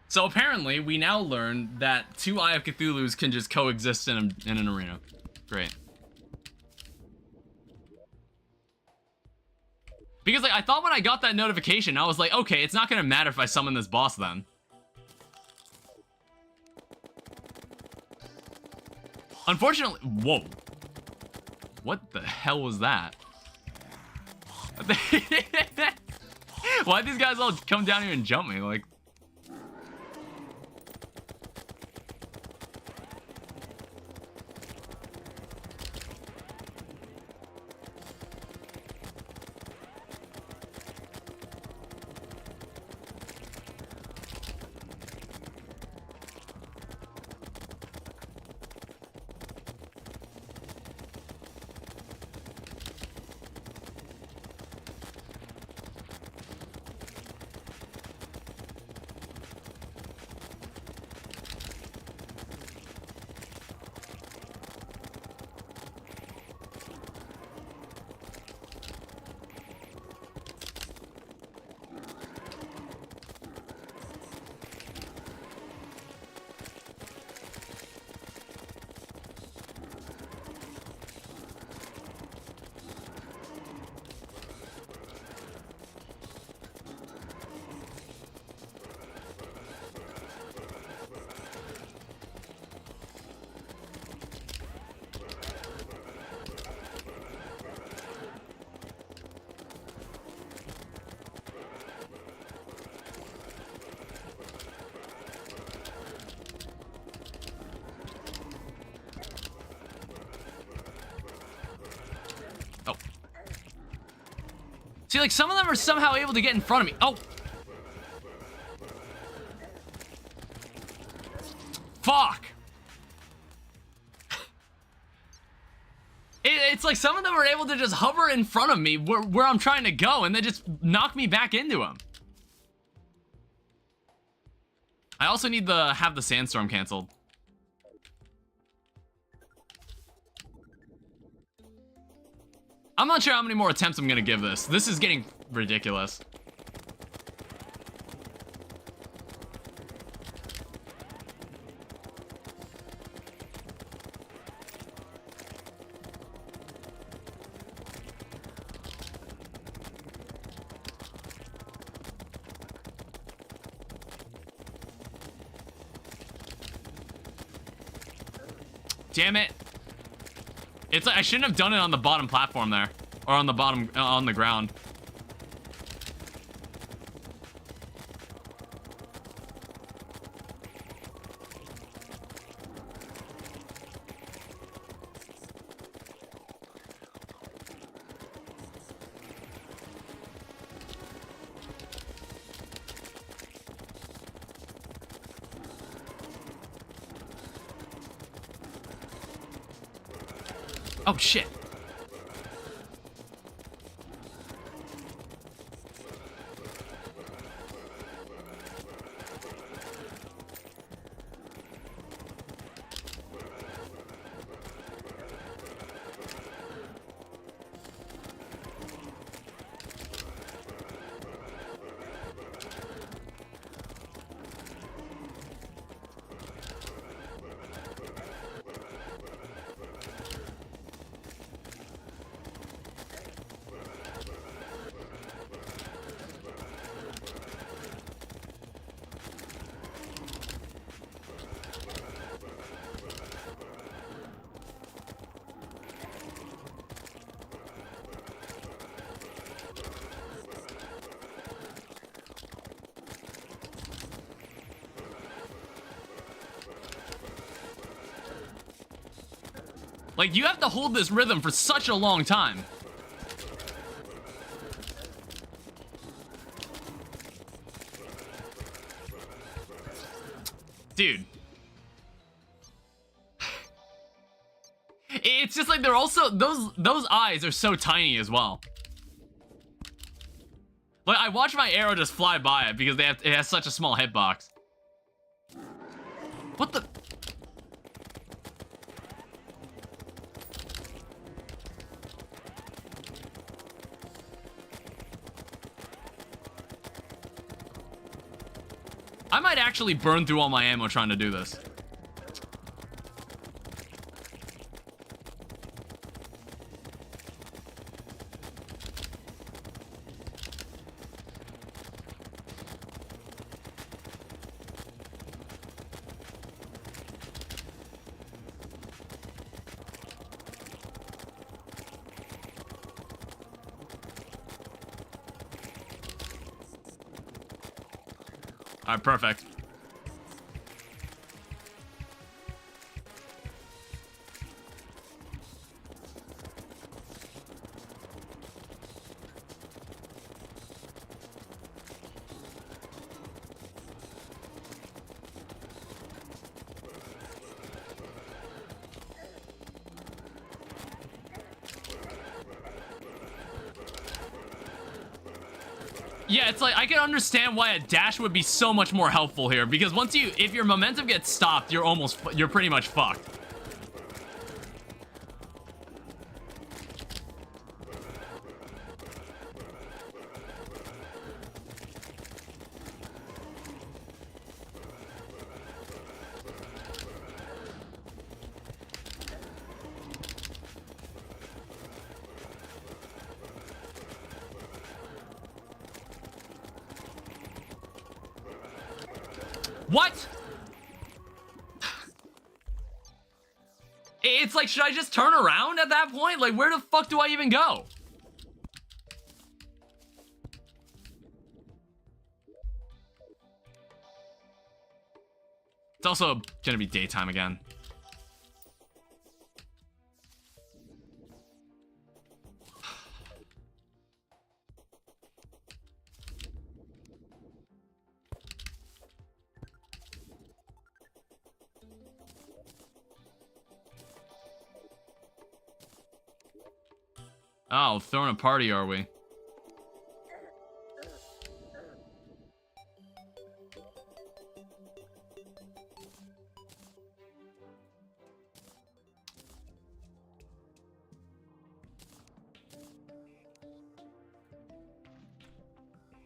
So apparently, we now learned that two Eye of Cthulhu's can just coexist in an arena. Great. Because, like, I thought when I got that notification, I was like, okay, it's not gonna matter if I summon this boss then. Unfortunately, whoa. What the hell was that? Why'd these guys all come down here and jump me? Like, see, like, some of them are somehow able to get in front of me. Oh! Fuck! It's like some of them are able to just hover in front of me where I'm trying to go and then just knock me back into them. I also need to have the sandstorm canceled. I'm not sure how many more attempts I'm gonna give this. This is getting ridiculous. Damn it. It's like I shouldn't have done it on the bottom platform there. Or on the bottom, on the ground. Oh, shit. Like, you have to hold this rhythm for such a long time. Dude. It's just like they're also, those eyes are so tiny as well. Like, I watch my arrow just fly by it because it has such a small hitbox. What the? I might actually burn through all my ammo trying to do this. All right, perfect. Yeah, it's like, I can understand why a dash would be so much more helpful here, because if your momentum gets stopped, you're pretty much fucked. What? It's like, should I just turn around at that point? Like, where the fuck do I even go? It's also gonna be daytime again. Oh, throwing a party, are we?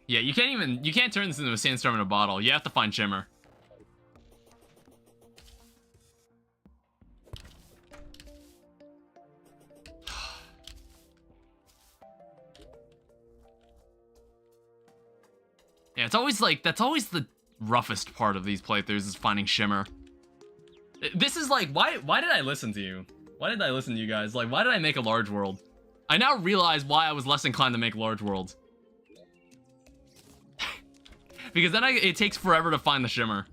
Yeah, you can't turn this into a sandstorm in a bottle. You have to find shimmer. Yeah, it's always like, that's always the roughest part of these playthroughs, is finding shimmer. This is like, why did I listen to you? Why did I listen to you guys? Like, why did I make a large world? I now realize why I was less inclined to make large worlds. Because then it takes forever to find the shimmer.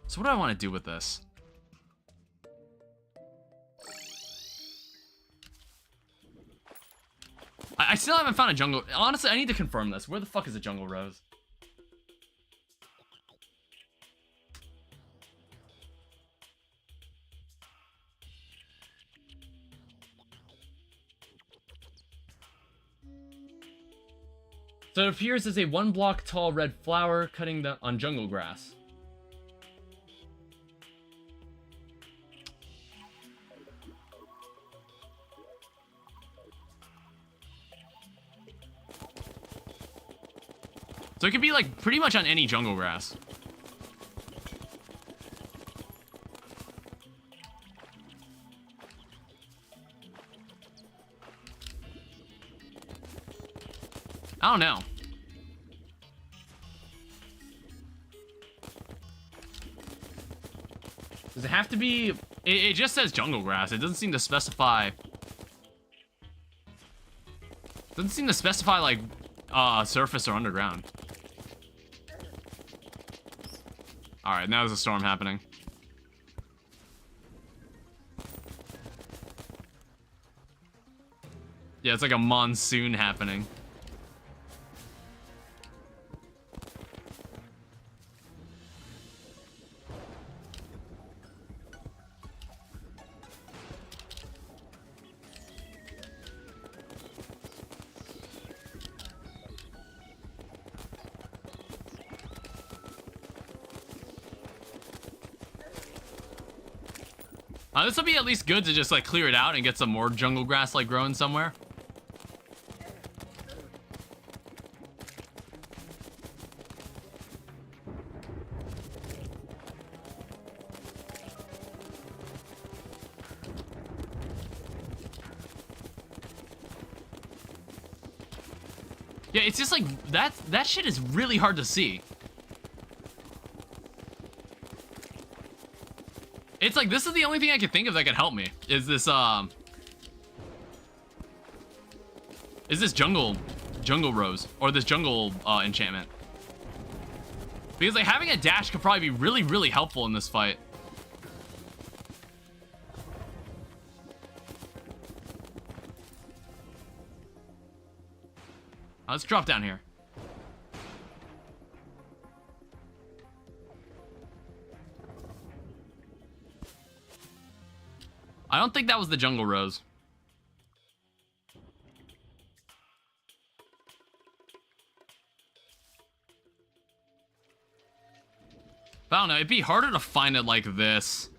So what do I want to do with this? I still haven't found a jungle. Honestly, I need to confirm this. Where the fuck is a jungle rose? So it appears as a 1 block tall red flower cutting on jungle grass. So it could be like pretty much on any jungle grass. I don't know. Does it have to be... It just says jungle grass. It doesn't seem to specify... Doesn't seem to specify like surface or underground. Alright, now there's a storm happening. Yeah, it's like a monsoon happening. This will be at least good to just like clear it out and get some more jungle grass like growing somewhere. Yeah, it's just like that shit is really hard to see. It's like, this is the only thing I can think of that could help me. Is this jungle rose or this jungle enchantment. Because like having a dash could probably be really, really helpful in this fight. Let's drop down here. I don't think that was the jungle rose. But I don't know, it'd be harder to find it like this.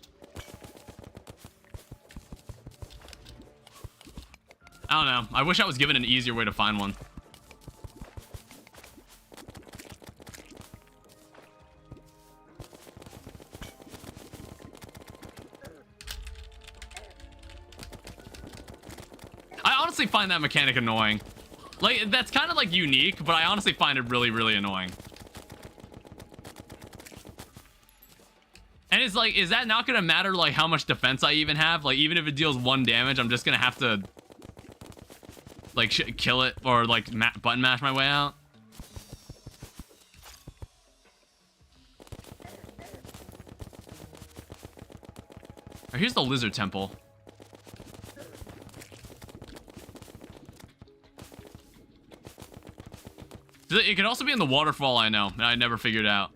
I don't know. I wish I was given an easier way to find one. I honestly find that mechanic annoying. Like, that's kind of like unique, but I honestly find it really, really annoying. And it's like, is that not gonna matter like how much defense I even have? Like, even if it deals 1 damage, I'm just gonna have to like kill it or like button mash my way out. Right, here's the lizard temple. It could also be in the waterfall, I know, and I never figured out.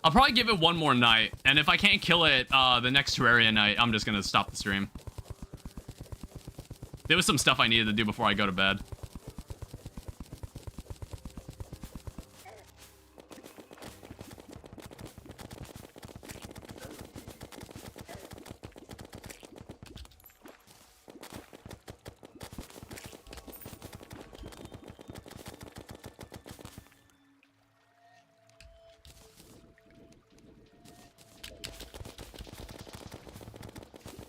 I'll probably give it 1 more night, and if I can't kill it the next Terraria night, I'm just gonna stop the stream. There was some stuff I needed to do before I go to bed.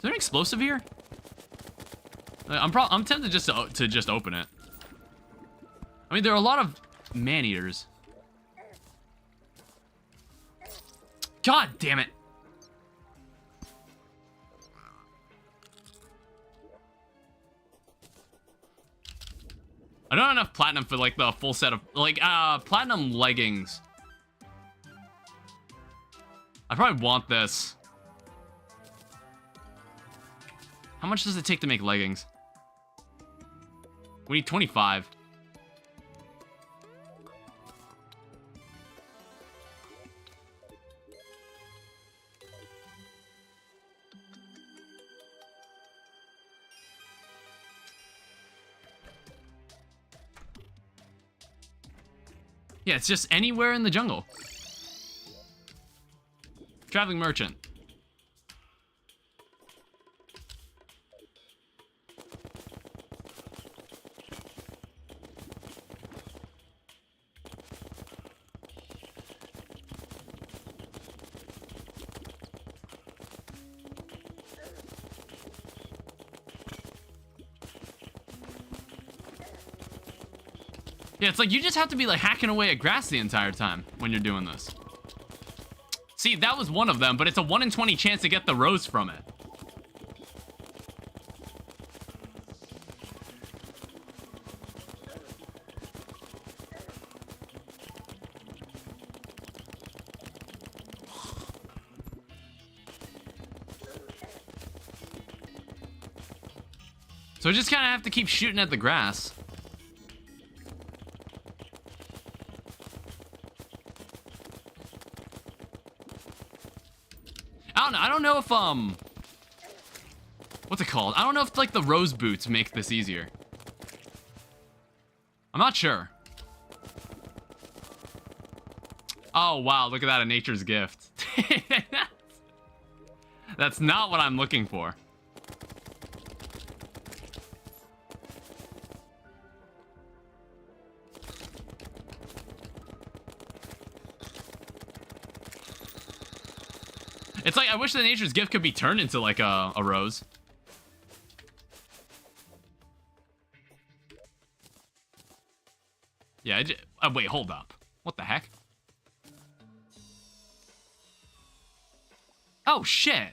there an explosive here? I'm tempted just to just open it. I mean, there are a lot of man-eaters. God damn it. I don't have enough platinum for like the full set of like platinum leggings. I probably want this. How much does it take to make leggings? We need 25. Yeah, it's just anywhere in the jungle. Traveling merchant. Yeah, it's like you just have to be like hacking away at grass the entire time when you're doing this. See, that was one of them, but it's a 1 in 20 chance to get the rose from it. So I just kind of have to keep shooting at the grass. I don't know if, what's it called? I don't know if, like, the rose boots make this easier. I'm not sure. Oh, wow, look at that, a nature's gift. That's not what I'm looking for. It's like, I wish the nature's gift could be turned into, like, a rose. Yeah, wait, hold up. What the heck? Oh, shit.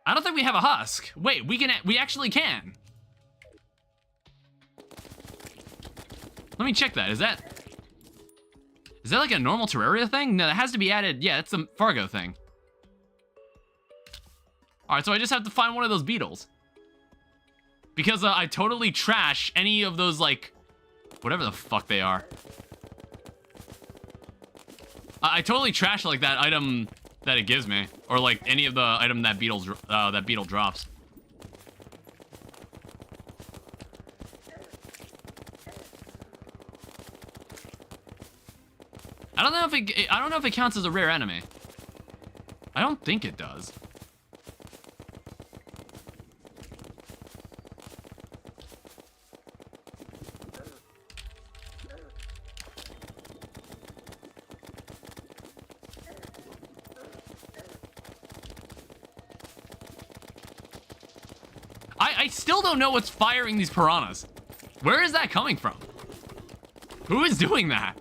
I don't think we have a husk. Wait, we actually can. Let me check that. Is that like a normal Terraria thing? No, that has to be added. Yeah, it's the Fargo thing. All right, so I just have to find one of those beetles. Because I totally trash any of those, like, whatever the fuck they are. I totally trash, like, that item that it gives me. Or, like, any of the item that beetle drops. I don't know if it counts as a rare enemy. I don't think it does. I still don't know what's firing these piranhas. Where is that coming from? Who is doing that?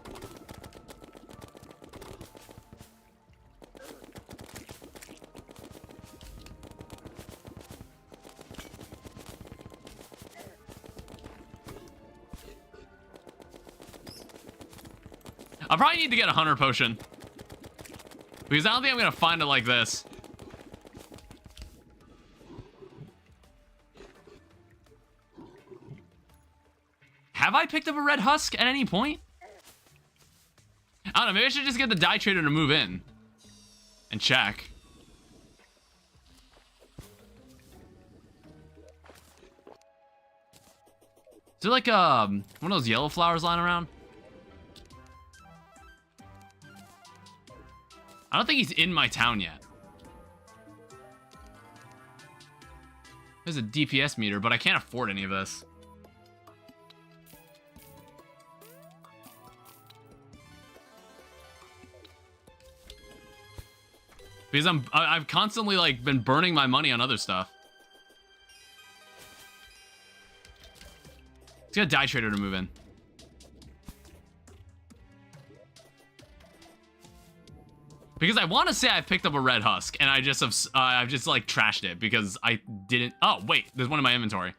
I probably need to get a hunter potion. Because I don't think I'm gonna find it like this. Have I picked up a red husk at any point? I don't know, maybe I should just get the dye trader to move in. And check. Is there like one of those yellow flowers lying around? I don't think he's in my town yet. There's a DPS meter, but I can't afford any of this. Because I've constantly, like, been burning my money on other stuff. Let's get a dye trader to move in. Because I want to say I picked up a red husk, and I've just like trashed it because I didn't. Oh wait, there's one in my inventory.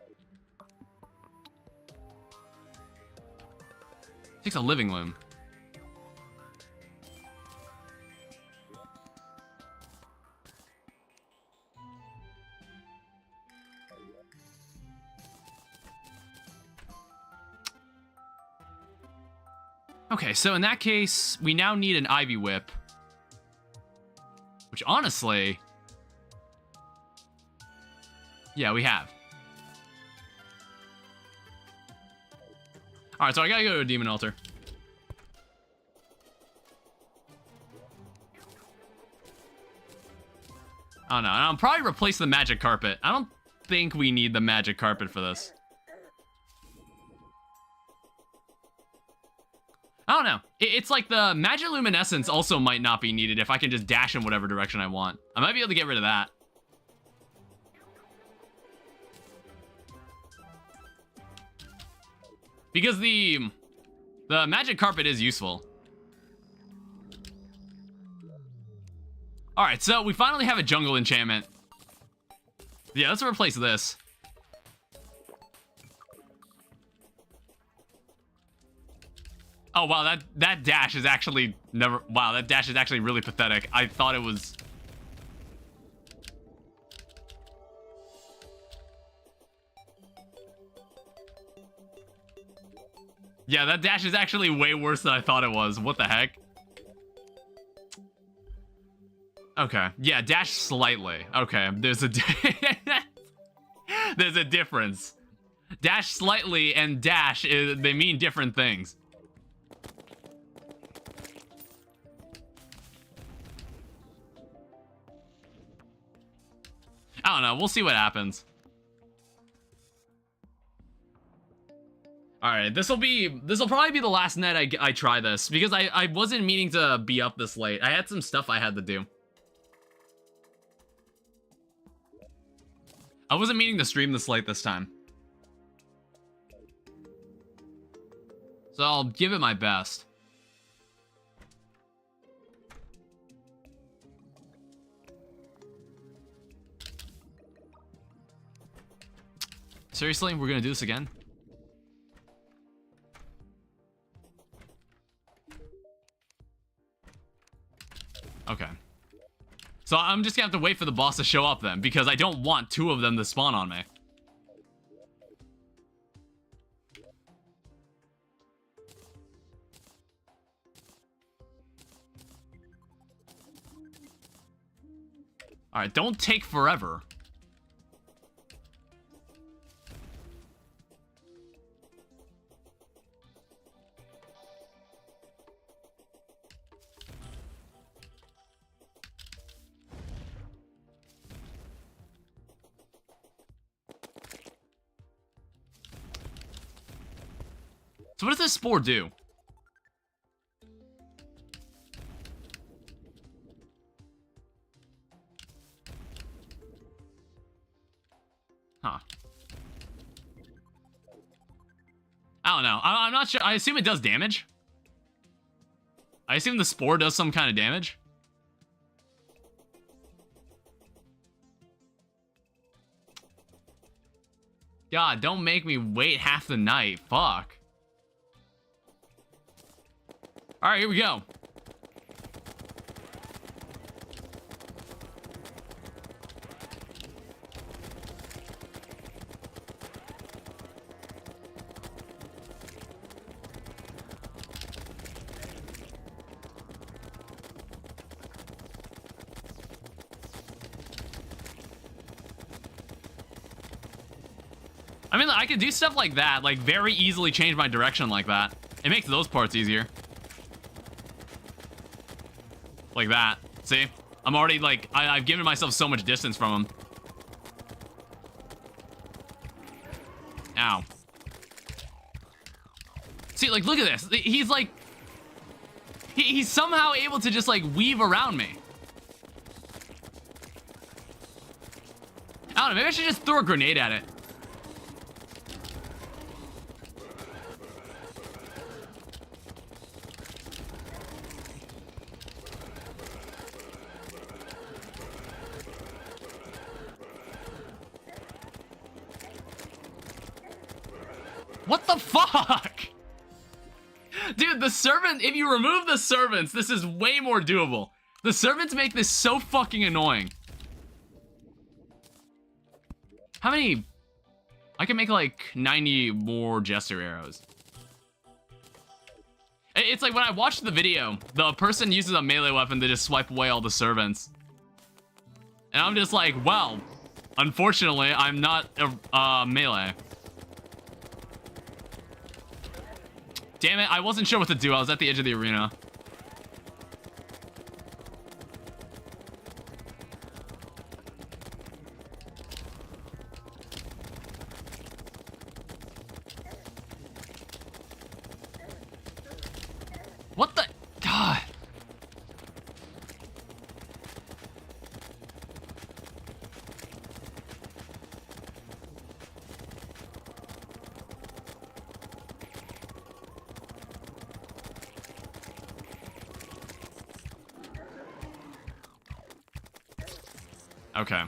Takes a living loom. Okay, so in that case, we now need an ivy whip. Which, honestly... yeah, we have. Alright, so I gotta go to a demon altar. Oh no, and I'll probably replace the magic carpet. I don't think we need the magic carpet for this. I don't know. It's like the magic luminescence also might not be needed if I can just dash in whatever direction I want. I might be able to get rid of that. Because the magic carpet is useful. Alright, so we finally have a jungle enchantment. Yeah, let's replace this. Oh wow, that dash is actually wow, that dash is actually really pathetic. I thought it was... yeah, that dash is actually way worse than I thought it was. What the heck? Okay, yeah, dash slightly. Okay, there's a there's a difference. Dash slightly and dash, they mean different things. I don't know. We'll see what happens. All right, this will probably be the last night I try this because I wasn't meaning to be up this late. I had some stuff I had to do. I wasn't meaning to stream this late this time. So I'll give it my best. Seriously? We're gonna do this again? Okay. So I'm just gonna have to wait for the boss to show up then, because I don't want two of them to spawn on me. Alright, don't take forever. So what does this spore do? Huh. I don't know. I'm not sure. I assume it does damage. I assume the spore does some kind of damage. God, don't make me wait half the night. Fuck. Alright, here we go. I mean, I could do stuff like that, like very easily change my direction like that. It makes those parts easier. Like that. See? I'm already, like, I've given myself so much distance from him. Ow. See, like, look at this. He's, like... He's somehow able to just, like, weave around me. I don't know, maybe I should just throw a grenade at it. What the fuck? Dude, the servant, if you remove the servants, this is way more doable. The servants make this so fucking annoying. How many? I can make like 90 more jester arrows. It's like when I watched the video, the person uses a melee weapon to just swipe away all the servants. And I'm just like, well, unfortunately, I'm not a melee. Damn it, I wasn't sure what to do. I was at the edge of the arena. What the? God. Okay.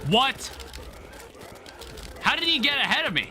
What? How did he get ahead of me?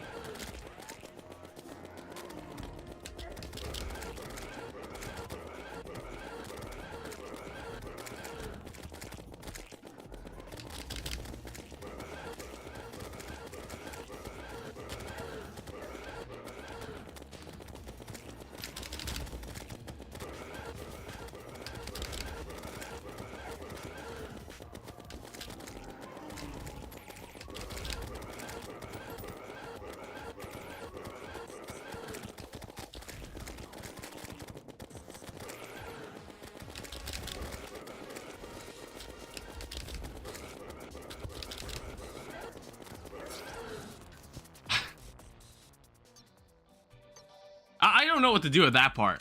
don't know what to do with that part.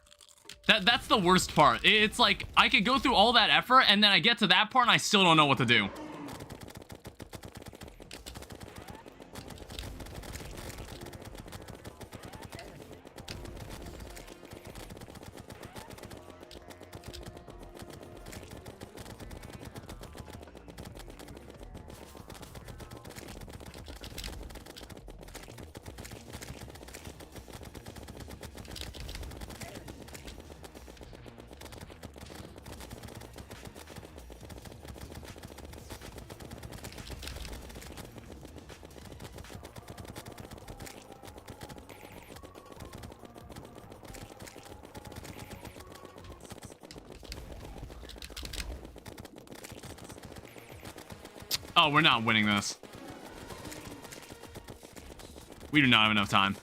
That's the worst part. It's like, I could go through all that effort, and then I get to that part, and I still don't know what to do. Oh, we're not winning this. We do not have enough time.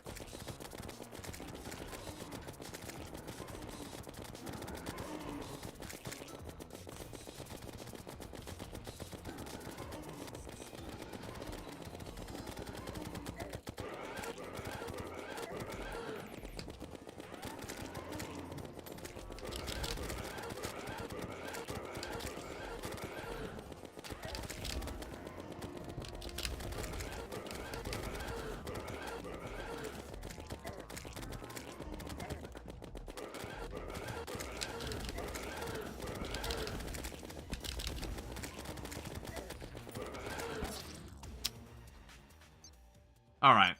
All right.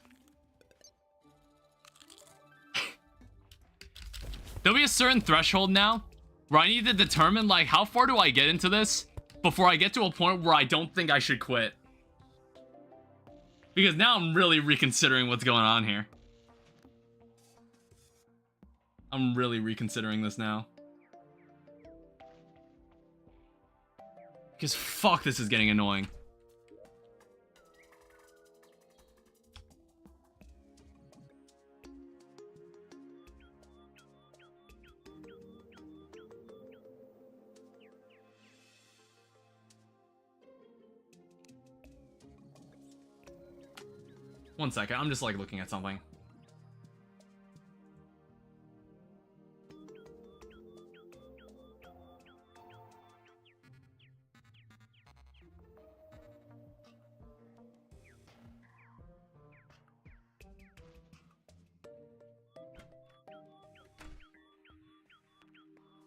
There'll be a certain threshold now where I need to determine, like, how far do I get into this before I get to a point where I don't think I should quit. Because now I'm really reconsidering what's going on here. I'm really reconsidering this now. Because fuck, this is getting annoying. One second, I'm just like looking at something.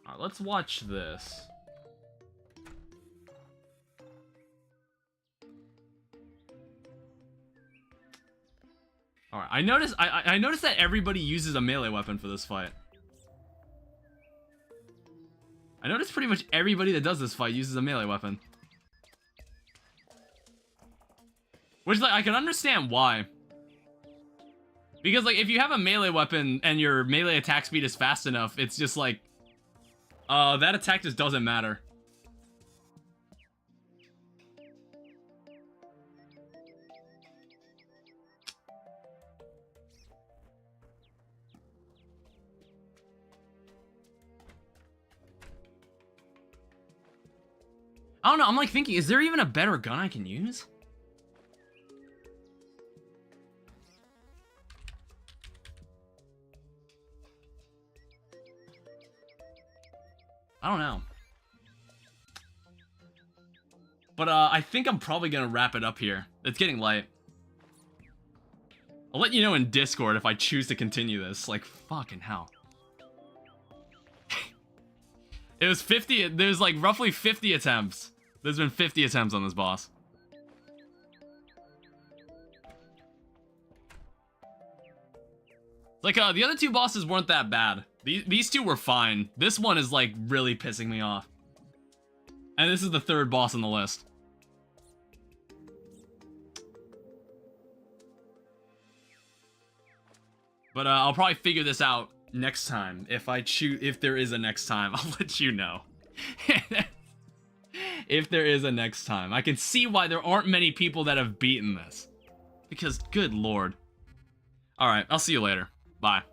All right, let's watch this. Alright, I noticed that everybody uses a melee weapon for this fight. I noticed pretty much everybody that does this fight uses a melee weapon. Which, like, I can understand why. Because, like, if you have a melee weapon and your melee attack speed is fast enough, it's just like, that attack just doesn't matter. I don't know, I'm like thinking, is there even a better gun I can use? I don't know. But I think I'm probably gonna wrap it up here. It's getting late. I'll let you know in Discord if I choose to continue this. Like, fucking hell. It was 50, there's like roughly 50 attempts. There's been 50 attempts on this boss. Like, the other two bosses weren't that bad. These two were fine. This one is like really pissing me off. And this is the third boss on the list. But I'll probably figure this out next time. If there is a next time, I'll let you know. If there is a next time. I can see why there aren't many people that have beaten this. Because, good lord. Alright, I'll see you later. Bye.